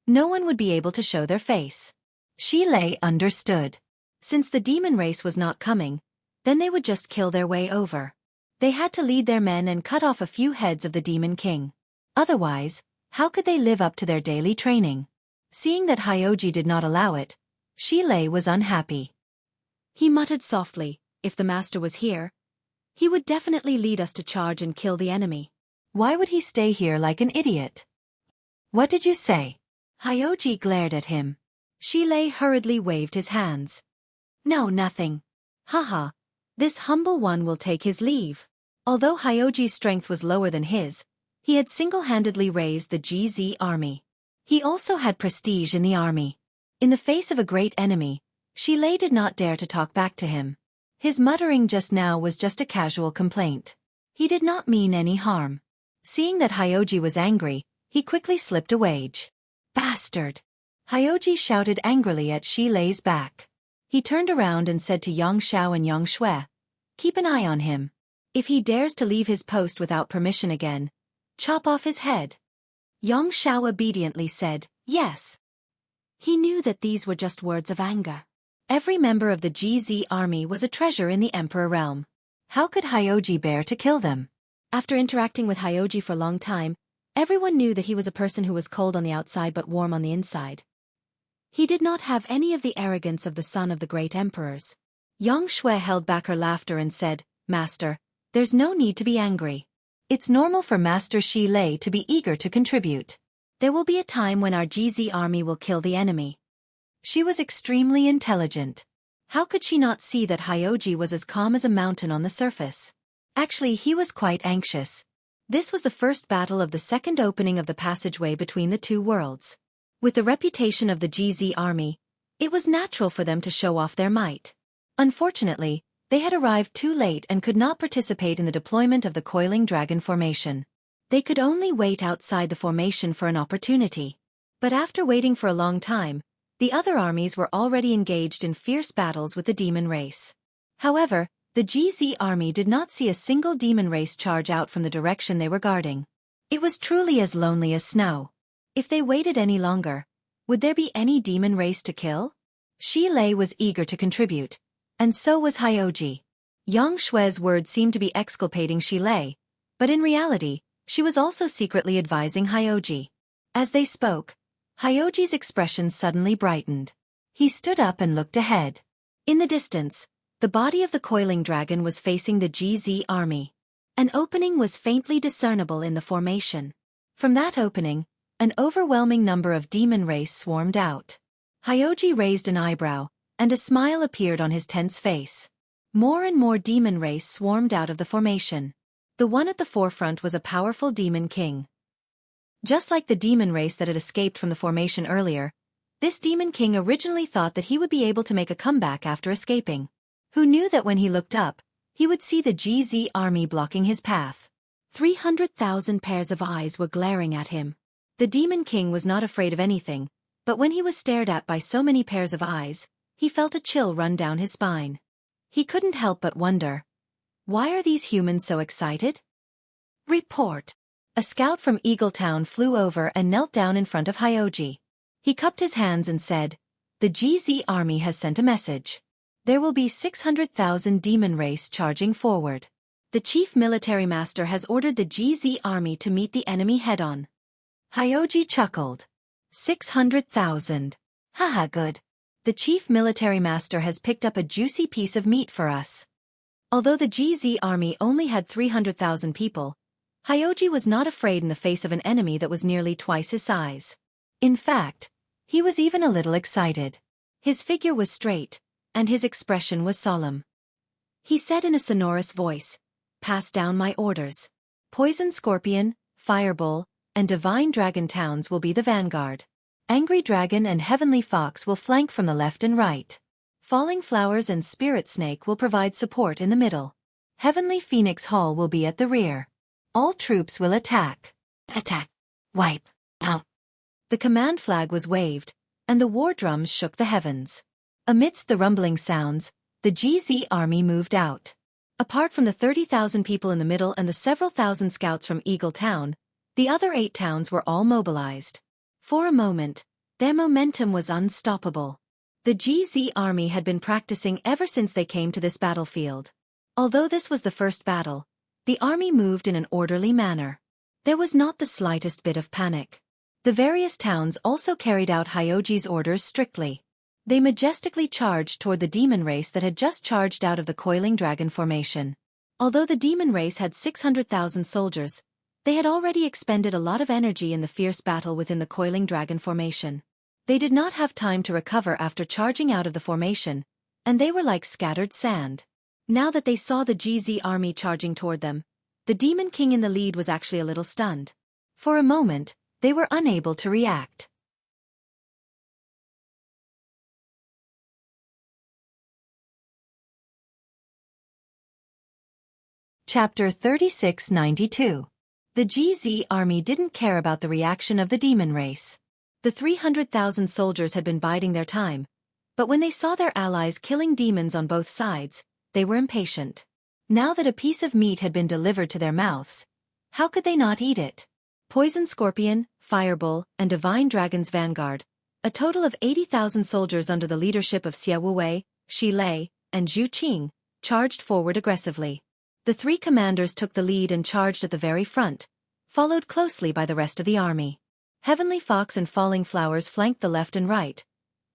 no one would be able to show their face. Shi Lei understood. Since the demon race was not coming, then they would just kill their way over. They had to lead their men and cut off a few heads of the Demon King. Otherwise, how could they live up to their daily training? Seeing that Hyoji did not allow it, Shi Lei was unhappy. He muttered softly, "If the master was here, he would definitely lead us to charge and kill the enemy. Why would he stay here like an idiot?" "What did you say?" Hyoji glared at him. Shi Lei hurriedly waved his hands. "No, nothing. Haha, this humble one will take his leave." Although Hyoji's strength was lower than his, he had single-handedly raised the GZ army. He also had prestige in the army. In the face of a great enemy, Shi Lei did not dare to talk back to him. His muttering just now was just a casual complaint. He did not mean any harm. Seeing that Hyoji was angry, he quickly slipped away. "Bastard!" Hyoji shouted angrily at Shi Lei's back. He turned around and said to Yang Xiao and Yang Xue, "Keep an eye on him. If he dares to leave his post without permission again, chop off his head." Yang Xiao obediently said, "Yes." He knew that these were just words of anger. Every member of the GZ army was a treasure in the Emperor realm. How could Hyoji bear to kill them? After interacting with Hyoji for a long time, everyone knew that he was a person who was cold on the outside but warm on the inside. He did not have any of the arrogance of the son of the great emperors. Yang Xue held back her laughter and said, "Master, there's no need to be angry. It's normal for Master Shi Lei to be eager to contribute. There will be a time when our GZ army will kill the enemy." She was extremely intelligent. How could she not see that Hyoji was as calm as a mountain on the surface? Actually, he was quite anxious. This was the first battle of the second opening of the passageway between the two worlds. With the reputation of the GZ army, it was natural for them to show off their might. Unfortunately, They had arrived too late and could not participate in the deployment of the coiling dragon formation. They could only wait outside the formation for an opportunity. But after waiting for a long time, the other armies were already engaged in fierce battles with the demon race. However, the GZ army did not see a single demon race charge out from the direction they were guarding. It was truly as lonely as snow. If they waited any longer, would there be any demon race to kill? Shi was eager to contribute, and so was Hyoji. Yang Xue's words seemed to be exculpating Shi, but in reality, she was also secretly advising Hyoji. As they spoke, Hyoji's expression suddenly brightened. He stood up and looked ahead. In the distance, the body of the coiling dragon was facing the GZ army. An opening was faintly discernible in the formation. From that opening, an overwhelming number of demon race swarmed out. Hyoji raised an eyebrow, and a smile appeared on his tense face. More and more demon race swarmed out of the formation. The one at the forefront was a powerful demon king. Just like the demon race that had escaped from the formation earlier, this demon king originally thought that he would be able to make a comeback after escaping. Who knew that when he looked up, he would see the GZ army blocking his path. 300,000 pairs of eyes were glaring at him. The demon king was not afraid of anything, but when he was stared at by so many pairs of eyes, he felt a chill run down his spine. He couldn't help but wonder, why are these humans so excited? Report. A scout from Eagletown flew over and knelt down in front of Hyoji. He cupped his hands and said, "The GZ army has sent a message. There will be 600,000 demon race charging forward. The chief military master has ordered the GZ army to meet the enemy head-on." Hyoji chuckled. 600,000. Haha, good. The chief military master has picked up a juicy piece of meat for us. Although the GZ army only had 300,000 people, Hyoji was not afraid in the face of an enemy that was nearly twice his size. In fact, he was even a little excited. His figure was straight, and his expression was solemn. He said in a sonorous voice, "Pass down my orders. Poison Scorpion, Fireball, and Divine Dragon towns will be the vanguard. Angry Dragon and Heavenly Fox will flank from the left and right. Falling Flowers and Spirit Snake will provide support in the middle. Heavenly Phoenix Hall will be at the rear. All troops will attack. Attack. Wipe. Out." The command flag was waved, and the war drums shook the heavens. Amidst the rumbling sounds, the GZ army moved out. Apart from the 30,000 people in the middle and the several thousand scouts from Eagle Town, the other 8 towns were all mobilized. For a moment, their momentum was unstoppable. The GZ army had been practicing ever since they came to this battlefield. Although this was the first battle, the army moved in an orderly manner. There was not the slightest bit of panic. The various towns also carried out Hyoji's orders strictly. They majestically charged toward the demon race that had just charged out of the coiling dragon formation. Although the demon race had 600,000 soldiers, they had already expended a lot of energy in the fierce battle within the coiling dragon formation. They did not have time to recover after charging out of the formation, and they were like scattered sand. Now that they saw the GZ army charging toward them, the demon king in the lead was actually a little stunned. For a moment, they were unable to react. Chapter 3692. The GZ army didn't care about the reaction of the demon race. The 300,000 soldiers had been biding their time, but when they saw their allies killing demons on both sides, they were impatient. Now that a piece of meat had been delivered to their mouths, how could they not eat it? Poison Scorpion, Fireball, and Divine Dragon's vanguard, a total of 80,000 soldiers under the leadership of Xueqi, Shi, and Zhu Qing, charged forward aggressively. The 3 commanders took the lead and charged at the very front, followed closely by the rest of the army. Heavenly Fox and Falling Flowers flanked the left and right,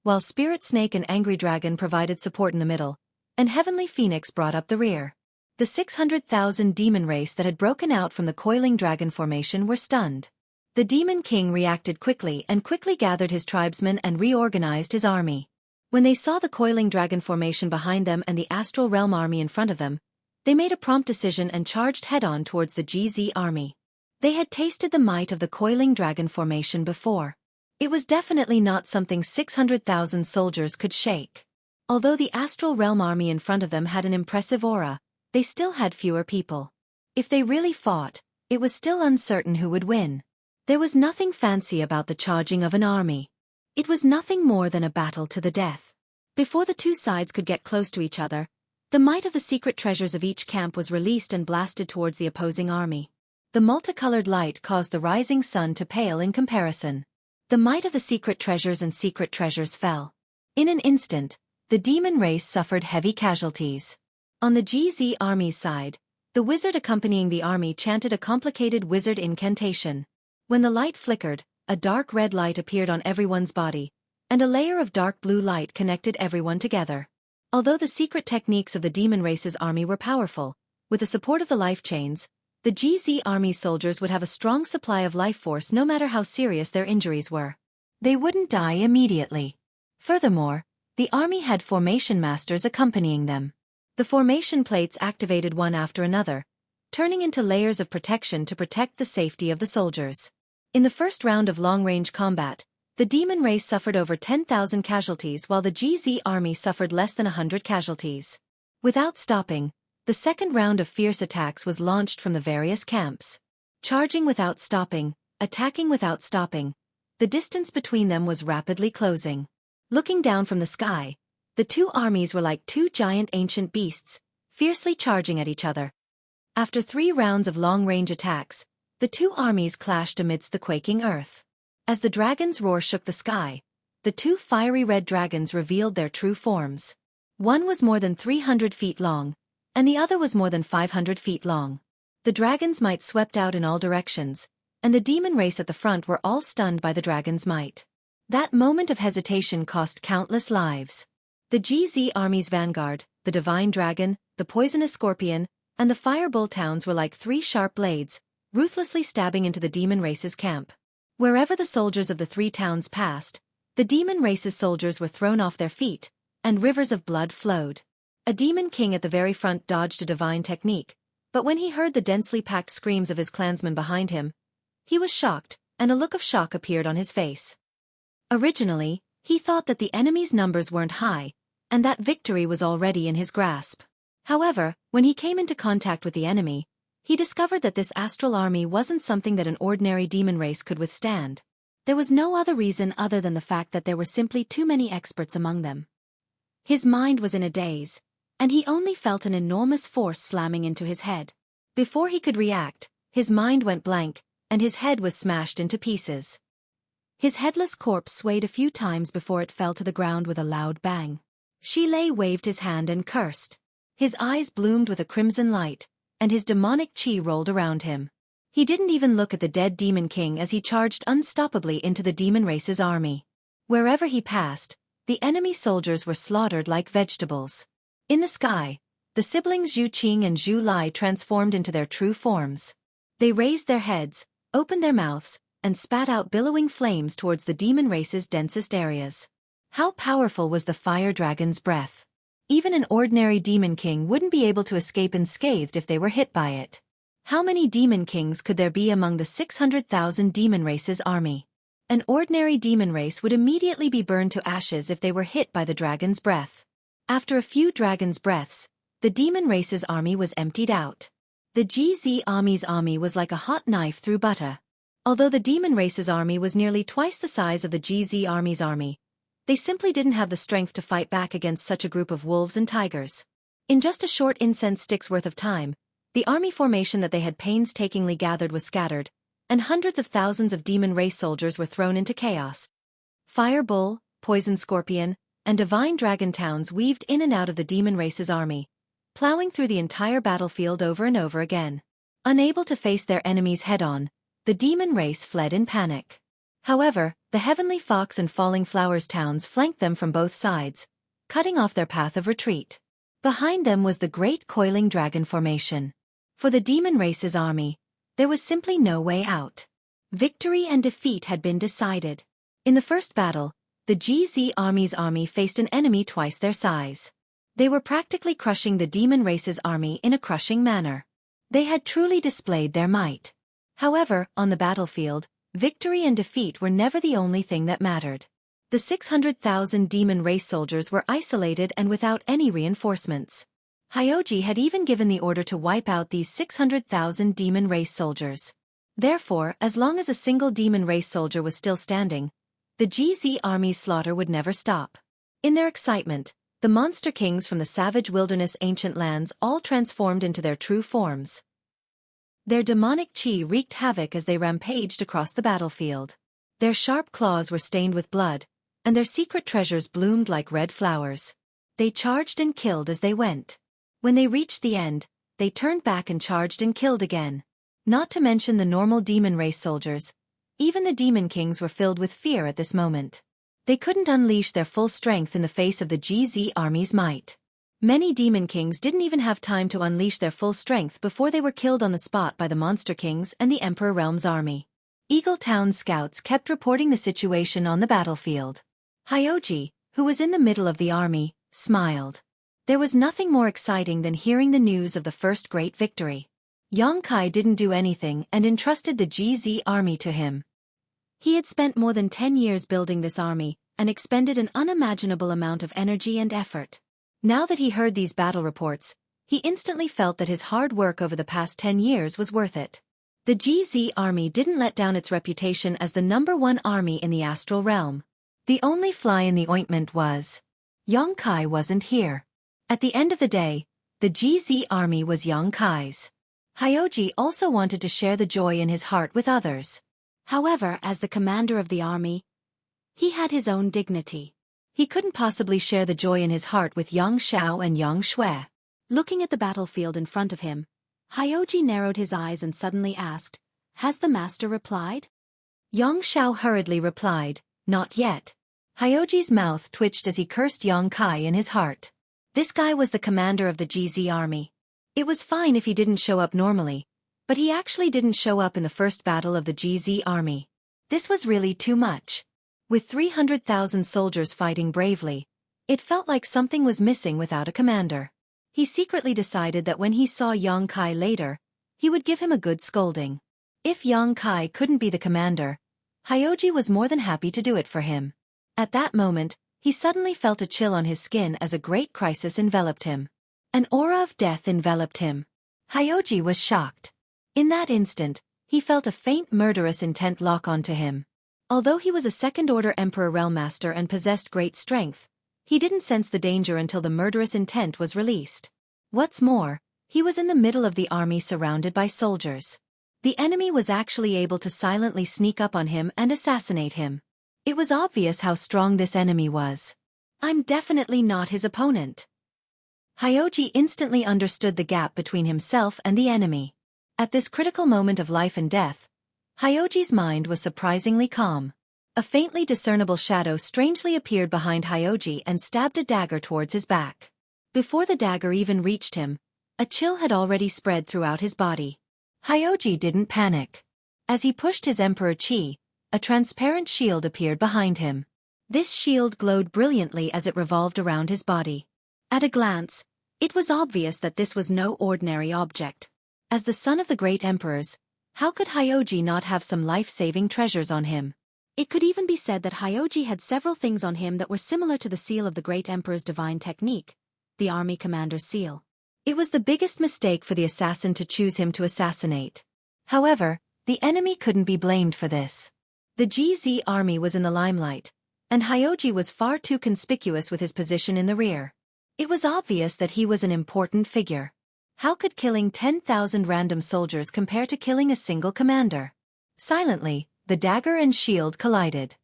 while Spirit Snake and Angry Dragon provided support in the middle, and Heavenly Phoenix brought up the rear. The 600,000 demon race that had broken out from the coiling dragon formation were stunned. The Demon King reacted quickly and quickly gathered his tribesmen and reorganized his army. When they saw the coiling dragon formation behind them and the Astral Realm army in front of them, they made a prompt decision and charged head-on towards the GZ army. They had tasted the might of the coiling dragon formation before. It was definitely not something 600,000 soldiers could shake. Although the astral realm army in front of them had an impressive aura, they still had fewer people. If they really fought, it was still uncertain who would win. There was nothing fancy about the charging of an army. It was nothing more than a battle to the death. Before the two sides could get close to each other, the might of the secret treasures of each camp was released and blasted towards the opposing army. The multicolored light caused the rising sun to pale in comparison. The might of the secret treasures fell. In an instant, the demon race suffered heavy casualties. On the GZ army's side, the wizard accompanying the army chanted a complicated wizard incantation. When the light flickered, a dark red light appeared on everyone's body, and a layer of dark blue light connected everyone together. Although the secret techniques of the demon race's army were powerful, with the support of the life chains, the GZ army's soldiers would have a strong supply of life force no matter how serious their injuries were. They wouldn't die immediately. Furthermore, the army had formation masters accompanying them. The formation plates activated one after another, turning into layers of protection to protect the safety of the soldiers. In the first round of long-range combat, the demon race suffered over 10,000 casualties while the GZ army suffered less than 100 casualties. Without stopping, the second round of fierce attacks was launched from the various camps. Charging without stopping, attacking without stopping, the distance between them was rapidly closing. Looking down from the sky, the two armies were like two giant ancient beasts, fiercely charging at each other. After 3 rounds of long-range attacks, the two armies clashed amidst the quaking earth. As the dragon's roar shook the sky, the two fiery red dragons revealed their true forms. One was more than 300 feet long, and the other was more than 500 feet long. The dragon's might swept out in all directions, and the demon race at the front were all stunned by the dragon's might. That moment of hesitation cost countless lives. The GZ army's vanguard, the divine dragon, the poisonous scorpion, and the firebull towns were like 3 sharp blades, ruthlessly stabbing into the demon race's camp. Wherever the soldiers of the 3 towns passed, the demon race's soldiers were thrown off their feet, and rivers of blood flowed. A demon king at the very front dodged a divine technique, but when he heard the densely packed screams of his clansmen behind him, he was shocked, and a look of shock appeared on his face. Originally, he thought that the enemy's numbers weren't high, and that victory was already in his grasp. However, when he came into contact with the enemy, he discovered that this astral army wasn't something that an ordinary demon race could withstand. There was no other reason other than the fact that there were simply too many experts among them. His mind was in a daze, and he only felt an enormous force slamming into his head. Before he could react, his mind went blank, and his head was smashed into pieces. His headless corpse swayed a few times before it fell to the ground with a loud bang. Xueqi waved his hand and cursed. His eyes bloomed with a crimson light, and his demonic chi rolled around him. He didn't even look at the dead demon king as he charged unstoppably into the demon race's army. Wherever he passed, the enemy soldiers were slaughtered like vegetables. In the sky, the siblings Zhu Qing and Zhu Lai transformed into their true forms. They raised their heads, opened their mouths, and spat out billowing flames towards the demon race's densest areas. How powerful was the fire dragon's breath! Even an ordinary demon king wouldn't be able to escape unscathed if they were hit by it. How many demon kings could there be among the 600,000 demon race's army? An ordinary demon race would immediately be burned to ashes if they were hit by the dragon's breath. After a few dragon's breaths, the demon race's army was emptied out. The GZ army's army was like a hot knife through butter. Although the demon race's army was nearly twice the size of the GZ army's army, they simply didn't have the strength to fight back against such a group of wolves and tigers. In just a short incense stick's worth of time, the army formation that they had painstakingly gathered was scattered, and hundreds of thousands of demon race soldiers were thrown into chaos. Fire bull, poison scorpion, and divine dragon towns weaved in and out of the demon race's army, plowing through the entire battlefield over and over again. Unable to face their enemies head-on, the demon race fled in panic. However, the Heavenly Fox and Falling Flowers towns flanked them from both sides, cutting off their path of retreat. Behind them was the Great Coiling Dragon Formation. For the demon race's army, there was simply no way out. Victory and defeat had been decided. In the first battle, the GZ army's army faced an enemy twice their size. They were practically crushing the demon race's army in a crushing manner. They had truly displayed their might. However, on the battlefield, victory and defeat were never the only thing that mattered. The The 600,000 demon race soldiers were isolated and without any reinforcements. Hyoji had even given the order to wipe out these 600,000 demon race soldiers. Therefore, as long as a single demon race soldier was still standing, the GZ army's slaughter would never stop. In their excitement, the monster kings from the savage wilderness ancient lands all transformed into their true forms. Their demonic chi wreaked havoc as they rampaged across the battlefield. Their sharp claws were stained with blood, and their secret treasures bloomed like red flowers. They charged and killed as they went. When they reached the end, they turned back and charged and killed again. Not to mention the normal demon race soldiers. Even the demon kings were filled with fear at this moment. They couldn't unleash their full strength in the face of the GZ army's might. Many demon kings didn't even have time to unleash their full strength before they were killed on the spot by the monster kings and the Emperor Realm's army. Eagle Town scouts kept reporting the situation on the battlefield. Hyoji, who was in the middle of the army, smiled. There was nothing more exciting than hearing the news of the first great victory. Yongkai didn't do anything and entrusted the GZ army to him. He had spent more than 10 years building this army, and expended an unimaginable amount of energy and effort. Now that he heard these battle reports, he instantly felt that his hard work over the past 10 years was worth it. The GZ army didn't let down its reputation as the #1 army in the astral realm. The only fly in the ointment was Yongkai wasn't here. At the end of the day, the GZ army was Yongkai's. Hyoji also wanted to share the joy in his heart with others. However, as the commander of the army, he had his own dignity. He couldn't possibly share the joy in his heart with Yang Xiao and Yang Xue. Looking at the battlefield in front of him, Hyoji narrowed his eyes and suddenly asked, "Has the master replied?" Yang Xiao hurriedly replied, "Not yet." Hyoji's mouth twitched as he cursed Yongkai in his heart. This guy was the commander of the GZ army. It was fine if he didn't show up normally, but he actually didn't show up in the first battle of the GZ army. This was really too much. With 300,000 soldiers fighting bravely, it felt like something was missing without a commander. He secretly decided that when he saw Yongkai later, he would give him a good scolding. If Yongkai couldn't be the commander, Hyoji was more than happy to do it for him. At that moment, he suddenly felt a chill on his skin as a great crisis enveloped him. An aura of death enveloped him. Hyoji was shocked. In that instant, he felt a faint murderous intent lock onto him. Although he was a second-order Emperor Realmmaster and possessed great strength, he didn't sense the danger until the murderous intent was released. What's more, he was in the middle of the army surrounded by soldiers. The enemy was actually able to silently sneak up on him and assassinate him. It was obvious how strong this enemy was. I'm definitely not his opponent. Hyoji instantly understood the gap between himself and the enemy. At this critical moment of life and death, Hyoji's mind was surprisingly calm. A faintly discernible shadow strangely appeared behind Hyoji and stabbed a dagger towards his back. Before the dagger even reached him, a chill had already spread throughout his body. Hyoji didn't panic. As he pushed his Emperor Chi, a transparent shield appeared behind him. This shield glowed brilliantly as it revolved around his body. At a glance, it was obvious that this was no ordinary object. As the son of the great emperors, how could Hyoji not have some life-saving treasures on him? It could even be said that Hyoji had several things on him that were similar to the seal of the great emperor's divine technique, the army commander's seal. It was the biggest mistake for the assassin to choose him to assassinate. However, the enemy couldn't be blamed for this. The GZ army was in the limelight, and Hyoji was far too conspicuous with his position in the rear. It was obvious that he was an important figure. How could killing 10,000 random soldiers compare to killing a single commander? Silently, the dagger and shield collided.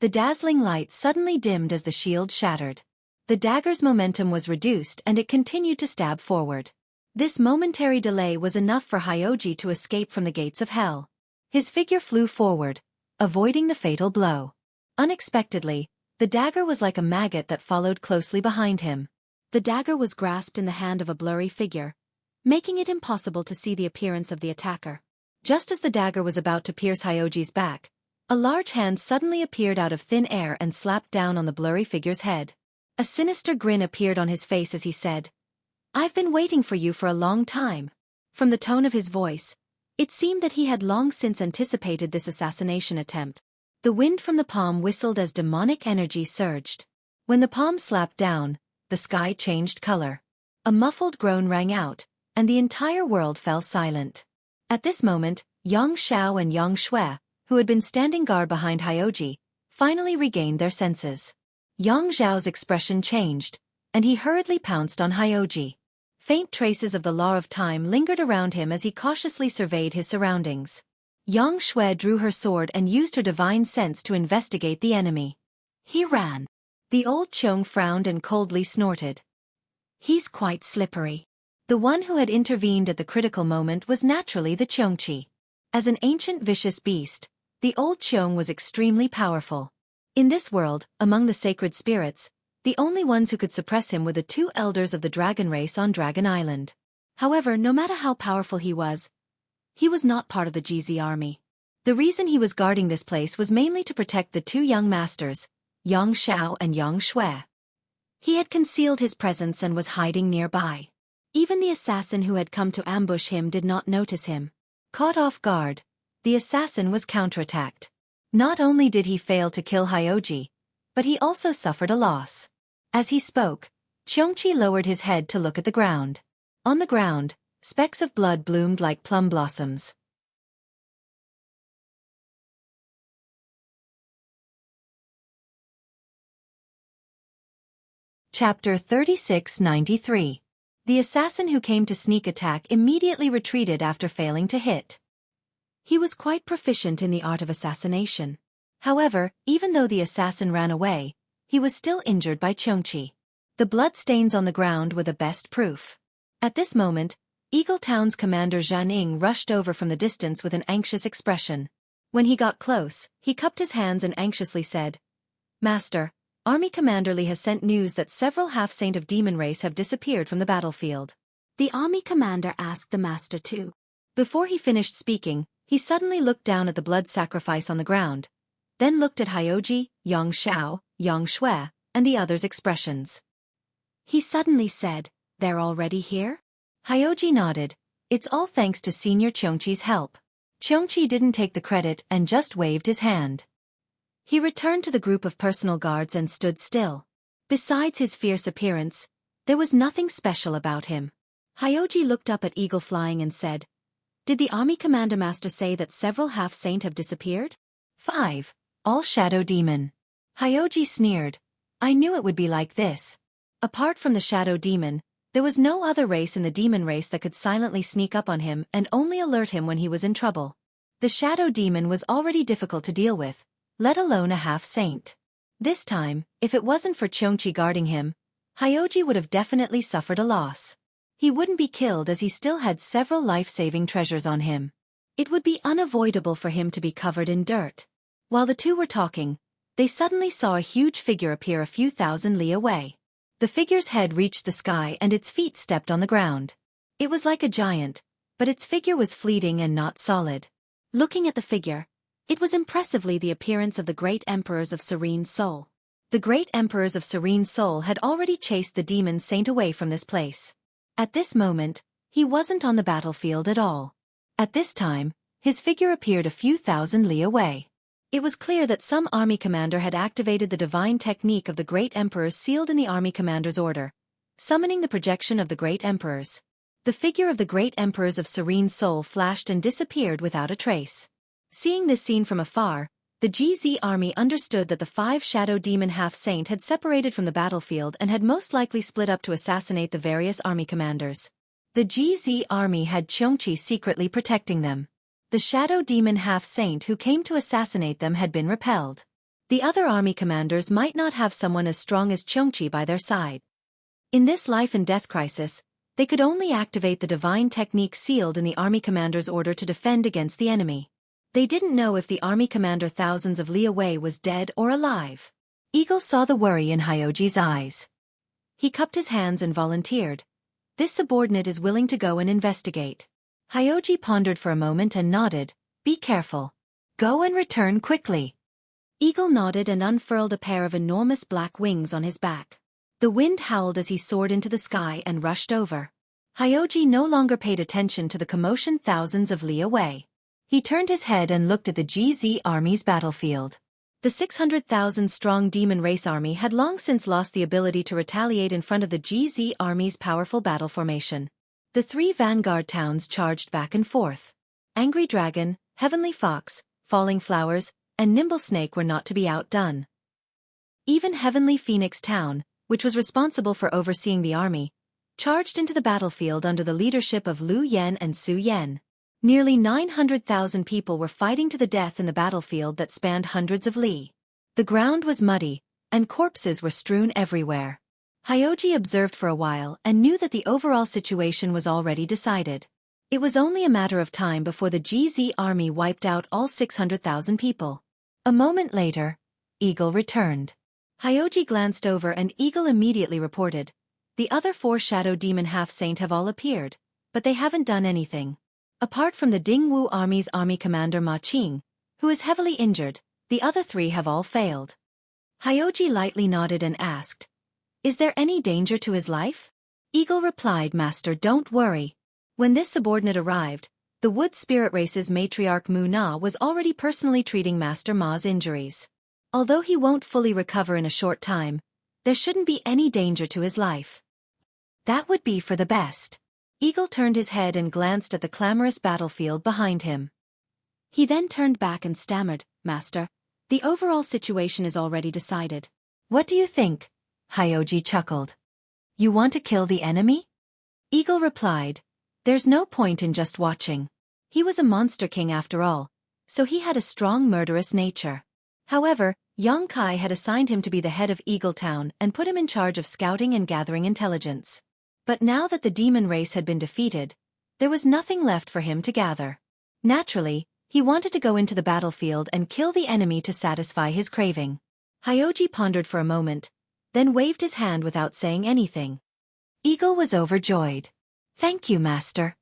The dazzling light suddenly dimmed as the shield shattered. The dagger's momentum was reduced and it continued to stab forward. This momentary delay was enough for Hyoji to escape from the gates of hell. His figure flew forward, avoiding the fatal blow. Unexpectedly, the dagger was like a maggot that followed closely behind him. The dagger was grasped in the hand of a blurry figure, making it impossible to see the appearance of the attacker. Just as the dagger was about to pierce Hyoji's back, a large hand suddenly appeared out of thin air and slapped down on the blurry figure's head. A sinister grin appeared on his face as he said, "I've been waiting for you for a long time." From the tone of his voice, it seemed that he had long since anticipated this assassination attempt. The wind from the palm whistled as demonic energy surged. When the palm slapped down, the sky changed color. A muffled groan rang out, and the entire world fell silent. At this moment, Yang Xiao and Yang Xue, who had been standing guard behind Hyoji, finally regained their senses. Yang Xiao's expression changed, and he hurriedly pounced on Hyoji. Faint traces of the law of time lingered around him as he cautiously surveyed his surroundings. Yang Xue drew her sword and used her divine sense to investigate the enemy. He ran. The old Qiong frowned and coldly snorted. He's quite slippery. The one who had intervened at the critical moment was naturally the Xueqi. As an ancient vicious beast, the old Qiong was extremely powerful. In this world, among the sacred spirits, the only ones who could suppress him were the two elders of the dragon race on Dragon Island. However, no matter how powerful he was not part of the GZ army. The reason he was guarding this place was mainly to protect the two young masters, Yang Xiao and Yang Xue. He had concealed his presence and was hiding nearby. Even the assassin who had come to ambush him did not notice him. Caught off guard, the assassin was counterattacked. Not only did he fail to kill Hyoji, but he also suffered a loss. As he spoke, Xueqi lowered his head to look at the ground. On the ground, specks of blood bloomed like plum blossoms. Chapter 3693. The assassin who came to sneak attack immediately retreated after failing to hit. He was quite proficient in the art of assassination. However, even though the assassin ran away, he was still injured by Xueqi. The bloodstains on the ground were the best proof. At this moment, Eagle Town's commander Zhan Ying rushed over from the distance with an anxious expression. When he got close, he cupped his hands and anxiously said, "Master, Army Commander Li has sent news that several half-saint of demon race have disappeared from the battlefield." The army commander asked the master too. Before he finished speaking, he suddenly looked down at the blood sacrifice on the ground, then looked at Hyoji, Yang Xiao, Yang Xue, and the others' expressions. He suddenly said, "They're already here?" Hyoji nodded. "It's all thanks to Senior Xueqi's help." Xueqi didn't take the credit and just waved his hand. He returned to the group of personal guards and stood still. Besides his fierce appearance, there was nothing special about him. Hyoji looked up at Eagle Flying and said, "Did the army commander master say that several half-saint have disappeared?" 5. All Shadow Demon. Hyoji sneered. "I knew it would be like this." Apart from the Shadow Demon, there was no other race in the demon race that could silently sneak up on him and only alert him when he was in trouble. The Shadow Demon was already difficult to deal with, let alone a half-saint. This time, if it wasn't for Xueqi guarding him, Hyoji would have definitely suffered a loss. He wouldn't be killed as he still had several life-saving treasures on him. It would be unavoidable for him to be covered in dirt. While the two were talking, they suddenly saw a huge figure appear a few thousand li away. The figure's head reached the sky and its feet stepped on the ground. It was like a giant, but its figure was fleeting and not solid. Looking at the figure, it was impressively the appearance of the great emperors of Serene Soul. The great emperors of Serene Soul had already chased the demon saint away from this place. At this moment, he wasn't on the battlefield at all. At this time, his figure appeared a few thousand li away. It was clear that some army commander had activated the divine technique of the great emperors sealed in the army commander's order, summoning the projection of the great emperors. The figure of the great emperors of Serene Soul flashed and disappeared without a trace. Seeing this scene from afar, the GZ army understood that the 5 Shadow Demon half-saint had separated from the battlefield and had most likely split up to assassinate the various army commanders. The GZ army had Xueqi secretly protecting them. The Shadow Demon half-saint who came to assassinate them had been repelled. The other army commanders might not have someone as strong as Xueqi by their side. In this life-and-death crisis, they could only activate the divine technique sealed in the army commander's order to defend against the enemy. They didn't know if the army commander thousands of li away was dead or alive. Eagle saw the worry in Hyoji's eyes. He cupped his hands and volunteered. "This subordinate is willing to go and investigate." Hyoji pondered for a moment and nodded. "Be careful. Go and return quickly." Eagle nodded and unfurled a pair of enormous black wings on his back. The wind howled as he soared into the sky and rushed over. Hyoji no longer paid attention to the commotion thousands of li away. He turned his head and looked at the GZ army's battlefield. The 600,000-strong demon race army had long since lost the ability to retaliate in front of the GZ army's powerful battle formation. The three vanguard towns charged back and forth. Angry Dragon, Heavenly Fox, Falling Flowers, and Nimble Snake were not to be outdone. Even Heavenly Phoenix Town, which was responsible for overseeing the army, charged into the battlefield under the leadership of Lu Yen and Su Yen. Nearly 900,000 people were fighting to the death in the battlefield that spanned hundreds of li. The ground was muddy, and corpses were strewn everywhere. Hyoji observed for a while and knew that the overall situation was already decided. It was only a matter of time before the GZ army wiped out all 600,000 people. A moment later, Eagle returned. Hyoji glanced over and Eagle immediately reported, "The other 4 Shadow Demon Half-Saint have all appeared, but they haven't done anything. Apart from the Dingwu Army's army commander Ma Qing, who is heavily injured, the other 3 have all failed." Hyoji lightly nodded and asked, "Is there any danger to his life?" Eagle replied, "Master, don't worry." When this subordinate arrived, the Wood Spirit Race's matriarch Mu Na was already personally treating Master Ma's injuries. Although he won't fully recover in a short time, there shouldn't be any danger to his life. That would be for the best. Eagle turned his head and glanced at the clamorous battlefield behind him. He then turned back and stammered, "Master, the overall situation is already decided." "What do you think?" Hyoji chuckled. "You want to kill the enemy?" Eagle replied, "There's no point in just watching." He was a monster king after all, so he had a strong murderous nature. However, Yang Kai had assigned him to be the head of Eagle Town and put him in charge of scouting and gathering intelligence. But now that the demon race had been defeated, there was nothing left for him to gather. Naturally, he wanted to go into the battlefield and kill the enemy to satisfy his craving. Hyoji pondered for a moment, then waved his hand without saying anything. Eagle was overjoyed. "Thank you, Master."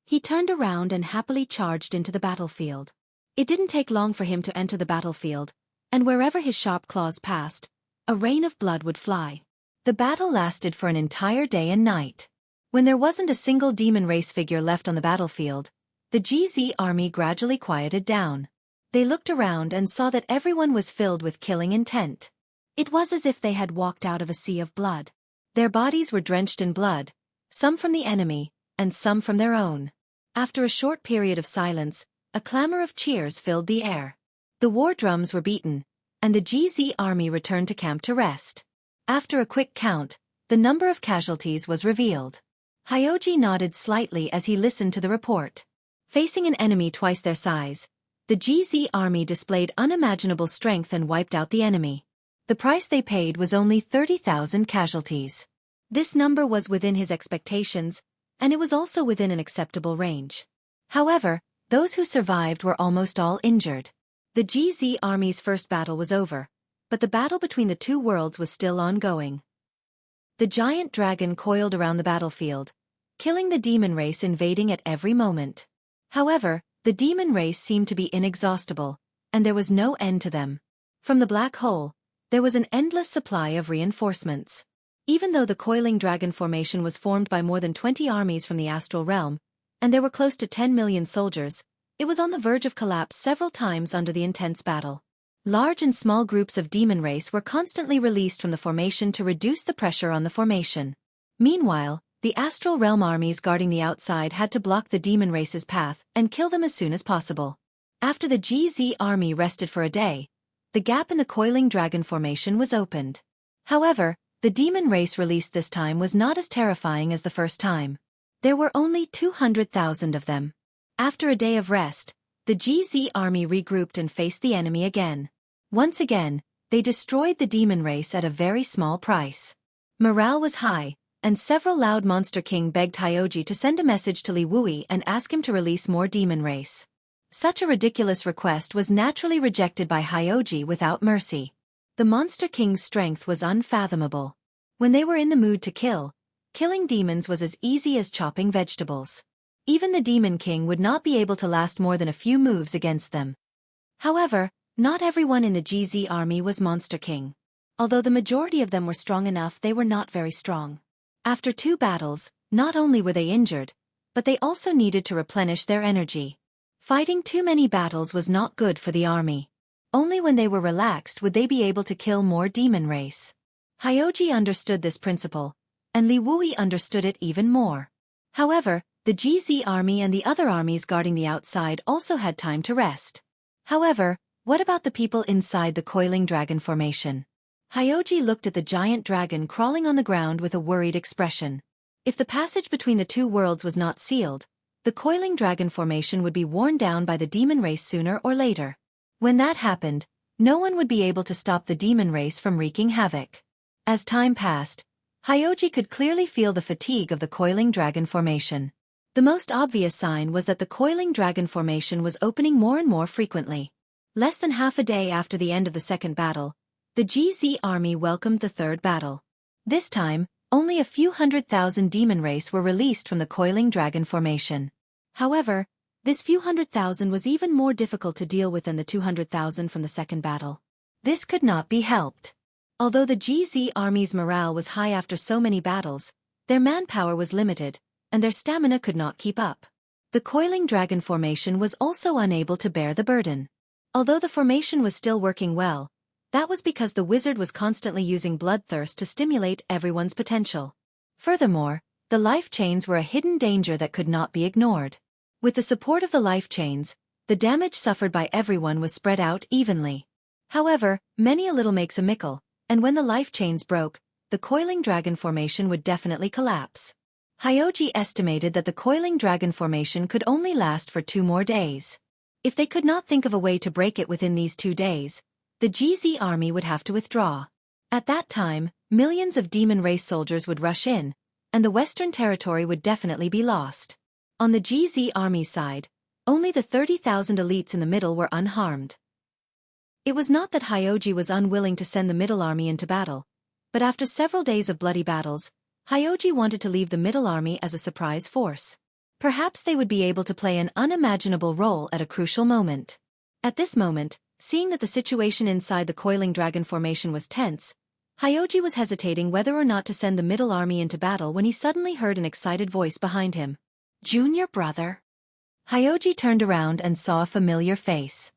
He turned around and happily charged into the battlefield. It didn't take long for him to enter the battlefield, and wherever his sharp claws passed, a rain of blood would fly. The battle lasted for an entire day and night. When there wasn't a single demon race figure left on the battlefield, the GZ army gradually quieted down. They looked around and saw that everyone was filled with killing intent. It was as if they had walked out of a sea of blood. Their bodies were drenched in blood, some from the enemy, and some from their own. After a short period of silence, a clamor of cheers filled the air. The war drums were beaten, and the GZ army returned to camp to rest. After a quick count, the number of casualties was revealed. Hyoji nodded slightly as he listened to the report. Facing an enemy twice their size, the GZ army displayed unimaginable strength and wiped out the enemy. The price they paid was only 30,000 casualties. This number was within his expectations, and it was also within an acceptable range. However, those who survived were almost all injured. The GZ army's first battle was over, but the battle between the two worlds was still ongoing. The giant dragon coiled around the battlefield, killing the demon race invading at every moment. However, the demon race seemed to be inexhaustible, and there was no end to them. From the black hole, there was an endless supply of reinforcements. Even though the coiling dragon formation was formed by more than 20 armies from the astral realm, and there were close to 10 million soldiers, it was on the verge of collapse several times under the intense battle. Large and small groups of demon race were constantly released from the formation to reduce the pressure on the formation. Meanwhile, the astral realm armies guarding the outside had to block the demon race's path and kill them as soon as possible. After the GZ army rested for a day, the gap in the coiling dragon formation was opened. However, the demon race released this time was not as terrifying as the first time. There were only 200,000 of them. After a day of rest, the GZ army regrouped and faced the enemy again. Once again, they destroyed the demon race at a very small price. Morale was high, and several loud Monster King begged Hyoji to send a message to Li Wui and ask him to release more demon race. Such a ridiculous request was naturally rejected by Hyoji without mercy. The Monster King's strength was unfathomable. When they were in the mood to kill, killing demons was as easy as chopping vegetables. Even the Demon King would not be able to last more than a few moves against them. However, not everyone in the GZ army was Monster King. Although the majority of them were strong enough, they were not very strong. After 2 battles, not only were they injured, but they also needed to replenish their energy. Fighting too many battles was not good for the army. Only when they were relaxed would they be able to kill more demon race. Hyoji understood this principle, and Li Wui understood it even more. However, the GZ army and the other armies guarding the outside also had time to rest. However, what about the people inside the coiling dragon formation? Hyoji looked at the giant dragon crawling on the ground with a worried expression. If the passage between the two worlds was not sealed, the coiling dragon formation would be worn down by the demon race sooner or later. When that happened, no one would be able to stop the demon race from wreaking havoc. As time passed, Hyoji could clearly feel the fatigue of the coiling dragon formation. The most obvious sign was that the coiling dragon formation was opening more and more frequently. Less than half a day after the end of the second battle, the GZ army welcomed the third battle. This time, only a few 100,000 demon race were released from the coiling dragon formation. However, this few 100,000 was even more difficult to deal with than the 200,000 from the second battle. This could not be helped. Although the GZ army's morale was high after so many battles, their manpower was limited, and their stamina could not keep up. The coiling dragon formation was also unable to bear the burden. Although the formation was still working well, that was because the wizard was constantly using bloodthirst to stimulate everyone's potential. Furthermore, the life chains were a hidden danger that could not be ignored. With the support of the life chains, the damage suffered by everyone was spread out evenly. However, many a little makes a mickle, and when the life chains broke, the coiling dragon formation would definitely collapse. Hyoji estimated that the coiling dragon formation could only last for 2 more days. If they could not think of a way to break it within these 2 days, the GZ army would have to withdraw. At that time, millions of demon race soldiers would rush in, and the Western Territory would definitely be lost. On the GZ army's side, only the 30,000 elites in the middle were unharmed. It was not that Hyoji was unwilling to send the middle army into battle, but after several days of bloody battles, Hyoji wanted to leave the middle army as a surprise force. Perhaps they would be able to play an unimaginable role at a crucial moment. At this moment, seeing that the situation inside the coiling dragon formation was tense, Hyoji was hesitating whether or not to send the middle army into battle when he suddenly heard an excited voice behind him. "Junior brother." Hyoji turned around and saw a familiar face.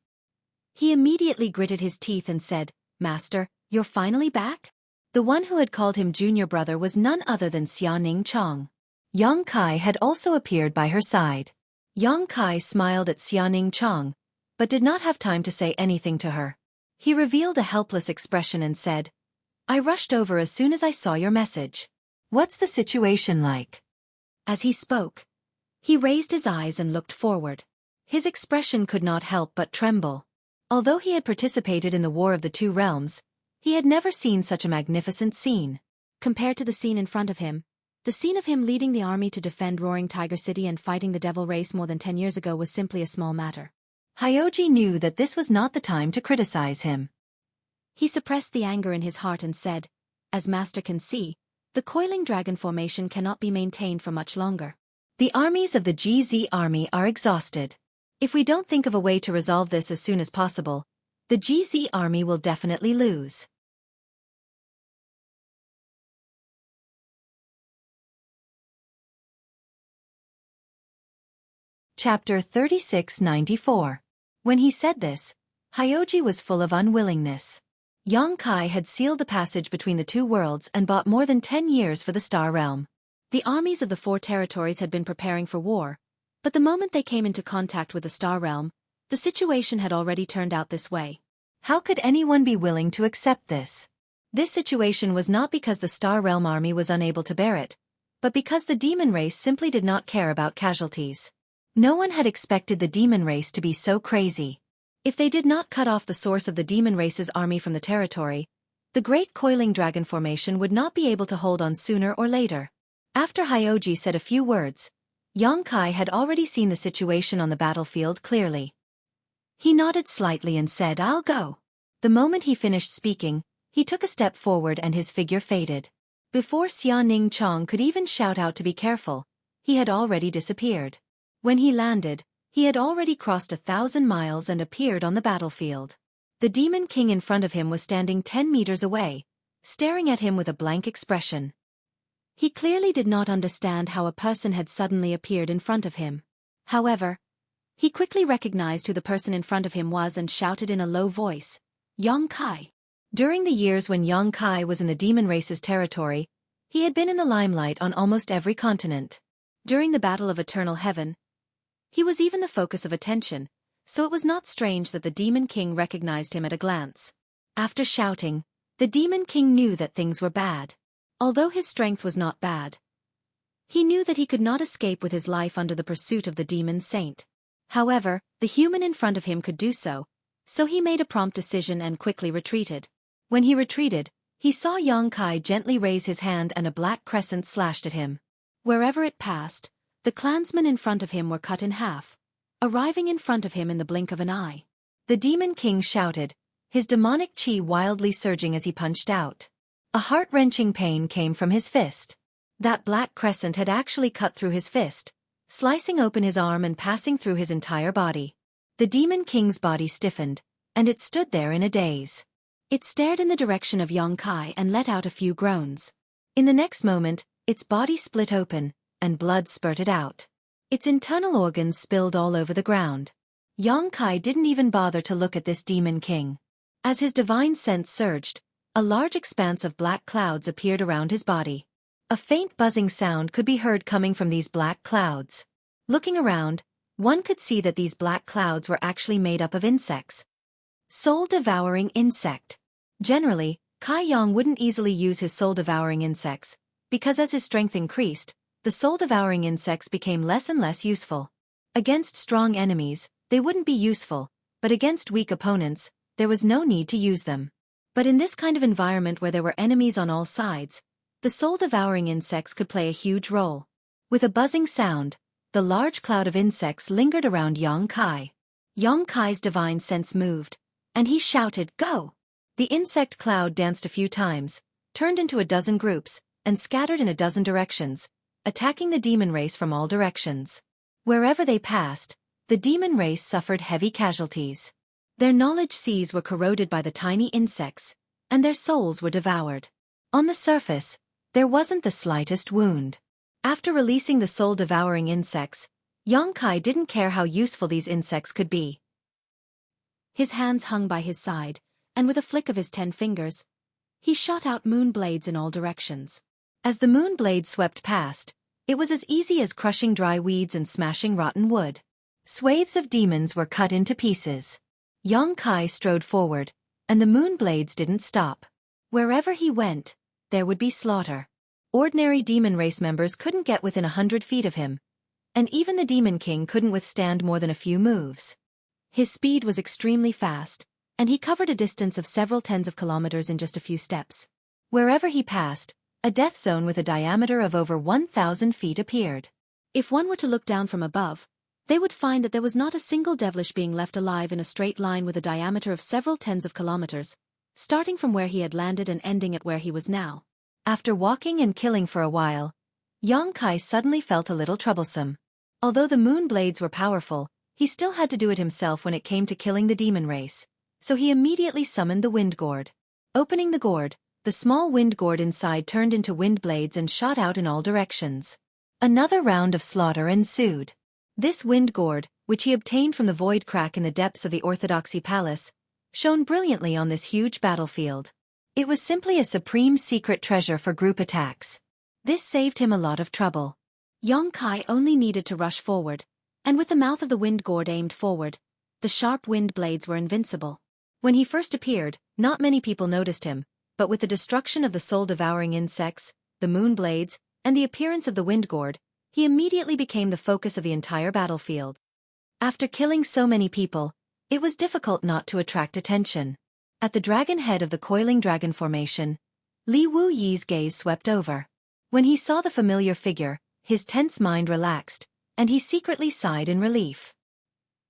He immediately gritted his teeth and said, "Master, you're finally back?" The one who had called him junior brother was none other than Xianing Chong. Yang Kai had also appeared by her side. Yang Kai smiled at Xianing Chong, but did not have time to say anything to her. He revealed a helpless expression and said, "I rushed over as soon as I saw your message. What's the situation like?" As he spoke, he raised his eyes and looked forward. His expression could not help but tremble. Although he had participated in the War of the Two Realms, he had never seen such a magnificent scene. Compared to the scene in front of him, the scene of him leading the army to defend Roaring Tiger City and fighting the Devil Race more than 10 years ago was simply a small matter. Hyoji knew that this was not the time to criticize him. He suppressed the anger in his heart and said, "As Master can see, the coiling dragon formation cannot be maintained for much longer. The armies of the GZ army are exhausted. If we don't think of a way to resolve this as soon as possible, the GZ army will definitely lose." Chapter 3694. When he said this, Hyoji was full of unwillingness. Yang Kai had sealed the passage between the two worlds and bought more than 10 years for the Star Realm. The armies of the 4 territories had been preparing for war, but the moment they came into contact with the Star Realm, the situation had already turned out this way. How could anyone be willing to accept this? This situation was not because the Star Realm army was unable to bear it, but because the demon race simply did not care about casualties. No one had expected the demon race to be so crazy. If they did not cut off the source of the demon race's army from the territory, the great coiling dragon formation would not be able to hold on sooner or later. After Hyoji said a few words, Yang Kai had already seen the situation on the battlefield clearly. He nodded slightly and said, "I'll go." The moment he finished speaking, he took a step forward and his figure faded. Before Xianing Chong could even shout out to be careful, he had already disappeared. When he landed, he had already crossed 1,000 miles and appeared on the battlefield. The demon king in front of him was standing 10 meters away, staring at him with a blank expression. He clearly did not understand how a person had suddenly appeared in front of him. However, He quickly recognized who the person in front of him was and shouted in a low voice, "Yang Kai." During the years when Yang Kai was in the demon race's territory, he had been in the limelight on almost every continent. During the Battle of Eternal Heaven, he was even the focus of attention, so it was not strange that the Demon King recognized him at a glance. After shouting, the Demon King knew that things were bad. Although his strength was not bad, he knew that he could not escape with his life under the pursuit of the Demon Saint. However, the human in front of him could do so he made a prompt decision and quickly retreated. When he retreated, he saw Yang Kai gently raise his hand and a black crescent slashed at him. Wherever it passed, the clansmen in front of him were cut in half, arriving in front of him in the blink of an eye. The Demon King shouted, his demonic chi wildly surging as he punched out. A heart-wrenching pain came from his fist. That black crescent had actually cut through his fist, slicing open his arm and passing through his entire body. The Demon King's body stiffened, and it stood there in a daze. It stared in the direction of Yang Kai and let out a few groans. In the next moment, its body split open, and blood spurted out. Its internal organs spilled all over the ground. Yang Kai didn't even bother to look at this Demon King. As his divine sense surged, a large expanse of black clouds appeared around his body. A faint buzzing sound could be heard coming from these black clouds. Looking around, one could see that these black clouds were actually made up of insects. Soul-devouring insect. Generally, Kai Yang wouldn't easily use his soul-devouring insects, because as his strength increased, the soul-devouring insects became less and less useful. Against strong enemies, they wouldn't be useful, but against weak opponents, there was no need to use them. But in this kind of environment where there were enemies on all sides, the soul-devouring insects could play a huge role. With a buzzing sound, the large cloud of insects lingered around Yang Kai. Yang Kai's divine sense moved, and he shouted, "Go!" The insect cloud danced a few times, turned into a dozen groups, and scattered in a dozen directions, attacking the demon race from all directions. Wherever they passed, the demon race suffered heavy casualties. Their knowledge seas were corroded by the tiny insects, and their souls were devoured. On the surface, there wasn't the slightest wound. After releasing the soul-devouring insects, Yang Kai didn't care how useful these insects could be. His hands hung by his side, and with a flick of his 10 fingers, he shot out moon blades in all directions. As the moon blades swept past, it was as easy as crushing dry weeds and smashing rotten wood. Swathes of demons were cut into pieces. Yang Kai strode forward, and the moon blades didn't stop. Wherever he went, there would be slaughter. Ordinary demon race members couldn't get within 100 feet of him, and even the Demon King couldn't withstand more than a few moves. His speed was extremely fast, and he covered a distance of several tens of kilometers in just a few steps. Wherever he passed, a death zone with a diameter of over 1,000 feet appeared. If one were to look down from above, they would find that there was not a single devilish being left alive in a straight line with a diameter of several tens of kilometers, starting from where he had landed and ending at where he was now. After walking and killing for a while, Yang Kai suddenly felt a little troublesome. Although the moon blades were powerful, he still had to do it himself when it came to killing the demon race, so he immediately summoned the wind gourd. Opening the gourd, the small wind gourd inside turned into wind blades and shot out in all directions. Another round of slaughter ensued. This wind gourd, which he obtained from the void crack in the depths of the Orthodoxy Palace, shone brilliantly on this huge battlefield. It was simply a supreme secret treasure for group attacks. This saved him a lot of trouble. Yang Kai only needed to rush forward, and with the mouth of the wind gourd aimed forward, the sharp wind blades were invincible. When he first appeared, not many people noticed him, but with the destruction of the soul-devouring insects, the moon blades, and the appearance of the wind gourd, he immediately became the focus of the entire battlefield. After killing so many people, it was difficult not to attract attention. At the dragon head of the coiling dragon formation, Li Wu Yi's gaze swept over. When he saw the familiar figure, his tense mind relaxed, and he secretly sighed in relief.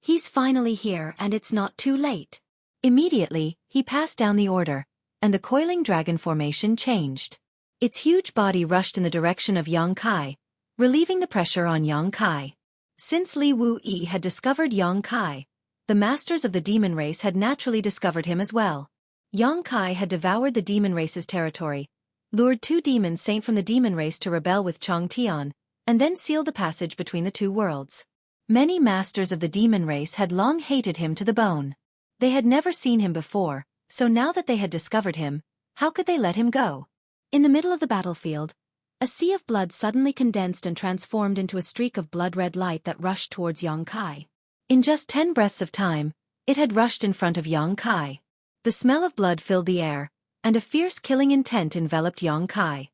He's finally here and it's not too late. Immediately, he passed down the order, and the coiling dragon formation changed. Its huge body rushed in the direction of Yang Kai, relieving the pressure on Yang Kai. Since Li Wu Yi had discovered Yang Kai, the masters of the demon race had naturally discovered him as well. Yang Kai had devoured the demon race's territory, lured 2 demon saints from the demon race to rebel with Chong Tian, and then sealed the passage between the 2 worlds. Many masters of the demon race had long hated him to the bone. They had never seen him before, so now that they had discovered him, how could they let him go? In the middle of the battlefield, a sea of blood suddenly condensed and transformed into a streak of blood-red light that rushed towards Xueqi. In just 10 breaths of time, it had rushed in front of Xueqi. The smell of blood filled the air, and a fierce killing intent enveloped Xueqi.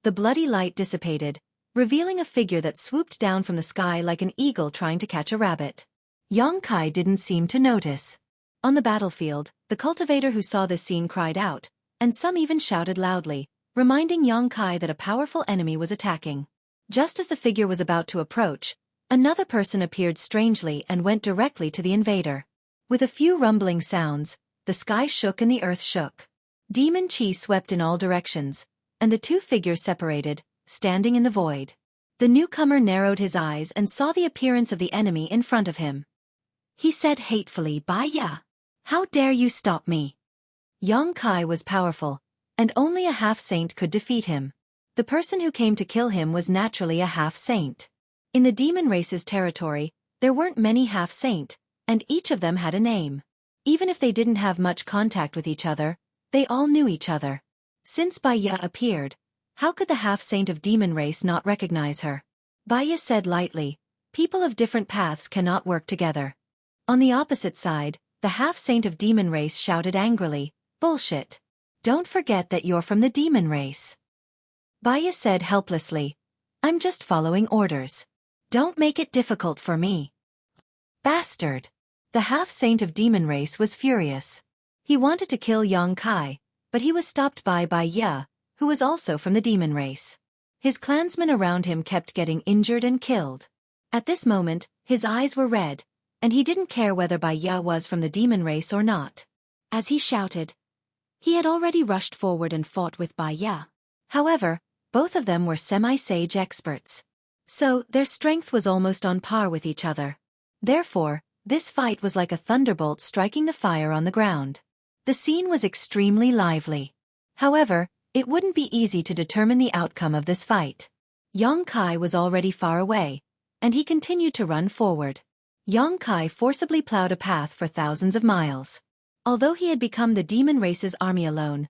The bloody light dissipated, revealing a figure that swooped down from the sky like an eagle trying to catch a rabbit. Xueqi didn't seem to notice. On the battlefield, the cultivator who saw this scene cried out, and some even shouted loudly, reminding Xueqi that a powerful enemy was attacking. Just as the figure was about to approach, another person appeared strangely and went directly to the invader. With a few rumbling sounds, the sky shook and the earth shook. Demon chi swept in all directions, and the two figures separated, standing in the void. The newcomer narrowed his eyes and saw the appearance of the enemy in front of him. He said hatefully, "Baya! How dare you stop me?" Xueqi was powerful, and only a half-saint could defeat him. The person who came to kill him was naturally a half-saint. In the demon race's territory, there weren't many half-saint, and each of them had a name. Even if they didn't have much contact with each other, they all knew each other. Since Baya appeared, how could the half-saint of demon race not recognize her? Baya said lightly, "People of different paths cannot work together." On the opposite side, the half-saint of demon race shouted angrily, "Bullshit. Don't forget that you're from the demon race." Baya said helplessly, "I'm just following orders. Don't make it difficult for me." Bastard! The half-saint of demon race was furious. He wanted to kill Xueqi, but he was stopped by Baya, who was also from the demon race. His clansmen around him kept getting injured and killed. At this moment, his eyes were red, and he didn't care whether Baya was from the demon race or not. As he shouted, he had already rushed forward and fought with Baya. However, both of them were semi-sage experts. So, their strength was almost on par with each other. Therefore, this fight was like a thunderbolt striking the fire on the ground. The scene was extremely lively. However, it wouldn't be easy to determine the outcome of this fight. Xueqi was already far away, and he continued to run forward. Xueqi forcibly plowed a path for thousands of miles. Although he had become the demon race's army alone,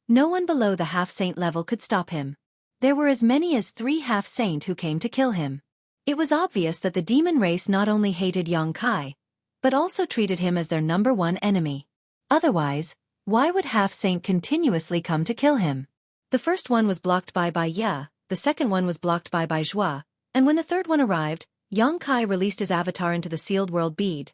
no one below the half-saint level could stop him. There were as many as 3 half-saint who came to kill him. It was obvious that the demon race not only hated Xueqi, but also treated him as their #1 enemy. Otherwise, why would half-saint continuously come to kill him? The first one was blocked by Baya, the second one was blocked by Baizhua, and when the third one arrived, Xueqi released his avatar into the sealed world bead.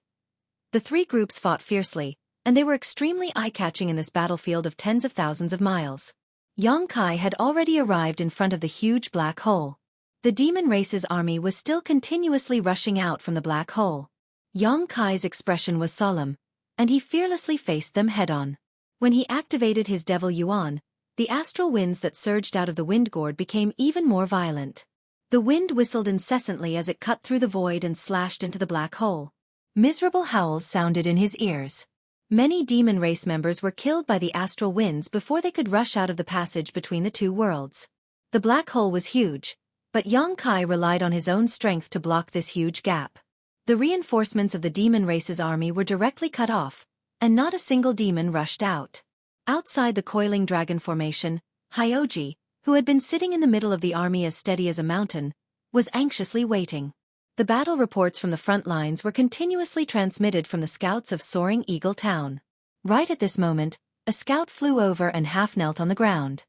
The 3 groups fought fiercely, and they were extremely eye-catching in this battlefield of tens of thousands of miles. Xueqi had already arrived in front of the huge black hole. The demon race's army was still continuously rushing out from the black hole. Xueqi's expression was solemn, and he fearlessly faced them head-on. When he activated his devil yuan, the astral winds that surged out of the wind gourd became even more violent. The wind whistled incessantly as it cut through the void and slashed into the black hole. Miserable howls sounded in his ears. Many demon race members were killed by the astral winds before they could rush out of the passage between the 2 worlds. The black hole was huge, but Xueqi relied on his own strength to block this huge gap. The reinforcements of the demon race's army were directly cut off, and not a single demon rushed out. Outside the coiling dragon formation, Xueqi, who had been sitting in the middle of the army as steady as a mountain, was anxiously waiting. The battle reports from the front lines were continuously transmitted from the scouts of Soaring Eagle Town. Right at this moment, a scout flew over and half-knelt on the ground.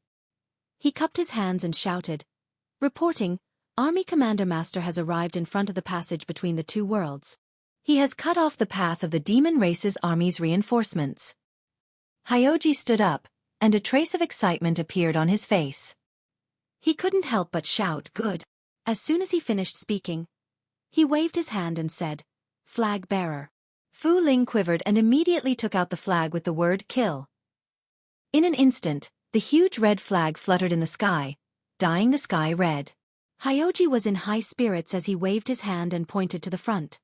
He cupped his hands and shouted, "Reporting, Army Commander Master has arrived in front of the passage between the 2 worlds. He has cut off the path of the demon race's army's reinforcements." Xueqi stood up, and a trace of excitement appeared on his face. He couldn't help but shout, "Good." As soon as he finished speaking, he waved his hand and said, "Flag bearer." Fu Ling quivered and immediately took out the flag with the word "kill." In an instant, the huge red flag fluttered in the sky, dyeing the sky red. Xueqi was in high spirits as he waved his hand and pointed to the front.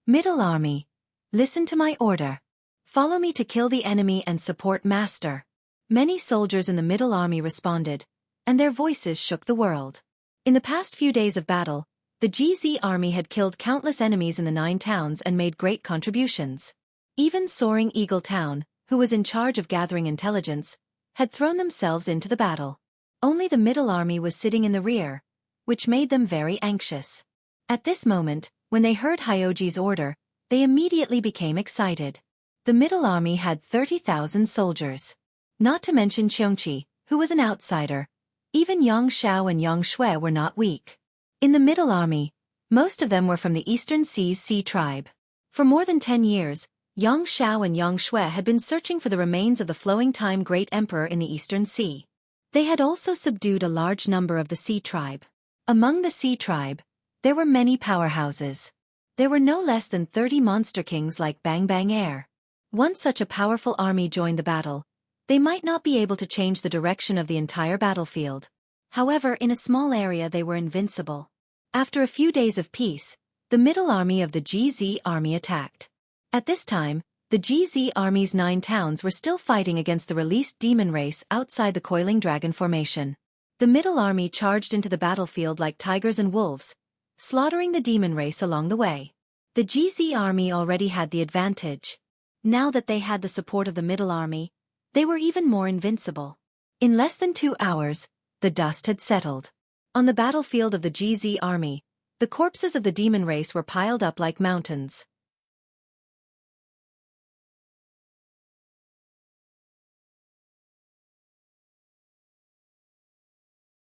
"Middle Army, listen to my order. Follow me to kill the enemy and support Master." Many soldiers in the Middle Army responded, and their voices shook the world. In the past few days of battle, The GZ army had killed countless enemies in the 9 towns and made great contributions. Even Soaring Eagle Town, who was in charge of gathering intelligence, had thrown themselves into the battle. Only the middle army was sitting in the rear, which made them very anxious. At this moment, when they heard Hyoji's order, they immediately became excited. The middle army had 30,000 soldiers. Not to mention Xueqi, who was an outsider. Even Yang Shao and Yang Shui were not weak. In the middle army, most of them were from the Eastern Sea's Sea tribe. For more than 10 years, Yang Shao and Yang Shui had been searching for the remains of the Flowing Time Great Emperor in the Eastern Sea. They had also subdued a large number of the Sea tribe. Among the Sea tribe, there were many powerhouses. There were no less than 30 monster kings like Bang Bang Air. Once such a powerful army joined the battle, they might not be able to change the direction of the entire battlefield. However, in a small area they were invincible. After a few days of peace, the middle army of the GZ army attacked. At this time, the GZ army's 9 towns were still fighting against the released demon race outside the Coiling Dragon formation. The middle army charged into the battlefield like tigers and wolves, slaughtering the demon race along the way. The GZ army already had the advantage. Now that they had the support of the middle army, they were even more invincible. In less than 2 hours, the dust had settled. On the battlefield of the GZ army, the corpses of the demon race were piled up like mountains.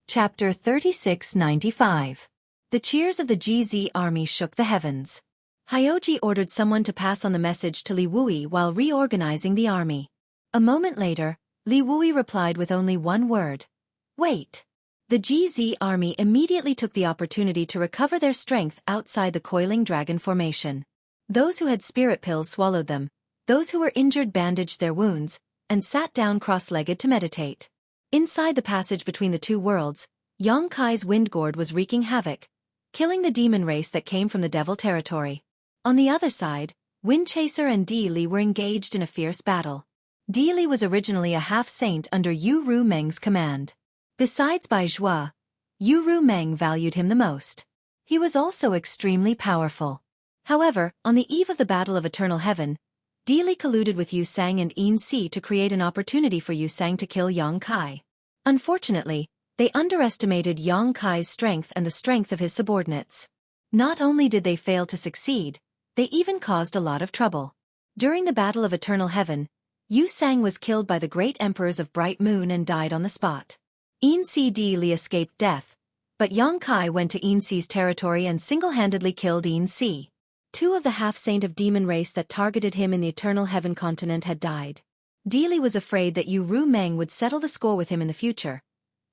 Chapter 3695. The cheers of the GZ army shook the heavens. Hyoji ordered someone to pass on the message to Li Wui while reorganizing the army. A moment later, Li Wui replied with only one word. Wait. The GZ army immediately took the opportunity to recover their strength outside the Coiling Dragon formation. Those who had spirit pills swallowed them, those who were injured bandaged their wounds, and sat down cross-legged to meditate. Inside the passage between the 2 worlds, Yang Kai's wind gourd was wreaking havoc, killing the demon race that came from the devil territory. On the other side, Wind Chaser and Di Li were engaged in a fierce battle. Di Li was originally a half-saint under Yu Ru Meng's command. Besides Bai Zhua, Yu Ru Meng valued him the most. He was also extremely powerful. However, on the eve of the Battle of Eternal Heaven, Di Li colluded with Yu Sang and Yin Si to create an opportunity for Yu Sang to kill Yang Kai. Unfortunately, they underestimated Yang Kai's strength and the strength of his subordinates. Not only did they fail to succeed, they even caused a lot of trouble. During the Battle of Eternal Heaven, Yu Sang was killed by the great emperors of Bright Moon and died on the spot. Yin Si Di Li escaped death, but Yang Kai went to Yin Si's territory and single-handedly killed Yin Si. 2 of the half-saint of demon race that targeted him in the Eternal Heaven continent had died. Di Li was afraid that Yu Ru Meng would settle the score with him in the future,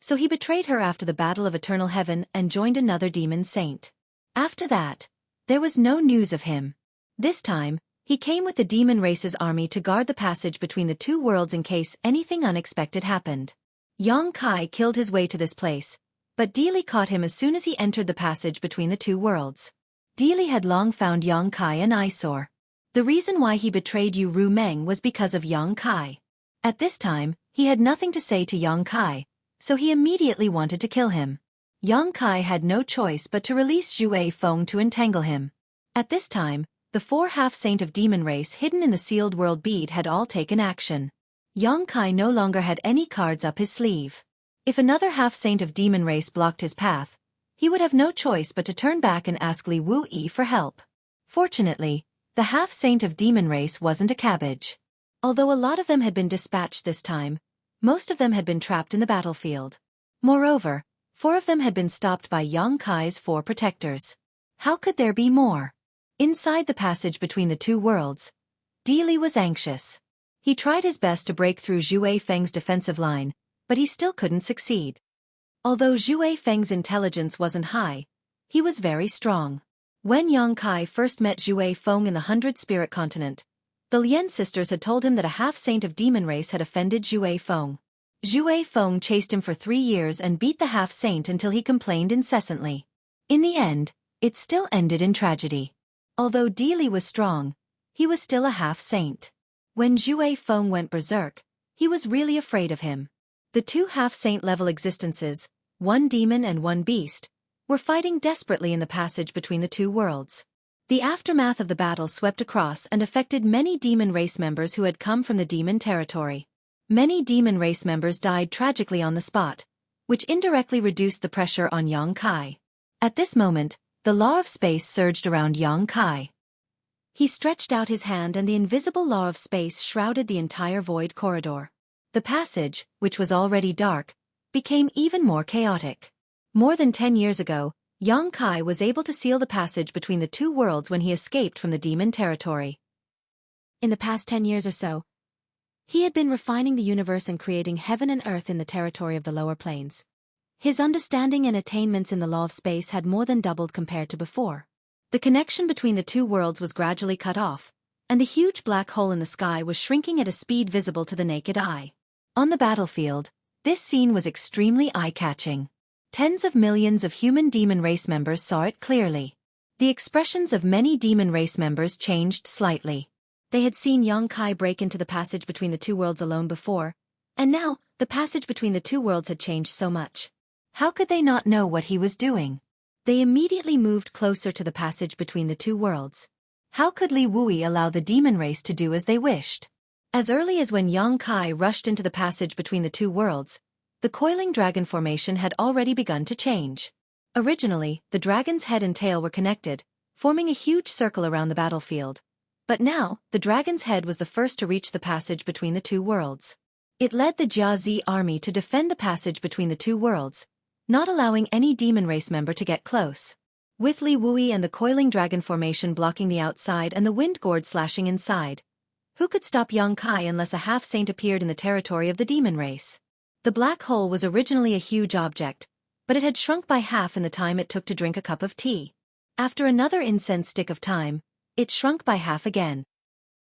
so he betrayed her after the Battle of Eternal Heaven and joined another demon saint. After that, there was no news of him. This time, he came with the demon race's army to guard the passage between the 2 worlds in case anything unexpected happened. Yang Kai killed his way to this place, but Di Li caught him as soon as he entered the passage between the 2 worlds. Di Li had long found Yang Kai an eyesore. The reason why he betrayed Yu Ru Meng was because of Yang Kai. At this time, he had nothing to say to Yang Kai, so he immediately wanted to kill him. Yang Kai had no choice but to release Xue Feng to entangle him. At this time, the 4 half-saint of demon race hidden in the sealed world bead had all taken action. Yang Kai no longer had any cards up his sleeve. If another half-saint of demon race blocked his path, he would have no choice but to turn back and ask Li Wui for help. Fortunately, the half-saint of demon race wasn't a cabbage. Although a lot of them had been dispatched this time, most of them had been trapped in the battlefield. Moreover, 4 of them had been stopped by Yang Kai's 4 protectors. How could there be more? Inside the passage between the 2 worlds, Di Li was anxious. He tried his best to break through Xue Feng's defensive line, but he still couldn't succeed. Although Xue Feng's intelligence wasn't high, he was very strong. When Yang Kai first met Xue Feng in the 100 Spirit Continent, the Lien sisters had told him that a half-saint of demon race had offended Xue Feng. Xue Feng chased him for 3 years and beat the half-saint until he complained incessantly. In the end, it still ended in tragedy. Although Di Li was strong, he was still a half-saint. When Xue Feng went berserk, he was really afraid of him. The 2 half-saint level existences, 1 demon and 1 beast, were fighting desperately in the passage between the two worlds. The aftermath of the battle swept across and affected many demon race members who had come from the demon territory. Many demon race members died tragically on the spot, which indirectly reduced the pressure on Xueqi. At this moment, the law of space surged around Xueqi. He stretched out his hand and the invisible law of space shrouded the entire void corridor. The passage, which was already dark, became even more chaotic. More than 10 years ago, Xueqi was able to seal the passage between the two worlds when he escaped from the demon territory. In the past 10 years or so, he had been refining the universe and creating heaven and earth in the territory of the lower planes. His understanding and attainments in the law of space had more than doubled compared to before. The connection between the two worlds was gradually cut off, and the huge black hole in the sky was shrinking at a speed visible to the naked eye. On the battlefield, this scene was extremely eye-catching. Tens of millions of human demon race members saw it clearly. The expressions of many demon race members changed slightly. They had seen Xueqi break into the passage between the two worlds alone before, and now, the passage between the two worlds had changed so much. How could they not know what he was doing? They immediately moved closer to the passage between the two worlds. How could Li Wui allow the demon race to do as they wished? As early as when Xueqi rushed into the passage between the two worlds, the coiling dragon formation had already begun to change. Originally, the dragon's head and tail were connected, forming a huge circle around the battlefield. But now, the dragon's head was the first to reach the passage between the two worlds. It led the Xueqi army to defend the passage between the two worlds, not allowing any demon race member to get close. With Li Wui and the coiling dragon formation blocking the outside and the wind gourd slashing inside, who could stop Xueqi unless a half-saint appeared in the territory of the demon race? The black hole was originally a huge object, but it had shrunk by half in the time it took to drink a cup of tea. After another incense stick of time, it shrunk by half again.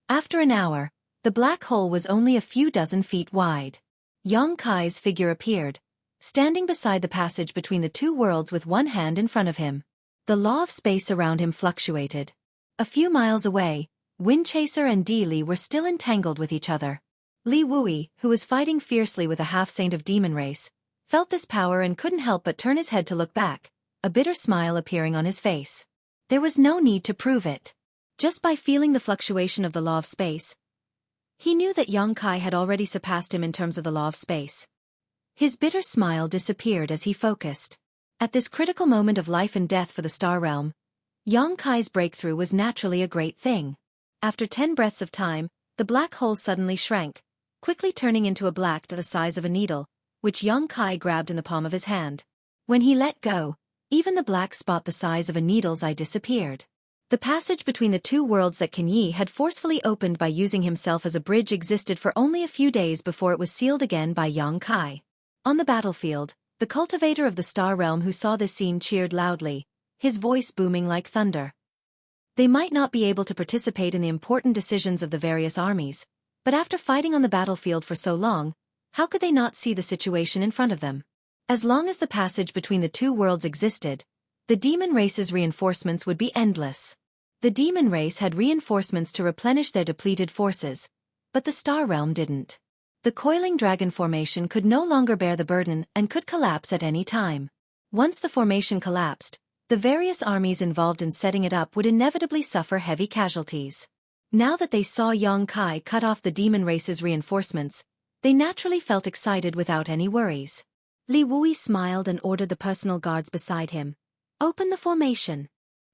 After an hour, the black hole was only a few dozen feet wide. Xueqi's figure appeared, standing beside the passage between the two worlds with one hand in front of him. The law of space around him fluctuated. A few miles away, Windchaser and Di Li were still entangled with each other. Li Wui, who was fighting fiercely with a half-saint of demon race, felt this power and couldn't help but turn his head to look back, a bitter smile appearing on his face. There was no need to prove it. Just by feeling the fluctuation of the law of space, he knew that Xueqi had already surpassed him in terms of the law of space. His bitter smile disappeared as he focused. At this critical moment of life and death for the Star Realm, Xueqi's breakthrough was naturally a great thing. After 10 breaths of time, the black hole suddenly shrank, quickly turning into a black the size of a needle, which Xueqi grabbed in the palm of his hand. When he let go, even the black spot the size of a needle's eye disappeared. The passage between the two worlds that Xueqi had forcefully opened by using himself as a bridge existed for only a few days before it was sealed again by Xueqi. On the battlefield, the cultivator of the Star Realm who saw this scene cheered loudly, his voice booming like thunder. They might not be able to participate in the important decisions of the various armies, but after fighting on the battlefield for so long, how could they not see the situation in front of them? As long as the passage between the two worlds existed, the demon race's reinforcements would be endless. The demon race had reinforcements to replenish their depleted forces, but the Star Realm didn't. The coiling dragon formation could no longer bear the burden and could collapse at any time. Once the formation collapsed, the various armies involved in setting it up would inevitably suffer heavy casualties. Now that they saw Xueqi cut off the demon race's reinforcements, they naturally felt excited without any worries. Li Wui smiled and ordered the personal guards beside him. Open the formation.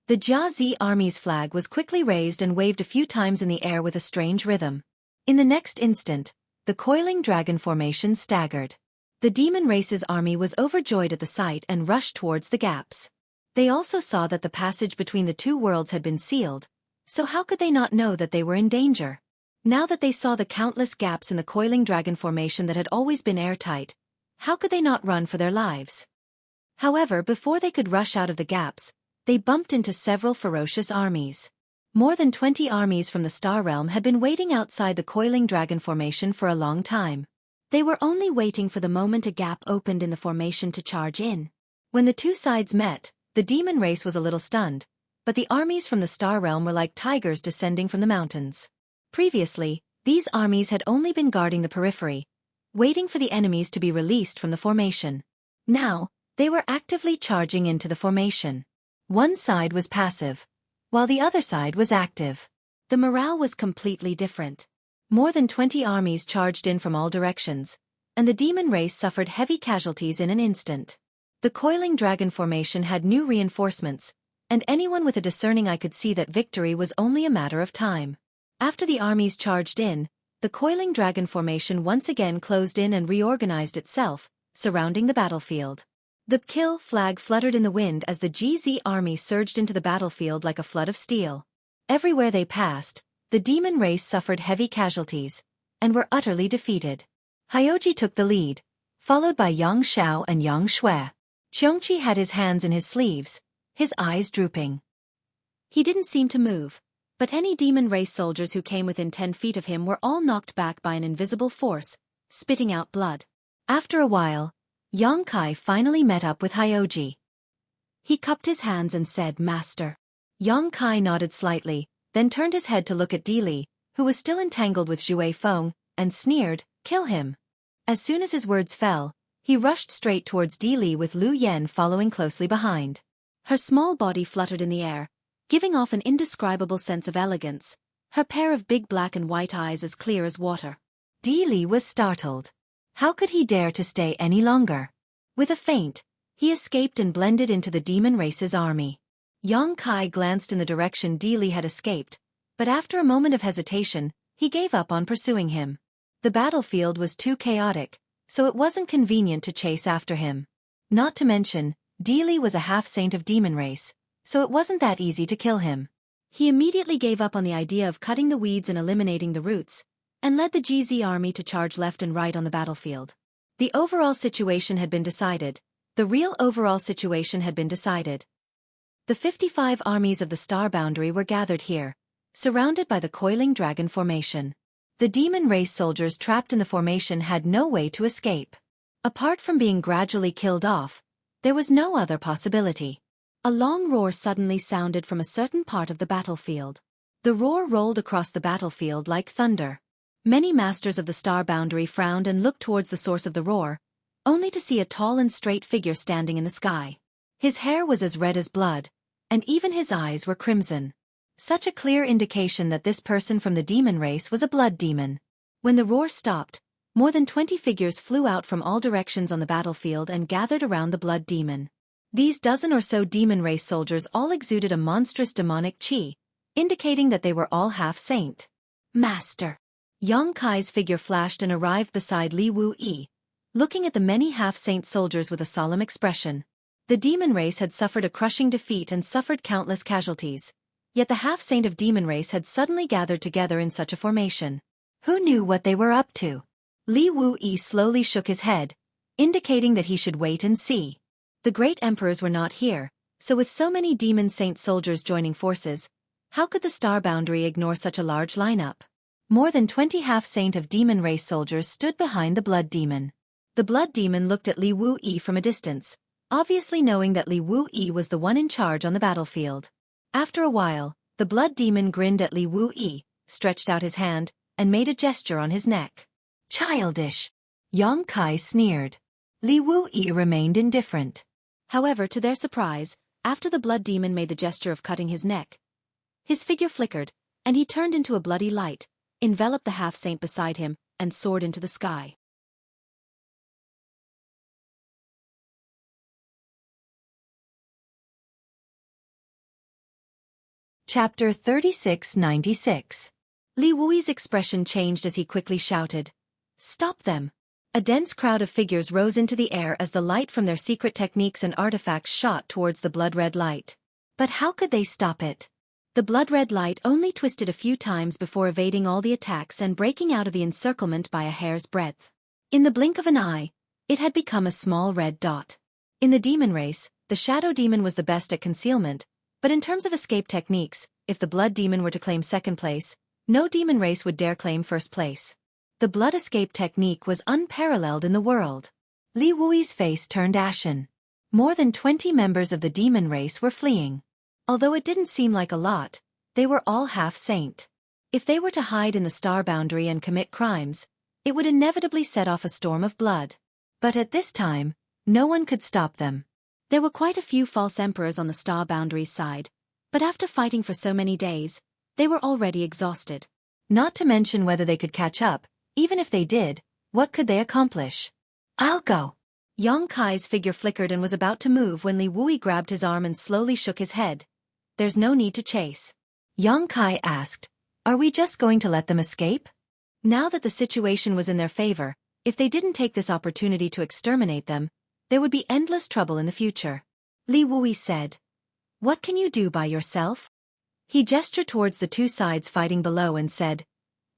The Xueqi army's flag was quickly raised and waved a few times in the air with a strange rhythm. In the next instant, the coiling dragon formation staggered. The demon race's army was overjoyed at the sight and rushed towards the gaps. They also saw that the passage between the two worlds had been sealed, so how could they not know that they were in danger? Now that they saw the countless gaps in the coiling dragon formation that had always been airtight, how could they not run for their lives? However, before they could rush out of the gaps, they bumped into several ferocious armies. More than 20 armies from the Star Realm had been waiting outside the coiling dragon formation for a long time. They were only waiting for the moment a gap opened in the formation to charge in. When the two sides met, the demon race was a little stunned, but the armies from the Star Realm were like tigers descending from the mountains. Previously, these armies had only been guarding the periphery, waiting for the enemies to be released from the formation. Now, They were actively charging into the formation. One side was passive, while the other side was active. The morale was completely different. More than 20 armies charged in from all directions, and the demon race suffered heavy casualties in an instant. The coiling dragon formation had new reinforcements, and anyone with a discerning eye could see that victory was only a matter of time. After the armies charged in, the coiling dragon formation once again closed in and reorganized itself, surrounding the battlefield. The kill flag fluttered in the wind as the GZ army surged into the battlefield like a flood of steel. Everywhere they passed, the demon race suffered heavy casualties, and were utterly defeated. Hyoji took the lead, followed by Yang Xiao and Yang Xue. Xueqi had his hands in his sleeves, his eyes drooping. He didn't seem to move, but any demon race soldiers who came within 10 feet of him were all knocked back by an invisible force, spitting out blood. After a while, Yang Kai finally met up with Hyoji. He cupped his hands and said, "Master." Yang Kai nodded slightly, then turned his head to look at Di Li, who was still entangled with Xue Feng, and sneered, "Kill him." As soon as his words fell, he rushed straight towards Di Li with Lu Yen following closely behind. Her small body fluttered in the air, giving off an indescribable sense of elegance, her pair of big black and white eyes as clear as water. Di Li was startled. How could he dare to stay any longer? With a feint, he escaped and blended into the demon race's army. Yang Kai glanced in the direction Di Li had escaped, but after a moment of hesitation, he gave up on pursuing him. The battlefield was too chaotic, so it wasn't convenient to chase after him. Not to mention, Di Li was a half-saint of demon race, so it wasn't that easy to kill him. He immediately gave up on the idea of cutting the weeds and eliminating the roots, and led the GZ army to charge left and right on the battlefield. The overall situation had been decided. The real overall situation had been decided. The 55 armies of the Star Boundary were gathered here, surrounded by the coiling dragon formation. The demon race soldiers trapped in the formation had no way to escape. Apart from being gradually killed off, there was no other possibility. A long roar suddenly sounded from a certain part of the battlefield. The roar rolled across the battlefield like thunder. Many masters of the Star Boundary frowned and looked towards the source of the roar, only to see a tall and straight figure standing in the sky. His hair was as red as blood, and even his eyes were crimson. Such a clear indication that this person from the demon race was a blood demon. When the roar stopped, more than 20 figures flew out from all directions on the battlefield and gathered around the blood demon. These dozen or so demon race soldiers all exuded a monstrous demonic qi, indicating that they were all half-saint. "Master!" Yang Kai's figure flashed and arrived beside Li Wu-yi, looking at the many half-saint soldiers with a solemn expression. The demon race had suffered a crushing defeat and suffered countless casualties, yet the half-saint of demon race had suddenly gathered together in such a formation. Who knew what they were up to? Li Wu-yi slowly shook his head, indicating that he should wait and see. The great emperors were not here, so with so many demon saint soldiers joining forces, how could the Star Boundary ignore such a large lineup? More than 20 half-saint of demon race soldiers stood behind the blood demon. The blood demon looked at Li Wu-yi from a distance, obviously knowing that Li Wu-yi was the one in charge on the battlefield. After a while, the blood demon grinned at Li Wu-yi, stretched out his hand, and made a gesture on his neck. "Childish!" Yang Kai sneered. Li Wu-yi remained indifferent. However, to their surprise, after the blood demon made the gesture of cutting his neck, his figure flickered, and he turned into a bloody light, enveloped the half-saint beside him, and soared into the sky. Chapter 3696. Li Wui's expression changed as he quickly shouted, "Stop them!" A dense crowd of figures rose into the air as the light from their secret techniques and artifacts shot towards the blood-red light. But how could they stop it? The blood-red light only twisted a few times before evading all the attacks and breaking out of the encirclement by a hair's breadth. In the blink of an eye, it had become a small red dot. In the demon race, the shadow demon was the best at concealment, but in terms of escape techniques, if the blood demon were to claim second place, no demon race would dare claim first place. The blood escape technique was unparalleled in the world. Li Wui's face turned ashen. More than 20 members of the demon race were fleeing. Although it didn't seem like a lot, they were all half-saint. If they were to hide in the Star Boundary and commit crimes, it would inevitably set off a storm of blood. But at this time, no one could stop them. There were quite a few false emperors on the star boundaries side, but after fighting for so many days, they were already exhausted. Not to mention whether they could catch up, even if they did, what could they accomplish? I'll go. Yang Kai's figure flickered and was about to move when Li Wui grabbed his arm and slowly shook his head. There's no need to chase. Yang Kai asked, are we just going to let them escape? Now that the situation was in their favor, if they didn't take this opportunity to exterminate them, there would be endless trouble in the future. Li Wui said, what can you do by yourself? He gestured towards the two sides fighting below and said,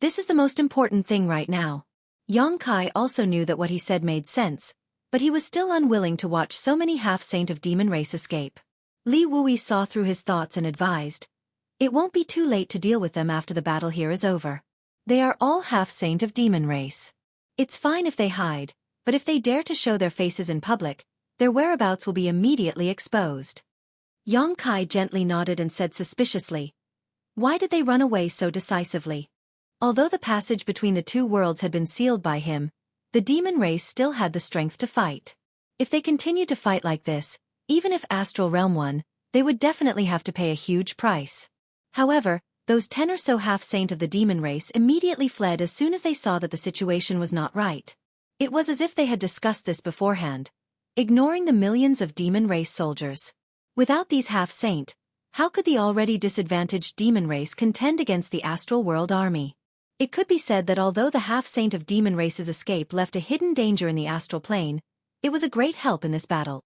this is the most important thing right now. Yang Kai also knew that what he said made sense, but he was still unwilling to watch so many half-saint of demon race escape. Li Wui saw through his thoughts and advised, it won't be too late to deal with them after the battle here is over. They are all half-saint of demon race. It's fine if they hide, but if they dare to show their faces in public, their whereabouts will be immediately exposed. Yang Kai gently nodded and said suspiciously, why did they run away so decisively? Although the passage between the two worlds had been sealed by him, the demon race still had the strength to fight. If they continued to fight like this, even if Astral Realm won, they would definitely have to pay a huge price. However, those 10 or so half-saint of the demon race immediately fled as soon as they saw that the situation was not right. It was as if they had discussed this beforehand, ignoring the millions of demon race soldiers. Without these half-saint, how could the already disadvantaged demon race contend against the Astral World army? It could be said that although the half-saint of demon race's escape left a hidden danger in the astral plane, it was a great help in this battle.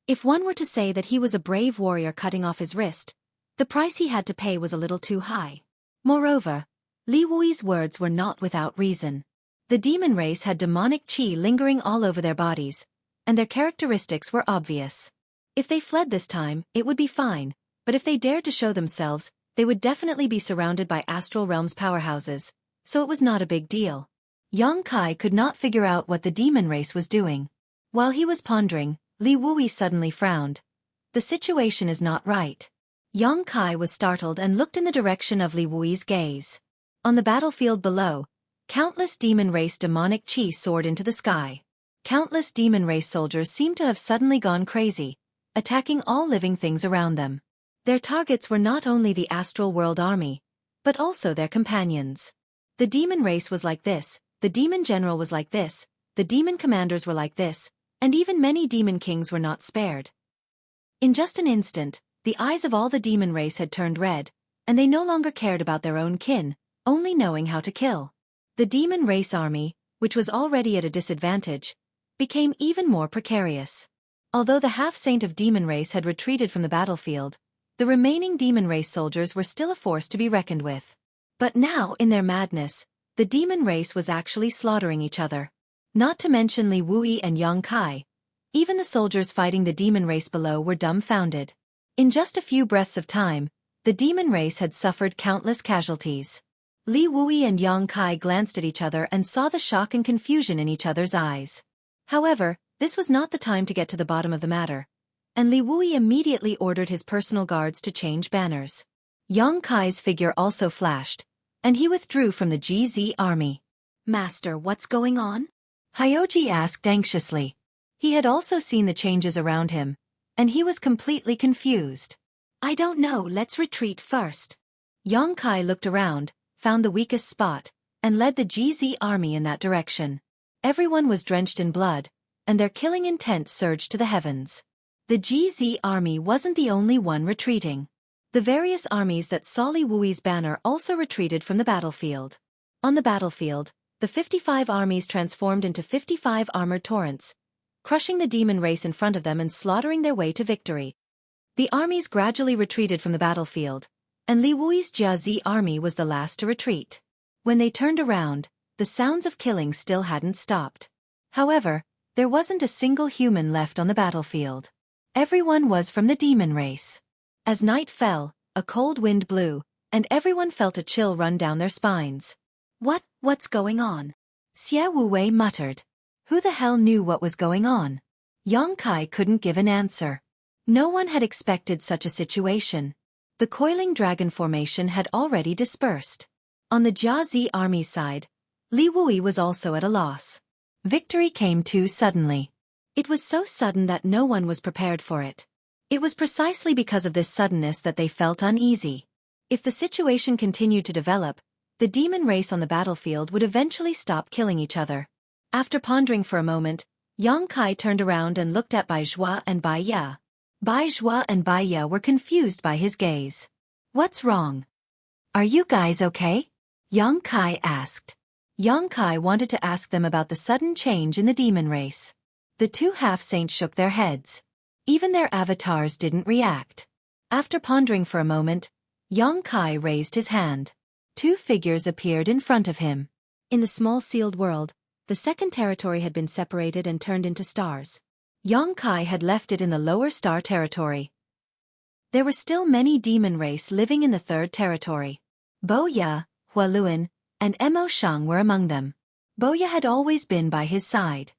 If one were to say that he was a brave warrior cutting off his wrist, the price he had to pay was a little too high. Moreover, Li Wui's words were not without reason. The demon race had demonic qi lingering all over their bodies, and their characteristics were obvious. If they fled this time, it would be fine, but if they dared to show themselves, they would definitely be surrounded by Astral Realm's powerhouses, so it was not a big deal. Yang Kai could not figure out what the demon race was doing. While he was pondering, Li Wui suddenly frowned. The situation is not right. Yang Kai was startled and looked in the direction of Li Wui's gaze. On the battlefield below, countless demon race demonic qi soared into the sky. Countless demon race soldiers seemed to have suddenly gone crazy, attacking all living things around them. Their targets were not only the Astral World army, but also their companions. The demon race was like this, the demon general was like this, the demon commanders were like this, and even many demon kings were not spared. In just an instant, the eyes of all the demon race had turned red, and they no longer cared about their own kin, only knowing how to kill. The demon race army, which was already at a disadvantage, became even more precarious. Although the half-saint of demon race had retreated from the battlefield, the remaining demon race soldiers were still a force to be reckoned with. But now, in their madness, the demon race was actually slaughtering each other. Not to mention Li Wui and Yang Kai. Even the soldiers fighting the demon race below were dumbfounded. In just a few breaths of time, the demon race had suffered countless casualties. Li Wui and Yang Kai glanced at each other and saw the shock and confusion in each other's eyes. However, this was not the time to get to the bottom of the matter, and Li Wui immediately ordered his personal guards to change banners. Yang Kai's figure also flashed, and he withdrew from the GZ army. Master, what's going on? Hyoji asked anxiously. He had also seen the changes around him, and he was completely confused. I don't know, let's retreat first. Yang Kai looked around, found the weakest spot, and led the GZ army in that direction. Everyone was drenched in blood, and their killing intent surged to the heavens. The GZ army wasn't the only one retreating. The various armies that saw Li Wui's banner also retreated from the battlefield. On the battlefield, the 55 armies transformed into 55 armored torrents, crushing the demon race in front of them and slaughtering their way to victory. The armies gradually retreated from the battlefield, and Li Wui's Jiazi army was the last to retreat. When they turned around, the sounds of killing still hadn't stopped. However, there wasn't a single human left on the battlefield. Everyone was from the demon race. As night fell, a cold wind blew, and everyone felt a chill run down their spines. What's going on? Xie Wuwei muttered. Who the hell knew what was going on? Yang Kai couldn't give an answer. No one had expected such a situation. The coiling dragon formation had already dispersed. On the Jiazi army side, Li Wui was also at a loss. Victory came too suddenly. It was so sudden that no one was prepared for it. It was precisely because of this suddenness that they felt uneasy. If the situation continued to develop, the demon race on the battlefield would eventually stop killing each other. After pondering for a moment, Yang Kai turned around and looked at Bai Zhua and Bai Ya. Bai Zhua and Bai Ya were confused by his gaze. "What's wrong? Are you guys okay?" Yang Kai asked. Yang Kai wanted to ask them about the sudden change in the demon race. The two half-saints shook their heads. Even their avatars didn't react. After pondering for a moment, Yang Kai raised his hand. Two figures appeared in front of him. In the small sealed world, the second territory had been separated and turned into stars. Yang Kai had left it in the lower star territory. There were still many demon race living in the third territory. Bo Ya, Hualuan, and Mo Shang were among them. Bo Ya had always been by his side.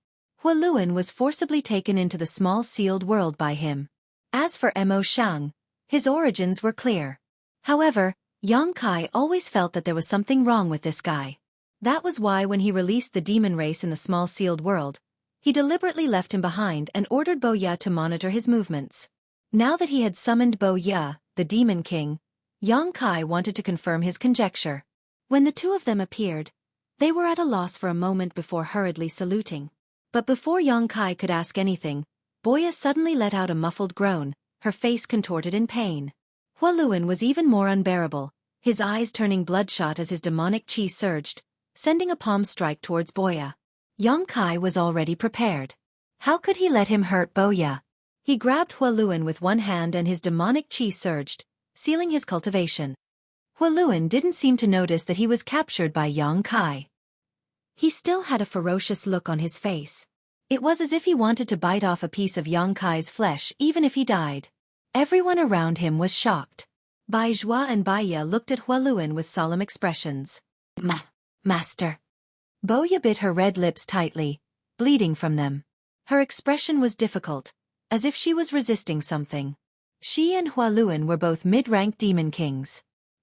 Hualuan was forcibly taken into the small sealed world by him. As for Mo Shang, his origins were clear. However, Yang Kai always felt that there was something wrong with this guy. That was why when he released the demon race in the small sealed world, he deliberately left him behind and ordered Bo Ya to monitor his movements. Now that he had summoned Bo Ya, the Demon King, Yang Kai wanted to confirm his conjecture. When the two of them appeared, they were at a loss for a moment before hurriedly saluting. But before Yang Kai could ask anything, Bo Ya suddenly let out a muffled groan, her face contorted in pain. Hualuan was even more unbearable, his eyes turning bloodshot as his demonic chi surged, sending a palm strike towards Bo Ya. Yang Kai was already prepared. How could he let him hurt Bo Ya? He grabbed Hualuan with one hand and his demonic chi surged, sealing his cultivation. Hualuan didn't seem to notice that he was captured by Yang Kai. He still had a ferocious look on his face. It was as if he wanted to bite off a piece of Yang Kai's flesh even if he died. Everyone around him was shocked. Bai Zhua and Bai Ya looked at Hualuan with solemn expressions. Master. Bo Ya bit her red lips tightly, bleeding from them. Her expression was difficult, as if she was resisting something. She and Hualuan were both mid-rank demon kings.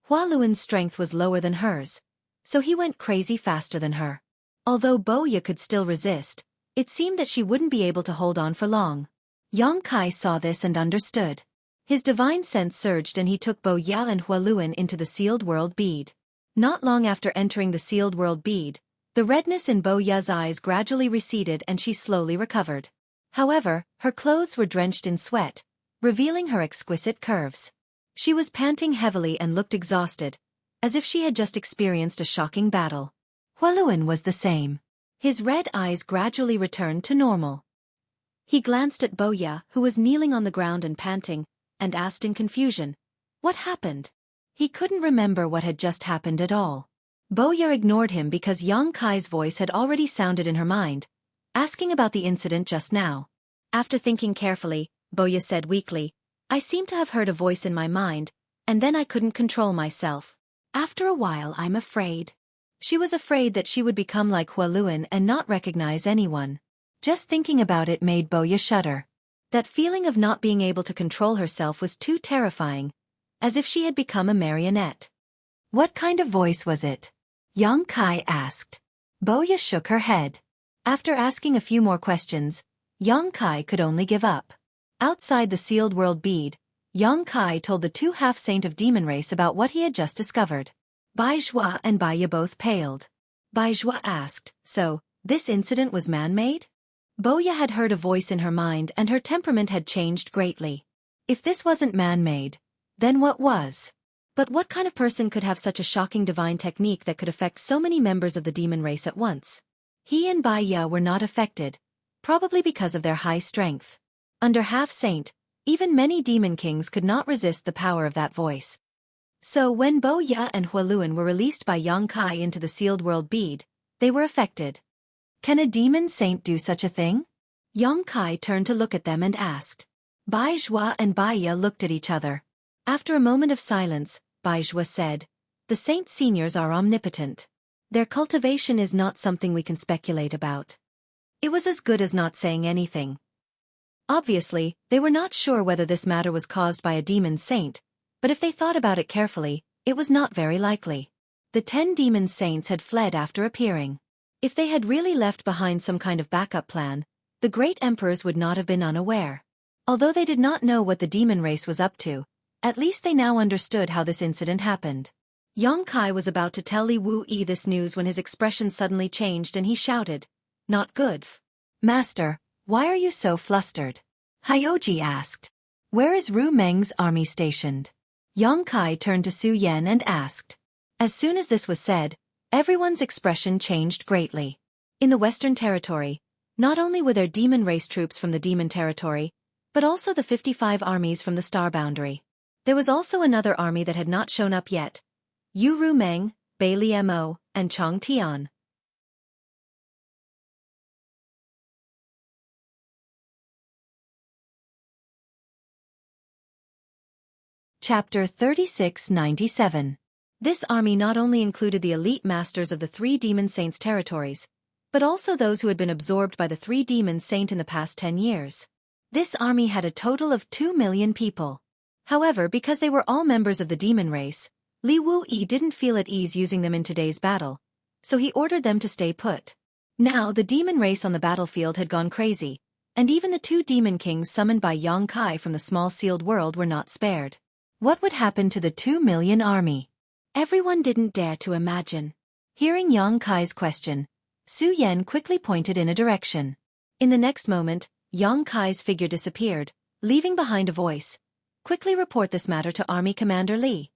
Hualuan's strength was lower than hers, so he went crazy faster than her. Although Bo Ya could still resist, it seemed that she wouldn't be able to hold on for long. Yang Kai saw this and understood. His divine sense surged and he took Bo Ya and Hualuan into the sealed world bead. Not long after entering the sealed world bead, the redness in Bo Ya's eyes gradually receded and she slowly recovered. However, her clothes were drenched in sweat, revealing her exquisite curves. She was panting heavily and looked exhausted, as if she had just experienced a shocking battle. Hualuan was the same. His red eyes gradually returned to normal. He glanced at Bo Ya, who was kneeling on the ground and panting, and asked in confusion, "What happened?" He couldn't remember what had just happened at all. Bo Ya ignored him because Yang Kai's voice had already sounded in her mind, asking about the incident just now. After thinking carefully, Bo Ya said weakly, "I seem to have heard a voice in my mind, and then I couldn't control myself. After a while I'm afraid." She was afraid that she would become like Hualuan and not recognize anyone. Just thinking about it made Bo Ya shudder. That feeling of not being able to control herself was too terrifying, as if she had become a marionette. "What kind of voice was it?" Yang Kai asked. Bo Ya shook her head. After asking a few more questions, Yang Kai could only give up. Outside the sealed world bead, Yang Kai told the two half-saint of demon race about what he had just discovered. Bai Zhua and Bai Ya both paled. Bai Zhua asked, "So, this incident was man-made?" Bo Ya had heard a voice in her mind and her temperament had changed greatly. If this wasn't man-made, then what was? But what kind of person could have such a shocking divine technique that could affect so many members of the demon race at once? He and Bai Ya were not affected, probably because of their high strength. Under half-saint, even many demon kings could not resist the power of that voice. So when Bo Ya and Hualuan were released by Yang Kai into the sealed world bead, they were affected. Can a demon saint do such a thing? Yang Kai turned to look at them and asked. Bai Zhua and Bai Ya looked at each other. After a moment of silence, Bai Zhua said, "The saint seniors are omnipotent. Their cultivation is not something we can speculate about." It was as good as not saying anything. Obviously, they were not sure whether this matter was caused by a demon saint, but if they thought about it carefully, it was not very likely. The 10 demon saints had fled after appearing. If they had really left behind some kind of backup plan, the great emperors would not have been unaware. Although they did not know what the demon race was up to, at least they now understood how this incident happened. Yongkai was about to tell Li Wuyi this news when his expression suddenly changed and he shouted, "Not good. Master, why are you so flustered?" Hyoji asked. "Where is Ru Meng's army stationed?" Yongkai turned to Su Yan and asked. As soon as this was said, everyone's expression changed greatly. In the Western Territory, not only were there demon race troops from the demon territory, but also the 55 armies from the star boundary. There was also another army that had not shown up yet: Yu Ru Meng, Bailey Mo, and Chong Tian. Chapter 3697. This army not only included the elite masters of the three demon saints' territories, but also those who had been absorbed by the three demon saint in the past 10 years. This army had a total of 2 million people. However, because they were all members of the demon race, Li Wuyi didn't feel at ease using them in today's battle, so he ordered them to stay put. Now the demon race on the battlefield had gone crazy, and even the 2 demon kings summoned by Yongkai from the small sealed world were not spared. What would happen to the 2 million army? Everyone didn't dare to imagine. Hearing Yongkai's question, Su Yan quickly pointed in a direction. In the next moment, Yongkai's figure disappeared, leaving behind a voice. "Quickly report this matter to Army Commander Li."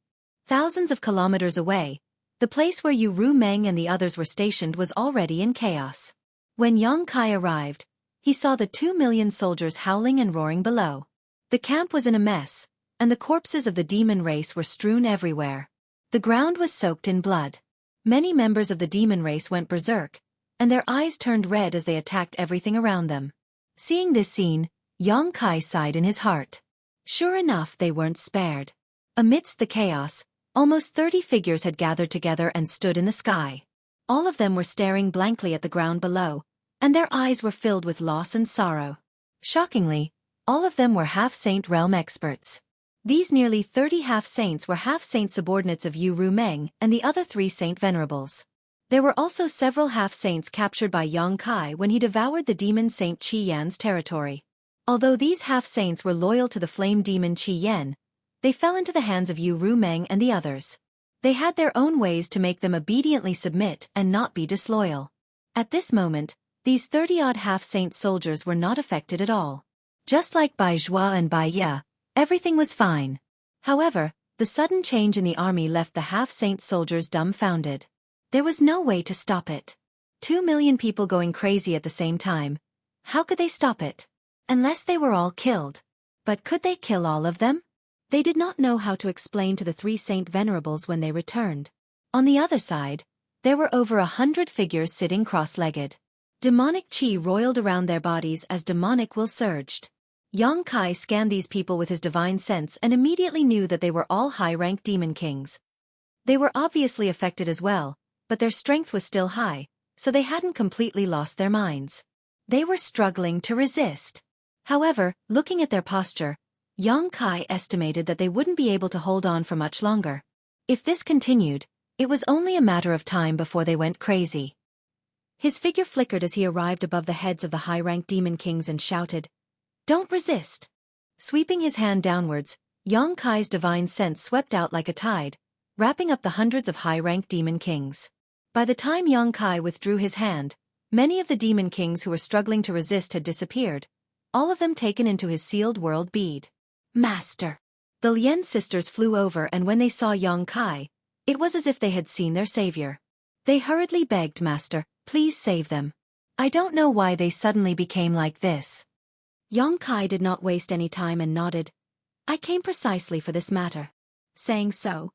Thousands of kilometers away, the place where Yu Ru Meng and the others were stationed was already in chaos. When Yongkai arrived, he saw the 2 million soldiers howling and roaring below. The camp was in a mess, and the corpses of the demon race were strewn everywhere. The ground was soaked in blood. Many members of the demon race went berserk, and their eyes turned red as they attacked everything around them. Seeing this scene, Yongkai sighed in his heart. Sure enough, they weren't spared. Amidst the chaos, almost 30 figures had gathered together and stood in the sky. All of them were staring blankly at the ground below, and their eyes were filled with loss and sorrow. Shockingly, all of them were half-saint realm experts. These nearly 30 half-saints were half-saint subordinates of Yu Ru Meng and the other 3 saint venerables. There were also several half-saints captured by Yongkai when he devoured the demon saint Qi Yan's territory. Although these half-saints were loyal to the flame demon Qi Yan, they fell into the hands of Yu Ru Meng and the others. They had their own ways to make them obediently submit and not be disloyal. At this moment, these 30-odd half-saint soldiers were not affected at all. Just like Bai Zhua and Bai Ye, everything was fine. However, the sudden change in the army left the half-saint soldiers dumbfounded. There was no way to stop it. 2 million people going crazy at the same time. How could they stop it? Unless they were all killed. But could they kill all of them? They did not know how to explain to the 3 saint venerables when they returned. On the other side, there were over 100 figures sitting cross-legged. Demonic chi roiled around their bodies as demonic will surged. Yongkai scanned these people with his divine sense and immediately knew that they were all high-ranked demon kings. They were obviously affected as well, but their strength was still high, so they hadn't completely lost their minds. They were struggling to resist. However, looking at their posture, Yongkai estimated that they wouldn't be able to hold on for much longer. If this continued, it was only a matter of time before they went crazy. His figure flickered as he arrived above the heads of the high-ranked demon kings and shouted, "Don't resist!" Sweeping his hand downwards, Yongkai's divine sense swept out like a tide, wrapping up the hundreds of high-ranked demon kings. By the time Yongkai withdrew his hand, many of the demon kings who were struggling to resist had disappeared, all of them taken into his sealed world bead. "Master!" The Lien sisters flew over, and when they saw Yongkai, it was as if they had seen their savior. They hurriedly begged, "Master, please save them. I don't know why they suddenly became like this." Yongkai did not waste any time and nodded. "I came precisely for this matter." Saying so,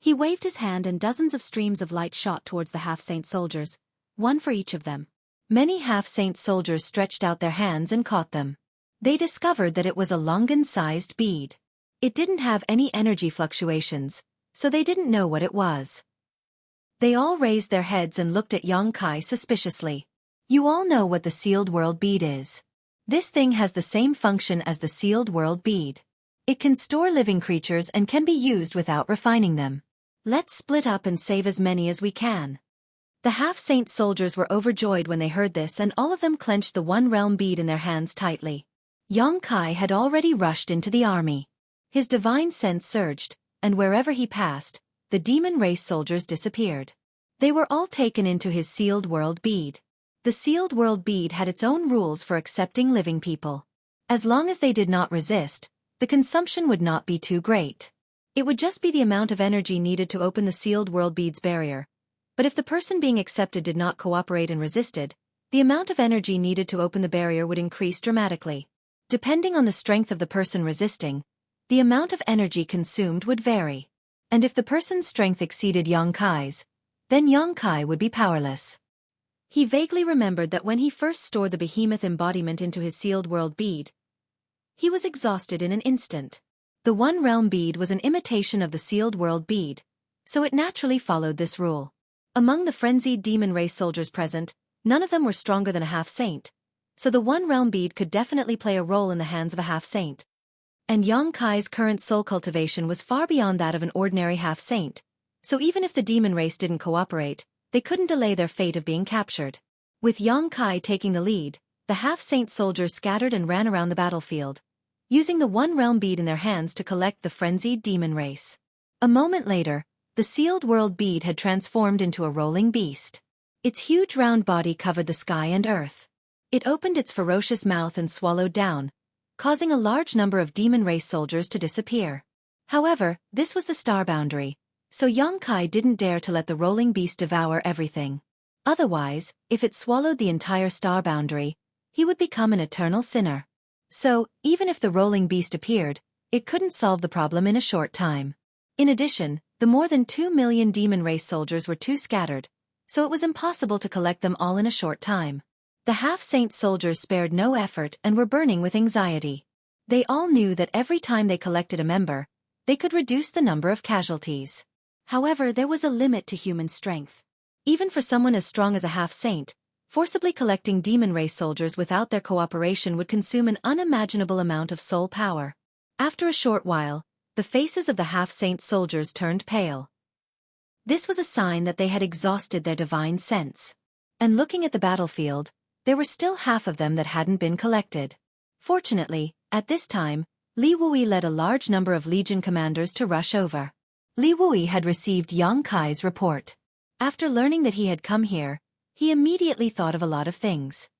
he waved his hand and dozens of streams of light shot towards the half-saint soldiers, one for each of them. Many half-saint soldiers stretched out their hands and caught them. They discovered that it was a longan-sized bead. It didn't have any energy fluctuations, so they didn't know what it was. They all raised their heads and looked at Yongkai suspiciously. "You all know what the sealed world bead is. This thing has the same function as the sealed world bead. It can store living creatures and can be used without refining them. Let's split up and save as many as we can." The half-saint soldiers were overjoyed when they heard this, and all of them clenched the one realm bead in their hands tightly. Xueqi had already rushed into the army. His divine sense surged, and wherever he passed, the demon race soldiers disappeared. They were all taken into his sealed world bead. The sealed world bead had its own rules for accepting living people. As long as they did not resist, the consumption would not be too great. It would just be the amount of energy needed to open the sealed world bead's barrier. But if the person being accepted did not cooperate and resisted, the amount of energy needed to open the barrier would increase dramatically. Depending on the strength of the person resisting, the amount of energy consumed would vary. And if the person's strength exceeded Xueqi's, then Xueqi would be powerless. He vaguely remembered that when he first stored the behemoth embodiment into his sealed world bead, he was exhausted in an instant. The one realm bead was an imitation of the sealed world bead, so it naturally followed this rule. Among the frenzied demon race soldiers present, none of them were stronger than a half-saint, so the one realm bead could definitely play a role in the hands of a half-saint. And Xueqi's current soul cultivation was far beyond that of an ordinary half-saint, so even if the demon race didn't cooperate, they couldn't delay their fate of being captured. With Xueqi taking the lead, the half-saint soldiers scattered and ran around the battlefield, using the one realm bead in their hands to collect the frenzied demon race. A moment later, the sealed world bead had transformed into a rolling beast. Its huge round body covered the sky and earth. It opened its ferocious mouth and swallowed down, causing a large number of demon race soldiers to disappear. However, this was the star boundary, so Xueqi didn't dare to let the rolling beast devour everything. Otherwise, if it swallowed the entire star boundary, he would become an eternal sinner. So, even if the rolling beast appeared, it couldn't solve the problem in a short time. In addition, the more than 2 million demon race soldiers were too scattered, so it was impossible to collect them all in a short time. The half-saint soldiers spared no effort and were burning with anxiety. They all knew that every time they collected a member, they could reduce the number of casualties. However, there was a limit to human strength. Even for someone as strong as a half-saint, forcibly collecting demon race soldiers without their cooperation would consume an unimaginable amount of soul power. After a short while, the faces of the half-saint soldiers turned pale. This was a sign that they had exhausted their divine sense. And looking at the battlefield, there were still half of them that hadn't been collected. Fortunately, at this time, Li Wui led a large number of legion commanders to rush over. Li Wui had received Xueqi's report. After learning that he had come here, he immediately thought of a lot of things.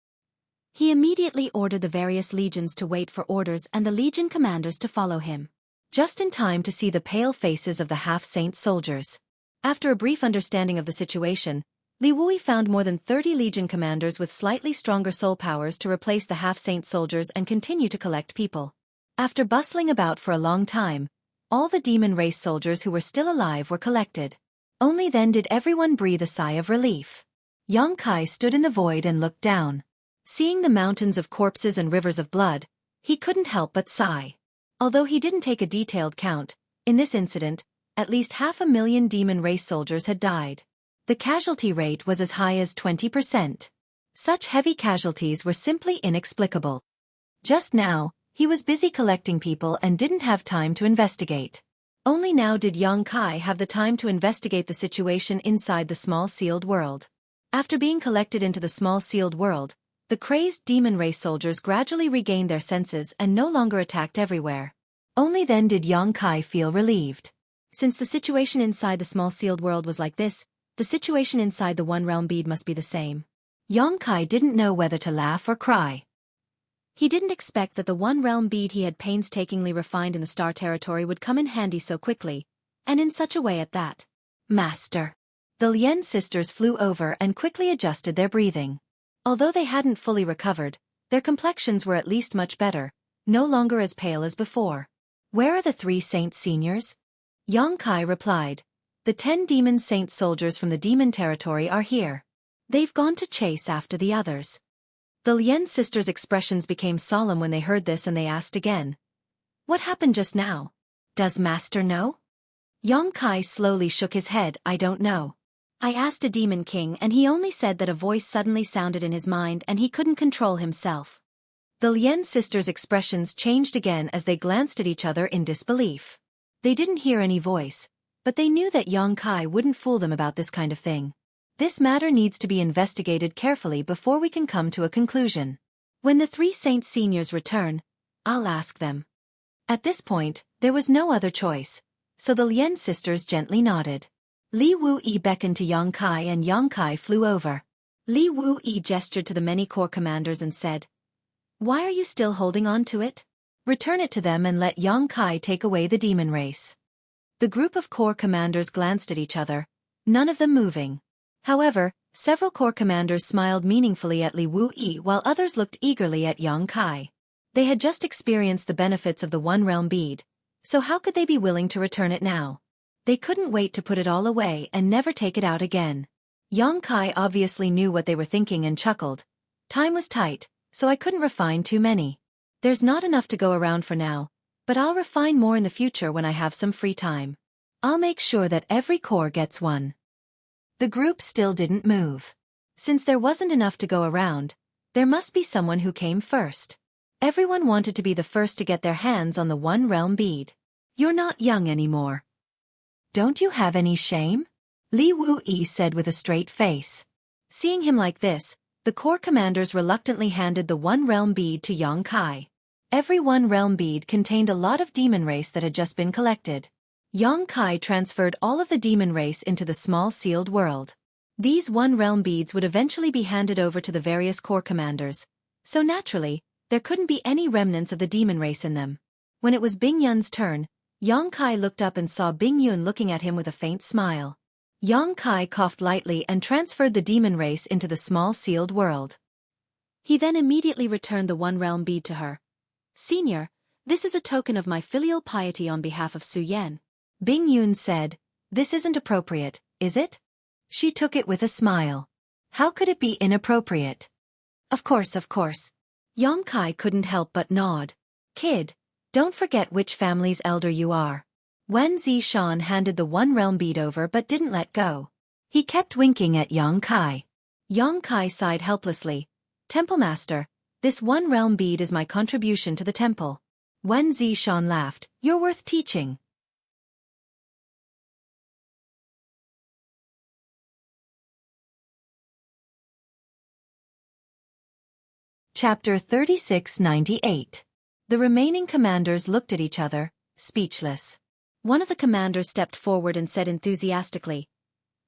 He immediately ordered the various legions to wait for orders and the legion commanders to follow him. Just in time to see the pale faces of the half-saint soldiers. After a brief understanding of the situation, Li Wui found more than 30 legion commanders with slightly stronger soul powers to replace the half-saint soldiers and continue to collect people. After bustling about for a long time, all the demon race soldiers who were still alive were collected. Only then did everyone breathe a sigh of relief. Xueqi stood in the void and looked down. Seeing the mountains of corpses and rivers of blood, he couldn't help but sigh. Although he didn't take a detailed count, in this incident, at least 500,000 demon race soldiers had died. The casualty rate was as high as 20%. Such heavy casualties were simply inexplicable. Just now, he was busy collecting people and didn't have time to investigate. Only now did Xueqi have the time to investigate the situation inside the small sealed world. After being collected into the small sealed world, the crazed demon race soldiers gradually regained their senses and no longer attacked everywhere. Only then did Xueqi feel relieved. Since the situation inside the small sealed world was like this, the situation inside the one realm bead must be the same. Xueqi didn't know whether to laugh or cry. He didn't expect that the one realm bead he had painstakingly refined in the star territory would come in handy so quickly, and in such a way at that. Master. The Lien sisters flew over and quickly adjusted their breathing. Although they hadn't fully recovered, their complexions were at least much better, no longer as pale as before. Where are the 3 saint seniors? Xueqi replied. The 10 demon saint soldiers from the demon territory are here. They've gone to chase after the others. The Lien sisters' expressions became solemn when they heard this, and they asked again. What happened just now? Does Master know? Xueqi slowly shook his head. I don't know. I asked a demon king and he only said that a voice suddenly sounded in his mind and he couldn't control himself. The Lien sisters' expressions changed again as they glanced at each other in disbelief. They didn't hear any voice, but they knew that Xueqi wouldn't fool them about this kind of thing. This matter needs to be investigated carefully before we can come to a conclusion. When the 3 Saint Seniors return, I'll ask them. At this point, there was no other choice, so the Lien sisters gently nodded. Li Wuyi beckoned to Yang Kai and Yang Kai flew over. Li Wuyi gestured to the many corps commanders and said, "Why are you still holding on to it? Return it to them and let Yang Kai take away the demon race." The group of corps commanders glanced at each other, none of them moving. However, several corps commanders smiled meaningfully at Li Wuyi while others looked eagerly at Yang Kai. They had just experienced the benefits of the One Realm bead, so how could they be willing to return it now? They couldn't wait to put it all away and never take it out again. Yang Kai obviously knew what they were thinking and chuckled. Time was tight, so I couldn't refine too many. There's not enough to go around for now, but I'll refine more in the future when I have some free time. I'll make sure that every corps gets one. The group still didn't move. Since there wasn't enough to go around, there must be someone who came first. Everyone wanted to be the first to get their hands on the One Realm bead. "You're not young anymore. Don't you have any shame?" Li Wuyi said with a straight face. Seeing him like this, the corps commanders reluctantly handed the One Realm bead to Yang Kai. Every One Realm bead contained a lot of demon race that had just been collected. Yang Kai transferred all of the demon race into the small sealed world. These One Realm beads would eventually be handed over to the various corps commanders, so naturally, there couldn't be any remnants of the demon race in them. When it was Bing Yun's turn, Yang Kai looked up and saw Bing Yun looking at him with a faint smile. Yang Kai coughed lightly and transferred the demon race into the small sealed world. He then immediately returned the One Realm bead to her. "Senior, this is a token of my filial piety on behalf of Su Yan." Bing Yun said, "This isn't appropriate, is it?" She took it with a smile. How could it be inappropriate? Of course. Yang Kai couldn't help but nod. "Kid, don't forget which family's elder you are." Wen Zishan handed the One Realm bead over but didn't let go. He kept winking at Yang Kai. Yang Kai sighed helplessly. "Temple Master, this One Realm bead is my contribution to the temple." Wen Zishan laughed. "You're worth teaching." Chapter 3698. The remaining commanders looked at each other, speechless. One of the commanders stepped forward and said enthusiastically,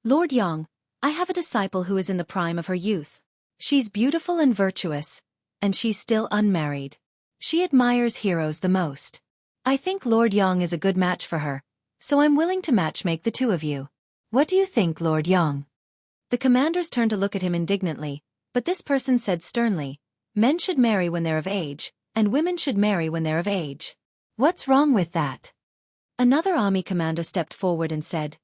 "Lord Yang, I have a disciple who is in the prime of her youth. She's beautiful and virtuous, and she's still unmarried. She admires heroes the most. I think Lord Yang is a good match for her, so I'm willing to matchmake the two of you. What do you think, Lord Yang?" The commanders turned to look at him indignantly, but this person said sternly, "Men should marry when they're of age, and women should marry when they're of age. What's wrong with that?" Another army commander stepped forward and said,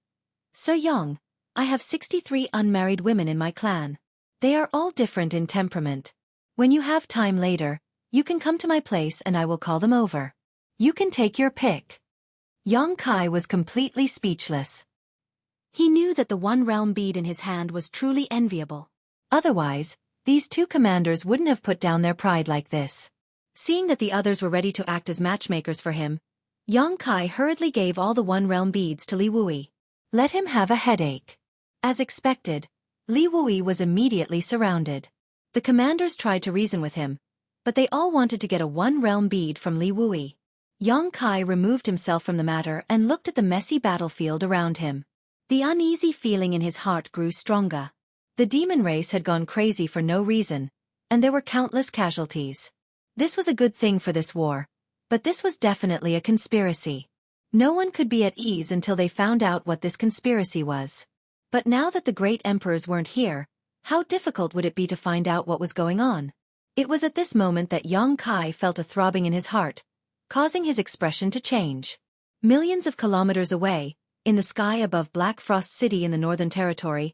"Sir Yang, I have 63 unmarried women in my clan. They are all different in temperament. When you have time later, you can come to my place and I will call them over. You can take your pick." Yang Kai was completely speechless. He knew that the One Realm bead in his hand was truly enviable. Otherwise, these two commanders wouldn't have put down their pride like this. Seeing that the others were ready to act as matchmakers for him, Yang Kai hurriedly gave all the One Realm beads to Li Wuyi. Let him have a headache. As expected, Li Wuyi was immediately surrounded. The commanders tried to reason with him, but they all wanted to get a One Realm bead from Li Wuyi. Yang Kai removed himself from the matter and looked at the messy battlefield around him. The uneasy feeling in his heart grew stronger. The demon race had gone crazy for no reason, and there were countless casualties. This was a good thing for this war, but this was definitely a conspiracy. No one could be at ease until they found out what this conspiracy was. But now that the great emperors weren't here, how difficult would it be to find out what was going on? It was at this moment that Yang Kai felt a throbbing in his heart, causing his expression to change. Millions of kilometers away, in the sky above Black Frost City in the Northern Territory,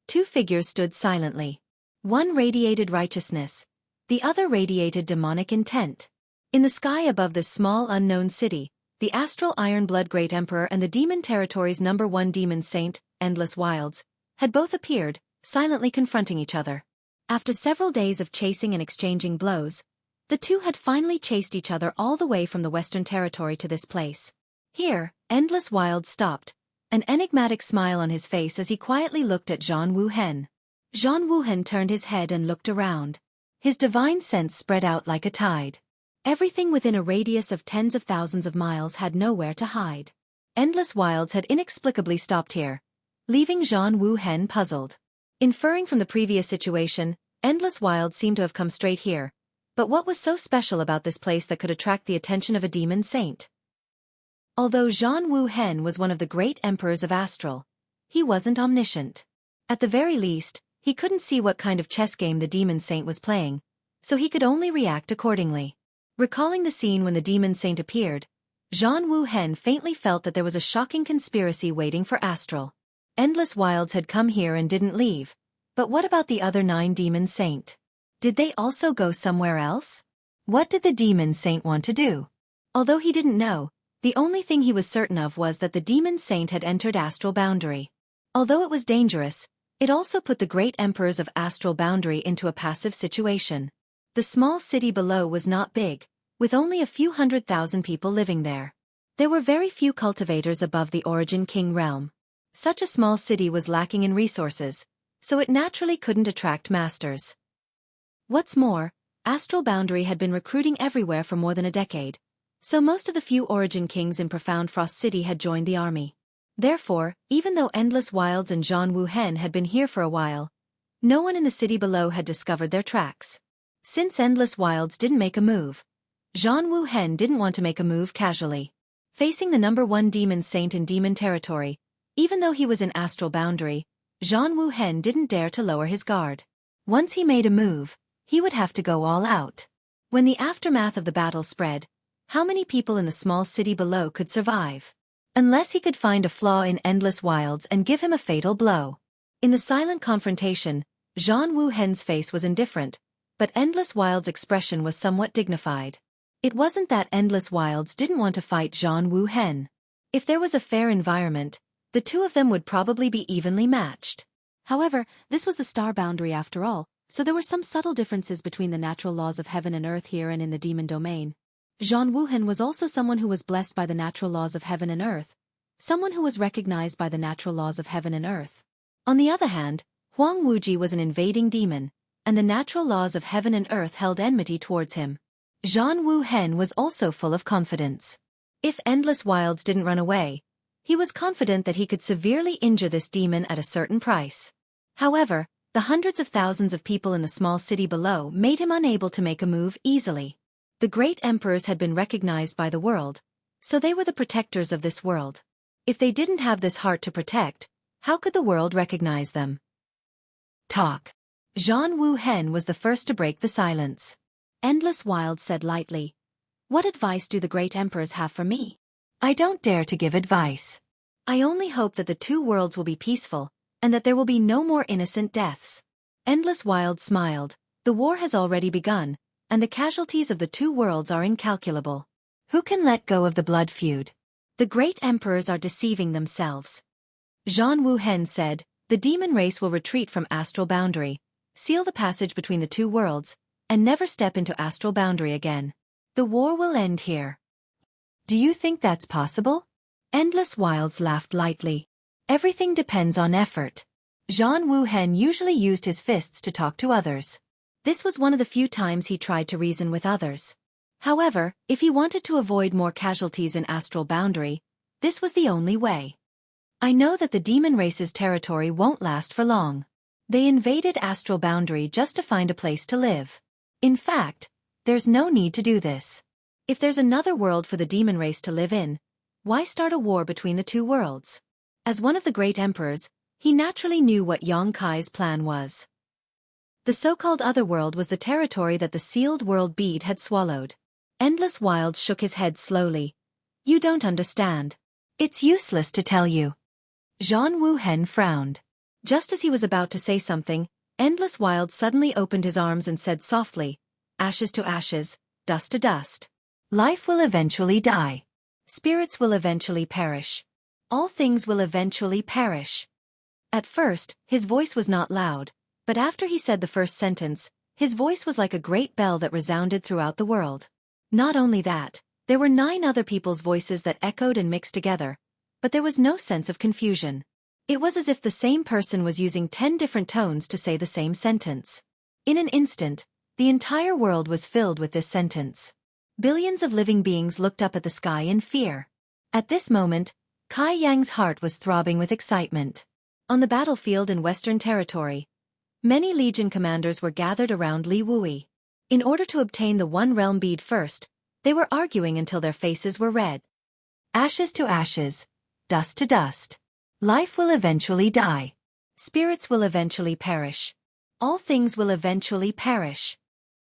two figures stood silently. One radiated righteousness, the other radiated demonic intent. In the sky above this small unknown city, the astral Iron Blood Great Emperor and the Demon Territory's #1 demon saint, Endless Wilds, had both appeared, silently confronting each other. After several days of chasing and exchanging blows, the two had finally chased each other all the way from the Western Territory to this place. Here, Endless Wilds stopped, an enigmatic smile on his face as he quietly looked at Zhan Wuhen. Zhan Wuhen turned his head and looked around. His divine sense spread out like a tide. Everything within a radius of tens of thousands of miles had nowhere to hide. Endless wilds had inexplicably stopped here, leaving Zhan Wuhen puzzled. Inferring from the previous situation, endless wilds seemed to have come straight here. But what was so special about this place that could attract the attention of a demon saint? Although Zhan Wuhen was one of the great emperors of Astral, he wasn't omniscient. At the very least, he couldn't see what kind of chess game the demon saint was playing, so he could only react accordingly. Recalling the scene when the demon saint appeared, Zhan Wuhen faintly felt that there was a shocking conspiracy waiting for Astral. Endless wilds had come here and didn't leave, but what about the other 9 demon saint? Did they also go somewhere else? What did the demon saint want to do? Although he didn't know, the only thing he was certain of was that the demon saint had entered Astral Boundary. Although it was dangerous, it also put the great emperors of Astral Boundary into a passive situation. The small city below was not big, with only a few 100,000 people living there. There were very few cultivators above the Origin King realm. Such a small city was lacking in resources, so it naturally couldn't attract masters. What's more, Astral Boundary had been recruiting everywhere for more than a decade, so most of the few Origin Kings in Profound Frost City had joined the army. Therefore, even though Endless Wilds and Zhan Wuhen had been here for a while, no one in the city below had discovered their tracks. Since Endless Wilds didn't make a move, Zhan Wuhen didn't want to make a move casually. Facing the #1 demon saint in demon territory, even though he was in Astral Boundary, Zhan Wuhen didn't dare to lower his guard. Once he made a move, he would have to go all out. When the aftermath of the battle spread, how many people in the small city below could survive? Unless he could find a flaw in Endless Wilds and give him a fatal blow. In the silent confrontation, Zhan Wuhen's face was indifferent, but Endless Wilds' expression was somewhat dignified. It wasn't that Endless Wilds didn't want to fight Zhan Wuhen. If there was a fair environment, the two of them would probably be evenly matched. However, this was the star boundary after all, so there were some subtle differences between the natural laws of heaven and earth here and in the demon domain. Zhan Wuhen was also someone who was blessed by the natural laws of heaven and earth, someone who was recognized by the natural laws of heaven and earth. On the other hand, Huang Wuji was an invading demon, and the natural laws of heaven and earth held enmity towards him. Zhan Wuhen was also full of confidence. If Endless Wilds didn't run away, he was confident that he could severely injure this demon at a certain price. However, the hundreds of thousands of people in the small city below made him unable to make a move easily. The great emperors had been recognized by the world, so they were the protectors of this world. If they didn't have this heart to protect, how could the world recognize them? Talk. Zhan Wuhen was the first to break the silence. Endless Wilds said lightly, "What advice do the great emperors have for me?" "I don't dare to give advice. I only hope that the two worlds will be peaceful, and that there will be no more innocent deaths." Endless Wilds smiled. The war has already begun, and the casualties of the two worlds are incalculable. Who can let go of the blood feud? The great emperors are deceiving themselves. Zhan Wuhen said, "The demon race will retreat from Astral Boundary, seal the passage between the two worlds, and never step into Astral Boundary again. The war will end here." "Do you think that's possible?" Endless Wilds laughed lightly. "Everything depends on effort." Zhan Wuhen usually used his fists to talk to others. This was one of the few times he tried to reason with others. However, if he wanted to avoid more casualties in Astral Boundary, this was the only way. "I know that the demon race's territory won't last for long. They invaded Astral Boundary just to find a place to live. In fact, there's no need to do this. If there's another world for the demon race to live in, why start a war between the two worlds?" As one of the great emperors, he naturally knew what Yang Kai's plan was. The so-called Otherworld was the territory that the sealed world bead had swallowed. Endless Wilds shook his head slowly. "You don't understand. It's useless to tell you." Zhan Wuhen frowned. Just as he was about to say something, Endless Wilds suddenly opened his arms and said softly, "Ashes to ashes, dust to dust. Life will eventually die. Spirits will eventually perish. All things will eventually perish." At first, his voice was not loud, but after he said the first sentence, his voice was like a great bell that resounded throughout the world. Not only that, there were 9 other people's voices that echoed and mixed together, but there was no sense of confusion. It was as if the same person was using 10 different tones to say the same sentence. In an instant, the entire world was filled with this sentence. Billions of living beings looked up at the sky in fear. At this moment, Kai Yang's heart was throbbing with excitement. On the battlefield in Western Territory, many Legion commanders were gathered around Li Wui. In order to obtain the One Realm bead first, they were arguing until their faces were red. Ashes to ashes, dust to dust. Life will eventually die. Spirits will eventually perish. All things will eventually perish.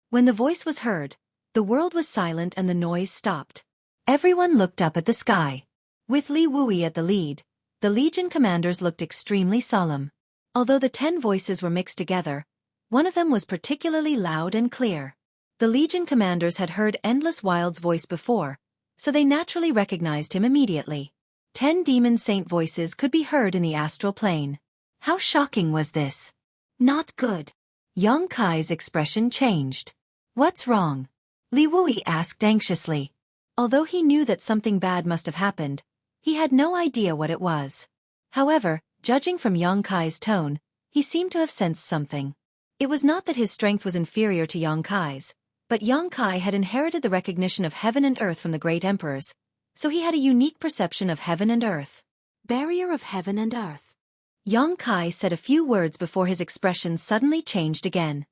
When the voice was heard, the world was silent and the noise stopped. Everyone looked up at the sky. With Li Wui at the lead, the Legion commanders looked extremely solemn. Although the 10 voices were mixed together, one of them was particularly loud and clear. The Legion commanders had heard Endless Wild's voice before, so they naturally recognized him immediately. 10 demon saint voices could be heard in the astral plane. How shocking was this? Not good. Yang Kai's expression changed. What's wrong? Li Wui asked anxiously. Although he knew that something bad must have happened, he had no idea what it was. However, judging from Yang Kai's tone, he seemed to have sensed something. It was not that his strength was inferior to Yang Kai's, but Yang Kai had inherited the recognition of heaven and earth from the great emperors, so he had a unique perception of heaven and earth. Barrier of heaven and earth. Yang Kai said a few words before his expression suddenly changed again.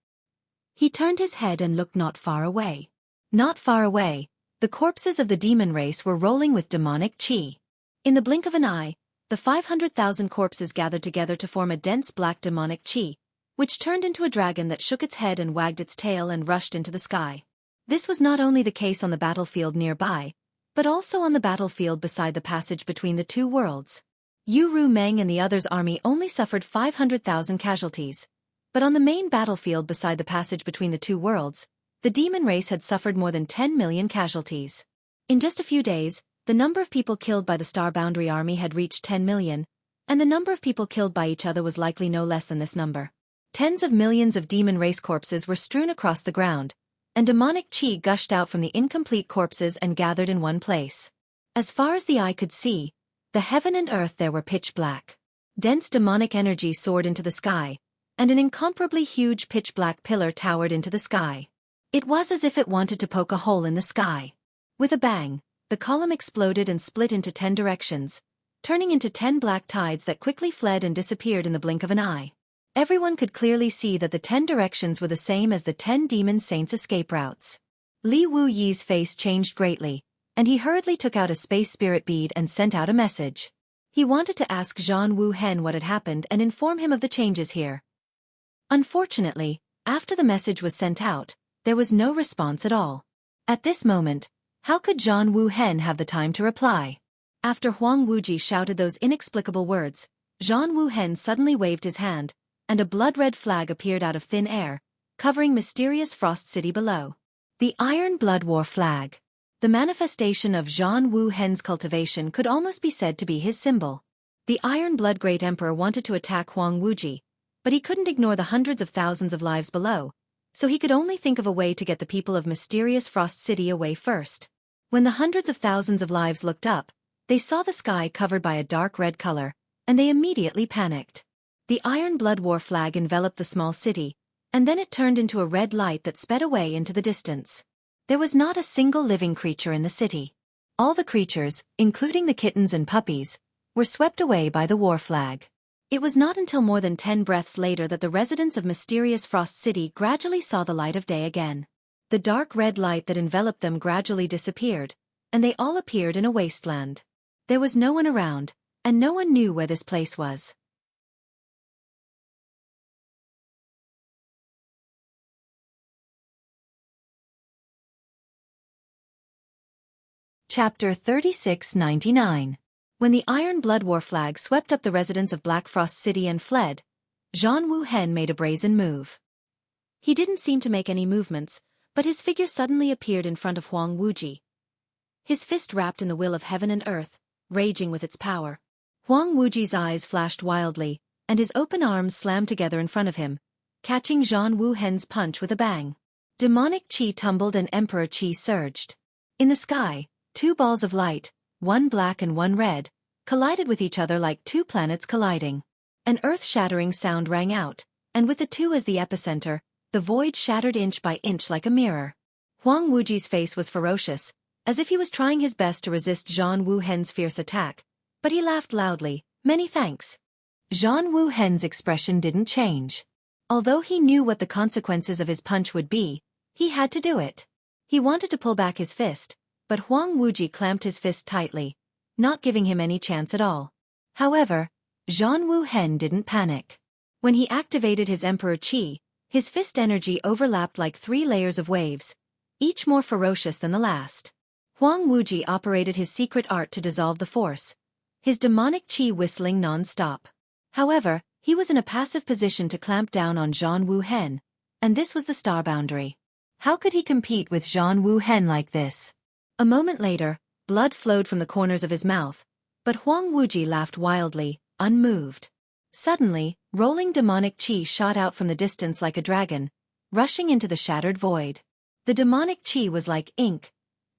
He turned his head and looked not far away. Not far away, the corpses of the demon race were rolling with demonic chi. In the blink of an eye, the 500,000 corpses gathered together to form a dense black demonic chi, which turned into a dragon that shook its head and wagged its tail and rushed into the sky. This was not only the case on the battlefield nearby, but also on the battlefield beside the passage between the two worlds. Yu Ru Meng and the others' army only suffered 500,000 casualties, but on the main battlefield beside the passage between the two worlds, the demon race had suffered more than 10 million casualties. In just a few days, the number of people killed by the Star Boundary Army had reached 10 million, and the number of people killed by each other was likely no less than this number. Tens of millions of demon race corpses were strewn across the ground, and demonic chi gushed out from the incomplete corpses and gathered in one place. As far as the eye could see, the heaven and earth there were pitch black. Dense demonic energy soared into the sky, and an incomparably huge pitch-black pillar towered into the sky. It was as if it wanted to poke a hole in the sky. With a bang, the column exploded and split into 10 directions, turning into 10 black tides that quickly fled and disappeared in the blink of an eye. Everyone could clearly see that the 10 directions were the same as the 10 demon saints' escape routes. Li Wu Yi's face changed greatly, and he hurriedly took out a space spirit bead and sent out a message. He wanted to ask Zhan Wu Hen what had happened and inform him of the changes here. Unfortunately, after the message was sent out, there was no response at all. At this moment, how could Zhan Wu Hen have the time to reply? After Huang Wuji shouted those inexplicable words, Zhan Wu Hen suddenly waved his hand, and a blood-red flag appeared out of thin air, covering mysterious Frost City below. The Iron Blood War flag. The manifestation of Zhan Wu Hen's cultivation could almost be said to be his symbol. The Iron Blood Great Emperor wanted to attack Huang Wuji, but he couldn't ignore the hundreds of thousands of lives below, so he could only think of a way to get the people of mysterious Frost City away first. When the hundreds of thousands of lives looked up, they saw the sky covered by a dark red color, and they immediately panicked. The Iron Blood War flag enveloped the small city, and then it turned into a red light that sped away into the distance. There was not a single living creature in the city. All the creatures, including the kittens and puppies, were swept away by the war flag. It was not until more than 10 breaths later that the residents of mysterious Frost City gradually saw the light of day again. The dark red light that enveloped them gradually disappeared, and they all appeared in a wasteland. There was no one around, and no one knew where this place was. Chapter 3699. When the Iron Blood War flag swept up the residents of Black Frost City and fled, Zhan Wu Hen made a brazen move. He didn't seem to make any movements, but his figure suddenly appeared in front of Huang Wuji. His fist wrapped in the will of heaven and earth, raging with its power. Huang Wuji's eyes flashed wildly, and his open arms slammed together in front of him, catching Zhan Wu Hen's punch with a bang. Demonic chi tumbled and emperor chi surged. In the sky, 2 balls of light, one black and one red, collided with each other like two planets colliding. An earth-shattering sound rang out, and with the two as the epicenter, the void shattered inch by inch like a mirror. Huang Wuji's face was ferocious, as if he was trying his best to resist Zhan Wuhen's fierce attack, but he laughed loudly. "Many thanks." Zhan Wuhen's expression didn't change. Although he knew what the consequences of his punch would be, he had to do it. He wanted to pull back his fist, but Huang Wuji clamped his fist tightly, not giving him any chance at all. However, Zhan Wuhen didn't panic. When he activated his Emperor Qi, his fist energy overlapped like 3 layers of waves, each more ferocious than the last. Huang Wuji operated his secret art to dissolve the force, his demonic qi whistling non-stop. However, he was in a passive position to clamp down on Zhan Wuhen, and this was the star boundary. How could he compete with Zhan Wuhen like this? A moment later, blood flowed from the corners of his mouth, but Huang Wuji laughed wildly, unmoved. Suddenly, rolling demonic qi shot out from the distance like a dragon, rushing into the shattered void. The demonic qi was like ink,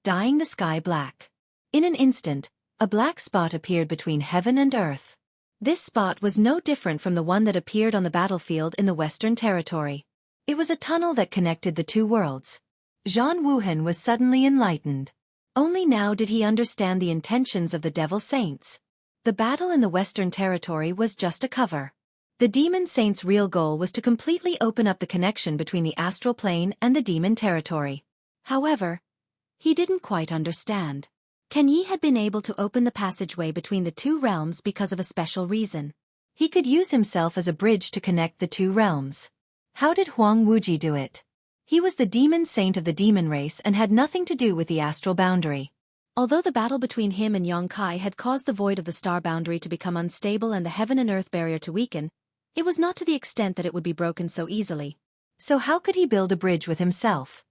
dyeing the sky black. In an instant, a black spot appeared between heaven and earth. This spot was no different from the one that appeared on the battlefield in the Western Territory. It was a tunnel that connected the two worlds. Zhan Wuhen was suddenly enlightened. Only now did he understand the intentions of the Devil Saints. The battle in the Western Territory was just a cover. The Demon Saints' real goal was to completely open up the connection between the astral plane and the demon territory. However, he didn't quite understand. Ken Yi had been able to open the passageway between the two realms because of a special reason. He could use himself as a bridge to connect the two realms. How did Huang Wuji do it? He was the demon saint of the demon race and had nothing to do with the astral boundary. Although the battle between him and Yongkai had caused the void of the star boundary to become unstable and the heaven and earth barrier to weaken, it was not to the extent that it would be broken so easily. So how could he build a bridge with himself?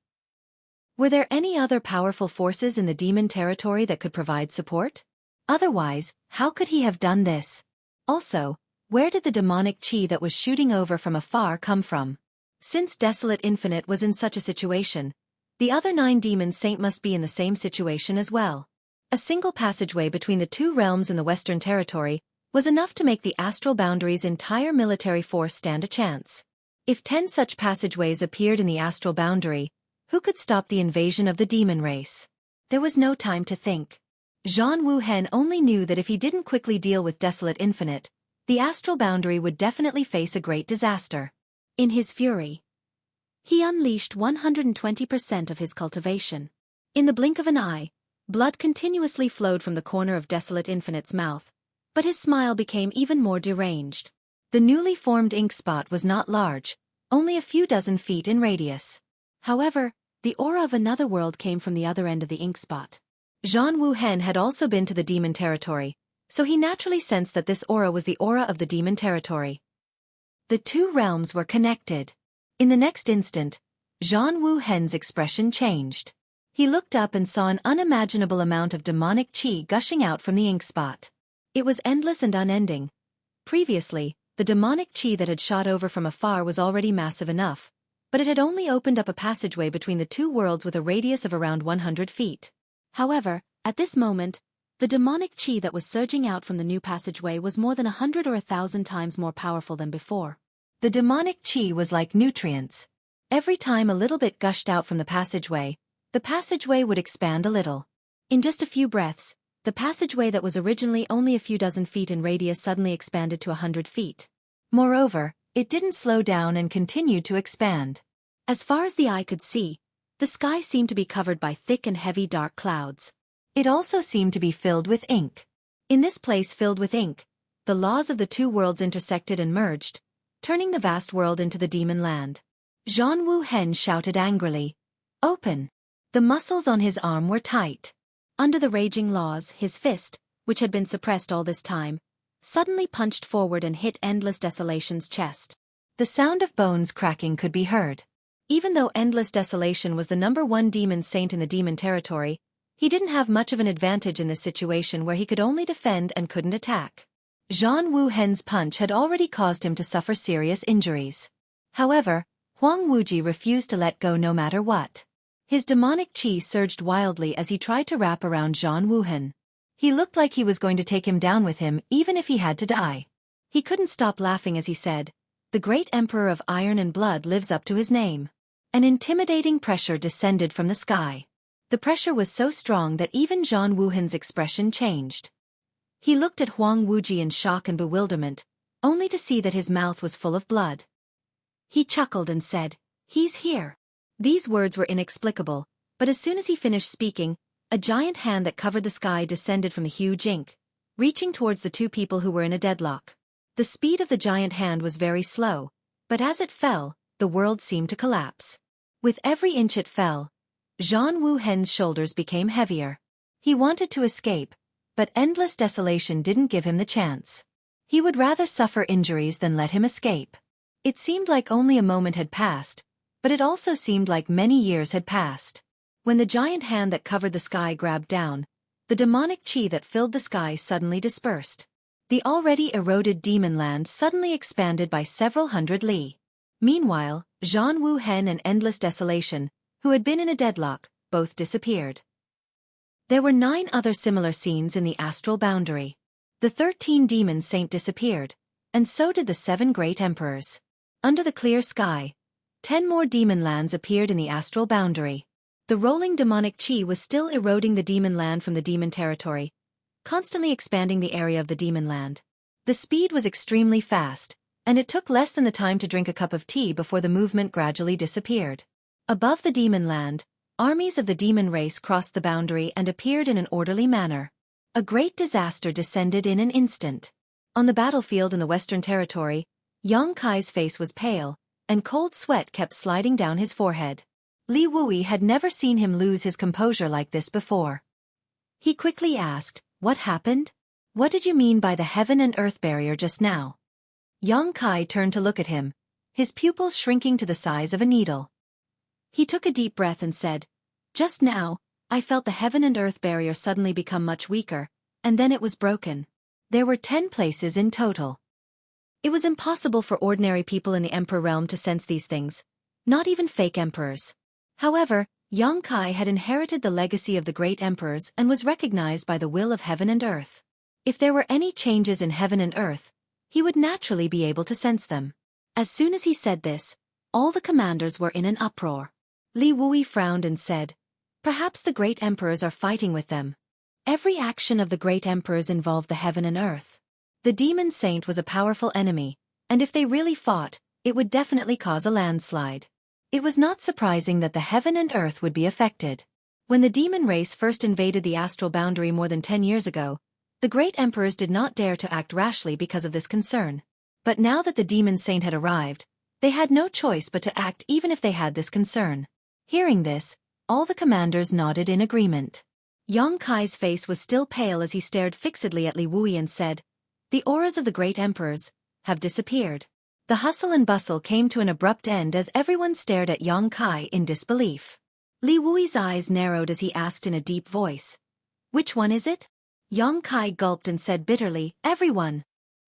Were there any other powerful forces in the demon territory that could provide support? Otherwise, how could he have done this? Also, where did the demonic qi that was shooting over from afar come from? Since Desolate Infinite was in such a situation, the other 9 demon saint must be in the same situation as well. A single passageway between the two realms in the Western Territory was enough to make the astral boundary's entire military force stand a chance. If 10 such passageways appeared in the astral boundary, who could stop the invasion of the demon race? There was no time to think. Zhan Wuhen only knew that if he didn't quickly deal with Desolate Infinite, the astral boundary would definitely face a great disaster. In his fury, he unleashed 120% of his cultivation. In the blink of an eye, blood continuously flowed from the corner of Desolate Infinite's mouth, but his smile became even more deranged. The newly formed ink spot was not large, only a few dozen feet in radius. However, the aura of another world came from the other end of the ink spot. Zhan Wuhen had also been to the demon territory, so he naturally sensed that this aura was the aura of the demon territory. The two realms were connected. In the next instant, Zhan Wuhen's expression changed. He looked up and saw an unimaginable amount of demonic qi gushing out from the ink spot. It was endless and unending. Previously, the demonic qi that had shot over from afar was already massive enough, but it had only opened up a passageway between the two worlds with a radius of around 100 feet. However, at this moment, the demonic qi that was surging out from the new passageway was more than 100 or 1,000 times more powerful than before. The demonic qi was like nutrients. Every time a little bit gushed out from the passageway would expand a little. In just a few breaths, the passageway that was originally only a few dozen feet in radius suddenly expanded to 100 feet. Moreover, it didn't slow down and continued to expand. As far as the eye could see, the sky seemed to be covered by thick and heavy dark clouds. It also seemed to be filled with ink. In this place filled with ink, the laws of the two worlds intersected and merged, turning the vast world into the demon land. Zhan Wuhen shouted angrily, "Open!" The muscles on his arm were tight. Under the raging laws, his fist, which had been suppressed all this time, suddenly punched forward and hit Endless Desolation's chest. The sound of bones cracking could be heard. Even though Endless Desolation was the #1 demon saint in the demon territory, he didn't have much of an advantage in this situation where he could only defend and couldn't attack. Zhan Wuhen's punch had already caused him to suffer serious injuries. However, Huang Wuji refused to let go no matter what. His demonic qi surged wildly as he tried to wrap around Zhan Wuhen. He looked like he was going to take him down with him even if he had to die. He couldn't stop laughing as he said, "The great emperor of iron and blood lives up to his name." An intimidating pressure descended from the sky. The pressure was so strong that even Zhang Wuhan's expression changed. He looked at Huang Wuji in shock and bewilderment, only to see that his mouth was full of blood. He chuckled and said, "He's here." These words were inexplicable, but as soon as he finished speaking, a giant hand that covered the sky descended from the huge ink, reaching towards the two people who were in a deadlock. The speed of the giant hand was very slow, but as it fell, the world seemed to collapse. With every inch it fell, Zhang Wuhen's shoulders became heavier. He wanted to escape, but endless desolation didn't give him the chance. He would rather suffer injuries than let him escape. It seemed like only a moment had passed, but it also seemed like many years had passed. When the giant hand that covered the sky grabbed down, the demonic chi that filled the sky suddenly dispersed. The already eroded demon land suddenly expanded by several hundred li. Meanwhile, Zhang Wuhen and Endless Desolation, who had been in a deadlock, both disappeared. There were 9 other similar scenes in the astral boundary. The 13 demon saint disappeared, and so did the 7 great emperors. Under the clear sky, 10 more demon lands appeared in the astral boundary. The rolling demonic chi was still eroding the demon land from the demon territory, constantly expanding the area of the demon land. The speed was extremely fast, and it took less than the time to drink a cup of tea before the movement gradually disappeared. Above the demon land, armies of the demon race crossed the boundary and appeared in an orderly manner. A great disaster descended in an instant. On the battlefield in the Western Territory, Yang Kai's face was pale, and cold sweat kept sliding down his forehead. Li Wui had never seen him lose his composure like this before. He quickly asked, "What happened? What did you mean by the heaven and earth barrier just now?" Yang Kai turned to look at him, his pupils shrinking to the size of a needle. He took a deep breath and said, "Just now, I felt the heaven and earth barrier suddenly become much weaker, and then it was broken. There were 10 places in total." It was impossible for ordinary people in the Emperor realm to sense these things, not even fake emperors. However, Yang Kai had inherited the legacy of the great emperors and was recognized by the will of heaven and earth. If there were any changes in heaven and earth, he would naturally be able to sense them. As soon as he said this, all the commanders were in an uproar. Li Wui frowned and said, "Perhaps the great emperors are fighting with them." Every action of the great emperors involved the heaven and earth. The demon saint was a powerful enemy, and if they really fought, it would definitely cause a landslide. It was not surprising that the heaven and earth would be affected. When the demon race first invaded the astral boundary more than 10 years ago, the great emperors did not dare to act rashly because of this concern. But now that the demon saint had arrived, they had no choice but to act even if they had this concern. Hearing this, all the commanders nodded in agreement. Yang Kai's face was still pale as he stared fixedly at Li Wui and said, "The auras of the great emperors have disappeared." The hustle and bustle came to an abrupt end as everyone stared at Yang Kai in disbelief. Li Wui's eyes narrowed as he asked in a deep voice, "Which one is it?" Yang Kai gulped and said bitterly, "Everyone."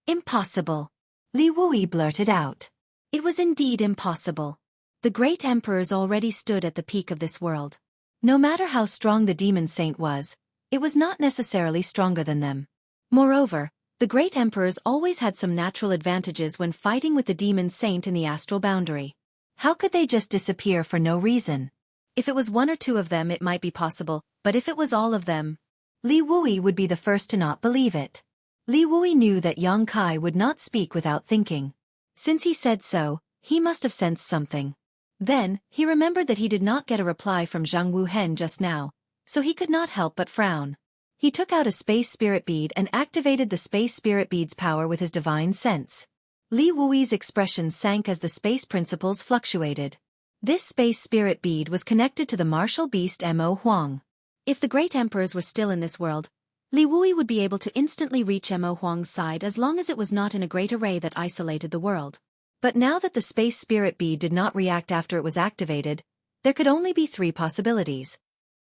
"Impossible." Li Wui blurted out. It was indeed impossible. The great emperors already stood at the peak of this world. No matter how strong the demon saint was, it was not necessarily stronger than them. Moreover, the great emperors always had some natural advantages when fighting with the demon saint in the astral boundary. How could they just disappear for no reason? If it was 1 or 2 of them it might be possible, but if it was all of them, Li Wui would be the first to not believe it. Li Wui knew that Yang Kai would not speak without thinking. Since he said so, he must have sensed something. Then, he remembered that he did not get a reply from Zhang Wuhen just now, so he could not help but frown. He took out a space spirit bead and activated the space spirit bead's power with his divine sense. Li Wui's expression sank as the space principles fluctuated. This space spirit bead was connected to the martial beast Mo Huang. If the great emperors were still in this world, Li Wui would be able to instantly reach Mo Huang's side as long as it was not in a great array that isolated the world. But now that the space spirit bead did not react after it was activated, there could only be 3 possibilities.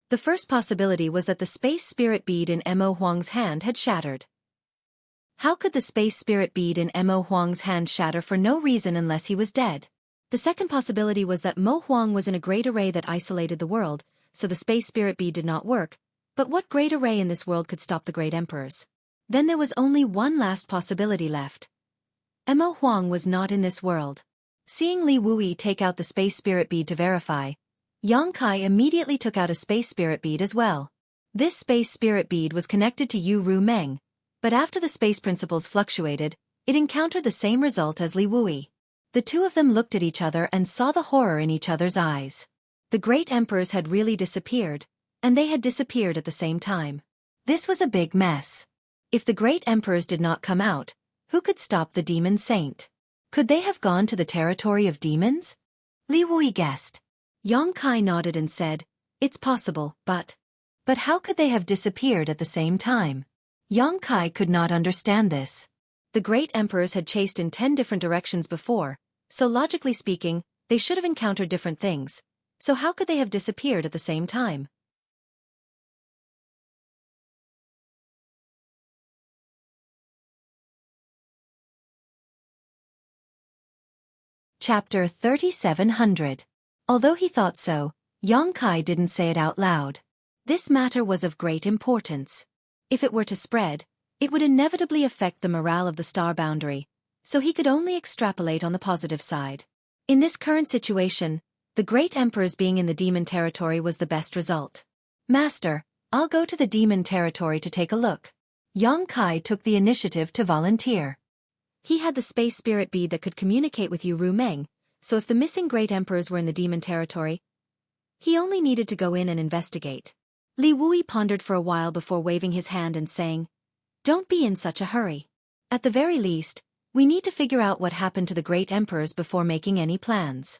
The first possibility was that the space spirit bead in Mo Huang's hand had shattered. How could the space spirit bead in Mo Huang's hand shatter for no reason unless he was dead? The second possibility was that Mo Huang was in a great array that isolated the world, so the space spirit bead did not work, But what great array in this world could stop the great emperors? Then there was only one last possibility left. Mo Huang was not in this world. Seeing Li Wui take out the space spirit bead to verify, Yang Kai immediately took out a space spirit bead as well. This space spirit bead was connected to Yu Ru Meng, but after the space principles fluctuated, it encountered the same result as Li Wui. The two of them looked at each other and saw the horror in each other's eyes. The great emperors had really disappeared, and they had disappeared at the same time. This was a big mess. If the great emperors did not come out, who could stop the demon saint? Could they have gone to the territory of demons? Li Wui guessed. Yang Kai nodded and said, "It's possible, but how could they have disappeared at the same time?" Yang Kai could not understand this. The great emperors had chased in 10 different directions before, so logically speaking, they should have encountered different things. So how could they have disappeared at the same time? Chapter 3700. Although he thought so, Yang Kai didn't say it out loud. This matter was of great importance. If it were to spread, it would inevitably affect the morale of the star boundary, so he could only extrapolate on the positive side. In this current situation, the great emperors being in the demon territory was the best result. "Master, I'll go to the demon territory to take a look." Yang Kai took the initiative to volunteer. He had the space spirit bead that could communicate with Yu Ru Meng, so if the missing great emperors were in the demon territory, he only needed to go in and investigate. Li Wui pondered for a while before waving his hand and saying, "Don't be in such a hurry. At the very least, we need to figure out what happened to the great emperors before making any plans."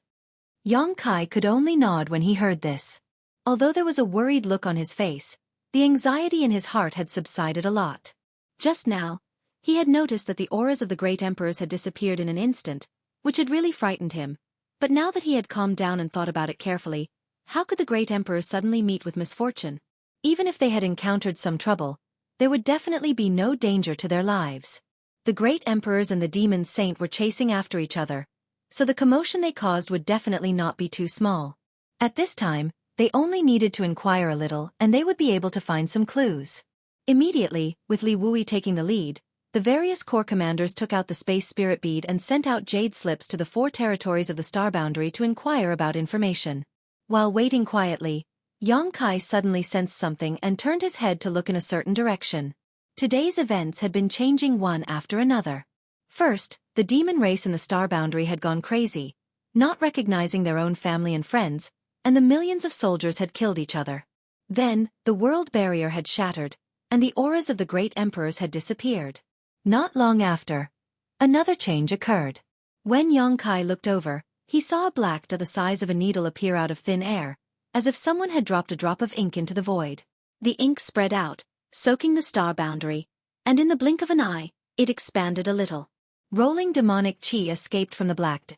Yang Kai could only nod when he heard this. Although there was a worried look on his face, the anxiety in his heart had subsided a lot. Just now, he had noticed that the auras of the great emperors had disappeared in an instant, which had really frightened him. But now that he had calmed down and thought about it carefully, how could the great emperors suddenly meet with misfortune? Even if they had encountered some trouble, there would definitely be no danger to their lives. The great emperors and the demon saint were chasing after each other, so the commotion they caused would definitely not be too small. At this time, they only needed to inquire a little and they would be able to find some clues. Immediately, with Li Wui taking the lead, the various corps commanders took out the space spirit bead and sent out jade slips to the 4 territories of the star boundary to inquire about information. While waiting quietly, Yang Kai suddenly sensed something and turned his head to look in a certain direction. Today's events had been changing one after another. First, the demon race in the star boundary had gone crazy, not recognizing their own family and friends, and the millions of soldiers had killed each other. Then, the world barrier had shattered, and the auras of the great emperors had disappeared. Not long after, another change occurred. When Yang Kai looked over, he saw a black dot the size of a needle appear out of thin air, as if someone had dropped a drop of ink into the void. The ink spread out, soaking the star boundary, and in the blink of an eye, it expanded a little. Rolling demonic chi escaped from the black dot,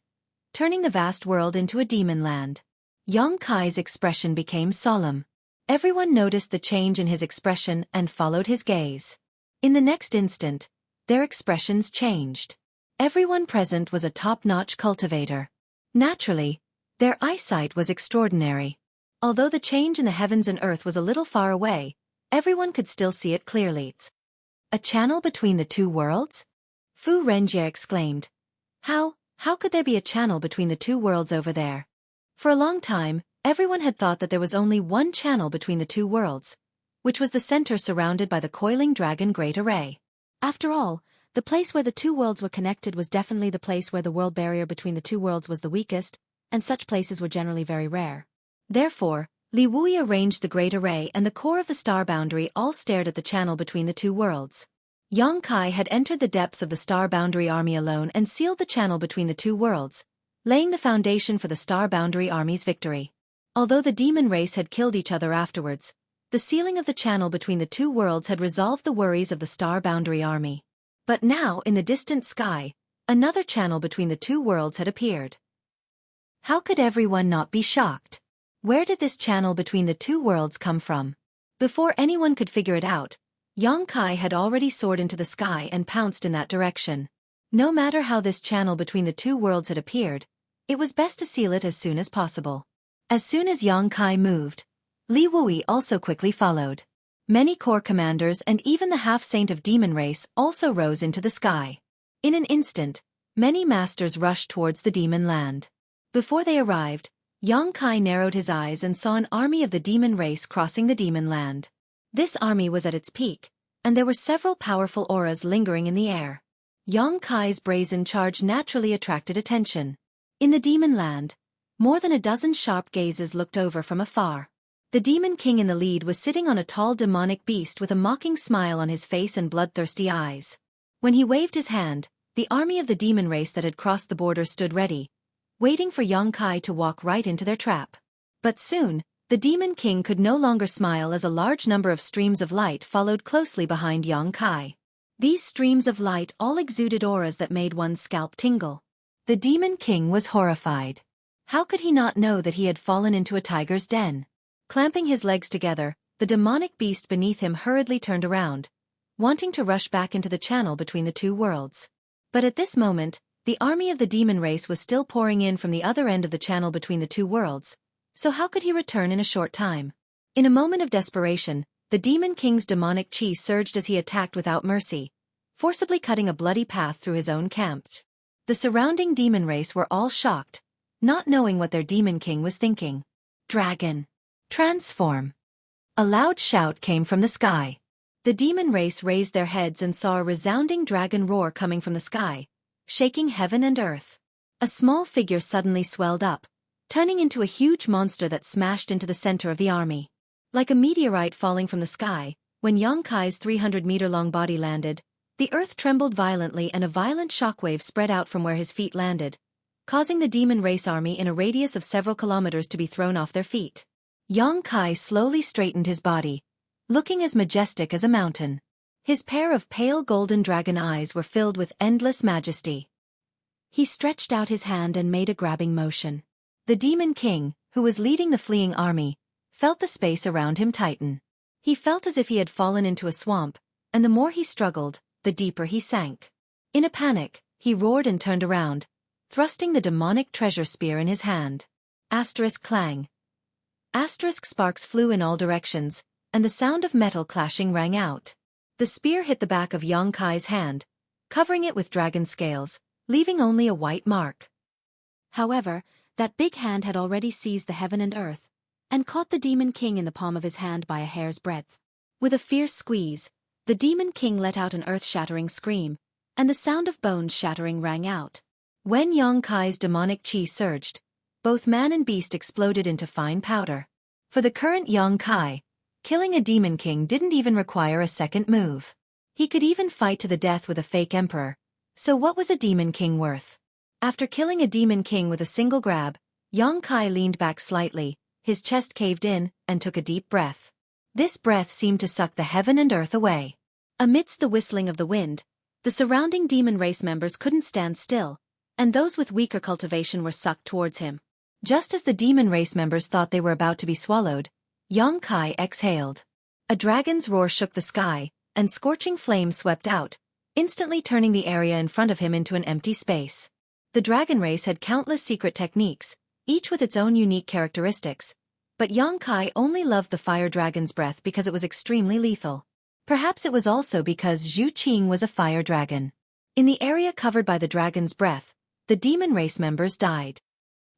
turning the vast world into a demon land. Yang Kai's expression became solemn. Everyone noticed the change in his expression and followed his gaze. In the next instant, their expressions changed. Everyone present was a top-notch cultivator. Naturally, their eyesight was extraordinary. Although the change in the heavens and earth was a little far away, everyone could still see it clearly. "A channel between the 2 worlds?" Fu Renjie exclaimed. How could there be a channel between the 2 worlds over there? For a long time, everyone had thought that there was only one channel between the 2 worlds, which was the center surrounded by the coiling dragon Great Array. After all, the place where the 2 worlds were connected was definitely the place where the world barrier between the 2 worlds was the weakest, and such places were generally very rare. Therefore, Li Wui arranged the Great Array and the core of the star boundary all stared at the channel between the 2 worlds. Yang Kai had entered the depths of the star boundary army alone and sealed the channel between the 2 worlds, laying the foundation for the star boundary army's victory. Although the demon race had killed each other afterwards, the sealing of the channel between the 2 worlds had resolved the worries of the star boundary army. But now, in the distant sky, another channel between the 2 worlds had appeared. How could everyone not be shocked? Where did this channel between the 2 worlds come from? Before anyone could figure it out, Yang Kai had already soared into the sky and pounced in that direction. No matter how this channel between the 2 worlds had appeared, it was best to seal it as soon as possible. As soon as Yang Kai moved, Li Wui also quickly followed. Many corps commanders and even the half-saint of demon race also rose into the sky. In an instant, many masters rushed towards the demon land. Before they arrived, Xueqi narrowed his eyes and saw an army of the demon race crossing the demon land. This army was at its peak, and there were several powerful auras lingering in the air. Xueqi's brazen charge naturally attracted attention. In the demon land, more than a dozen sharp gazes looked over from afar. The demon king in the lead was sitting on a tall demonic beast with a mocking smile on his face and bloodthirsty eyes. When he waved his hand, the army of the demon race that had crossed the border stood ready, waiting for Xueqi to walk right into their trap. But soon, the demon king could no longer smile as a large number of streams of light followed closely behind Xueqi. These streams of light all exuded auras that made one's scalp tingle. The demon king was horrified. How could he not know that he had fallen into a tiger's den? Clamping his legs together, the demonic beast beneath him hurriedly turned around, wanting to rush back into the channel between the two worlds. But at this moment, the army of the demon race was still pouring in from the other end of the channel between the two worlds, so how could he return in a short time? In a moment of desperation, the demon king's demonic chi surged as he attacked without mercy, forcibly cutting a bloody path through his own camp. The surrounding demon race were all shocked, not knowing what their demon king was thinking. Dragon! Transform! A loud shout came from the sky. The demon race raised their heads and saw a resounding dragon roar coming from the sky, shaking heaven and earth. A small figure suddenly swelled up, turning into a huge monster that smashed into the center of the army. Like a meteorite falling from the sky, when Xueqi's 300-meter-long body landed, the earth trembled violently and a violent shockwave spread out from where his feet landed, causing the demon race army in a radius of several kilometers to be thrown off their feet. Xueqi slowly straightened his body, looking as majestic as a mountain. His pair of pale golden dragon eyes were filled with endless majesty. He stretched out his hand and made a grabbing motion. The demon king, who was leading the fleeing army, felt the space around him tighten. He felt as if he had fallen into a swamp, and the more he struggled, the deeper he sank. In a panic, he roared and turned around, thrusting the demonic treasure spear in his hand. Asterisk clang. Asterisk sparks flew in all directions, and the sound of metal clashing rang out. The spear hit the back of Xueqi's hand, covering it with dragon scales, leaving only a white mark. However, that big hand had already seized the heaven and earth, and caught the demon king in the palm of his hand by a hair's breadth. With a fierce squeeze, the demon king let out an earth-shattering scream, and the sound of bones shattering rang out. When Xueqi's demonic chi surged, both man and beast exploded into fine powder. For the current Xueqi, killing a demon king didn't even require a second move. He could even fight to the death with a fake emperor, so what was a demon king worth? After killing a demon king with a single grab, Xueqi leaned back slightly, his chest caved in, and took a deep breath. This breath seemed to suck the heaven and earth away. Amidst the whistling of the wind, the surrounding demon race members couldn't stand still, and those with weaker cultivation were sucked towards him. Just as the demon race members thought they were about to be swallowed, Xueqi exhaled. A dragon's roar shook the sky, and scorching flames swept out, instantly turning the area in front of him into an empty space. The dragon race had countless secret techniques, each with its own unique characteristics, but Xueqi only loved the fire dragon's breath because it was extremely lethal. Perhaps it was also because Xueqi was a fire dragon. In the area covered by the dragon's breath, the demon race members died.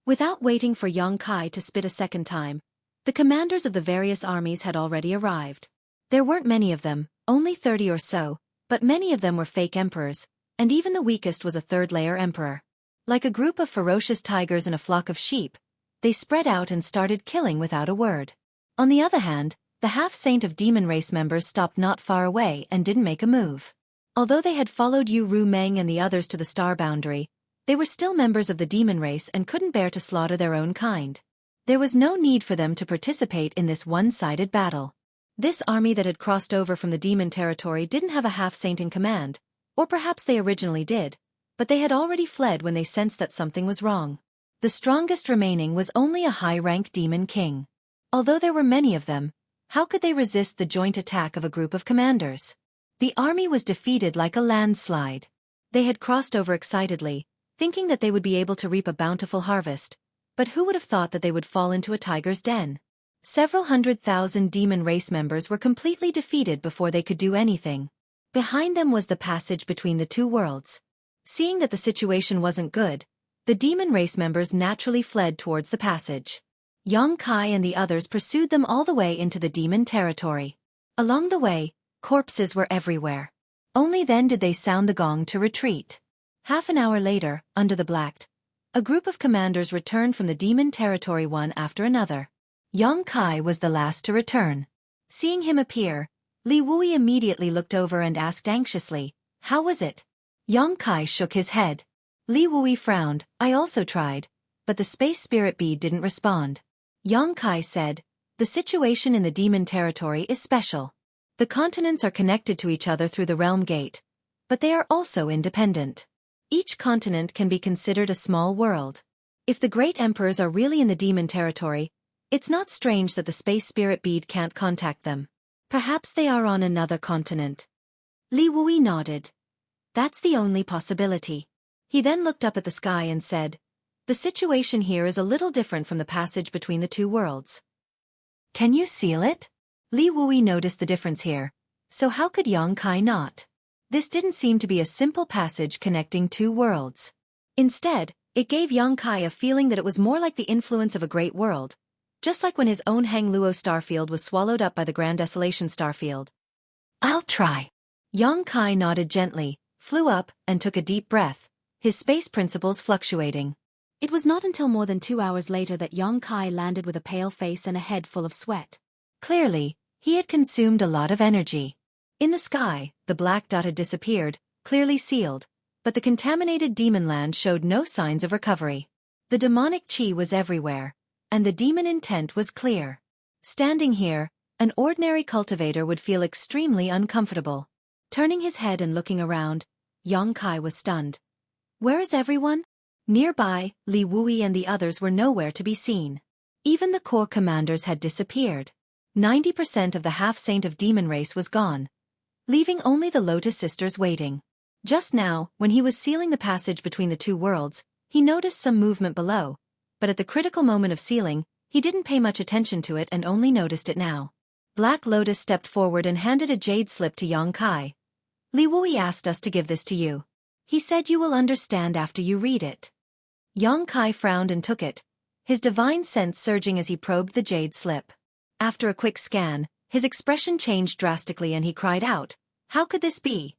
Without waiting for Xueqi to spit a second time, the commanders of the various armies had already arrived. There weren't many of them, only 30 or so, but many of them were fake emperors, and even the weakest was a third-layer emperor. Like a group of ferocious tigers and a flock of sheep, they spread out and started killing without a word. On the other hand, the half-saint of demon race members stopped not far away and didn't make a move. Although they had followed Yu Ru Meng and the others to the star boundary, they were still members of the demon race and couldn't bear to slaughter their own kind. There was no need for them to participate in this one-sided battle. This army that had crossed over from the demon territory didn't have a half-saint in command, or perhaps they originally did, but they had already fled when they sensed that something was wrong. The strongest remaining was only a high-rank demon king. Although there were many of them, how could they resist the joint attack of a group of commanders? The army was defeated like a landslide. They had crossed over excitedly, thinking that they would be able to reap a bountiful harvest, but who would have thought that they would fall into a tiger's den? Several 100,000 demon race members were completely defeated before they could do anything. Behind them was the passage between the two worlds. Seeing that the situation wasn't good, the demon race members naturally fled towards the passage. Xueqi and the others pursued them all the way into the demon territory. Along the way, corpses were everywhere. Only then did they sound the gong to retreat. Half an hour later, under the black, a group of commanders returned from the demon territory one after another. Xueqi was the last to return. Seeing him appear, Li Wui immediately looked over and asked anxiously, "How was it?" Xueqi shook his head. Li Wui frowned. "I also tried, but the space spirit bead didn't respond." Xueqi said, "The situation in the demon territory is special. The continents are connected to each other through the realm gate, but they are also independent. Each continent can be considered a small world. If the great emperors are really in the demon territory, it's not strange that the space spirit bead can't contact them. Perhaps they are on another continent." Li Wui nodded. "That's the only possibility." He then looked up at the sky and said, "The situation here is a little different from the passage between the two worlds." "Can you seal it?" Li Wui noticed the difference here. So how could Xueqi not? This didn't seem to be a simple passage connecting two worlds. Instead, it gave Xueqi a feeling that it was more like the influence of a great world, just like when his own Hang Luo starfield was swallowed up by the Grand Desolation starfield. "I'll try." Xueqi nodded gently, flew up, and took a deep breath, his space principles fluctuating. It was not until more than 2 hours later that Xueqi landed with a pale face and a head full of sweat. Clearly, he had consumed a lot of energy. In the sky, the black dot had disappeared, clearly sealed, but the contaminated demon land showed no signs of recovery. The demonic chi was everywhere, and the demon intent was clear. Standing here, an ordinary cultivator would feel extremely uncomfortable. Turning his head and looking around, Xueqi was stunned. Where is everyone? Nearby, Li Wui and the others were nowhere to be seen. Even the core commanders had disappeared. 90% of the half-saint of demon race was gone, leaving only the Lotus Sisters waiting. Just now, when he was sealing the passage between the two worlds, he noticed some movement below, but at the critical moment of sealing, he didn't pay much attention to it and only noticed it now. Black Lotus stepped forward and handed a jade slip to Xueqi. "Li Wui asked us to give this to you. He said you will understand after you read it." Xueqi frowned and took it, his divine sense surging as he probed the jade slip. After a quick scan, his expression changed drastically and he cried out, "How could this be?"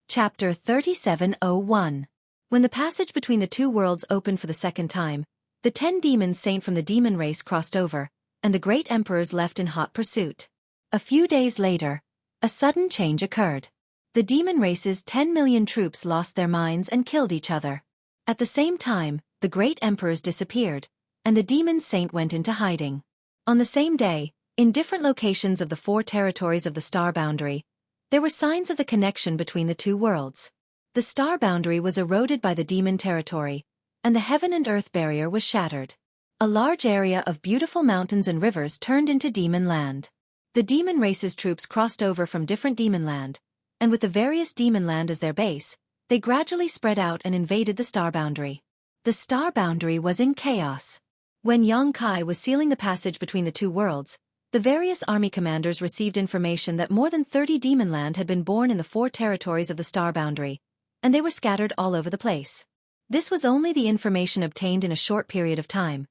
Chapter 3701. When the passage between the two worlds opened for the second time, the 10 demons saint from the demon race crossed over, and the great emperors left in hot pursuit. A few days later, a sudden change occurred. The demon race's 10 million troops lost their minds and killed each other. At the same time, the great emperors disappeared, and the demon saint went into hiding. On the same day, in different locations of the 4 territories of the star boundary, there were signs of the connection between the two worlds. The star boundary was eroded by the demon territory, and the heaven and earth barrier was shattered. A large area of beautiful mountains and rivers turned into demon land. The demon race's troops crossed over from different demon land, and with the various demon land as their base, they gradually spread out and invaded the star boundary. The star boundary was in chaos. When Xueqi was sealing the passage between the two worlds, the various army commanders received information that more than 30 demon land had been born in the 4 territories of the star boundary, and they were scattered all over the place. This was only the information obtained in a short period of time,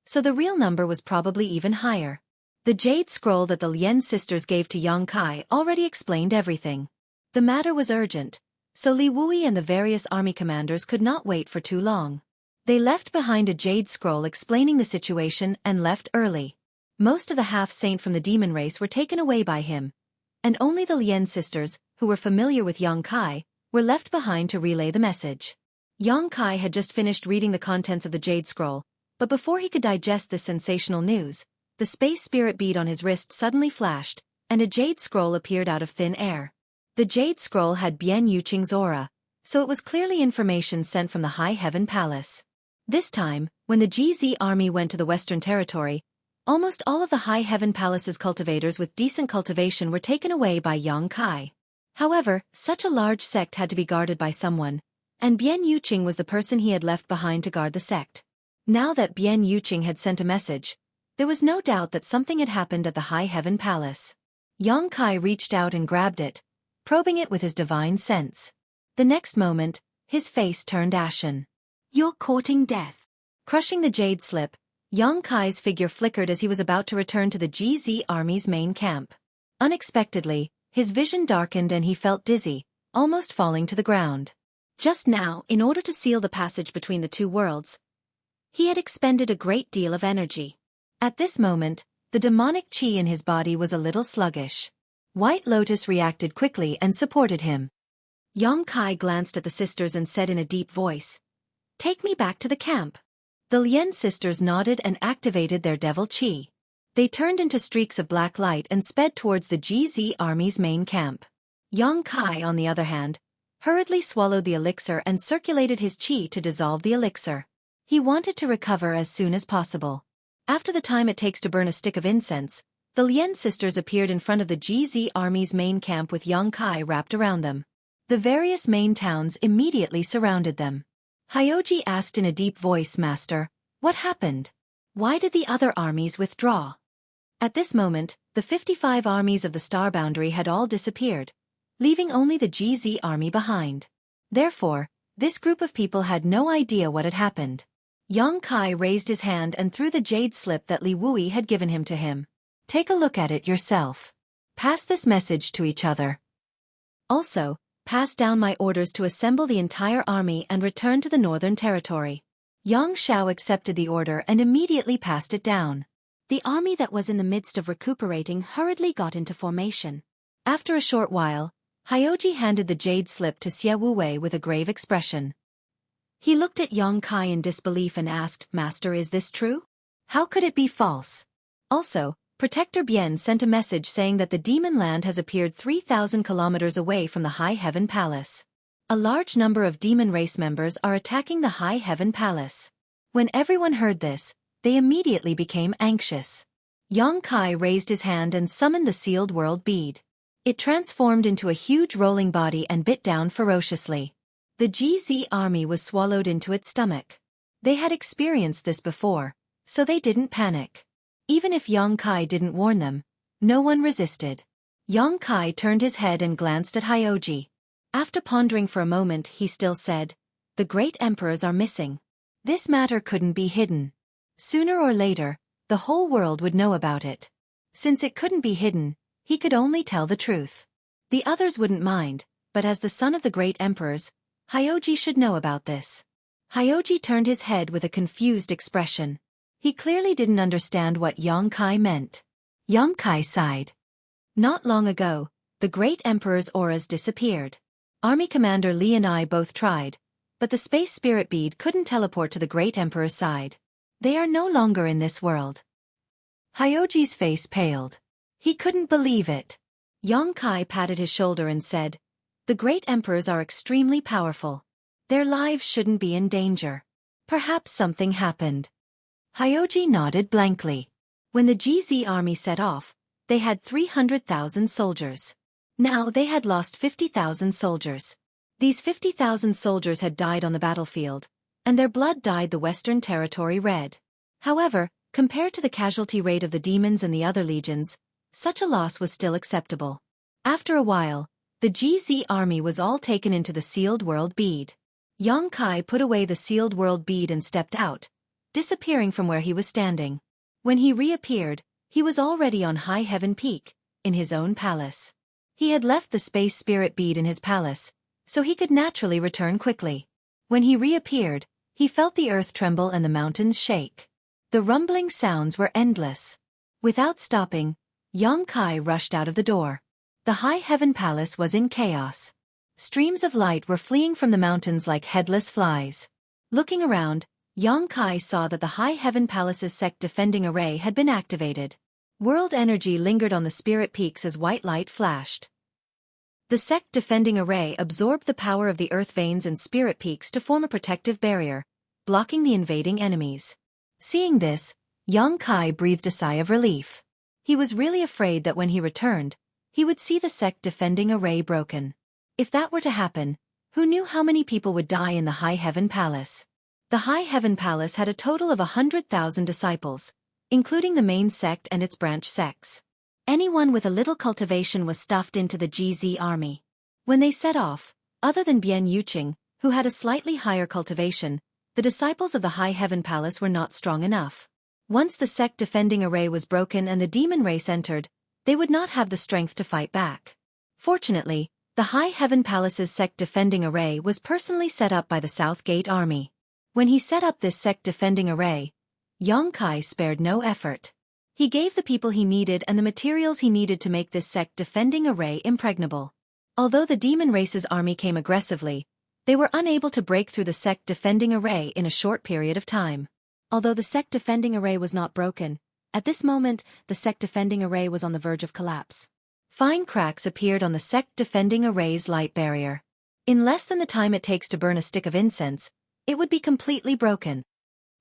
so the real number was probably even higher. The jade scroll that the Lien sisters gave to Xueqi already explained everything. The matter was urgent, so Li Wui and the various army commanders could not wait for too long. They left behind a jade scroll explaining the situation and left early. Most of the half-saint from the demon race were taken away by him, and only the Lien sisters, who were familiar with Xueqi, were left behind to relay the message. Xueqi had just finished reading the contents of the jade scroll, but before he could digest this sensational news, the space spirit bead on his wrist suddenly flashed, and a jade scroll appeared out of thin air. The jade scroll had Bian Yuqing's aura, so it was clearly information sent from the High Heaven Palace. This time, when the GZ army went to the Western Territory, almost all of the High Heaven Palace's cultivators with decent cultivation were taken away by Xueqi. However, such a large sect had to be guarded by someone, and Bian Yuqing was the person he had left behind to guard the sect. Now that Bian Yuqing had sent a message, there was no doubt that something had happened at the High Heaven Palace. Yang Kai reached out and grabbed it, probing it with his divine sense. The next moment, his face turned ashen. "You're courting death." Crushing the jade slip, Yang Kai's figure flickered as he was about to return to the GZ army's main camp. Unexpectedly, his vision darkened and he felt dizzy, almost falling to the ground. Just now, in order to seal the passage between the two worlds, he had expended a great deal of energy. At this moment, the demonic qi in his body was a little sluggish. White Lotus reacted quickly and supported him. Yang Kai glanced at the sisters and said in a deep voice, "Take me back to the camp." The Lien sisters nodded and activated their devil qi. They turned into streaks of black light and sped towards the GZ army's main camp. Yang Kai, on the other hand, hurriedly swallowed the elixir and circulated his qi to dissolve the elixir. He wanted to recover as soon as possible. After the time it takes to burn a stick of incense, the Lien sisters appeared in front of the GZ army's main camp with Yang Kai wrapped around them. The various main towns immediately surrounded them. Hyoji asked in a deep voice, "Master, what happened? Why did the other armies withdraw?" At this moment, the 55 armies of the Star Boundary had all disappeared, leaving only the GZ army behind. Therefore, this group of people had no idea what had happened. Yang Kai raised his hand and threw the jade slip that Li Wui had given him to him. "Take a look at it yourself. Pass this message to each other. Also, pass down my orders to assemble the entire army and return to the Northern Territory." Yang Shao accepted the order and immediately passed it down. The army that was in the midst of recuperating hurriedly got into formation. After a short while, Hyoji handed the jade slip to Xie Wuwei with a grave expression. He looked at Yang Kai in disbelief and asked, "Master, is this true? How could it be false?" Also, Protector Bian sent a message saying that the demon land has appeared 3,000 kilometers away from the High Heaven Palace. A large number of demon race members are attacking the High Heaven Palace. When everyone heard this, they immediately became anxious. Yang Kai raised his hand and summoned the sealed world bead. It transformed into a huge rolling body and bit down ferociously. The GZ army was swallowed into its stomach. They had experienced this before, so they didn't panic. Even if Yang Kai didn't warn them, no one resisted. Yang Kai turned his head and glanced at Hyoji. After pondering for a moment, he still said, "The great emperors are missing. This matter couldn't be hidden. Sooner or later, the whole world would know about it. Since it couldn't be hidden, he could only tell the truth. The others wouldn't mind, but as the son of the great emperors, Hyoji should know about this." Hyoji turned his head with a confused expression. He clearly didn't understand what Yang Kai meant. Yang Kai sighed. "Not long ago, the great emperor's auras disappeared. Army Commander Li and I both tried, but the space spirit bead couldn't teleport to the great emperor's side. They are no longer in this world." Hyoji's face paled. He couldn't believe it. Yang Kai patted his shoulder and said, "The great emperors are extremely powerful. Their lives shouldn't be in danger. Perhaps something happened." Hyoji nodded blankly. When the GZ army set off, they had 300,000 soldiers. Now they had lost 50,000 soldiers. These 50,000 soldiers had died on the battlefield, and their blood dyed the Western Territory red. However, compared to the casualty rate of the demons and the other legions, such a loss was still acceptable. After a while, the GZ army was all taken into the sealed world bead. Yang Kai put away the sealed world bead and stepped out, disappearing from where he was standing. When he reappeared, he was already on High Heaven Peak, in his own palace. He had left the space spirit bead in his palace, so he could naturally return quickly. When he reappeared, he felt the earth tremble and the mountains shake. The rumbling sounds were endless. Without stopping, Yang Kai rushed out of the door. The High Heaven Palace was in chaos. Streams of light were fleeing from the mountains like headless flies. Looking around, Yang Kai saw that the High Heaven Palace's sect defending array had been activated. World energy lingered on the spirit peaks as white light flashed. The sect defending array absorbed the power of the earth veins and spirit peaks to form a protective barrier, blocking the invading enemies. Seeing this, Yang Kai breathed a sigh of relief. He was really afraid that when he returned, he would see the sect defending array broken. If that were to happen, who knew how many people would die in the High Heaven Palace? The High Heaven Palace had a total of 100,000 disciples, including the main sect and its branch sects. Anyone with a little cultivation was stuffed into the GZ army. When they set off, other than Bian Yuqing, who had a slightly higher cultivation, the disciples of the High Heaven Palace were not strong enough. Once the sect defending array was broken and the demon race entered, they would not have the strength to fight back. Fortunately, the High Heaven Palace's sect defending array was personally set up by the South Gate army. When he set up this sect defending array, Xueqi spared no effort. He gave the people he needed and the materials he needed to make this sect defending array impregnable. Although the demon race's army came aggressively, they were unable to break through the sect defending array in a short period of time. Although the sect defending array was not broken, at this moment the sect defending array was on the verge of collapse. Fine cracks appeared on the sect defending array's light barrier. In less than the time it takes to burn a stick of incense, it would be completely broken.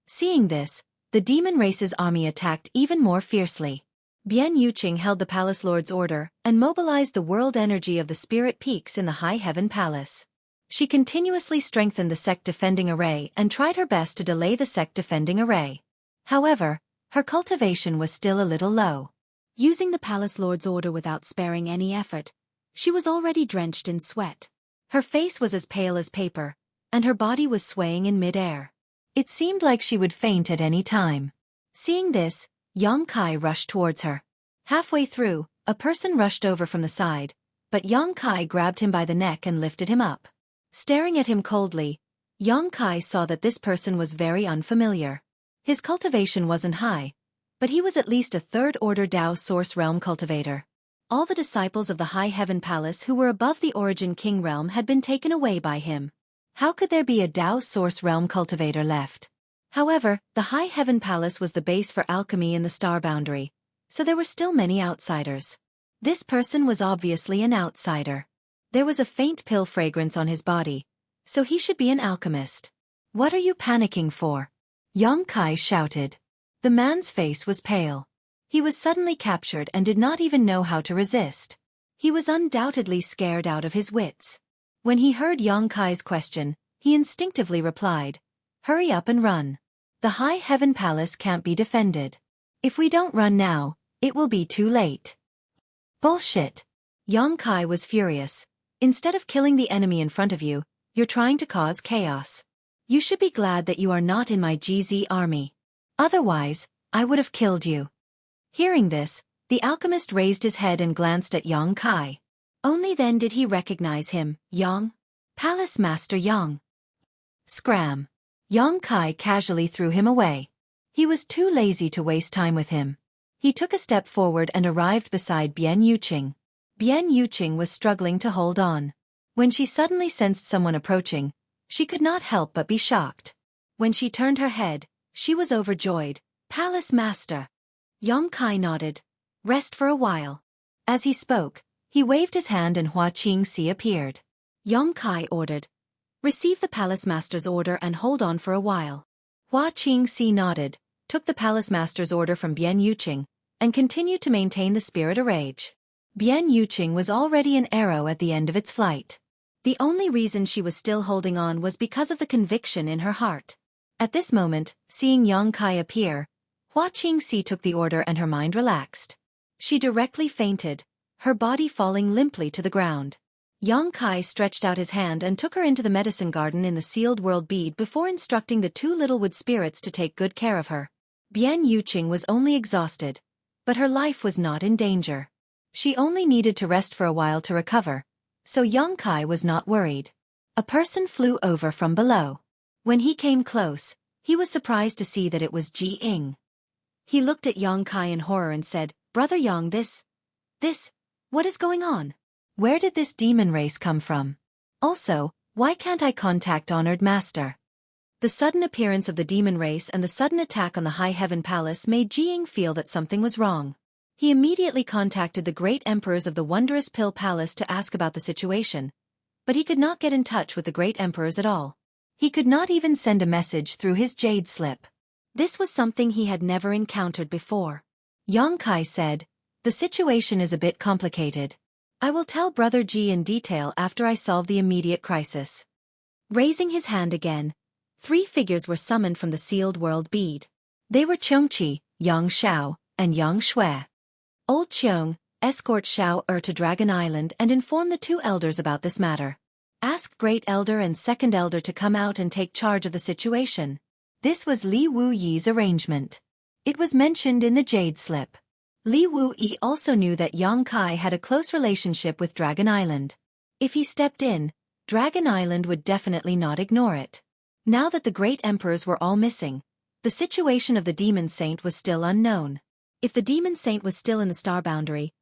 Seeing this, the demon race's army attacked even more fiercely. Bian Yuqing held the Palace Lord's order and mobilized the world energy of the spirit peaks in the High Heaven Palace. She continuously strengthened the sect defending array and tried her best to delay the sect defending array. However, her cultivation was still a little low. Using the Palace Lord's order without sparing any effort, she was already drenched in sweat. Her face was as pale as paper, and her body was swaying in mid-air. It seemed like she would faint at any time. Seeing this, Xueqi rushed towards her. Halfway through, a person rushed over from the side, but Xueqi grabbed him by the neck and lifted him up. Staring at him coldly, Xueqi saw that this person was very unfamiliar. His cultivation wasn't high, but he was at least a third-order Dao Source Realm cultivator. All the disciples of the High Heaven Palace who were above the Origin King Realm had been taken away by him. How could there be a Dao Source Realm cultivator left? However, the High Heaven Palace was the base for alchemy in the star boundary, so there were still many outsiders. This person was obviously an outsider. There was a faint pill fragrance on his body, so he should be an alchemist. "What are you panicking for?" Xueqi shouted. The man's face was pale. He was suddenly captured and did not even know how to resist. He was undoubtedly scared out of his wits. When he heard Xueqi's question, he instinctively replied, "Hurry up and run. The High Heaven Palace can't be defended. If we don't run now, it will be too late." "Bullshit." Xueqi was furious. "Instead of killing the enemy in front of you, you're trying to cause chaos. You should be glad that you are not in my GZ army. Otherwise, I would have killed you." Hearing this, the alchemist raised his head and glanced at Xueqi. Only then did he recognize him. Palace Master Yang. Scram. Xueqi casually threw him away. He was too lazy to waste time with him. He took a step forward and arrived beside Bian Yuqing. Bian Yuqing was struggling to hold on. When she suddenly sensed someone approaching, she could not help but be shocked. When she turned her head, she was overjoyed. "Palace Master." Xueqi nodded. "Rest for a while." As he spoke, he waved his hand and Hua Qingxi appeared. Xueqi ordered, "Receive the Palace Master's order and hold on for a while." Hua Qingxi nodded, took the Palace Master's order from Bian Yuqing, and continued to maintain the spirit of rage. Bian Yuqing was already an arrow at the end of its flight. The only reason she was still holding on was because of the conviction in her heart. At this moment, seeing Xueqi appear, Hua Qingxi took the order and her mind relaxed. She directly fainted, her body falling limply to the ground. Xueqi stretched out his hand and took her into the medicine garden in the sealed world bead before instructing the two little wood spirits to take good care of her. Bian Yuqing was only exhausted, but her life was not in danger. She only needed to rest for a while to recover, so Xueqi was not worried. A person flew over from below. When he came close, he was surprised to see that it was Ji Ying. He looked at Xueqi in horror and said, "Brother Yang, what is going on? Where did this demon race come from? Also, why can't I contact Honored Master?" The sudden appearance of the demon race and the sudden attack on the High Heaven Palace made Ji Ying feel that something was wrong. He immediately contacted the great emperors of the Wondrous Pill Palace to ask about the situation, but he could not get in touch with the great emperors at all. He could not even send a message through his jade slip. This was something he had never encountered before. Xueqi said, "The situation is a bit complicated. I will tell Brother G in detail after I solve the immediate crisis. Raising his hand again, 3 figures were summoned from the sealed world bead. They were Xueqi, Yang Xiao, and Yang Xue. Old Qiong, escort Xiao to Dragon Island and inform the 2 elders about this matter. Ask Great Elder and Second Elder to come out and take charge of the situation. This was Li Wu Yi's arrangement. It was mentioned in the Jade Slip. Li Wu Yi also knew that Yang Kai had a close relationship with Dragon Island. If he stepped in, Dragon Island would definitely not ignore it. Now that the great emperors were all missing, the situation of the Demon Saint was still unknown. If the Demon Saint was still in the star boundary,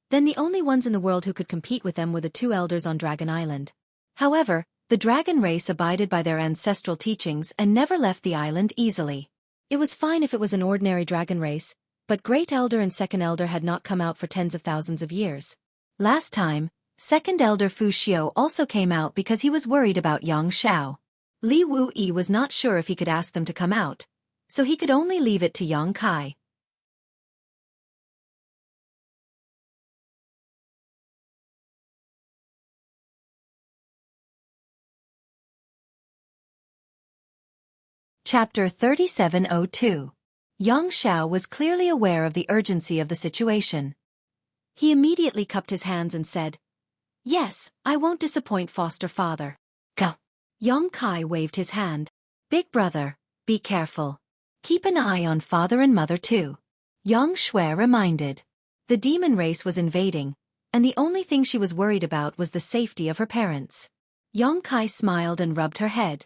then the only ones in the world who could compete with them were the 2 elders on Dragon Island. However, the dragon race abided by their ancestral teachings and never left the island easily. It was fine if it was an ordinary dragon race, but Great Elder and Second Elder had not come out for tens of thousands of years. Last time, Second Elder Fu Xiu also came out because he was worried about Yang Xiao. Li Wu Yi was not sure if he could ask them to come out, so he could only leave it to Yang Kai. Chapter 3702. Yang Xiao was clearly aware of the urgency of the situation. He immediately cupped his hands and said, "Yes, I won't disappoint foster father. Go." Yang Kai waved his hand. "Big brother, be careful. Keep an eye on father and mother too." Yang Xue reminded. The demon race was invading, and the only thing she was worried about was the safety of her parents. Yang Kai smiled and rubbed her head.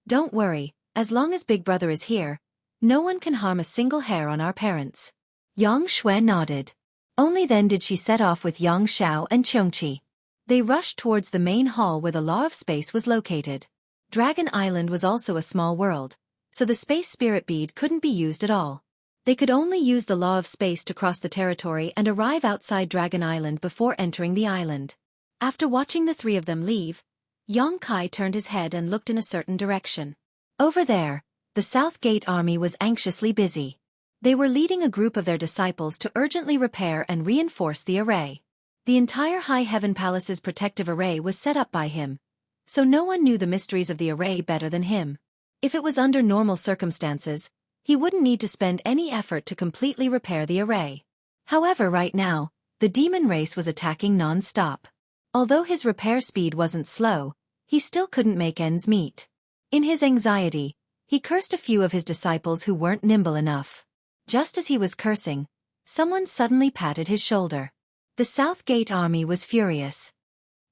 "Don't worry. As long as Big Brother is here, no one can harm a single hair on our parents." Yang Xue nodded. Only then did she set off with Yang Xiao and Xueqi. They rushed towards the main hall where the Law of Space was located. Dragon Island was also a small world, so the space spirit bead couldn't be used at all. They could only use the Law of Space to cross the territory and arrive outside Dragon Island before entering the island. After watching the 3 of them leave, Yang Kai turned his head and looked in a certain direction. Over there, the South Gate army was anxiously busy. They were leading a group of their disciples to urgently repair and reinforce the array. The entire High Heaven Palace's protective array was set up by him, so no one knew the mysteries of the array better than him. If it was under normal circumstances, he wouldn't need to spend any effort to completely repair the array. However, right now, the demon race was attacking non-stop. Although his repair speed wasn't slow, he still couldn't make ends meet. In his anxiety, he cursed a few of his disciples who weren't nimble enough. Just as he was cursing, someone suddenly patted his shoulder. The South Gate army was furious.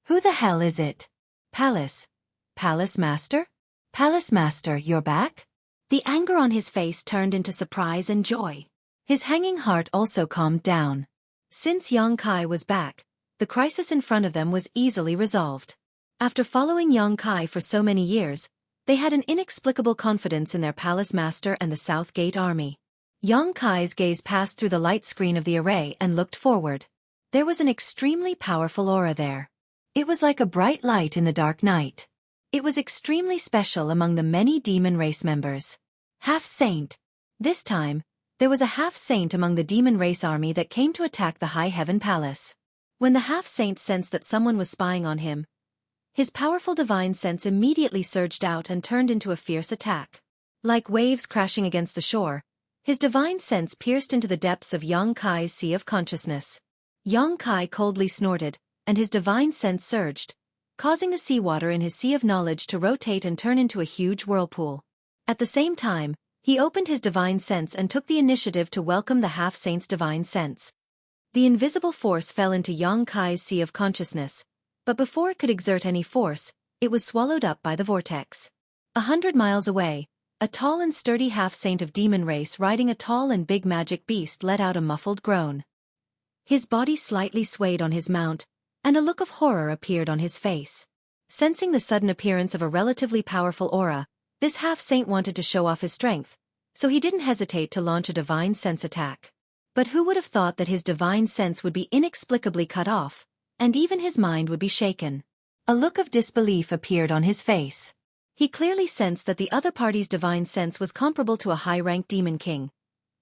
"Who the hell is it? Palace Master? Palace Master, you're back?" The anger on his face turned into surprise and joy. His hanging heart also calmed down. Since Yang Kai was back, the crisis in front of them was easily resolved. After following Yang Kai for so many years, they had an inexplicable confidence in their Palace Master and the South Gate army. Yang Kai's gaze passed through the light screen of the array and looked forward. There was an extremely powerful aura there. It was like a bright light in the dark night. It was extremely special among the many demon race members. Half-saint. This time, there was a half-saint among the demon race army that came to attack the High Heaven Palace. When the half-saint sensed that someone was spying on him, his powerful divine sense immediately surged out and turned into a fierce attack. Like waves crashing against the shore, his divine sense pierced into the depths of Yang Kai's sea of consciousness. Yang Kai coldly snorted, and his divine sense surged, causing the seawater in his sea of knowledge to rotate and turn into a huge whirlpool. At the same time, he opened his divine sense and took the initiative to welcome the half-saint's divine sense. The invisible force fell into Yang Kai's sea of consciousness, but before it could exert any force, it was swallowed up by the vortex. 100 miles away, a tall and sturdy half-saint of demon race riding a tall and big magic beast let out a muffled groan. His body slightly swayed on his mount, and a look of horror appeared on his face. Sensing the sudden appearance of a relatively powerful aura, this half-saint wanted to show off his strength, so he didn't hesitate to launch a divine sense attack. But who would have thought that his divine sense would be inexplicably cut off, and even his mind would be shaken? A look of disbelief appeared on his face. He clearly sensed that the other party's divine sense was comparable to a high-ranked demon king,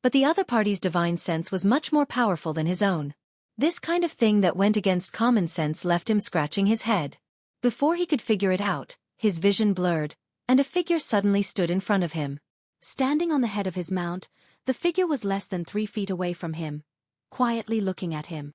but the other party's divine sense was much more powerful than his own. This kind of thing that went against common sense left him scratching his head. Before he could figure it out, his vision blurred, and a figure suddenly stood in front of him. Standing on the head of his mount, the figure was less than 3 feet away from him, quietly looking at him.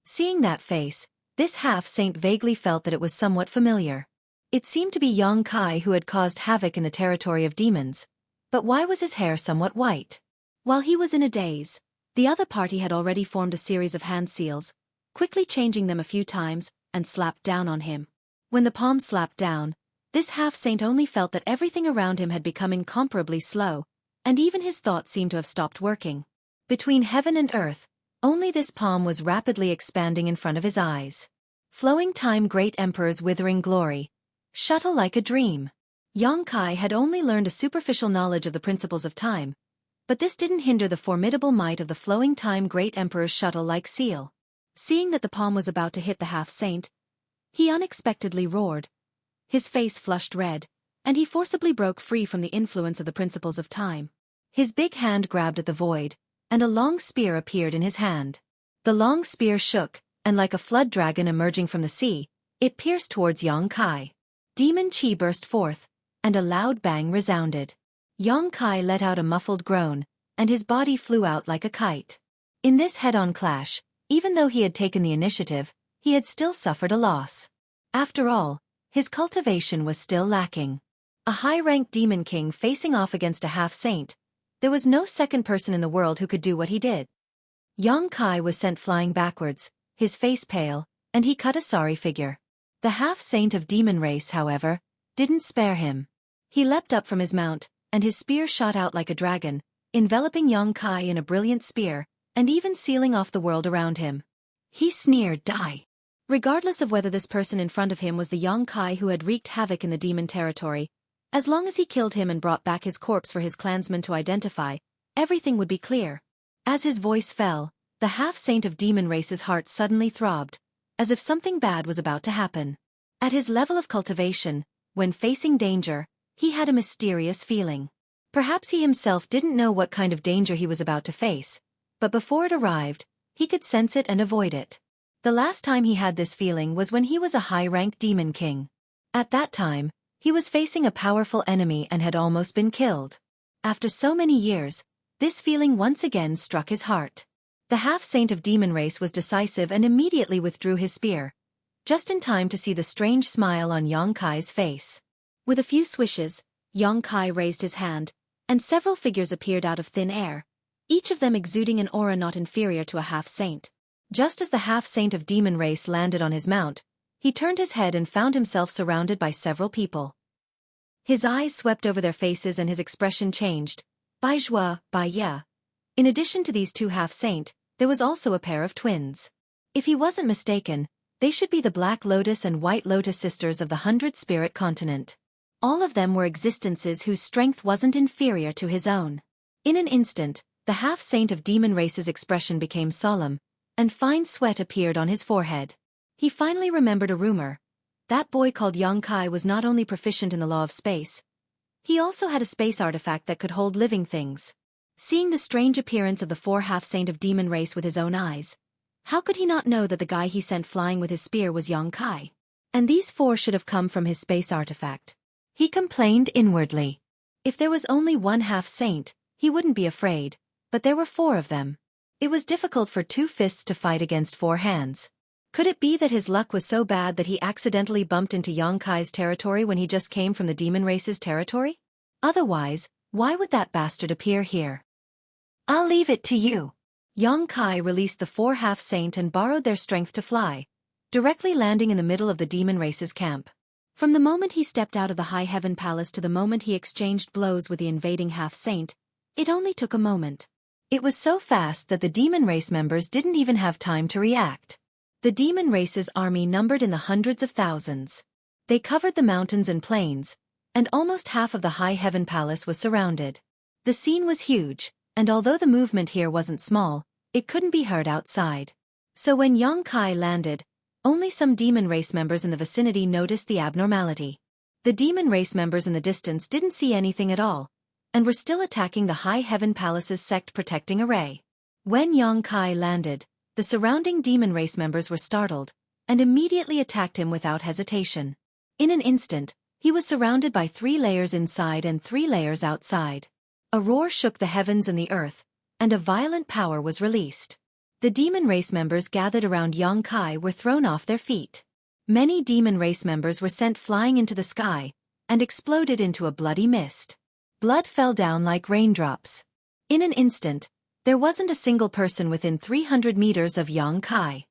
Seeing that face, this half-saint vaguely felt that it was somewhat familiar. It seemed to be Xueqi who had caused havoc in the territory of demons, but why was his hair somewhat white? While he was in a daze, the other party had already formed a series of hand seals, quickly changing them a few times, and slapped down on him. When the palm slapped down, this half-saint only felt that everything around him had become incomparably slow, and even his thoughts seemed to have stopped working. Between heaven and earth, only this palm was rapidly expanding in front of his eyes. Flowing time, great emperor's withering glory. Shuttle like a dream. Xueqi had only learned a superficial knowledge of the principles of time, but this didn't hinder the formidable might of the flowing time, great emperor's shuttle-like seal. Seeing that the palm was about to hit the half-saint, he unexpectedly roared. His face flushed red, and he forcibly broke free from the influence of the principles of time. His big hand grabbed at the void, and a long spear appeared in his hand. The long spear shook, and like a flood dragon emerging from the sea, it pierced towards Xueqi. Demon chi burst forth, and a loud bang resounded. Xueqi let out a muffled groan, and his body flew out like a kite. In this head-on clash, even though he had taken the initiative, he had still suffered a loss. After all, his cultivation was still lacking. A high-ranked demon king facing off against a half-saint, there was no second person in the world who could do what he did. Xueqi was sent flying backwards, his face pale, and he cut a sorry figure. The half-saint of demon race, however, didn't spare him. He leapt up from his mount, and his spear shot out like a dragon, enveloping Xueqi in a brilliant spear, and even sealing off the world around him. He sneered, "Die!" Regardless of whether this person in front of him was the Xueqi who had wreaked havoc in the demon territory, as long as he killed him and brought back his corpse for his clansmen to identify, everything would be clear. As his voice fell, the half-saint of demon race's heart suddenly throbbed, as if something bad was about to happen. At his level of cultivation, when facing danger, he had a mysterious feeling. Perhaps he himself didn't know what kind of danger he was about to face, but before it arrived, he could sense it and avoid it. The last time he had this feeling was when he was a high-ranked demon king. At that time, he was facing a powerful enemy and had almost been killed. After so many years, this feeling once again struck his heart. The half-saint of demon race was decisive and immediately withdrew his spear, just in time to see the strange smile on Xueqi's face. With a few swishes, Xueqi raised his hand, and several figures appeared out of thin air, each of them exuding an aura not inferior to a half-saint. Just as the half-saint of demon race landed on his mount, he turned his head and found himself surrounded by several people. His eyes swept over their faces and his expression changed. Bai Zhua, Bai Ye. In addition to these two half-saint, there was also a pair of twins. If he wasn't mistaken, they should be the Black Lotus and White Lotus sisters of the 100-spirit continent. All of them were existences whose strength wasn't inferior to his own. In an instant, the half-saint of demon race's expression became solemn, and fine sweat appeared on his forehead. He finally remembered a rumor. That boy called Xueqi was not only proficient in the law of space, he also had a space artifact that could hold living things. Seeing the strange appearance of the 4 half-saint of demon race with his own eyes, how could he not know that the guy he sent flying with his spear was Xueqi? And these 4 should have come from his space artifact. He complained inwardly. If there was only 1 half-saint, he wouldn't be afraid, but there were 4 of them. It was difficult for 2 fists to fight against 4 hands. Could it be that his luck was so bad that he accidentally bumped into Xueqi's territory when he just came from the demon race's territory? Otherwise, why would that bastard appear here? I'll leave it to you. Xueqi released the 4 half-saint and borrowed their strength to fly, directly landing in the middle of the demon race's camp. From the moment he stepped out of the high heaven palace to the moment he exchanged blows with the invading half-saint, it only took a moment. It was so fast that the demon race members didn't even have time to react. The demon race's army numbered in the hundreds of thousands. They covered the mountains and plains, and almost half of the high heaven palace was surrounded. The scene was huge, and although the movement here wasn't small, it couldn't be heard outside. So when Xueqi landed, only some demon race members in the vicinity noticed the abnormality. The demon race members in the distance didn't see anything at all, and were still attacking the high heaven palace's sect protecting array. When Xueqi landed, The surrounding demon race members were startled, and immediately attacked him without hesitation. In an instant, he was surrounded by 3 layers inside and 3 layers outside. A roar shook the heavens and the earth, and a violent power was released. The demon race members gathered around Xueqi were thrown off their feet. Many demon race members were sent flying into the sky, and exploded into a bloody mist. Blood fell down like raindrops. In an instant, there wasn't a single person within 300 meters of Xueqi.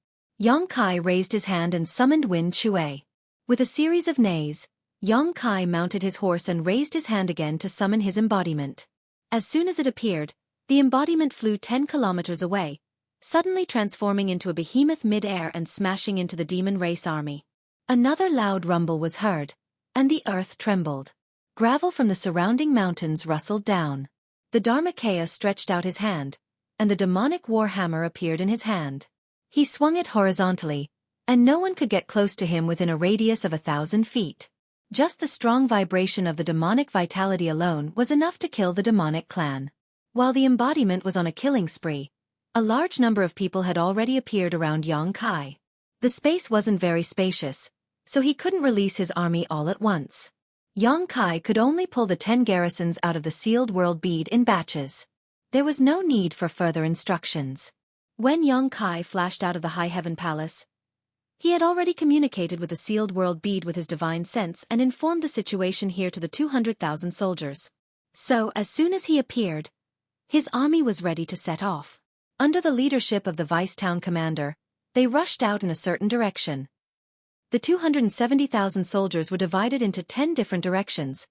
Xueqi raised his hand and summoned Wind Xueqi. With a series of neighs, Xueqi mounted his horse and raised his hand again to summon his embodiment. As soon as it appeared, the embodiment flew 10 kilometers away, suddenly transforming into a behemoth mid-air and smashing into the demon race army. Another loud rumble was heard, and the earth trembled. Gravel from the surrounding mountains rustled down. The Dharmakaya stretched out his hand, and the demonic war hammer appeared in his hand. He swung it horizontally, and no one could get close to him within a radius of 1,000 feet. Just the strong vibration of the demonic vitality alone was enough to kill the demonic clan. While the embodiment was on a killing spree, a large number of people had already appeared around Xueqi. The space wasn't very spacious, so he couldn't release his army all at once. Xueqi could only pull the 10 garrisons out of the sealed world bead in batches. There was no need for further instructions. When Xueqi flashed out of the High Heaven Palace, he had already communicated with the sealed world bead with his divine sense and informed the situation here to the 200,000 soldiers. So, as soon as he appeared, his army was ready to set off. Under the leadership of the vice-town commander, they rushed out in a certain direction. The 270,000 soldiers were divided into 10 different directions,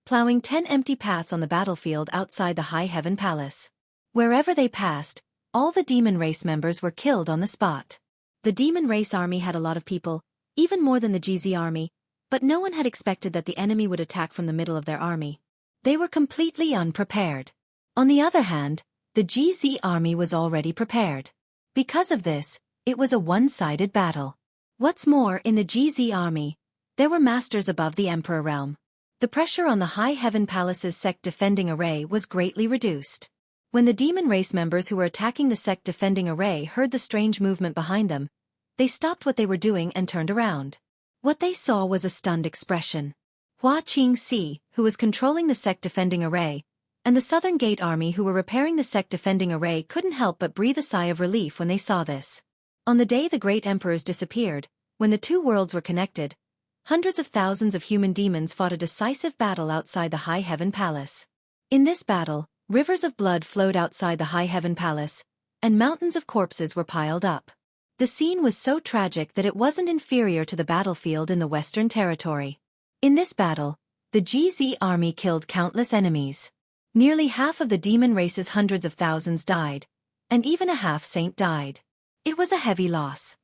plowing 10 empty paths on the battlefield outside the High Heaven Palace. Wherever they passed, all the demon race members were killed on the spot. The demon race army had a lot of people, even more than the GZ army, but no one had expected that the enemy would attack from the middle of their army. They were completely unprepared. On the other hand, the GZ army was already prepared. Because of this, it was a one-sided battle. What's more, in the GZ army, there were masters above the Emperor realm. The pressure on the High Heaven Palace's sect defending array was greatly reduced. When the demon race members who were attacking the sect defending array heard the strange movement behind them, they stopped what they were doing and turned around. What they saw was a stunned expression. Hua Qingxi, who was controlling the sect defending array, and the Southern Gate army who were repairing the sect defending array couldn't help but breathe a sigh of relief when they saw this. On the day the great emperors disappeared, when the two worlds were connected, hundreds of thousands of human demons fought a decisive battle outside the High Heaven Palace. In this battle, rivers of blood flowed outside the High Heaven Palace, and mountains of corpses were piled up. The scene was so tragic that it wasn't inferior to the battlefield in the Western Territory. In this battle, the GZ army killed countless enemies. Nearly half of the demon race's hundreds of thousands died, and even a half-saint died. It was a heavy loss.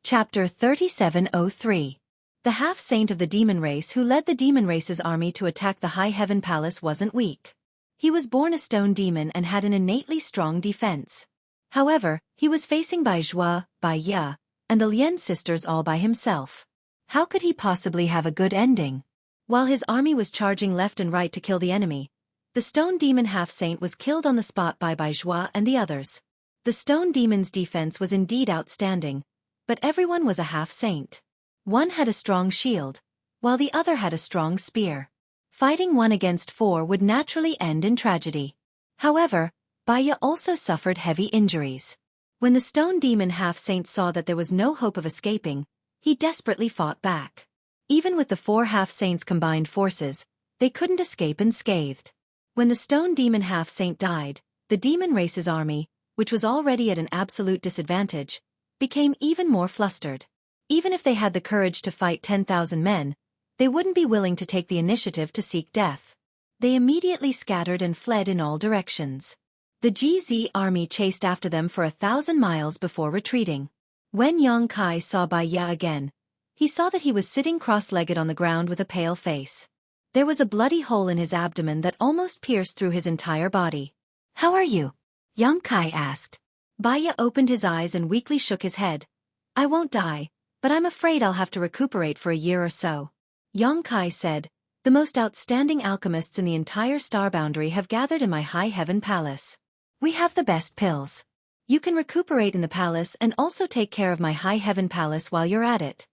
Chapter 3703. The half-saint of the demon race who led the demon race's army to attack the High Heaven Palace wasn't weak. He was born a stone demon and had an innately strong defense. However, he was facing Bai Zhua, Bai Ya, and the Lien sisters all by himself. How could he possibly have a good ending? While his army was charging left and right to kill the enemy, the stone demon half-saint was killed on the spot by Bai Zhua and the others. The stone demon's defense was indeed outstanding, but everyone was a half-saint. One had a strong shield, while the other had a strong spear. Fighting 1 against 4 would naturally end in tragedy. However, Baya also suffered heavy injuries. When the stone demon half-saint saw that there was no hope of escaping, he desperately fought back. Even with the 4 half-saints' combined forces, they couldn't escape unscathed. When the stone demon half-saint died, the demon race's army, which was already at an absolute disadvantage, became even more flustered. Even if they had the courage to fight 10,000 men, they wouldn't be willing to take the initiative to seek death. They immediately scattered and fled in all directions. The GZ army chased after them for 1,000 miles before retreating. When Xueqi saw Bai Ya again, he saw that he was sitting cross-legged on the ground with a pale face. There was a bloody hole in his abdomen that almost pierced through his entire body. "How are you?" Xueqi asked. Bai Ya opened his eyes and weakly shook his head. "I won't die, but I'm afraid I'll have to recuperate for a year or so. Yongkai said, the most outstanding alchemists in the entire star boundary have gathered in my high heaven palace. We have the best pills. You can recuperate in the palace and also take care of my high heaven palace while you're at it.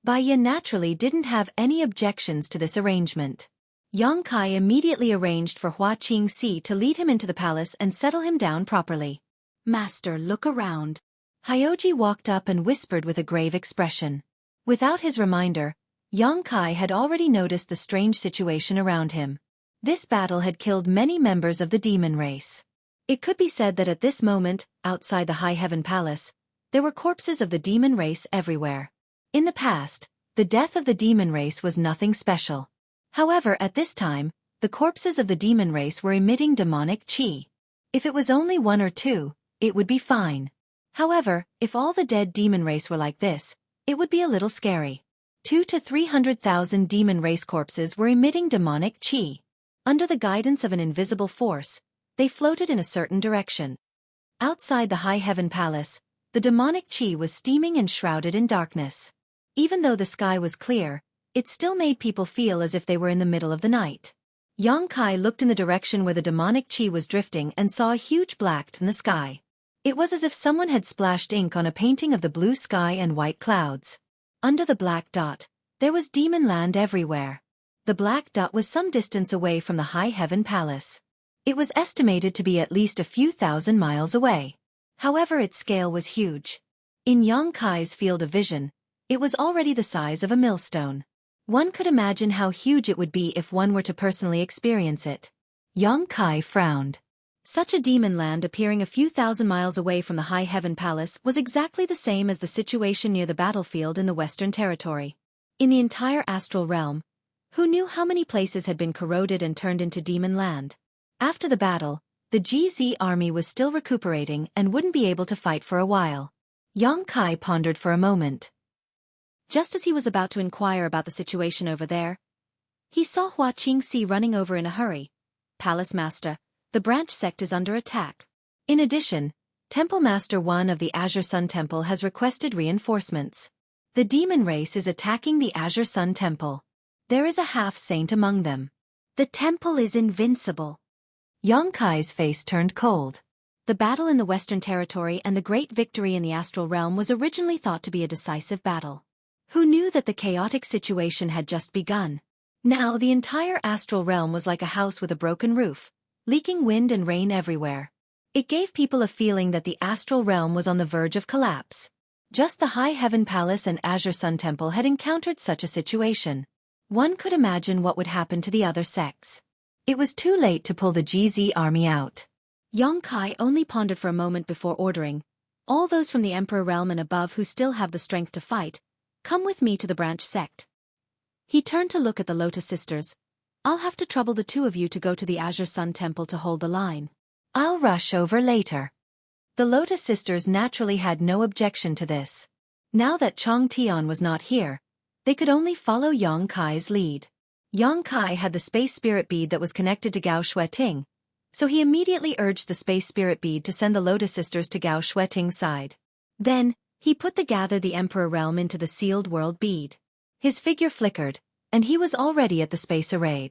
Bai Yin naturally didn't have any objections to this arrangement. Yongkai immediately arranged for Xueqi to lead him into the palace and settle him down properly. Master, look around. Hyoji walked up and whispered with a grave expression. Without his reminder, Yongkai had already noticed the strange situation around him. This battle had killed many members of the demon race. It could be said that at this moment, outside the High Heaven Palace, there were corpses of the demon race everywhere. In the past, the death of the demon race was nothing special. However, at this time, the corpses of the demon race were emitting demonic qi. If it was only one or two, it would be fine. However, if all the dead demon race were like this, it would be a little scary. 200,000 to 300,000 demon race corpses were emitting demonic qi. Under the guidance of an invisible force, they floated in a certain direction. Outside the High Heaven Palace, the demonic qi was steaming and shrouded in darkness. Even though the sky was clear, it still made people feel as if they were in the middle of the night. Yongkai looked in the direction where the demonic qi was drifting and saw a huge black dot in the sky. It was as if someone had splashed ink on a painting of the blue sky and white clouds. Under the black dot, there was demon land everywhere. The black dot was some distance away from the High Heaven Palace. It was estimated to be at least a few thousand miles away. However, its scale was huge. In Yongkai's field of vision, it was already the size of a millstone. One could imagine how huge it would be if one were to personally experience it. Yongkai frowned. Such a demon land appearing a few thousand miles away from the High Heaven Palace was exactly the same as the situation near the battlefield in the Western Territory. In the entire astral realm, who knew how many places had been corroded and turned into demon land? After the battle, the GZ army was still recuperating and wouldn't be able to fight for a while. Yongkai pondered for a moment. Just as he was about to inquire about the situation over there, he saw Xueqi running over in a hurry. Palace Master, the branch sect is under attack. In addition, Temple Master 1 of the Azure Sun Temple has requested reinforcements. The demon race is attacking the Azure Sun Temple. There is a half-saint among them. The temple is invincible. Yongkai's face turned cold. The battle in the Western Territory and the great victory in the astral realm was originally thought to be a decisive battle. Who knew that the chaotic situation had just begun? Now the entire astral realm was like a house with a broken roof, leaking wind and rain everywhere. It gave people a feeling that the astral realm was on the verge of collapse. Just the High Heaven Palace and Azure Sun Temple had encountered such a situation. One could imagine what would happen to the other sects. It was too late to pull the GZ army out. Yongkai only pondered for a moment before ordering, all those from the Emperor realm and above who still have the strength to fight, come with me to the branch sect. He turned to look at the Lotus Sisters. I'll have to trouble the two of you to go to the Azure Sun Temple to hold the line. I'll rush over later. The Lotus Sisters naturally had no objection to this. Now that Chang Tian was not here, they could only follow Yongkai's lead. Yongkai had the space spirit bead that was connected to Gao Xueting, so he immediately urged the space spirit bead to send the Lotus Sisters to Gao Xueting's side. Then, he put the Gather the Emperor realm into the sealed world bead. His figure flickered, and he was already at the space array.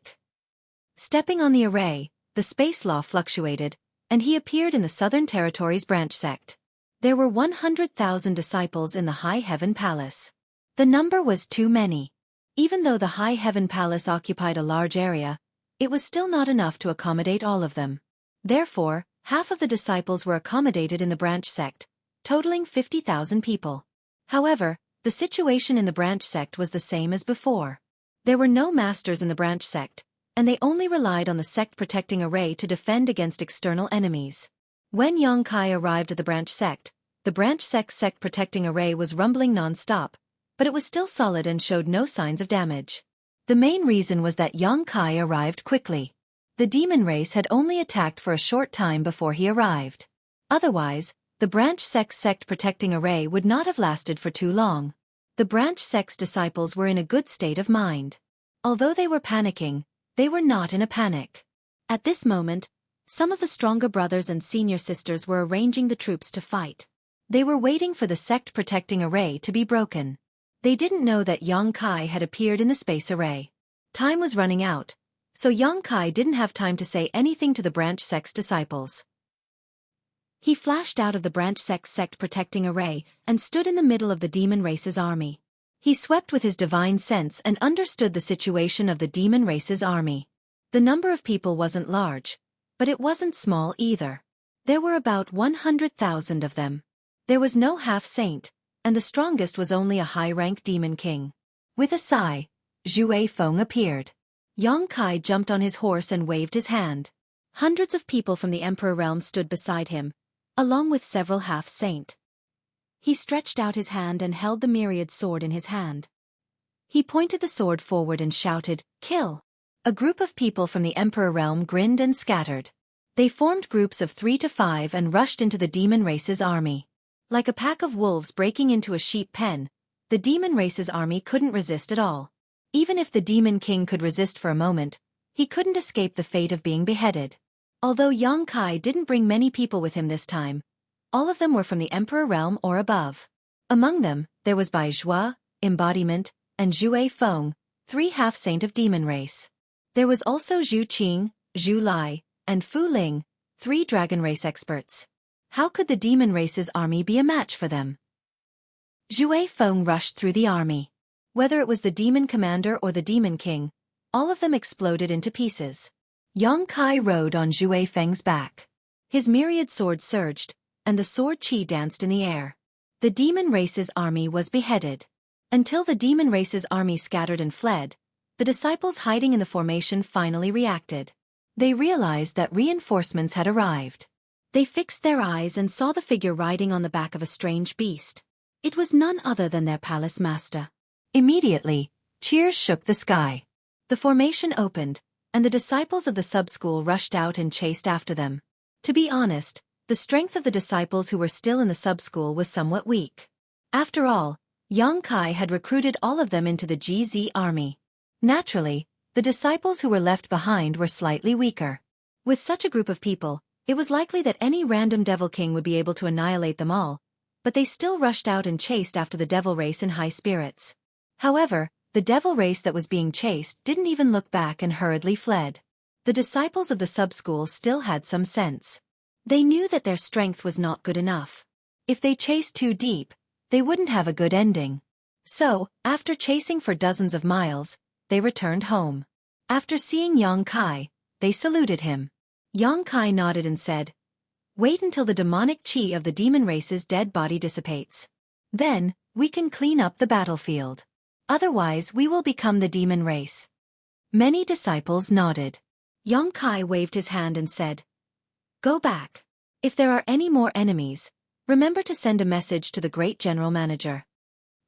Stepping on the array, the space law fluctuated, and he appeared in the Southern Territory's branch sect. There were 100,000 disciples in the High Heaven Palace. The number was too many. Even though the High Heaven Palace occupied a large area, it was still not enough to accommodate all of them. Therefore, half of the disciples were accommodated in the branch sect, totaling 50,000 people. However, the situation in the branch sect was the same as before. There were no masters in the branch sect, and they only relied on the sect protecting array to defend against external enemies. When Yongkai arrived at the branch sect sect protecting array was rumbling non-stop, but it was still solid and showed no signs of damage. The main reason was that Yongkai arrived quickly. The demon race had only attacked for a short time before he arrived. Otherwise, the branch sect protecting array would not have lasted for too long. The branch sect's disciples were in a good state of mind. Although they were panicking, they were not in a panic. At this moment, some of the stronger brothers and senior sisters were arranging the troops to fight. They were waiting for the sect protecting array to be broken. They didn't know that Yang Kai had appeared in the space array. Time was running out, so Yang Kai didn't have time to say anything to the branch sect's disciples. He flashed out of the branch sect protecting array and stood in the middle of the demon race's army. He swept with his divine sense and understood the situation of the demon race's army. The number of people wasn't large, but it wasn't small either. There were about 100,000 of them. There was no half-saint, and the strongest was only a high-rank demon king. With a sigh, Xueqi appeared. Yang Kai jumped on his horse and waved his hand. Hundreds of people from the Emperor realm stood beside him, along with several half-saint. He stretched out his hand and held the myriad sword in his hand. He pointed the sword forward and shouted, "Kill!" A group of people from the Emperor realm grinned and scattered. They formed groups of 3 to 5 and rushed into the demon race's army. Like a pack of wolves breaking into a sheep pen, the demon race's army couldn't resist at all. Even if the demon king could resist for a moment, he couldn't escape the fate of being beheaded. Although Yang Kai didn't bring many people with him this time, all of them were from the Emperor realm or above. Among them, there was Bai Zhua, Embodiment, and Xueqi, 3 half-saint of demon race. There was also Zhu Qing, Zhu Lai, and Fu Ling, 3 dragon race experts. How could the demon race's army be a match for them? Xueqi rushed through the army. Whether it was the demon commander or the demon king, all of them exploded into pieces. Yang Kai rode on Xueqi's back. His myriad sword surged, and the sword chi danced in the air. The demon race's army was beheaded. Until the demon race's army scattered and fled, the disciples hiding in the formation finally reacted. They realized that reinforcements had arrived. They fixed their eyes and saw the figure riding on the back of a strange beast. It was none other than their palace master. Immediately, cheers shook the sky. The formation opened, and the disciples of the sub-school rushed out and chased after them. To be honest, the strength of the disciples who were still in the sub-school was somewhat weak. After all, Yang Kai had recruited all of them into the GZ army. Naturally, the disciples who were left behind were slightly weaker. With such a group of people, it was likely that any random devil king would be able to annihilate them all, but they still rushed out and chased after the devil race in high spirits. However, the devil race that was being chased didn't even look back and hurriedly fled. The disciples of the sub-school still had some sense. They knew that their strength was not good enough. If they chased too deep, they wouldn't have a good ending. So, after chasing for dozens of miles, they returned home. After seeing Yang Kai, they saluted him. Yang Kai nodded and said, "Wait until the demonic chi of the demon race's dead body dissipates. Then, we can clean up the battlefield. Otherwise we will become the demon race." Many disciples nodded. Yang Kai waved his hand and said, "Go back. If there are any more enemies, remember to send a message to the great general manager."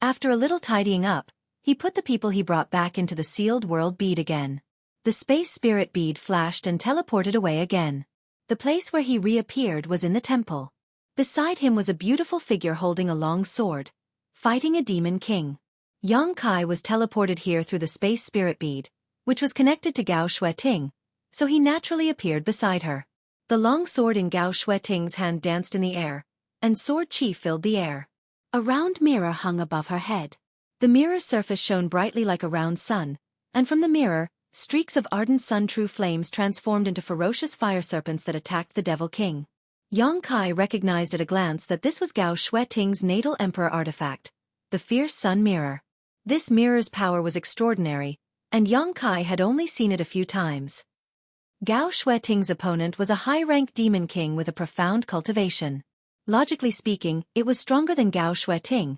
After a little tidying up, he put the people he brought back into the sealed world bead again. The space spirit bead flashed and teleported away again. The place where he reappeared was in the temple. Beside him was a beautiful figure holding a long sword, fighting a demon king. Yang Kai was teleported here through the space spirit bead, which was connected to Gao Xueqi, so he naturally appeared beside her. The long sword in Gao Xueqing's hand danced in the air, and sword chi filled the air. A round mirror hung above her head. The mirror's surface shone brightly like a round sun, and from the mirror, streaks of ardent sun-true flames transformed into ferocious fire serpents that attacked the Devil King. Yang Kai recognized at a glance that this was Gao Xueqing's natal emperor artifact, the fierce sun mirror. This mirror's power was extraordinary, and Yang Kai had only seen it a few times. Gao Xueqing's opponent was a high-rank demon king with a profound cultivation. Logically speaking, it was stronger than Gao Xueqing,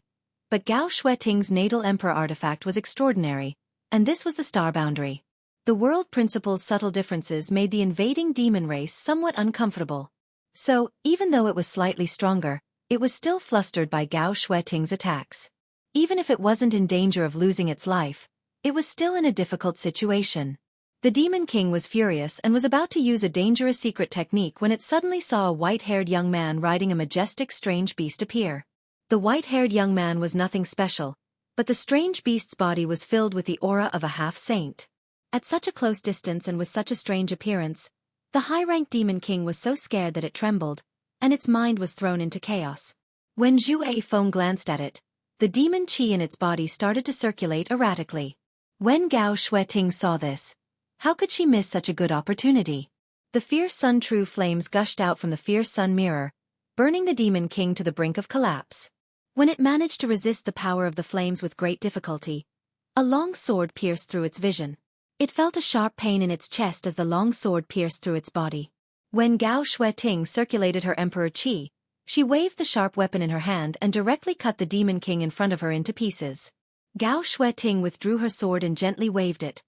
but Gao Xueqing's natal emperor artifact was extraordinary, and this was the star boundary. The world principle's subtle differences made the invading demon race somewhat uncomfortable. So, even though it was slightly stronger, it was still flustered by Gao Xueqing's attacks. Even if it wasn't in danger of losing its life, it was still in a difficult situation. The Demon King was furious and was about to use a dangerous secret technique when it suddenly saw a white-haired young man riding a majestic strange beast appear. The white-haired young man was nothing special, but the strange beast's body was filled with the aura of a half-saint. At such a close distance and with such a strange appearance, the high-ranked Demon King was so scared that it trembled, and its mind was thrown into chaos. When Xueqi glanced at it, The demon qi in its body started to circulate erratically. When Gao Xueqi saw this, how could she miss such a good opportunity? The fierce sun true flames gushed out from the fierce sun mirror, burning the demon king to the brink of collapse. When it managed to resist the power of the flames with great difficulty, a long sword pierced through its vision. It felt a sharp pain in its chest as the long sword pierced through its body. When Gao Xueqi circulated her emperor qi, she waved the sharp weapon in her hand and directly cut the demon king in front of her into pieces. Gao Xueqi withdrew her sword and gently waved it,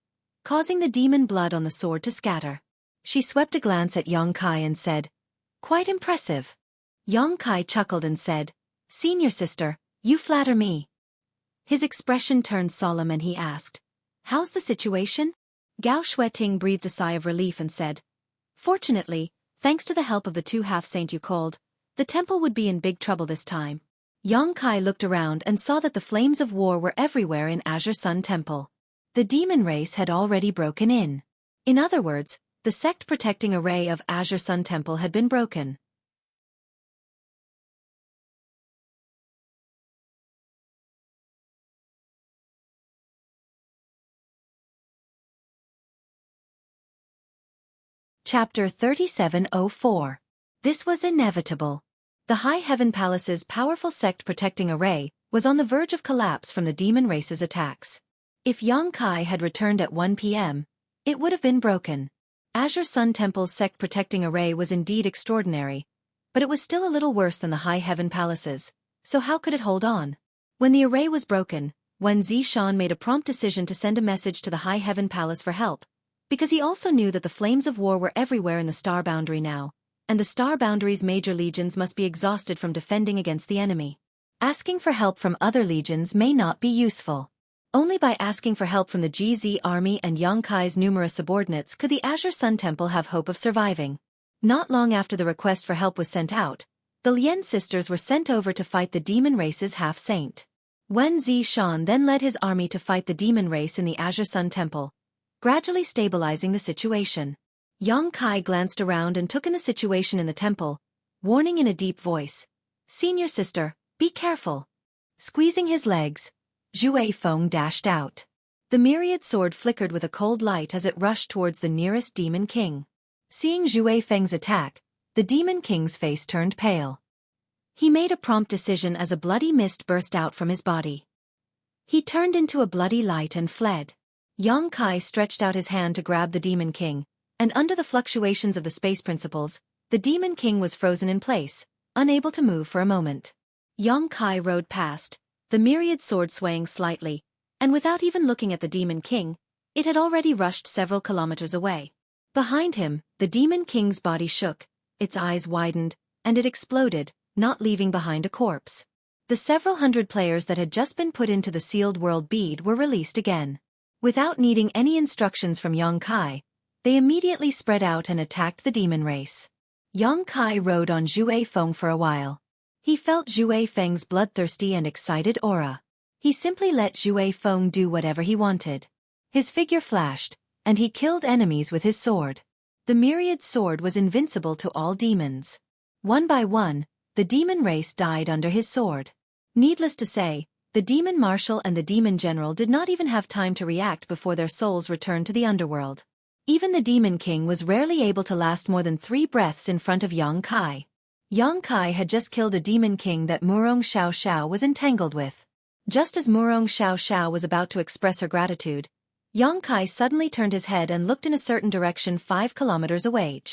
causing the demon blood on the sword to scatter. She swept a glance at Yang Kai and said, "Quite impressive." Yang Kai chuckled and said, "Senior sister, you flatter me." His expression turned solemn and he asked, "How's the situation?" Gao Xueqi breathed a sigh of relief and said, "Fortunately, thanks to the help of the two half-saint you called, the temple would be in big trouble this time." Yang Kai looked around and saw that the flames of war were everywhere in Azure Sun Temple. The demon race had already broken in. In other words, the sect protecting array of Azure Sun Temple had been broken. Chapter 3704. This was inevitable. The High Heaven Palace's powerful sect protecting array was on the verge of collapse from the demon race's attacks. If Yang Kai had returned at 1 p.m., it would have been broken. Azure Sun Temple's sect protecting array was indeed extraordinary, but it was still a little worse than the High Heaven Palace's, so how could it hold on? When the array was broken, Wen Zishan made a prompt decision to send a message to the High Heaven Palace for help, because he also knew that the flames of war were everywhere in the Star Boundary now, and the Star Boundary's major legions must be exhausted from defending against the enemy. Asking for help from other legions may not be useful. Only by asking for help from the GZ army and Yang Kai's numerous subordinates could the Azure Sun Temple have hope of surviving. Not long after the request for help was sent out, the Lien sisters were sent over to fight the demon race's half-saint. Wen Zishan then led his army to fight the demon race in the Azure Sun Temple, gradually stabilizing the situation. Yang Kai glanced around and took in the situation in the temple, warning in a deep voice, "Senior sister, be careful." Squeezing his legs, Xue Feng dashed out. The myriad sword flickered with a cold light as it rushed towards the nearest demon king. Seeing Xue Feng's attack, the demon king's face turned pale. He made a prompt decision as a bloody mist burst out from his body. He turned into a bloody light and fled. Yang Kai stretched out his hand to grab the demon king, and under the fluctuations of the space principles, the demon king was frozen in place, unable to move for a moment. Yang Kai rode past, the myriad sword swaying slightly, and without even looking at the demon king, it had already rushed several kilometers away. Behind him, the demon king's body shook, its eyes widened, and it exploded, not leaving behind a corpse. The several hundred players that had just been put into the sealed world bead were released again. Without needing any instructions from Yang Kai, they immediately spread out and attacked the demon race. Yang Kai rode on Xue Feng for a while. He felt Xue Feng's bloodthirsty and excited aura. He simply let Xue Feng do whatever he wanted. His figure flashed, and he killed enemies with his sword. The myriad sword was invincible to all demons. One by one, the demon race died under his sword. Needless to say, the demon marshal and the demon general did not even have time to react before their souls returned to the underworld. Even the demon king was rarely able to last more than 3 breaths in front of Yang Kai. Yang Kai had just killed a demon king that Murong Xiao Xiao was entangled with. Just as Murong Xiao Xiao was about to express her gratitude, Yang Kai suddenly turned his head and looked in a certain direction 5 kilometers away.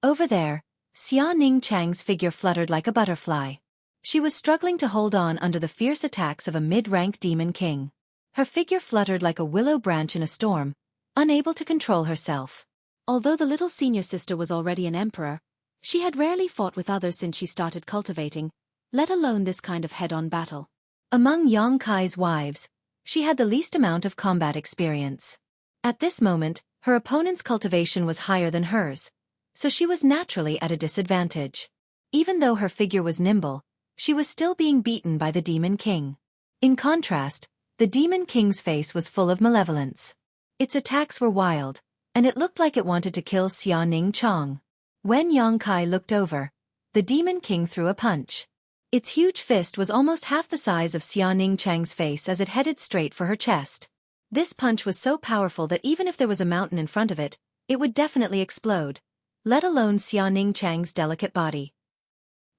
Over there, Xia Ning Chang's figure fluttered like a butterfly. She was struggling to hold on under the fierce attacks of a mid-rank demon king. Her figure fluttered like a willow branch in a storm, unable to control herself. Although the little senior sister was already an emperor, she had rarely fought with others since she started cultivating, let alone this kind of head-on battle. Among Yang Kai's wives, she had the least amount of combat experience. At this moment, her opponent's cultivation was higher than hers, so she was naturally at a disadvantage. Even though her figure was nimble, she was still being beaten by the demon king. In contrast, the demon king's face was full of malevolence. Its attacks were wild, and it looked like it wanted to kill Xia Ning Chang. When Yang Kai looked over, the demon king threw a punch. Its huge fist was almost half the size of Xia Ningchang's face as it headed straight for her chest. This punch was so powerful that even if there was a mountain in front of it, it would definitely explode, let alone Xia Ningchang's delicate body.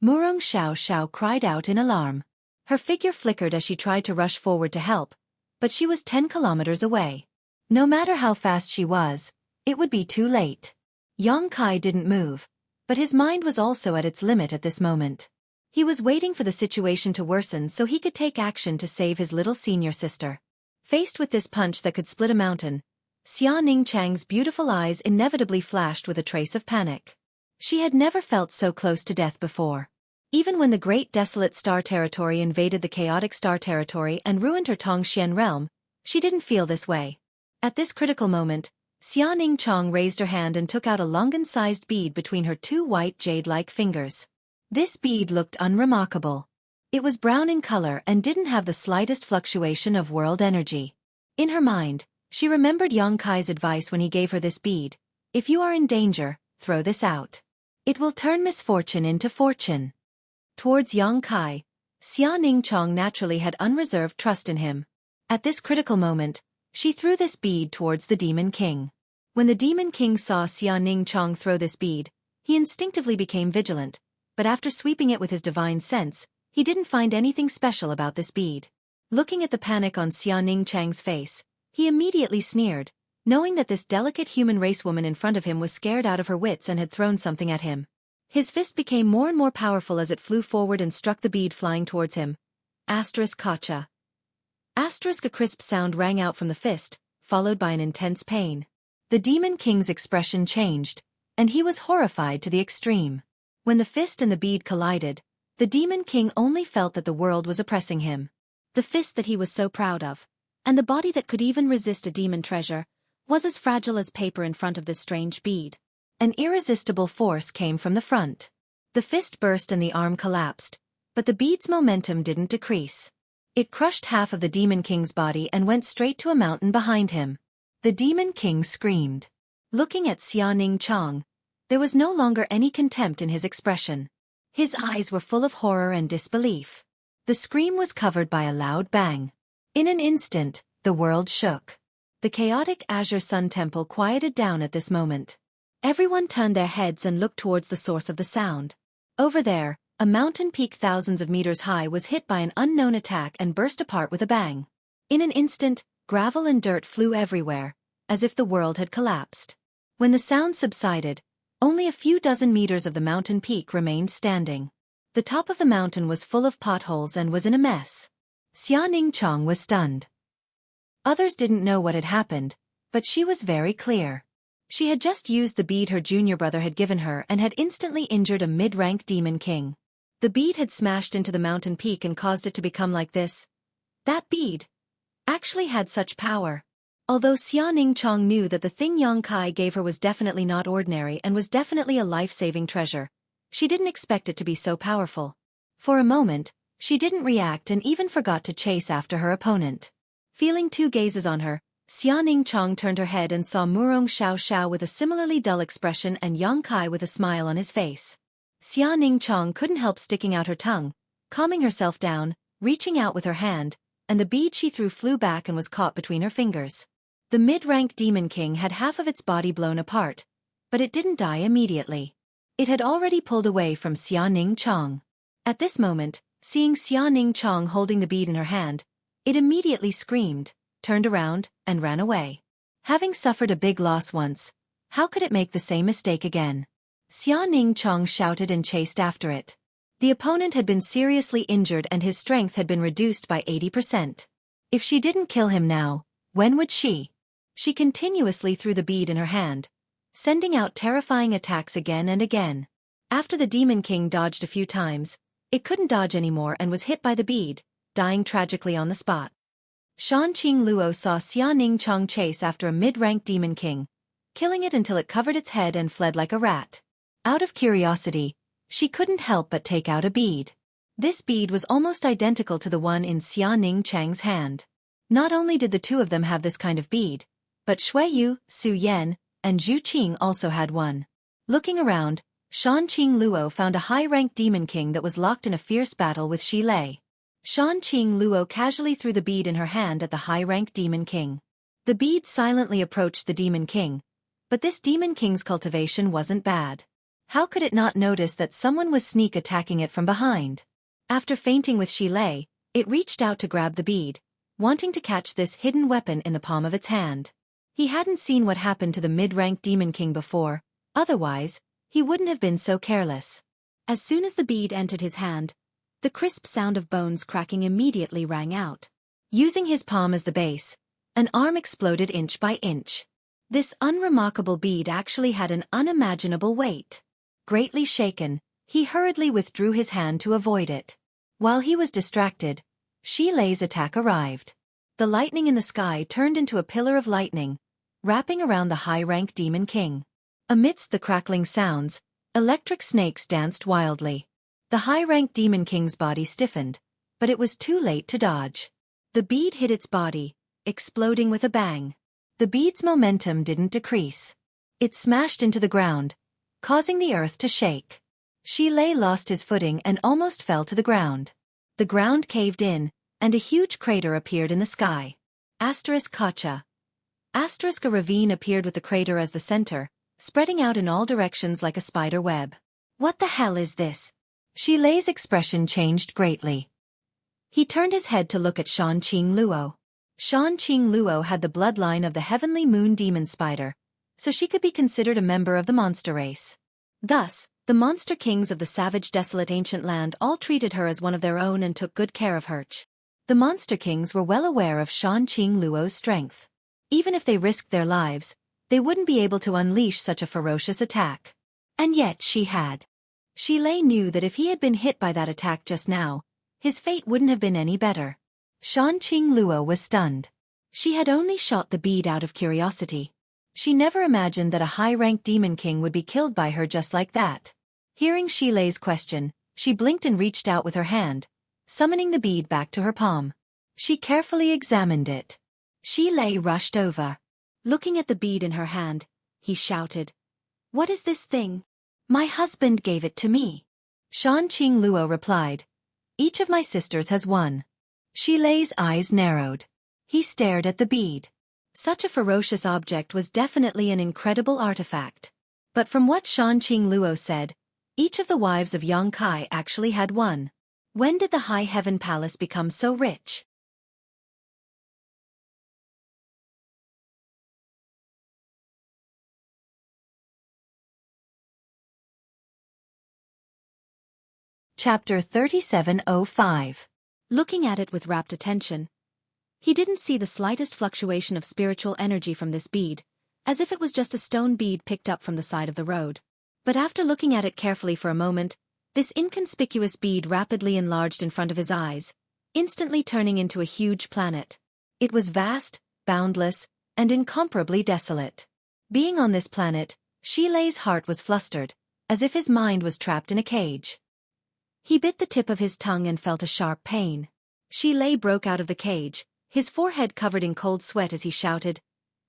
Murong Xiao Xiao cried out in alarm. Her figure flickered as she tried to rush forward to help, but she was 10 kilometers away. No matter how fast she was, it would be too late. Yang Kai didn't move, but his mind was also at its limit at this moment. He was waiting for the situation to worsen so he could take action to save his little senior sister. Faced with this punch that could split a mountain, Xia Ningchang's beautiful eyes inevitably flashed with a trace of panic. She had never felt so close to death before. Even when the Great Desolate Star Territory invaded the Chaotic Star Territory and ruined her Tongxian realm, she didn't feel this way. At this critical moment, Xia Ningchang raised her hand and took out a longan-sized bead between her two white jade-like fingers. This bead looked unremarkable. It was brown in color and didn't have the slightest fluctuation of world energy. In her mind, she remembered Yang Kai's advice when he gave her this bead: if you are in danger, throw this out. It will turn misfortune into fortune. Towards Yang Kai, Xia Ningchang naturally had unreserved trust in him. At this critical moment, she threw this bead towards the Demon King. When the Demon King saw Xia Ningchang throw this bead, he instinctively became vigilant, but after sweeping it with his divine sense, he didn't find anything special about this bead. Looking at the panic on Xia Ningchang's face, he immediately sneered, knowing that this delicate human race woman in front of him was scared out of her wits and had thrown something at him. His fist became more and more powerful as it flew forward and struck the bead flying towards him. Kacha. A crisp sound rang out from the fist, followed by an intense pain. The Demon King's expression changed, and he was horrified to the extreme. When the fist and the bead collided, the Demon King only felt that the world was oppressing him. The fist that he was so proud of, and the body that could even resist a demon treasure, was as fragile as paper in front of this strange bead. An irresistible force came from the front. The fist burst and the arm collapsed, but the bead's momentum didn't decrease. It crushed half of the Demon King's body and went straight to a mountain behind him. The Demon King screamed. Looking at Xia Ningchang, there was no longer any contempt in his expression. His eyes were full of horror and disbelief. The scream was covered by a loud bang. In an instant, the world shook. The chaotic Azure Sun Temple quieted down at this moment. Everyone turned their heads and looked towards the source of the sound. Over there, a mountain peak thousands of meters high was hit by an unknown attack and burst apart with a bang. In an instant, gravel and dirt flew everywhere, as if the world had collapsed. When the sound subsided, only a few dozen meters of the mountain peak remained standing. The top of the mountain was full of potholes and was in a mess. Xia Ningchang was stunned. Others didn't know what had happened, but she was very clear. She had just used the bead her junior brother had given her and had instantly injured a mid-rank Demon King. The bead had smashed into the mountain peak and caused it to become like this. That bead actually had such power. Although Xia Ningchang knew that the thing Yang Kai gave her was definitely not ordinary and was definitely a life-saving treasure, she didn't expect it to be so powerful. For a moment, she didn't react and even forgot to chase after her opponent. Feeling two gazes on her, Xia Ningchang turned her head and saw Murong Xiao Xiao with a similarly dull expression and Yang Kai with a smile on his face. Xia Ningchang couldn't help sticking out her tongue, calming herself down, reaching out with her hand, and the bead she threw flew back and was caught between her fingers. The mid-rank Demon King had half of its body blown apart, but it didn't die immediately. It had already pulled away from Xia Ningchang. At this moment, seeing Xia Ningchang holding the bead in her hand, it immediately screamed, turned around, and ran away. Having suffered a big loss once, how could it make the same mistake again? Xia Ningchang shouted and chased after it. The opponent had been seriously injured and his strength had been reduced by 80%. If she didn't kill him now, when would she? She continuously threw the bead in her hand, sending out terrifying attacks again and again. After the Demon King dodged a few times, it couldn't dodge anymore and was hit by the bead, dying tragically on the spot. Shanqing Luo saw Xia Ningchang chase after a mid-rank Demon King, killing it until it covered its head and fled like a rat. Out of curiosity, she couldn't help but take out a bead. This bead was almost identical to the one in Xia Ningchang's hand. Not only did the two of them have this kind of bead, but Xueqi, Su Yan, and Zhu Qing also had one. Looking around, Xueqi Luo found a high-ranked demon king that was locked in a fierce battle with Xi Lei. Xueqi Luo casually threw the bead in her hand at the high-ranked demon king. The bead silently approached the demon king, but this demon king's cultivation wasn't bad. How could it not notice that someone was sneak attacking it from behind? After fainting with Xi Lei, it reached out to grab the bead, wanting to catch this hidden weapon in the palm of its hand. He hadn't seen what happened to the mid-ranked demon king before, otherwise, he wouldn't have been so careless. As soon as the bead entered his hand, the crisp sound of bones cracking immediately rang out. Using his palm as the base, an arm exploded inch by inch. This unremarkable bead actually had an unimaginable weight. Greatly shaken, he hurriedly withdrew his hand to avoid it. While he was distracted, Xi Lei's attack arrived. The lightning in the sky turned into a pillar of lightning, wrapping around the high-ranked demon king. Amidst the crackling sounds, electric snakes danced wildly. The high-ranked demon king's body stiffened, but it was too late to dodge. The bead hit its body, exploding with a bang. The bead's momentum didn't decrease. It smashed into the ground, causing the earth to shake. Xi Lei lost his footing and almost fell to the ground. The ground caved in, and a huge crater appeared in the sky. Kacha. A ravine appeared with the crater as the center, spreading out in all directions like a spider web. What the hell is this? Xi Lei's expression changed greatly. He turned his head to look at Xueqi Luo. Xueqi Luo had the bloodline of the heavenly moon demon spider, so she could be considered a member of the monster race. Thus, the monster kings of the savage desolate ancient land all treated her as one of their own and took good care of her. The monster kings were well aware of Xueqi Luo's strength. Even if they risked their lives, they wouldn't be able to unleash such a ferocious attack. And yet she had. Xi Lei knew that if he had been hit by that attack just now, his fate wouldn't have been any better. Xueqi Luo was stunned. She had only shot the bead out of curiosity. She never imagined that a high-ranked demon king would be killed by her just like that. Hearing Xi Lei's question, she blinked and reached out with her hand, summoning the bead back to her palm. She carefully examined it. Xi Lei rushed over. Looking at the bead in her hand, he shouted, "What is this thing?" "My husband gave it to me." Xueqi Luo replied, "Each of my sisters has one." Xi Lei's eyes narrowed. He stared at the bead. Such a ferocious object was definitely an incredible artifact. But from what Xueqi Luo said, each of the wives of Xueqi actually had one. When did the High Heaven Palace become so rich? Chapter 3705. Looking at it with rapt attention, he didn't see the slightest fluctuation of spiritual energy from this bead, as if it was just a stone bead picked up from the side of the road. But after looking at it carefully for a moment, this inconspicuous bead rapidly enlarged in front of his eyes, instantly turning into a huge planet. It was vast, boundless, and incomparably desolate. Being on this planet, Xi Lei's heart was flustered, as if his mind was trapped in a cage. He bit the tip of his tongue and felt a sharp pain. Xi Lei broke out of the cage, his forehead covered in cold sweat as he shouted,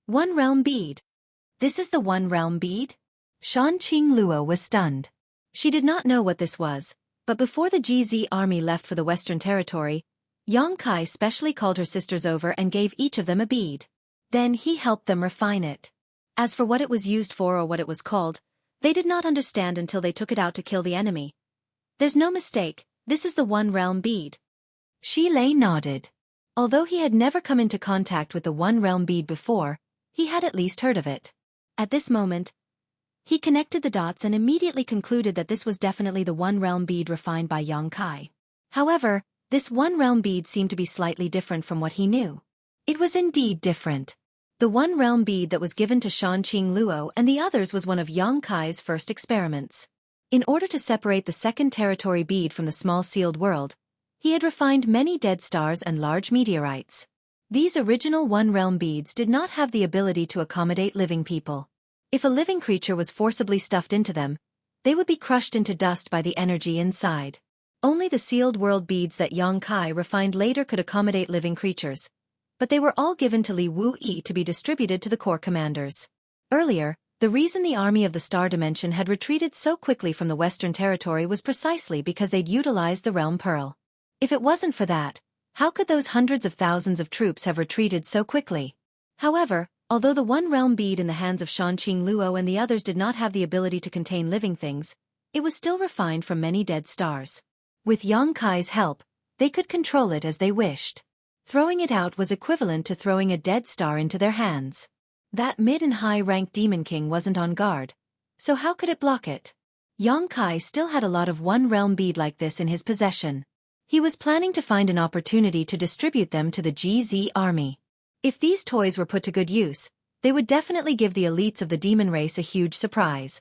"One realm bead! This is the one realm bead?" Xueqi Luo was stunned. She did not know what this was, but before the GZ army left for the Western Territory, Xueqi specially called her sisters over and gave each of them a bead. Then he helped them refine it. As for what it was used for or what it was called, they did not understand until they took it out to kill the enemy. "There's no mistake, this is the one realm bead." Xi Lei nodded. Although he had never come into contact with the one realm bead before, he had at least heard of it. At this moment, he connected the dots and immediately concluded that this was definitely the one realm bead refined by Xueqi. However, this one realm bead seemed to be slightly different from what he knew. It was indeed different. The one realm bead that was given to Xueqi Luo and the others was one of Xueqi's first experiments. In order to separate the second territory bead from the small sealed world, he had refined many dead stars and large meteorites. These original one-realm beads did not have the ability to accommodate living people. If a living creature was forcibly stuffed into them, they would be crushed into dust by the energy inside. Only the sealed world beads that Xueqi refined later could accommodate living creatures, but they were all given to Li Wuyi to be distributed to the corps commanders. Earlier, The reason the army of the Star Dimension had retreated so quickly from the Western Territory was precisely because they'd utilized the Realm Pearl. If it wasn't for that, how could those hundreds of thousands of troops have retreated so quickly? However, although the one realm bead in the hands of Xueqi Luo and the others did not have the ability to contain living things, it was still refined from many dead stars. With Yang Kai's help, they could control it as they wished. Throwing it out was equivalent to throwing a dead star into their hands. That mid and high-ranked Demon King wasn't on guard, so how could it block it? Yang Kai still had a lot of one-realm bead like this in his possession. He was planning to find an opportunity to distribute them to the GZ army. If these toys were put to good use, they would definitely give the elites of the demon race a huge surprise.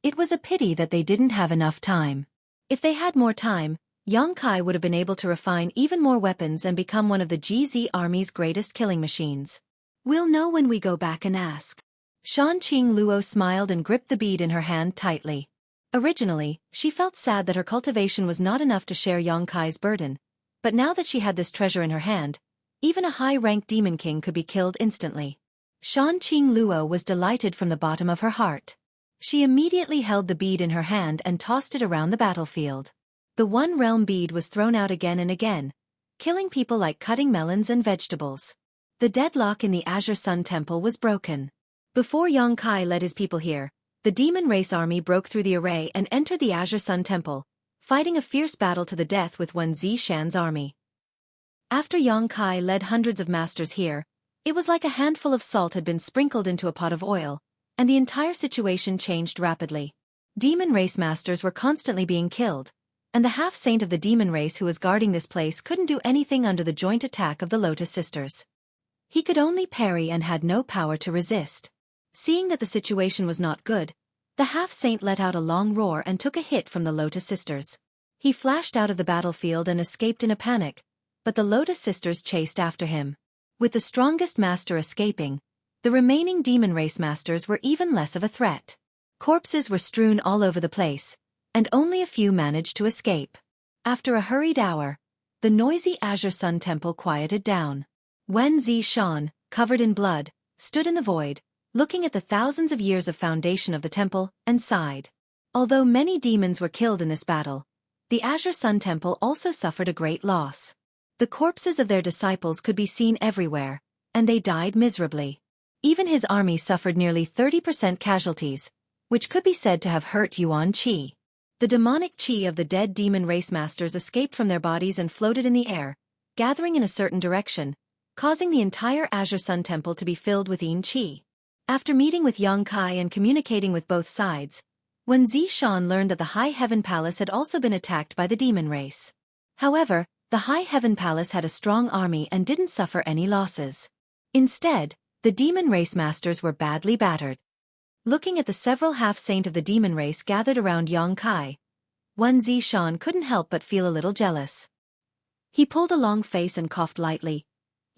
It was a pity that they didn't have enough time. If they had more time, Yang Kai would have been able to refine even more weapons and become one of the GZ army's greatest killing machines. We'll know when we go back and ask. Xueqi Luo smiled and gripped the bead in her hand tightly. Originally, she felt sad that her cultivation was not enough to share Yang Kai's burden, but now that she had this treasure in her hand, even a high-ranked demon king could be killed instantly. Xueqi Luo was delighted from the bottom of her heart. She immediately held the bead in her hand and tossed it around the battlefield. The one-realm bead was thrown out again and again, killing people like cutting melons and vegetables. The deadlock in the Azure Sun Temple was broken. Before Yang Kai led his people here, the demon race army broke through the array and entered the Azure Sun Temple, fighting a fierce battle to the death with Wen Zishan's army. After Yang Kai led hundreds of masters here, it was like a handful of salt had been sprinkled into a pot of oil, and the entire situation changed rapidly. Demon race masters were constantly being killed, and the half-saint of the demon race who was guarding this place couldn't do anything under the joint attack of the Lotus Sisters. He could only parry and had no power to resist. Seeing that the situation was not good, the half-saint let out a long roar and took a hit from the Lotus Sisters. He flashed out of the battlefield and escaped in a panic, but the Lotus Sisters chased after him. With the strongest master escaping, the remaining demon race masters were even less of a threat. Corpses were strewn all over the place, and only a few managed to escape. After a hurried hour, the noisy Azure Sun Temple quieted down. Wen Zishan, covered in blood, stood in the void, looking at the thousands of years of foundation of the temple, and sighed. Although many demons were killed in this battle, the Azure Sun Temple also suffered a great loss. The corpses of their disciples could be seen everywhere, and they died miserably. Even his army suffered nearly 30% casualties, which could be said to have hurt Yuan Qi. The demonic qi of the dead demon race masters escaped from their bodies and floated in the air, gathering in a certain direction, causing the entire Azure Sun Temple to be filled with yin qi. After meeting with Yang Kai and communicating with both sides, Wen Zishan learned that the High Heaven Palace had also been attacked by the demon race. However, the High Heaven Palace had a strong army and didn't suffer any losses. Instead, the demon race masters were badly battered. Looking at the several half-saint of the demon race gathered around Yang Kai, Wen Zishan couldn't help but feel a little jealous. He pulled a long face and coughed lightly.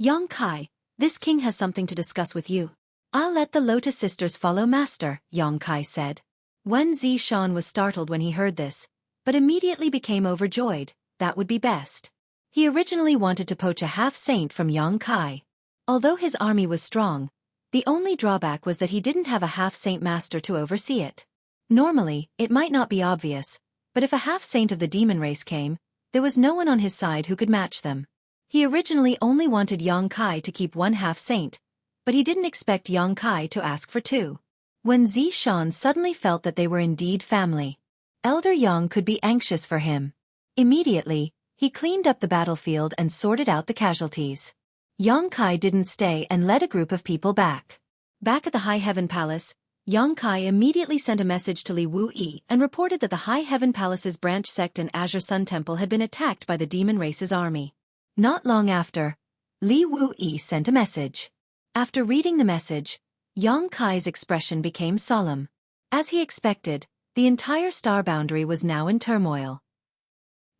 Yang Kai, this king has something to discuss with you. I'll let the Lotus Sisters follow master, Yang Kai said. Wen Zishan was startled when he heard this, but immediately became overjoyed. That would be best. He originally wanted to poach a half-saint from Yang Kai. Although his army was strong, the only drawback was that he didn't have a half-saint master to oversee it. Normally, it might not be obvious, but if a half-saint of the demon race came, there was no one on his side who could match them. He originally only wanted Yang Kai to keep one half-saint, but he didn't expect Yang Kai to ask for two. When Zishan suddenly felt that they were indeed family, Elder Yang could be anxious for him. Immediately, he cleaned up the battlefield and sorted out the casualties. Yang Kai didn't stay and led a group of people back. Back at the High Heaven Palace, Yang Kai immediately sent a message to Li Wuyi and reported that the High Heaven Palace's branch sect and Azure Sun Temple had been attacked by the demon race's army. Not long after, Li Wuyi sent a message. After reading the message, Yang Kai's expression became solemn. As he expected, the entire star boundary was now in turmoil.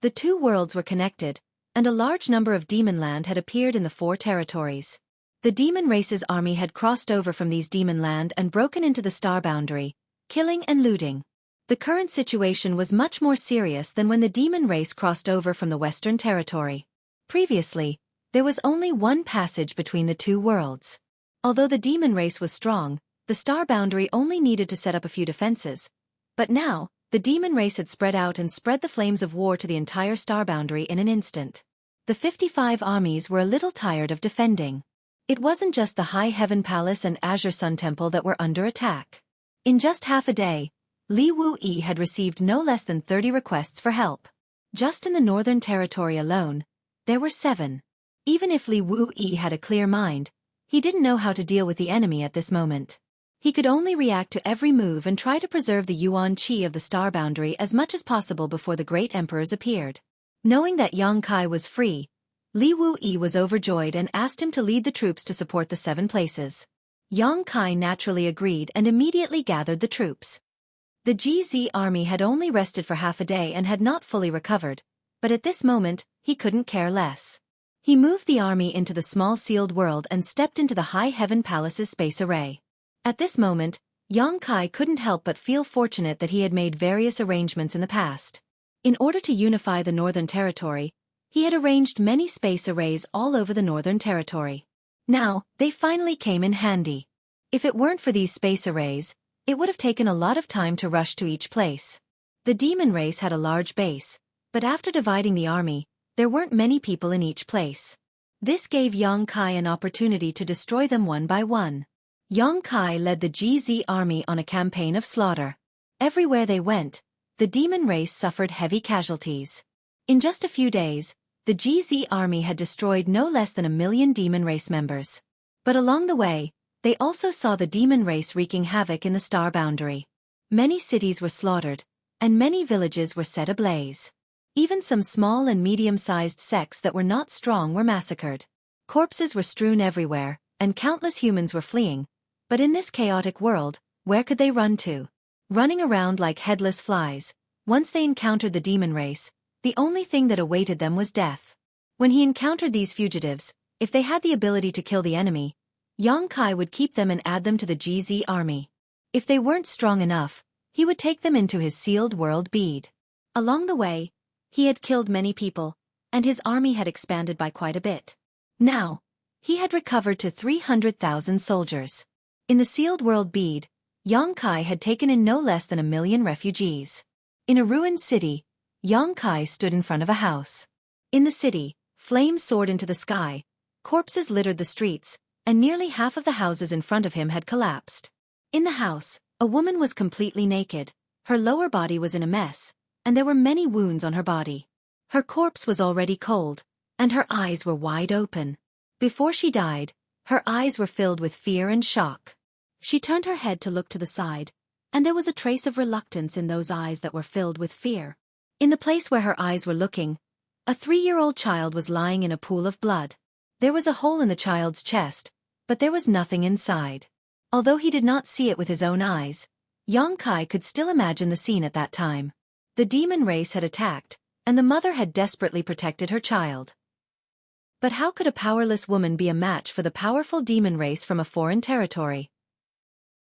The two worlds were connected, and a large number of demon land had appeared in the four territories. The demon race's army had crossed over from these demon land and broken into the star boundary, killing and looting. The current situation was much more serious than when the demon race crossed over from the Western Territory. Previously, there was only one passage between the two worlds. Although the demon race was strong, the star boundary only needed to set up a few defenses. But now, the demon race had spread out and spread the flames of war to the entire star boundary in an instant. The 55 armies were a little tired of defending. It wasn't just the High Heaven Palace and Azure Sun Temple that were under attack. In just half a day, Li Wuyi had received no less than 30 requests for help. Just in the Northern Territory alone, there were 7. Even if Li Wuyi had a clear mind, he didn't know how to deal with the enemy at this moment. He could only react to every move and try to preserve the Yuan Qi of the star boundary as much as possible before the great emperors appeared. Knowing that Yang Kai was free, Li Wuyi was overjoyed and asked him to lead the troops to support the 7 places. Yang Kai naturally agreed and immediately gathered the troops. The GZ army had only rested for half a day and had not fully recovered, but at this moment, he couldn't care less. He moved the army into the small sealed world and stepped into the High Heaven Palace's space array. At this moment, Yang Kai couldn't help but feel fortunate that he had made various arrangements in the past. In order to unify the Northern Territory, he had arranged many space arrays all over the Northern Territory. Now, they finally came in handy. If it weren't for these space arrays, it would have taken a lot of time to rush to each place. The demon race had a large base, but after dividing the army, there weren't many people in each place. This gave Yang Kai an opportunity to destroy them one by one. Yang Kai led the GZ army on a campaign of slaughter. Everywhere they went, the demon race suffered heavy casualties. In just a few days, the GZ army had destroyed no less than 1 million demon race members. But along the way, they also saw the demon race wreaking havoc in the star boundary. Many cities were slaughtered, and many villages were set ablaze. Even some small and medium-sized sects that were not strong were massacred. Corpses were strewn everywhere, and countless humans were fleeing. But in this chaotic world, where could they run to? Running around like headless flies, once they encountered the demon race, the only thing that awaited them was death. When he encountered these fugitives, if they had the ability to kill the enemy, Yang Kai would keep them and add them to the GZ army. If they weren't strong enough, he would take them into his sealed world bead. Along the way, he had killed many people, and his army had expanded by quite a bit. Now, he had recovered to 300,000 soldiers. In the sealed world bead, Yang Kai had taken in no less than 1 million refugees. In a ruined city, Yang Kai stood in front of a house. In the city, flames soared into the sky, corpses littered the streets, and nearly half of the houses in front of him had collapsed. In the house, a woman was completely naked, her lower body was in a mess, and there were many wounds on her body. Her corpse was already cold, and her eyes were wide open. Before she died, her eyes were filled with fear and shock. She turned her head to look to the side, and there was a trace of reluctance in those eyes that were filled with fear. In the place where her eyes were looking, a 3-year-old child was lying in a pool of blood. There was a hole in the child's chest, but there was nothing inside. Although he did not see it with his own eyes, Yang Kai could still imagine the scene at that time. The demon race had attacked, and the mother had desperately protected her child. But how could a powerless woman be a match for the powerful demon race from a foreign territory?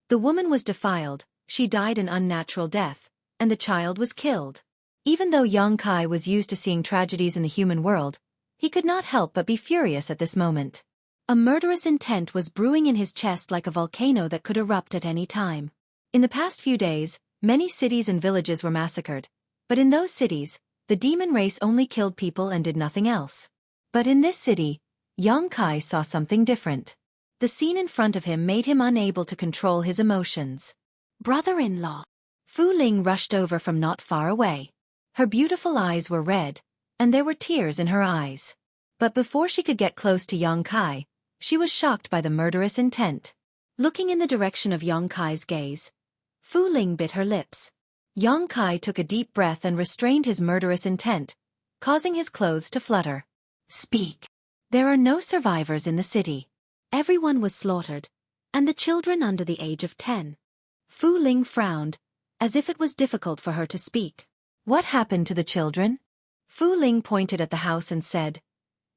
The woman was defiled, she died an unnatural death, and the child was killed. Even though Yang Kai was used to seeing tragedies in the human world, he could not help but be furious at this moment. A murderous intent was brewing in his chest like a volcano that could erupt at any time. In the past few days, many cities and villages were massacred, but in those cities, the demon race only killed people and did nothing else. But in this city, Yang Kai saw something different. The scene in front of him made him unable to control his emotions. Brother-in-law. Fu Ling rushed over from not far away. Her beautiful eyes were red, and there were tears in her eyes. But before she could get close to Yang Kai, she was shocked by the murderous intent. Looking in the direction of Yang Kai's gaze, Fu Ling bit her lips. Yang Kai took a deep breath and restrained his murderous intent, causing his clothes to flutter. Speak. There are no survivors in the city. Everyone was slaughtered, and the children under the age of 10. Fu Ling frowned, as if it was difficult for her to speak. What happened to the children? Fu Ling pointed at the house and said,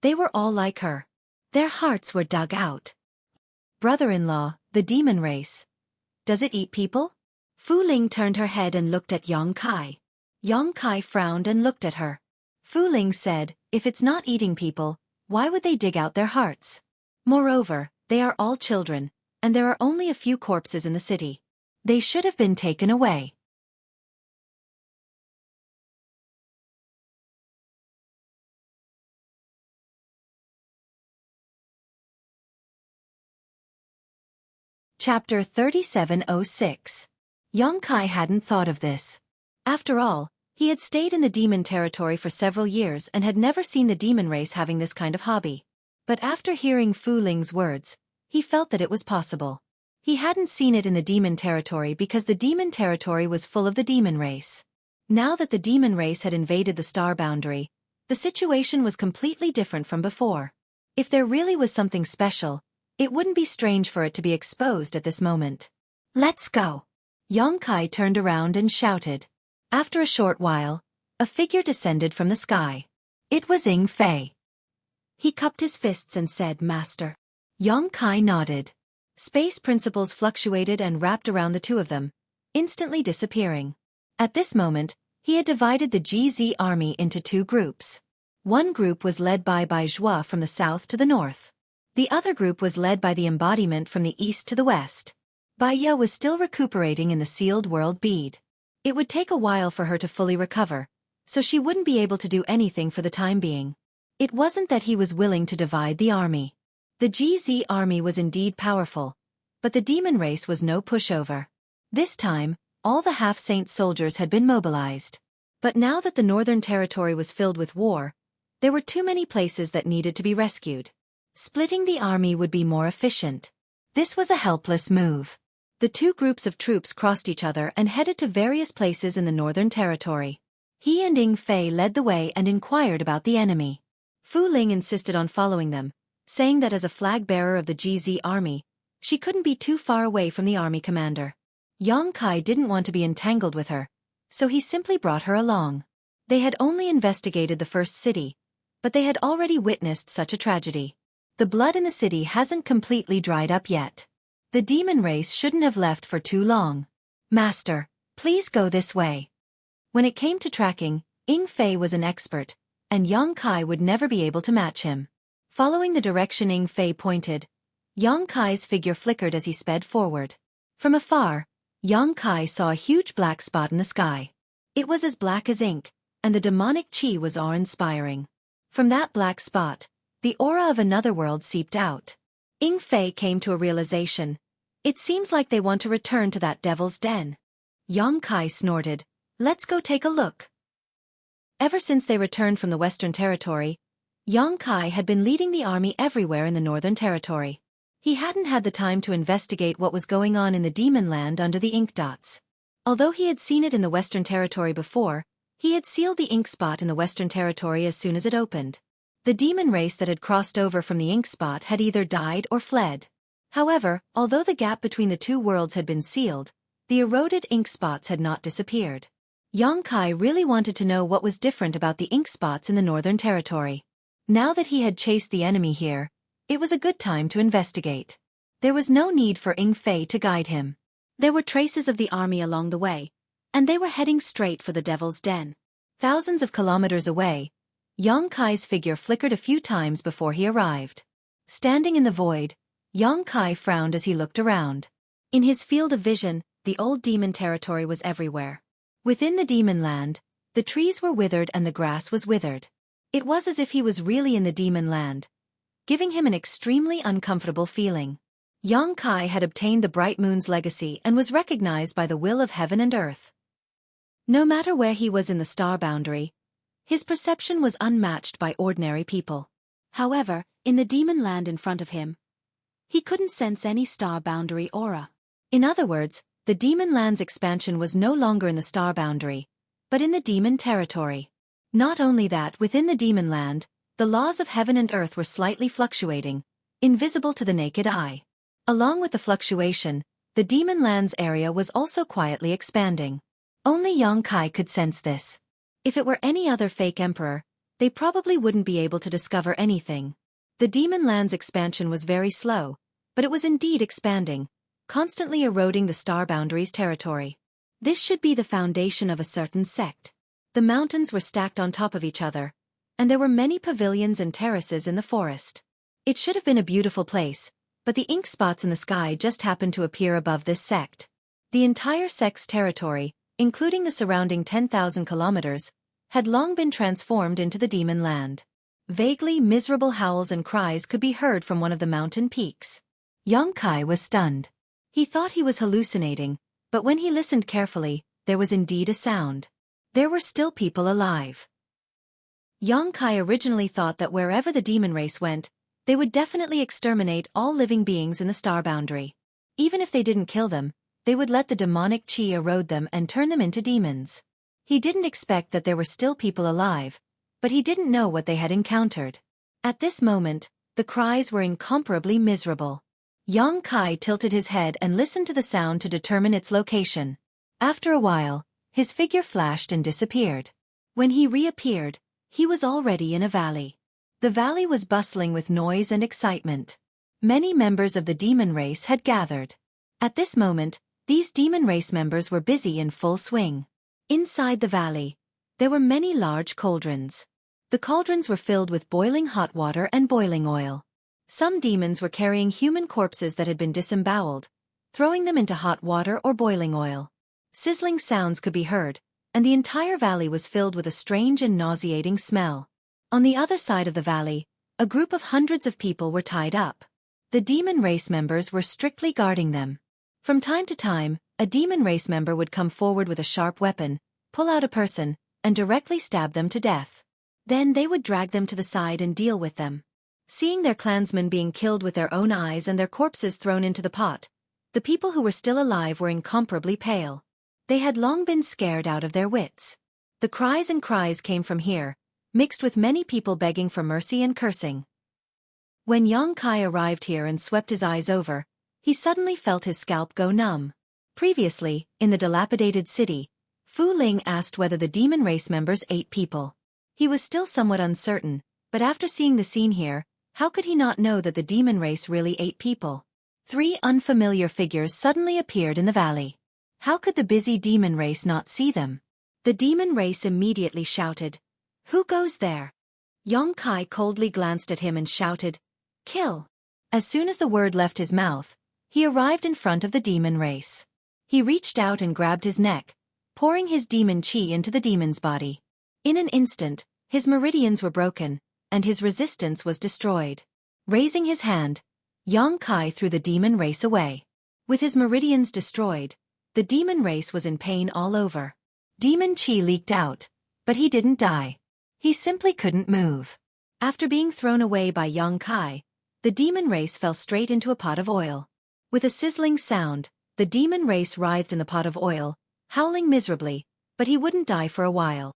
they were all like her. Their hearts were dug out. Brother-in-law, the demon race. Does it eat people? Fu Ling turned her head and looked at Yang Kai. Yang Kai frowned and looked at her. Fu Ling said, if it's not eating people, why would they dig out their hearts? Moreover, they are all children, and there are only a few corpses in the city. They should have been taken away. Chapter 3706. Yongkai hadn't thought of this. After all, he had stayed in the demon territory for several years and had never seen the demon race having this kind of hobby. But after hearing Fu Ling's words, he felt that it was possible. He hadn't seen it in the demon territory because the demon territory was full of the demon race. Now that the demon race had invaded the star boundary, the situation was completely different from before. If there really was something special, it wouldn't be strange for it to be exposed at this moment. Let's go! Yongkai turned around and shouted. After a short while, a figure descended from the sky. It was Ying Fei. He cupped his fists and said, "Master." Yongkai nodded. Space principles fluctuated and wrapped around the two of them, instantly disappearing. At this moment, he had divided the GZ army into two groups. One group was led by Zhuo from the south to the north. The other group was led by the embodiment from the east to the west. Baiya was still recuperating in the sealed world bead. It would take a while for her to fully recover, so she wouldn't be able to do anything for the time being. It wasn't that he was willing to divide the army. The GZ army was indeed powerful, but the demon race was no pushover. This time, all the half-saint soldiers had been mobilized. But now that the northern territory was filled with war, there were too many places that needed to be rescued. Splitting the army would be more efficient. This was a helpless move. The two groups of troops crossed each other and headed to various places in the northern territory. He and Ying Fei led the way and inquired about the enemy. Fu Ling insisted on following them, saying that as a flag-bearer of the GZ army, she couldn't be too far away from the army commander. Yongkai didn't want to be entangled with her, so he simply brought her along. They had only investigated the first city, but they had already witnessed such a tragedy. The blood in the city hasn't completely dried up yet. The demon race shouldn't have left for too long. "Master, please go this way." When it came to tracking, Ying Fei was an expert, and Yongkai would never be able to match him. Following the direction Ying Fei pointed, Yongkai's figure flickered as he sped forward. From afar, Yongkai saw a huge black spot in the sky. It was as black as ink, and the demonic chi was awe-inspiring. From that black spot, the aura of another world seeped out. Ying Fei came to a realization. It seems like they want to return to that devil's den. Yongkai snorted. "Let's go take a look." Ever since they returned from the Western Territory, Yongkai had been leading the army everywhere in the Northern Territory. He hadn't had the time to investigate what was going on in the Demon Land under the ink dots. Although he had seen it in the Western Territory before, he had sealed the ink spot in the Western Territory as soon as it opened. The demon race that had crossed over from the ink spot had either died or fled. However, although the gap between the two worlds had been sealed, the eroded ink spots had not disappeared. Yongkai really wanted to know what was different about the ink spots in the Northern Territory. Now that he had chased the enemy here, it was a good time to investigate. There was no need for Ying Fei to guide him. There were traces of the army along the way, and they were heading straight for the Devil's Den. Thousands of kilometers away, Yongkai's figure flickered a few times before he arrived. Standing in the void, Yongkai frowned as he looked around. In his field of vision, the old demon territory was everywhere. Within the demon land, the trees were withered and the grass was withered. It was as if he was really in the demon land, giving him an extremely uncomfortable feeling. Yongkai had obtained the Bright Moon's legacy and was recognized by the will of heaven and earth. No matter where he was in the star boundary, his perception was unmatched by ordinary people. However, in the demon land in front of him, he couldn't sense any star boundary aura. In other words, the demon land's expansion was no longer in the star boundary, but in the demon territory. Not only that, within the demon land, the laws of heaven and earth were slightly fluctuating, invisible to the naked eye. Along with the fluctuation, the demon land's area was also quietly expanding. Only Yongkai could sense this. If it were any other fake emperor, they probably wouldn't be able to discover anything. The demon land's expansion was very slow, but it was indeed expanding, constantly eroding the star boundary's territory. This should be the foundation of a certain sect. The mountains were stacked on top of each other, and there were many pavilions and terraces in the forest. It should have been a beautiful place, but the ink spots in the sky just happened to appear above this sect. The entire sect's territory, including the surrounding 10,000 kilometers, had long been transformed into the demon land. Vaguely miserable howls and cries could be heard from one of the mountain peaks. Xueqi was stunned. He thought he was hallucinating, but when he listened carefully, there was indeed a sound. There were still people alive. Xueqi originally thought that wherever the demon race went, they would definitely exterminate all living beings in the star boundary. Even if they didn't kill them, they would let the demonic chi erode them and turn them into demons. He didn't expect that there were still people alive, but he didn't know what they had encountered. At this moment, the cries were incomparably miserable. Xueqi tilted his head and listened to the sound to determine its location. After a while, his figure flashed and disappeared. When he reappeared, he was already in a valley. The valley was bustling with noise and excitement. Many members of the demon race had gathered. At this moment, these demon race members were busy in full swing. Inside the valley, there were many large cauldrons. The cauldrons were filled with boiling hot water and boiling oil. Some demons were carrying human corpses that had been disemboweled, throwing them into hot water or boiling oil. Sizzling sounds could be heard, and the entire valley was filled with a strange and nauseating smell. On the other side of the valley, a group of hundreds of people were tied up. The demon race members were strictly guarding them. From time to time, a demon race member would come forward with a sharp weapon, pull out a person, and directly stab them to death. Then they would drag them to the side and deal with them. Seeing their clansmen being killed with their own eyes and their corpses thrown into the pot, the people who were still alive were incomparably pale. They had long been scared out of their wits. The cries and cries came from here, mixed with many people begging for mercy and cursing. When Xueqi arrived here and swept his eyes over, he suddenly felt his scalp go numb. Previously, in the dilapidated city, Fu Ling asked whether the demon race members ate people. He was still somewhat uncertain, but after seeing the scene here, how could he not know that the demon race really ate people? 3 unfamiliar figures suddenly appeared in the valley. How could the busy demon race not see them? The demon race immediately shouted, "Who goes there?" Xueqi coldly glanced at him and shouted, "Kill." As soon as the word left his mouth, he arrived in front of the demon race. He reached out and grabbed his neck, pouring his demon chi into the demon's body. In an instant, his meridians were broken, and his resistance was destroyed. Raising his hand, Xueqi threw the demon race away. With his meridians destroyed, the demon race was in pain all over. Demon chi leaked out, but he didn't die. He simply couldn't move. After being thrown away by Xueqi, the demon race fell straight into a pot of oil. With a sizzling sound, the demon race writhed in the pot of oil, howling miserably, but he wouldn't die for a while.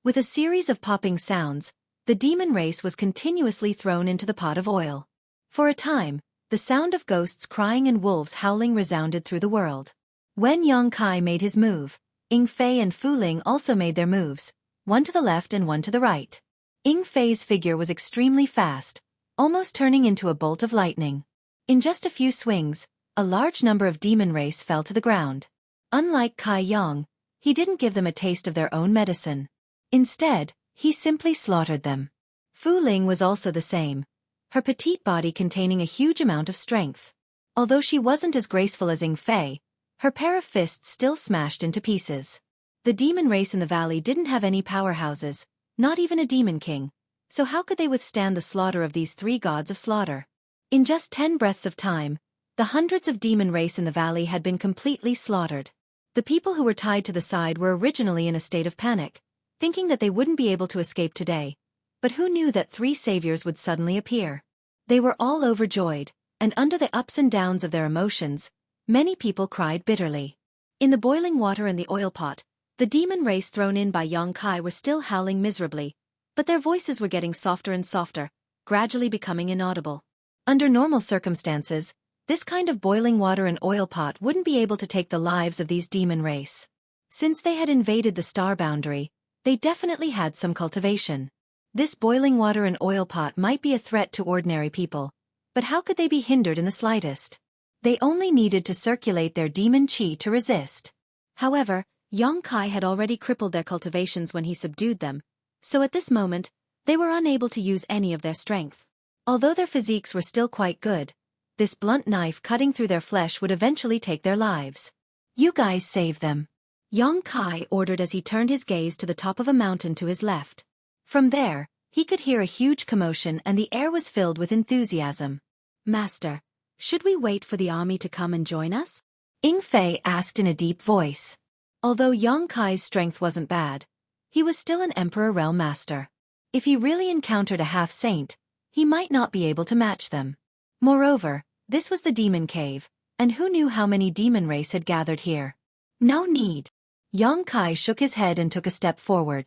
With a series of popping sounds, the demon race was continuously thrown into the pot of oil. For a time, the sound of ghosts crying and wolves howling resounded through the world. When Xueqi made his move, Yingfei and Fu Ling also made their moves, one to the left and one to the right. Yingfei's figure was extremely fast, almost turning into a bolt of lightning. In just a few swings, a large number of demon race fell to the ground. Unlike Kai Yang, he didn't give them a taste of their own medicine. Instead, he simply slaughtered them. Fu Ling was also the same, her petite body containing a huge amount of strength. Although she wasn't as graceful as Yingfei, her pair of fists still smashed into pieces. The demon race in the valley didn't have any powerhouses, not even a demon king, so how could they withstand the slaughter of these 3 gods of slaughter? In just 10 breaths of time, the hundreds of demon race in the valley had been completely slaughtered. The people who were tied to the side were originally in a state of panic, thinking that they wouldn't be able to escape today, but who knew that 3 saviors would suddenly appear? They were all overjoyed, and under the ups and downs of their emotions, many people cried bitterly. In the boiling water and the oil pot, the demon race thrown in by Xueqi were still howling miserably, but their voices were getting softer and softer, gradually becoming inaudible. Under normal circumstances, this kind of boiling water and oil pot wouldn't be able to take the lives of these demon race. Since they had invaded the star boundary, they definitely had some cultivation. This boiling water and oil pot might be a threat to ordinary people, but how could they be hindered in the slightest? They only needed to circulate their demon chi to resist. However, Xueqi had already crippled their cultivations when he subdued them, so at this moment, they were unable to use any of their strength. Although their physiques were still quite good, This blunt knife cutting through their flesh would eventually take their lives. You guys save them. Xueqi ordered as he turned his gaze to the top of a mountain to his left. From there, he could hear a huge commotion and the air was filled with enthusiasm. Master, should we wait for the army to come and join us? Yingfei asked in a deep voice. Although Xueqi's strength wasn't bad, he was still an Emperor Realm Master. If he really encountered a half-saint, he might not be able to match them. Moreover, this was the demon cave, and who knew how many demon race had gathered here? No need. Xueqi shook his head and took a step forward.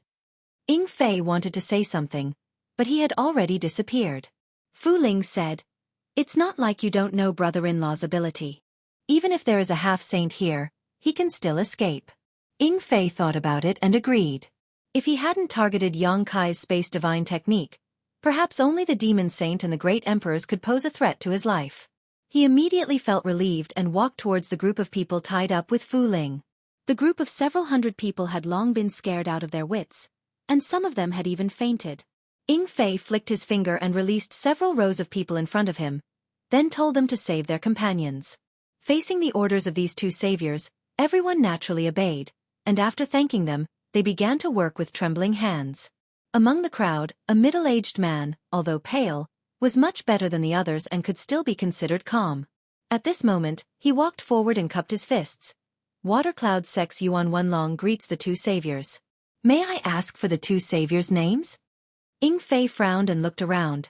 Yingfei wanted to say something, but he had already disappeared. Fu Ling said, "It's not like you don't know brother-in-law's ability. Even if there is a half-saint here, he can still escape." Yingfei thought about it and agreed. If he hadn't targeted Xueqi's space divine technique, perhaps only the demon saint and the great emperors could pose a threat to his life. He immediately felt relieved and walked towards the group of people tied up with Fu Ling. The group of several hundred people had long been scared out of their wits, and some of them had even fainted. Yingfei flicked his finger and released several rows of people in front of him, then told them to save their companions. Facing the orders of these two saviors, everyone naturally obeyed, and after thanking them, they began to work with trembling hands. Among the crowd, a middle-aged man, although pale, was much better than the others and could still be considered calm. At this moment, he walked forward and cupped his fists. Water Cloud Sect's Yuan Wenlong greets the two saviors. May I ask for the two saviors' names? Yingfei frowned and looked around.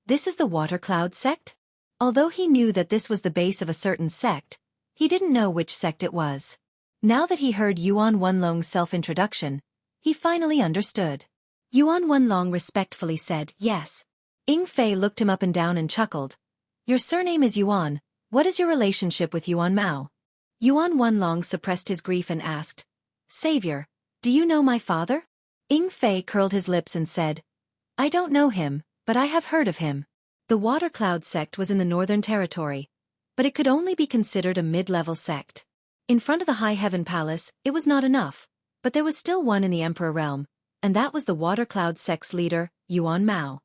This is the Water Cloud Sect? Although he knew that this was the base of a certain sect, he didn't know which sect it was. Now that he heard Yuan Wenlong's self-introduction, he finally understood. Yuan Wenlong respectfully said, "Yes." Yingfei looked him up and down and chuckled. "Your surname is Yuan. What is your relationship with Yuan Mao?" Yuan Wenlong suppressed his grief and asked, "Savior, do you know my father?" Yingfei curled his lips and said, "I don't know him, but I have heard of him." The Water Cloud Sect was in the Northern Territory, but it could only be considered a mid-level sect. In front of the High Heaven Palace, it was not enough, but there was still one in the Emperor Realm, and that was the Water Cloud Sect's leader, Yuan Mao.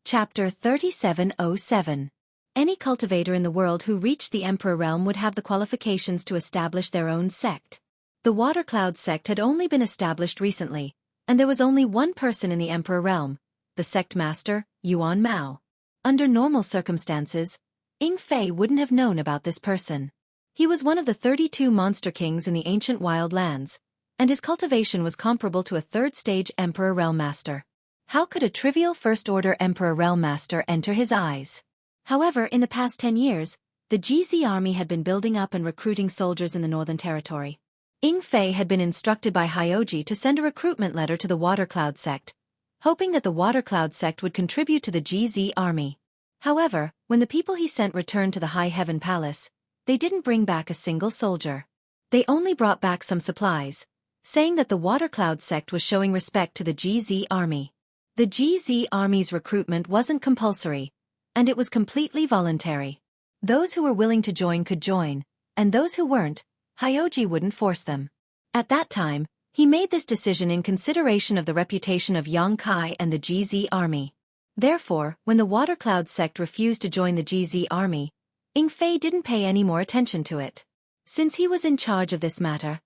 Chapter 3707. Any cultivator in the world who reached the Emperor Realm would have the qualifications to establish their own sect. The Water Cloud Sect had only been established recently, and there was only one person in the Emperor Realm, the sect master, Yuan Mao. Under normal circumstances, Yingfei wouldn't have known about this person. He was one of the 32 monster kings in the ancient wild lands, and his cultivation was comparable to a third-stage Emperor Realm Master. How could a trivial first-order Emperor Realm Master enter his eyes? However, in the past 10 years, the GZ army had been building up and recruiting soldiers in the Northern Territory. Yingfei had been instructed by Hyoji to send a recruitment letter to the Water Cloud Sect, hoping that the Water Cloud Sect would contribute to the GZ army. However, when the people he sent returned to the High Heaven Palace, they didn't bring back a single soldier. They only brought back some supplies, saying that the Water Cloud Sect was showing respect to the GZ army. The GZ army's recruitment wasn't compulsory, and it was completely voluntary. Those who were willing to join could join, and those who weren't, Hyoji wouldn't force them. At that time, he made this decision in consideration of the reputation of Xueqi and the GZ army. Therefore, when the Water Cloud Sect refused to join the GZ army, Yingfei didn't pay any more attention to it. Since he was in charge of this matter,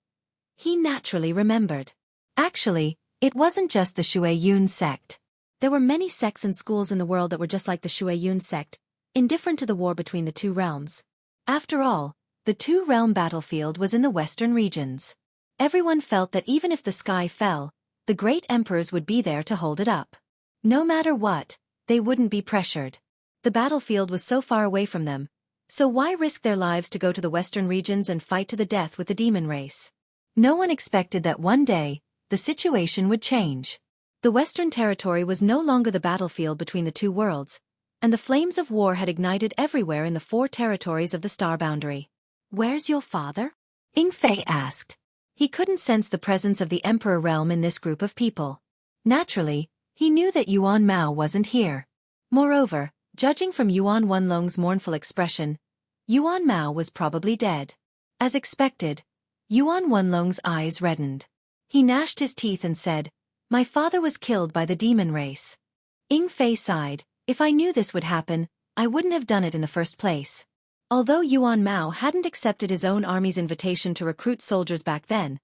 he naturally remembered. Actually, it wasn't just the Xueyun sect. There were many sects and schools in the world that were just like the Xueyun sect, indifferent to the war between the two realms. After all, the two-realm battlefield was in the western regions. Everyone felt that even if the sky fell, the great emperors would be there to hold it up. No matter what, they wouldn't be pressured. The battlefield was so far away from them, so why risk their lives to go to the western regions and fight to the death with the demon race? No one expected that one day, the situation would change. The Western Territory was no longer the battlefield between the two worlds, and the flames of war had ignited everywhere in the 4 territories of the star boundary. "Where's your father?" Yingfei asked. He couldn't sense the presence of the Emperor Realm in this group of people. Naturally, he knew that Yuan Mao wasn't here. Moreover, judging from Yuan Wenlong's mournful expression, Yuan Mao was probably dead. As expected, Yuan Wenlong's eyes reddened. He gnashed his teeth and said, "My father was killed by the demon race." Ying Fei sighed, "If I knew this would happen, I wouldn't have done it in the first place." Although Yuan Mao hadn't accepted his own army's invitation to recruit soldiers back then,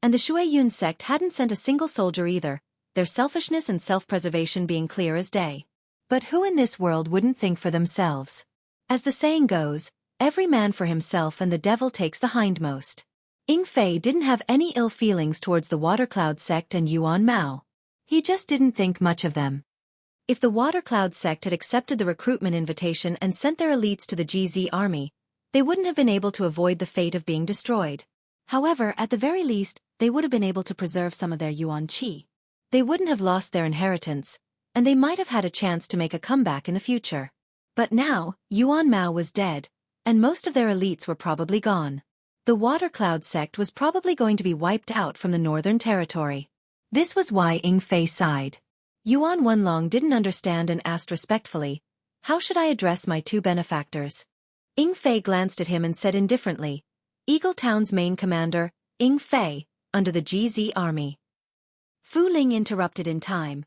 and the Xueyun sect hadn't sent a single soldier either, their selfishness and self-preservation being clear as day. But who in this world wouldn't think for themselves? As the saying goes, every man for himself and the devil takes the hindmost. Ying Fei didn't have any ill feelings towards the Water Cloud sect and Yuan Mao. He just didn't think much of them. If the Water Cloud sect had accepted the recruitment invitation and sent their elites to the GZ army, they wouldn't have been able to avoid the fate of being destroyed. However, at the very least, they would have been able to preserve some of their Yuan Qi. They wouldn't have lost their inheritance, and they might have had a chance to make a comeback in the future. But now, Yuan Mao was dead, and most of their elites were probably gone. The Water Cloud sect was probably going to be wiped out from the Northern Territory. This was why Ying Fei sighed. Yuan Wenlong didn't understand and asked respectfully, "How should I address my two benefactors?" Ying Fei glanced at him and said indifferently, "Eagle Town's main commander, Ying Fei, under the GZ army." Fu Ling interrupted in time.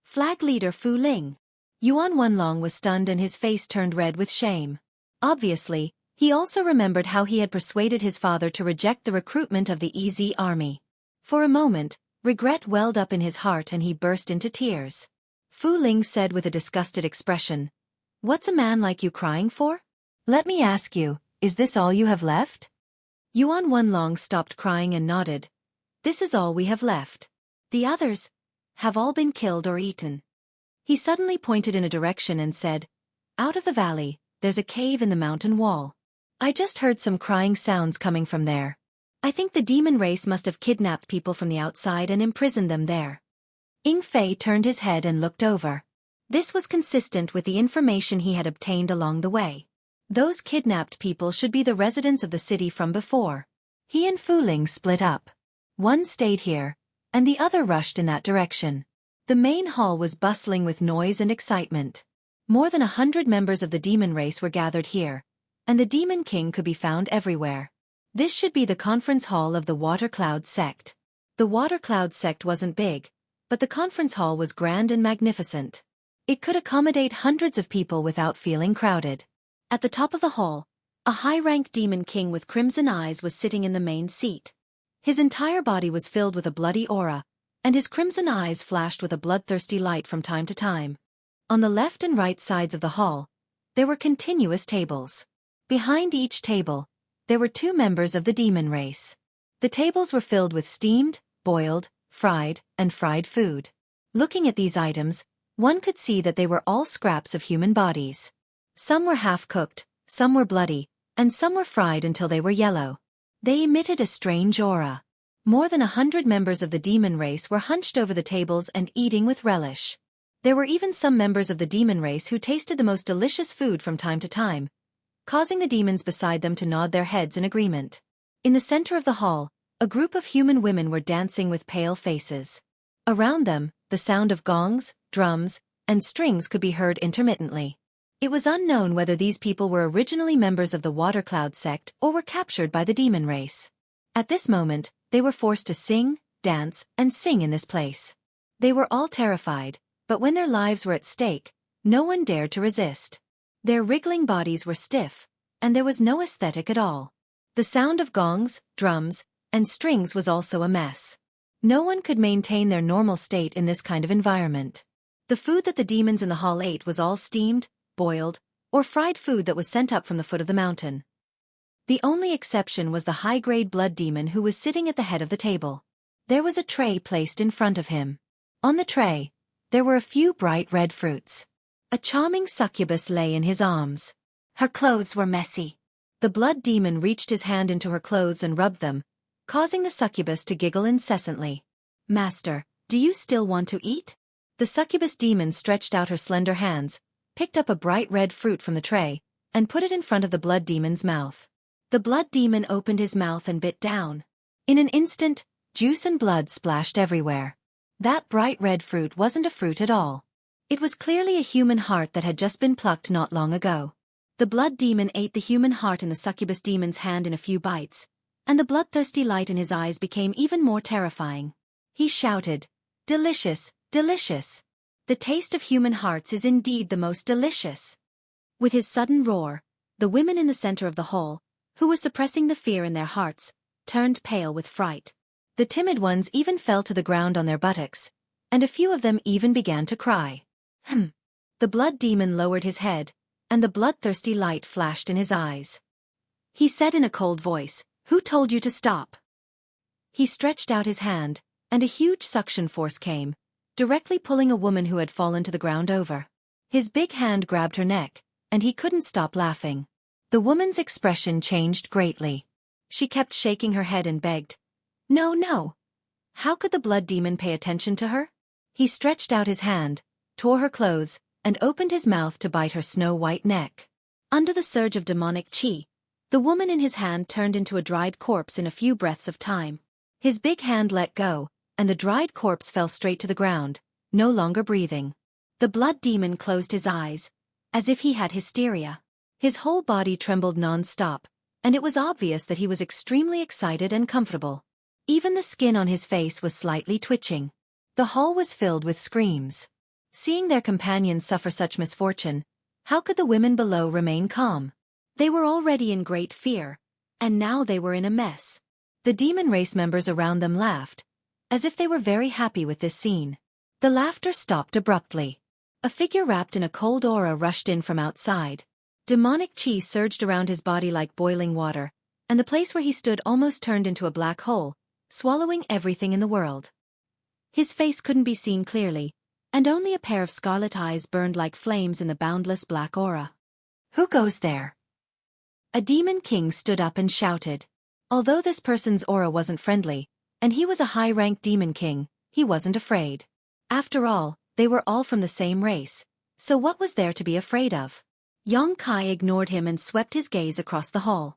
"Flag leader Fu Ling." Yuan Wenlong was stunned and his face turned red with shame. Obviously, he also remembered how he had persuaded his father to reject the recruitment of the EZ army. For a moment, regret welled up in his heart and he burst into tears. Fu Ling said with a disgusted expression, "What's a man like you crying for? Let me ask you, is this all you have left?" Yuan Wenlong stopped crying and nodded. "This is all we have left. The others have all been killed or eaten." He suddenly pointed in a direction and said, "Out of the valley, there's a cave in the mountain wall. I just heard some crying sounds coming from there. I think the demon race must have kidnapped people from the outside and imprisoned them there." Ying Fei turned his head and looked over. This was consistent with the information he had obtained along the way. Those kidnapped people should be the residents of the city from before. He and Fu Ling split up. One stayed here, and the other rushed in that direction. The main hall was bustling with noise and excitement. More than 100 members of the demon race were gathered here, and the Demon King could be found everywhere. This should be the conference hall of the Water Cloud sect. The Water Cloud sect wasn't big, but the conference hall was grand and magnificent. It could accommodate hundreds of people without feeling crowded. At the top of the hall, a high-ranked Demon King with crimson eyes was sitting in the main seat. His entire body was filled with a bloody aura, and his crimson eyes flashed with a bloodthirsty light from time to time. On the left and right sides of the hall, there were continuous tables. Behind each table, there were two members of the demon race. The tables were filled with steamed, boiled, fried, and fried food. Looking at these items, one could see that they were all scraps of human bodies. Some were half-cooked, some were bloody, and some were fried until they were yellow. They emitted a strange aura. More than 100 members of the demon race were hunched over the tables and eating with relish. There were even some members of the demon race who tasted the most delicious food from time to time, causing the demons beside them to nod their heads in agreement. In the center of the hall, a group of human women were dancing with pale faces. Around them, the sound of gongs, drums, and strings could be heard intermittently. It was unknown whether these people were originally members of the Water Cloud sect or were captured by the demon race. At this moment, they were forced to sing, dance, and sing in this place. They were all terrified, but when their lives were at stake, no one dared to resist. Their wriggling bodies were stiff, and there was no aesthetic at all. The sound of gongs, drums, and strings was also a mess. No one could maintain their normal state in this kind of environment. The food that the demons in the hall ate was all steamed, boiled, or fried food that was sent up from the foot of the mountain. The only exception was the high-grade blood demon who was sitting at the head of the table. There was a tray placed in front of him. On the tray, there were a few bright red fruits. A charming succubus lay in his arms. Her clothes were messy. The blood demon reached his hand into her clothes and rubbed them, causing the succubus to giggle incessantly. "Master, do you still want to eat?" The succubus demon stretched out her slender hands, picked up a bright red fruit from the tray, and put it in front of the blood demon's mouth. The blood demon opened his mouth and bit down. In an instant, juice and blood splashed everywhere. That bright red fruit wasn't a fruit at all. It was clearly a human heart that had just been plucked not long ago. The blood demon ate the human heart in the succubus demon's hand in a few bites, and the bloodthirsty light in his eyes became even more terrifying. He shouted, "Delicious, delicious! The taste of human hearts is indeed the most delicious." With his sudden roar, the women in the center of the hall, who were suppressing the fear in their hearts, turned pale with fright. The timid ones even fell to the ground on their buttocks, and a few of them even began to cry. The blood demon lowered his head, and the bloodthirsty light flashed in his eyes. He said in a cold voice, "Who told you to stop?" He stretched out his hand, and a huge suction force came, directly pulling a woman who had fallen to the ground over. His big hand grabbed her neck, and he couldn't stop laughing. The woman's expression changed greatly. She kept shaking her head and begged, "No, no." How could the blood demon pay attention to her? He stretched out his hand, tore her clothes, and opened his mouth to bite her snow-white neck. Under the surge of demonic chi, the woman in his hand turned into a dried corpse in a few breaths of time. His big hand let go, and the dried corpse fell straight to the ground, no longer breathing. The blood demon closed his eyes, as if he had hysteria. His whole body trembled non-stop, and it was obvious that he was extremely excited and comfortable. Even the skin on his face was slightly twitching. The hall was filled with screams. Seeing their companions suffer such misfortune, how could the women below remain calm? They were already in great fear, and now they were in a mess. The demon race members around them laughed, as if they were very happy with this scene. The laughter stopped abruptly. A figure wrapped in a cold aura rushed in from outside. Demonic chi surged around his body like boiling water, and the place where he stood almost turned into a black hole, swallowing everything in the world. His face couldn't be seen clearly, and only a pair of scarlet eyes burned like flames in the boundless black aura. "Who goes there?" A demon king stood up and shouted. Although this person's aura wasn't friendly, and he was a high-ranked demon king, he wasn't afraid. After all, they were all from the same race, so what was there to be afraid of? Xueqi ignored him and swept his gaze across the hall.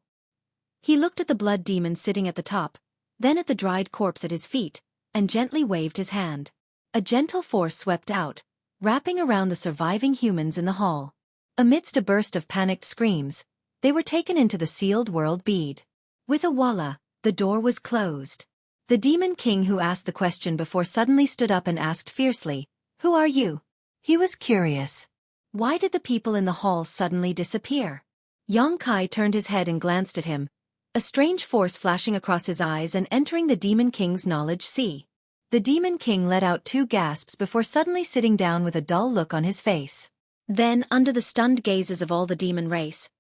He looked at the blood demon sitting at the top, then at the dried corpse at his feet, and gently waved his hand. A gentle force swept out, wrapping around the surviving humans in the hall. Amidst a burst of panicked screams, they were taken into the sealed world bead. With a voila, the door was closed. The demon king who asked the question before suddenly stood up and asked fiercely, "Who are you?" He was curious. Why did the people in the hall suddenly disappear? Xueqi turned his head and glanced at him, a strange force flashing across his eyes and entering the demon king's knowledge sea. The demon king let out 2 gasps before suddenly sitting down with a dull look on his face. Then, under the stunned gazes of all the demon race,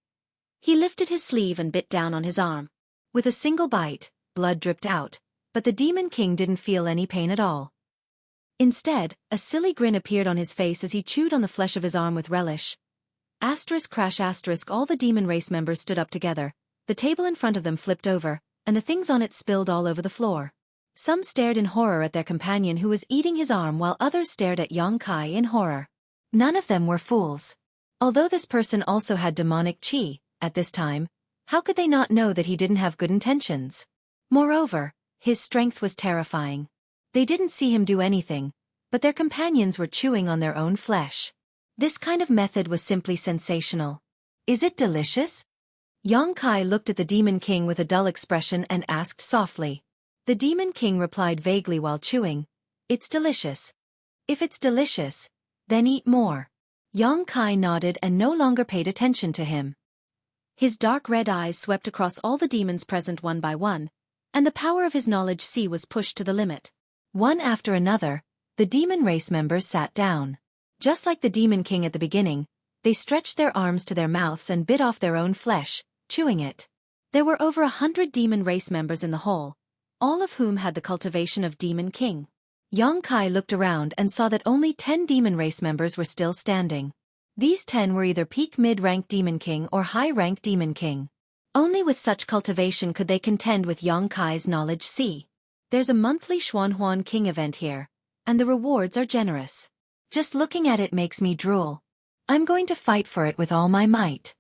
he lifted his sleeve and bit down on his arm. With a single bite, blood dripped out, but the demon king didn't feel any pain at all. Instead, a silly grin appeared on his face as he chewed on the flesh of his arm with relish. Crash all the demon race members stood up together, the table in front of them flipped over, and the things on it spilled all over the floor. Some stared in horror at their companion who was eating his arm while others stared at Xueqi in horror. None of them were fools. Although this person also had demonic chi, at this time, how could they not know that he didn't have good intentions? Moreover, his strength was terrifying. They didn't see him do anything, but their companions were chewing on their own flesh. This kind of method was simply sensational. "Is it delicious?" Xueqi looked at the demon king with a dull expression and asked softly. The demon king replied vaguely while chewing, "It's delicious. If it's delicious, then eat more." Xueqi nodded and no longer paid attention to him. His dark red eyes swept across all the demons present one by one, and the power of his knowledge sea was pushed to the limit. One after another, the demon race members sat down. Just like the demon king at the beginning, they stretched their arms to their mouths and bit off their own flesh, chewing it. There were over 100 demon race members in the hall, all of whom had the cultivation of demon king. Xueqi looked around and saw that only 10 demon race members were still standing. These 10 were either peak mid-rank demon king or high-rank demon king. Only with such cultivation could they contend with Xueqi's knowledge sea. There's a monthly Xuanhuan King event here, and the rewards are generous. Just looking at it makes me drool. I'm going to fight for it with all my might.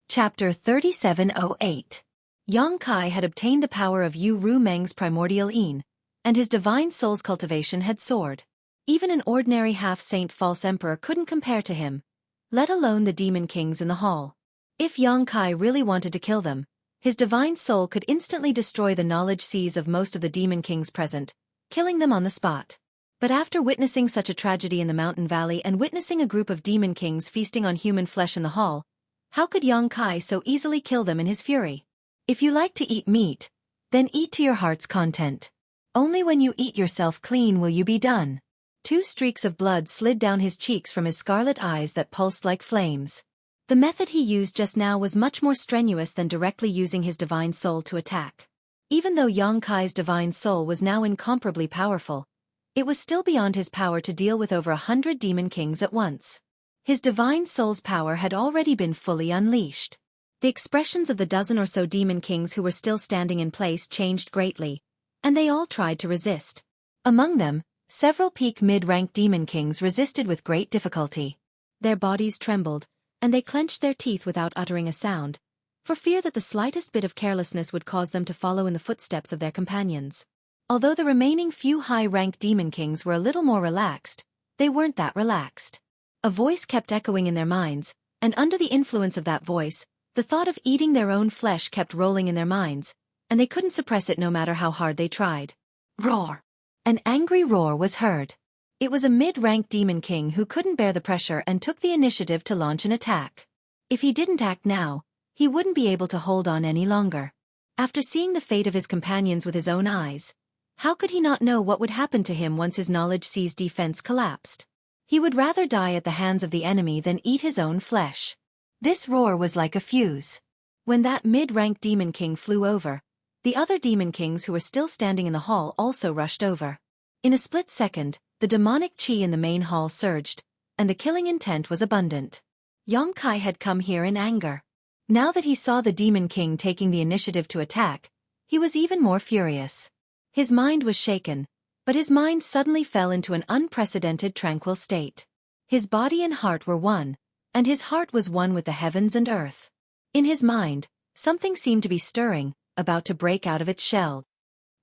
Chapter 3708. Yang Kai had obtained the power of Yu Ru Meng's primordial Yin, and his divine soul's cultivation had soared. Even an ordinary half-saint false emperor couldn't compare to him, let alone the demon kings in the hall. If Yang Kai really wanted to kill them, his divine soul could instantly destroy the knowledge seas of most of the demon kings present, killing them on the spot. But after witnessing such a tragedy in the mountain valley and witnessing a group of demon kings feasting on human flesh in the hall, how could Yang Kai so easily kill them in his fury? If you like to eat meat, then eat to your heart's content. Only when you eat yourself clean will you be done. 2 streaks of blood slid down his cheeks from his scarlet eyes that pulsed like flames. The method he used just now was much more strenuous than directly using his divine soul to attack. Even though Yang Kai's divine soul was now incomparably powerful, it was still beyond his power to deal with over 100 demon kings at once. His divine soul's power had already been fully unleashed. The expressions of the dozen or so demon kings who were still standing in place changed greatly, and they all tried to resist. Among them, several peak mid-rank demon kings resisted with great difficulty. Their bodies trembled, and they clenched their teeth without uttering a sound, for fear that the slightest bit of carelessness would cause them to follow in the footsteps of their companions. Although the remaining few high-ranked demon kings were a little more relaxed, they weren't that relaxed. A voice kept echoing in their minds, and under the influence of that voice, the thought of eating their own flesh kept rolling in their minds, and they couldn't suppress it no matter how hard they tried. Roar! An angry roar was heard. It was a mid-ranked demon king who couldn't bear the pressure and took the initiative to launch an attack. If he didn't act now, he wouldn't be able to hold on any longer. After seeing the fate of his companions with his own eyes, how could he not know what would happen to him once his knowledge sea's defense collapsed? He would rather die at the hands of the enemy than eat his own flesh. This roar was like a fuse. When that mid-ranked demon king flew over, the other demon kings who were still standing in the hall also rushed over. In a split second, the demonic chi in the main hall surged, and the killing intent was abundant. Yang Kai had come here in anger. Now that he saw the demon king taking the initiative to attack, he was even more furious. His mind was shaken, but his mind suddenly fell into an unprecedented tranquil state. His body and heart were one, and his heart was one with the heavens and earth. In his mind, something seemed to be stirring, about to break out of its shell.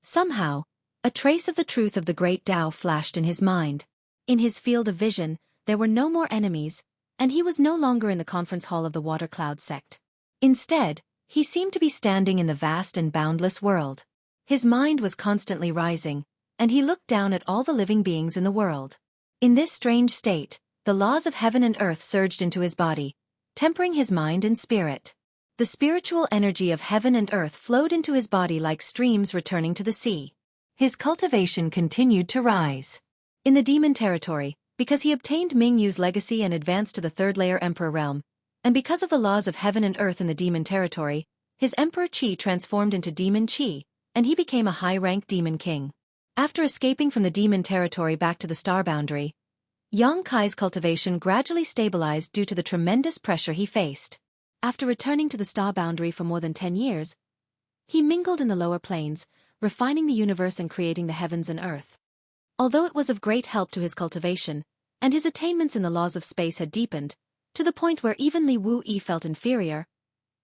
Somehow, a trace of the truth of the great Tao flashed in his mind. In his field of vision, there were no more enemies, and he was no longer in the conference hall of the Water Cloud sect. Instead, he seemed to be standing in the vast and boundless world. His mind was constantly rising, and he looked down at all the living beings in the world. In this strange state, the laws of heaven and earth surged into his body, tempering his mind and spirit. The spiritual energy of heaven and earth flowed into his body like streams returning to the sea. His cultivation continued to rise. In the demon territory, because he obtained Mingyu's legacy and advanced to the third-layer emperor realm, and because of the laws of heaven and earth in the demon territory, his emperor chi transformed into demon chi, and he became a high-ranked demon king. After escaping from the demon territory back to the star boundary, Yang Kai's cultivation gradually stabilized due to the tremendous pressure he faced. After returning to the star boundary for more than 10 years, he mingled in the lower planes, refining the universe and creating the heavens and earth. Although it was of great help to his cultivation, and his attainments in the laws of space had deepened, to the point where even Li Wu-Yi felt inferior,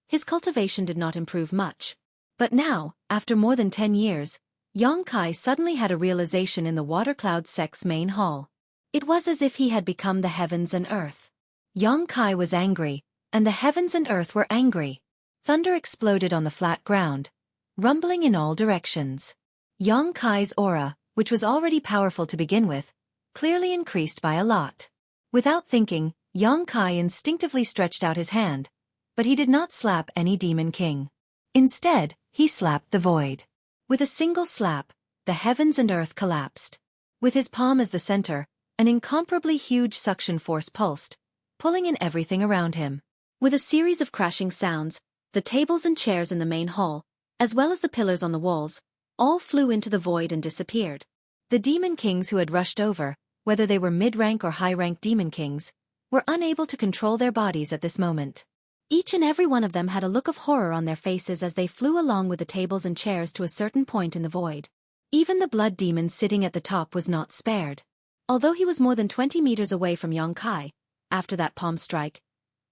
his cultivation did not improve much. But now, after more than 10 years, Yang Kai suddenly had a realization in the Water Cloud sect's main hall. It was as if he had become the heavens and earth. Yang Kai was angry, and the heavens and earth were angry. Thunder exploded on the flat ground, rumbling in all directions. Yang Kai's aura, which was already powerful to begin with, clearly increased by a lot. Without thinking, Yang Kai instinctively stretched out his hand, but he did not slap any demon king. Instead, he slapped the void. With a single slap, the heavens and earth collapsed. With his palm as the center, an incomparably huge suction force pulsed, pulling in everything around him. With a series of crashing sounds, the tables and chairs in the main hall, as well as the pillars on the walls, all flew into the void and disappeared. The demon kings who had rushed over, whether they were mid-rank or high-rank demon kings, were unable to control their bodies at this moment. Each and every one of them had a look of horror on their faces as they flew along with the tables and chairs to a certain point in the void. Even the blood demon sitting at the top was not spared. Although he was more than 20 meters away from Yang Kai, after that palm strike,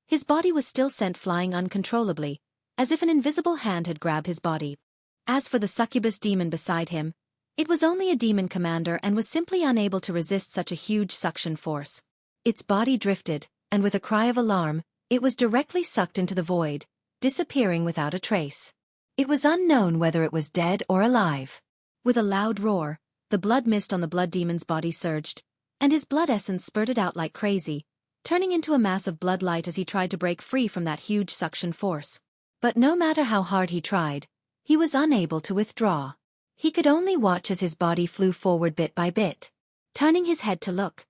his body was still sent flying uncontrollably, as if an invisible hand had grabbed his body. As for the succubus demon beside him, it was only a demon commander and was simply unable to resist such a huge suction force. Its body drifted, and with a cry of alarm, it was directly sucked into the void, disappearing without a trace. It was unknown whether it was dead or alive. With a loud roar, the blood mist on the blood demon's body surged, and his blood essence spurted out like crazy, turning into a mass of blood light as he tried to break free from that huge suction force. But no matter how hard he tried, he was unable to withdraw. He could only watch as his body flew forward bit by bit. Turning his head to look,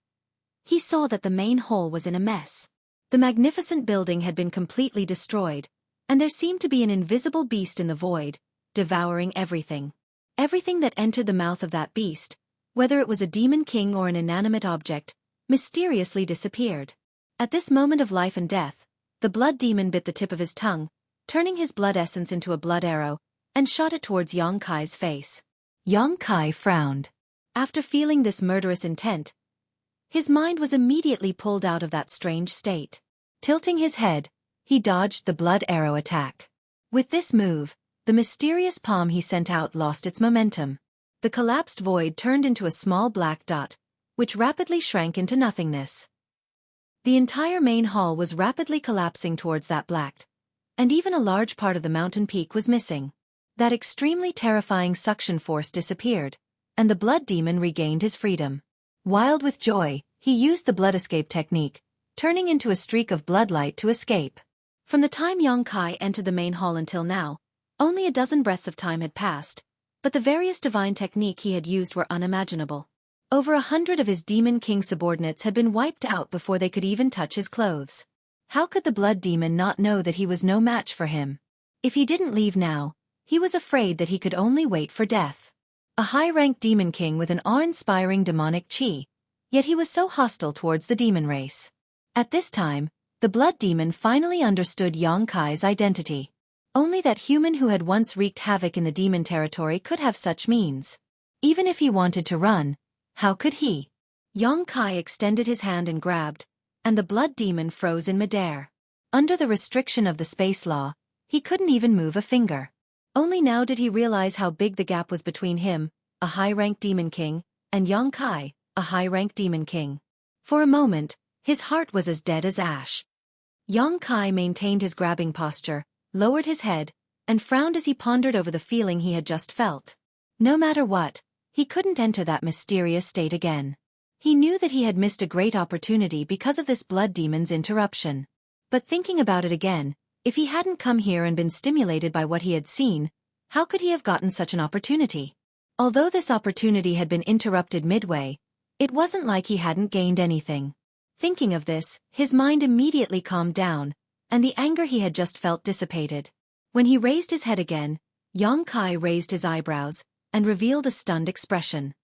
he saw that the main hall was in a mess. The magnificent building had been completely destroyed, and there seemed to be an invisible beast in the void, devouring everything. Everything that entered the mouth of that beast, whether it was a demon king or an inanimate object, mysteriously disappeared. At this moment of life and death, the blood demon bit the tip of his tongue, turning his blood essence into a blood arrow, and shot it towards Xueqi's face. Xueqi frowned. After feeling this murderous intent, his mind was immediately pulled out of that strange state. Tilting his head, he dodged the blood arrow attack. With this move, the mysterious palm he sent out lost its momentum. The collapsed void turned into a small black dot, which rapidly shrank into nothingness. The entire main hall was rapidly collapsing towards that black, and even a large part of the mountain peak was missing. That extremely terrifying suction force disappeared, and the blood demon regained his freedom. Wild with joy, he used the blood escape technique, turning into a streak of bloodlight to escape. From the time Xueqi entered the main hall until now, only a dozen breaths of time had passed, but the various divine technique he had used were unimaginable. Over 100 of his Demon King subordinates had been wiped out before they could even touch his clothes. How could the blood demon not know that he was no match for him? If he didn't leave now, he was afraid that he could only wait for death. A high-ranked demon king with an awe-inspiring demonic chi, yet he was so hostile towards the demon race. At this time, the blood demon finally understood Xueqi's identity. Only that human who had once wreaked havoc in the demon territory could have such means. Even if he wanted to run, how could he? Xueqi extended his hand and grabbed, and the blood demon froze in midair. Under the restriction of the space law, he couldn't even move a finger. Only now did he realize how big the gap was between him, a high-ranked demon king, and Xueqi, a high-ranked demon king. For a moment, his heart was as dead as ash. Xueqi maintained his grabbing posture, lowered his head, and frowned as he pondered over the feeling he had just felt. No matter what, he couldn't enter that mysterious state again. He knew that he had missed a great opportunity because of this blood demon's interruption. But thinking about it again, if he hadn't come here and been stimulated by what he had seen, how could he have gotten such an opportunity? Although this opportunity had been interrupted midway, it wasn't like he hadn't gained anything. Thinking of this, his mind immediately calmed down, and the anger he had just felt dissipated. When he raised his head again, Xueqi raised his eyebrows, and revealed a stunned expression.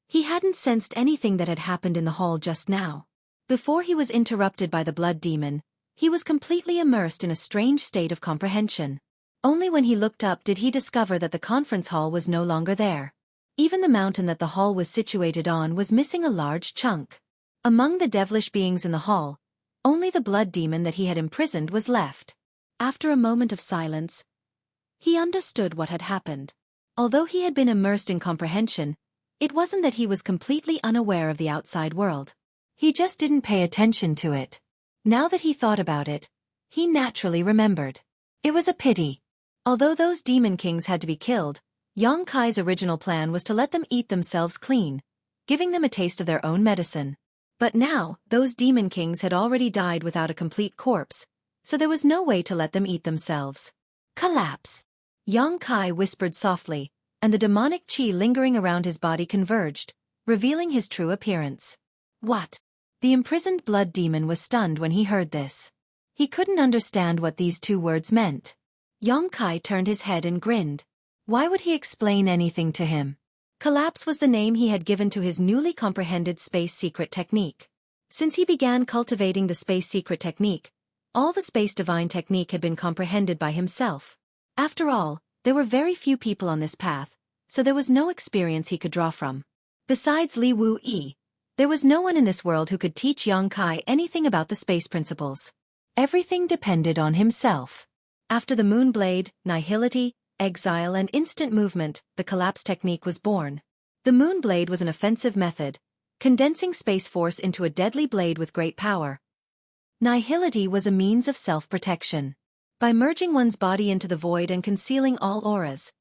He hadn't sensed anything that had happened in the hall just now. Before he was interrupted by the blood demon, he was completely immersed in a strange state of comprehension. Only when he looked up did he discover that the conference hall was no longer there. Even the mountain that the hall was situated on was missing a large chunk. Among the devilish beings in the hall, only the blood demon that he had imprisoned was left. After a moment of silence, he understood what had happened. Although he had been immersed in comprehension, it wasn't that he was completely unaware of the outside world. He just didn't pay attention to it. Now that he thought about it, he naturally remembered. It was a pity. Although those demon kings had to be killed, Xueqi's original plan was to let them eat themselves clean, giving them a taste of their own medicine. But now, those demon kings had already died without a complete corpse, so there was no way to let them eat themselves. Collapse. Xueqi whispered softly, and the demonic chi lingering around his body converged, revealing his true appearance. What? The imprisoned blood demon was stunned when he heard this. He couldn't understand what these two words meant. Xueqi turned his head and grinned. Why would he explain anything to him? Collapse was the name he had given to his newly comprehended space secret technique. Since he began cultivating the space secret technique, all the space divine technique had been comprehended by himself. After all, there were very few people on this path, so there was no experience he could draw from. Besides Li Wu-yi, there was no one in this world who could teach Xueqi anything about the space principles. Everything depended on himself. After the Moonblade, Nihility, Exile and Instant Movement, the collapse technique was born. The Moonblade was an offensive method, condensing space force into a deadly blade with great power. Nihility was a means of self-protection. By merging one's body into the void and concealing all auras,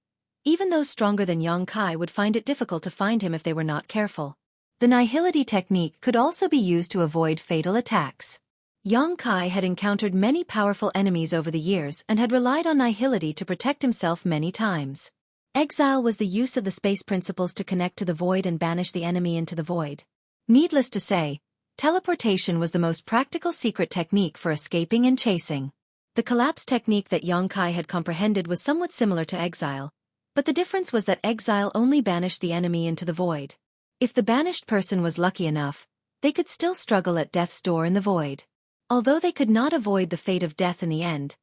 even those stronger than Xueqi would find it difficult to find him if they were not careful. The Nihility technique could also be used to avoid fatal attacks. Xueqi had encountered many powerful enemies over the years and had relied on Nihility to protect himself many times. Exile was the use of the space principles to connect to the void and banish the enemy into the void. Needless to say, teleportation was the most practical secret technique for escaping and chasing. The collapse technique that Xueqi had comprehended was somewhat similar to Exile, but the difference was that Exile only banished the enemy into the void. If the banished person was lucky enough, they could still struggle at death's door in the void. Although they could not avoid the fate of death in the end,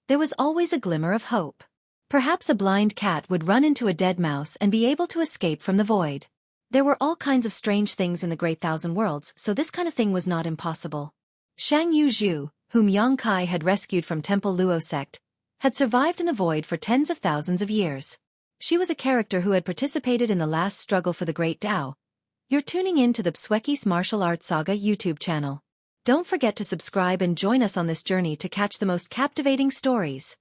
there was always a glimmer of hope. Perhaps a blind cat would run into a dead mouse and be able to escape from the void. There were all kinds of strange things in the Great Thousand Worlds, so this kind of thing was not impossible. Shang Yuzhu, whom Xueqi had rescued from Temple Luo sect, had survived in the void for tens of thousands of years. She was a character who had participated in the last struggle for the Great Tao. You're tuning in to the Xueqi's Martial Arts Saga YouTube channel. Don't forget to subscribe and join us on this journey to catch the most captivating stories.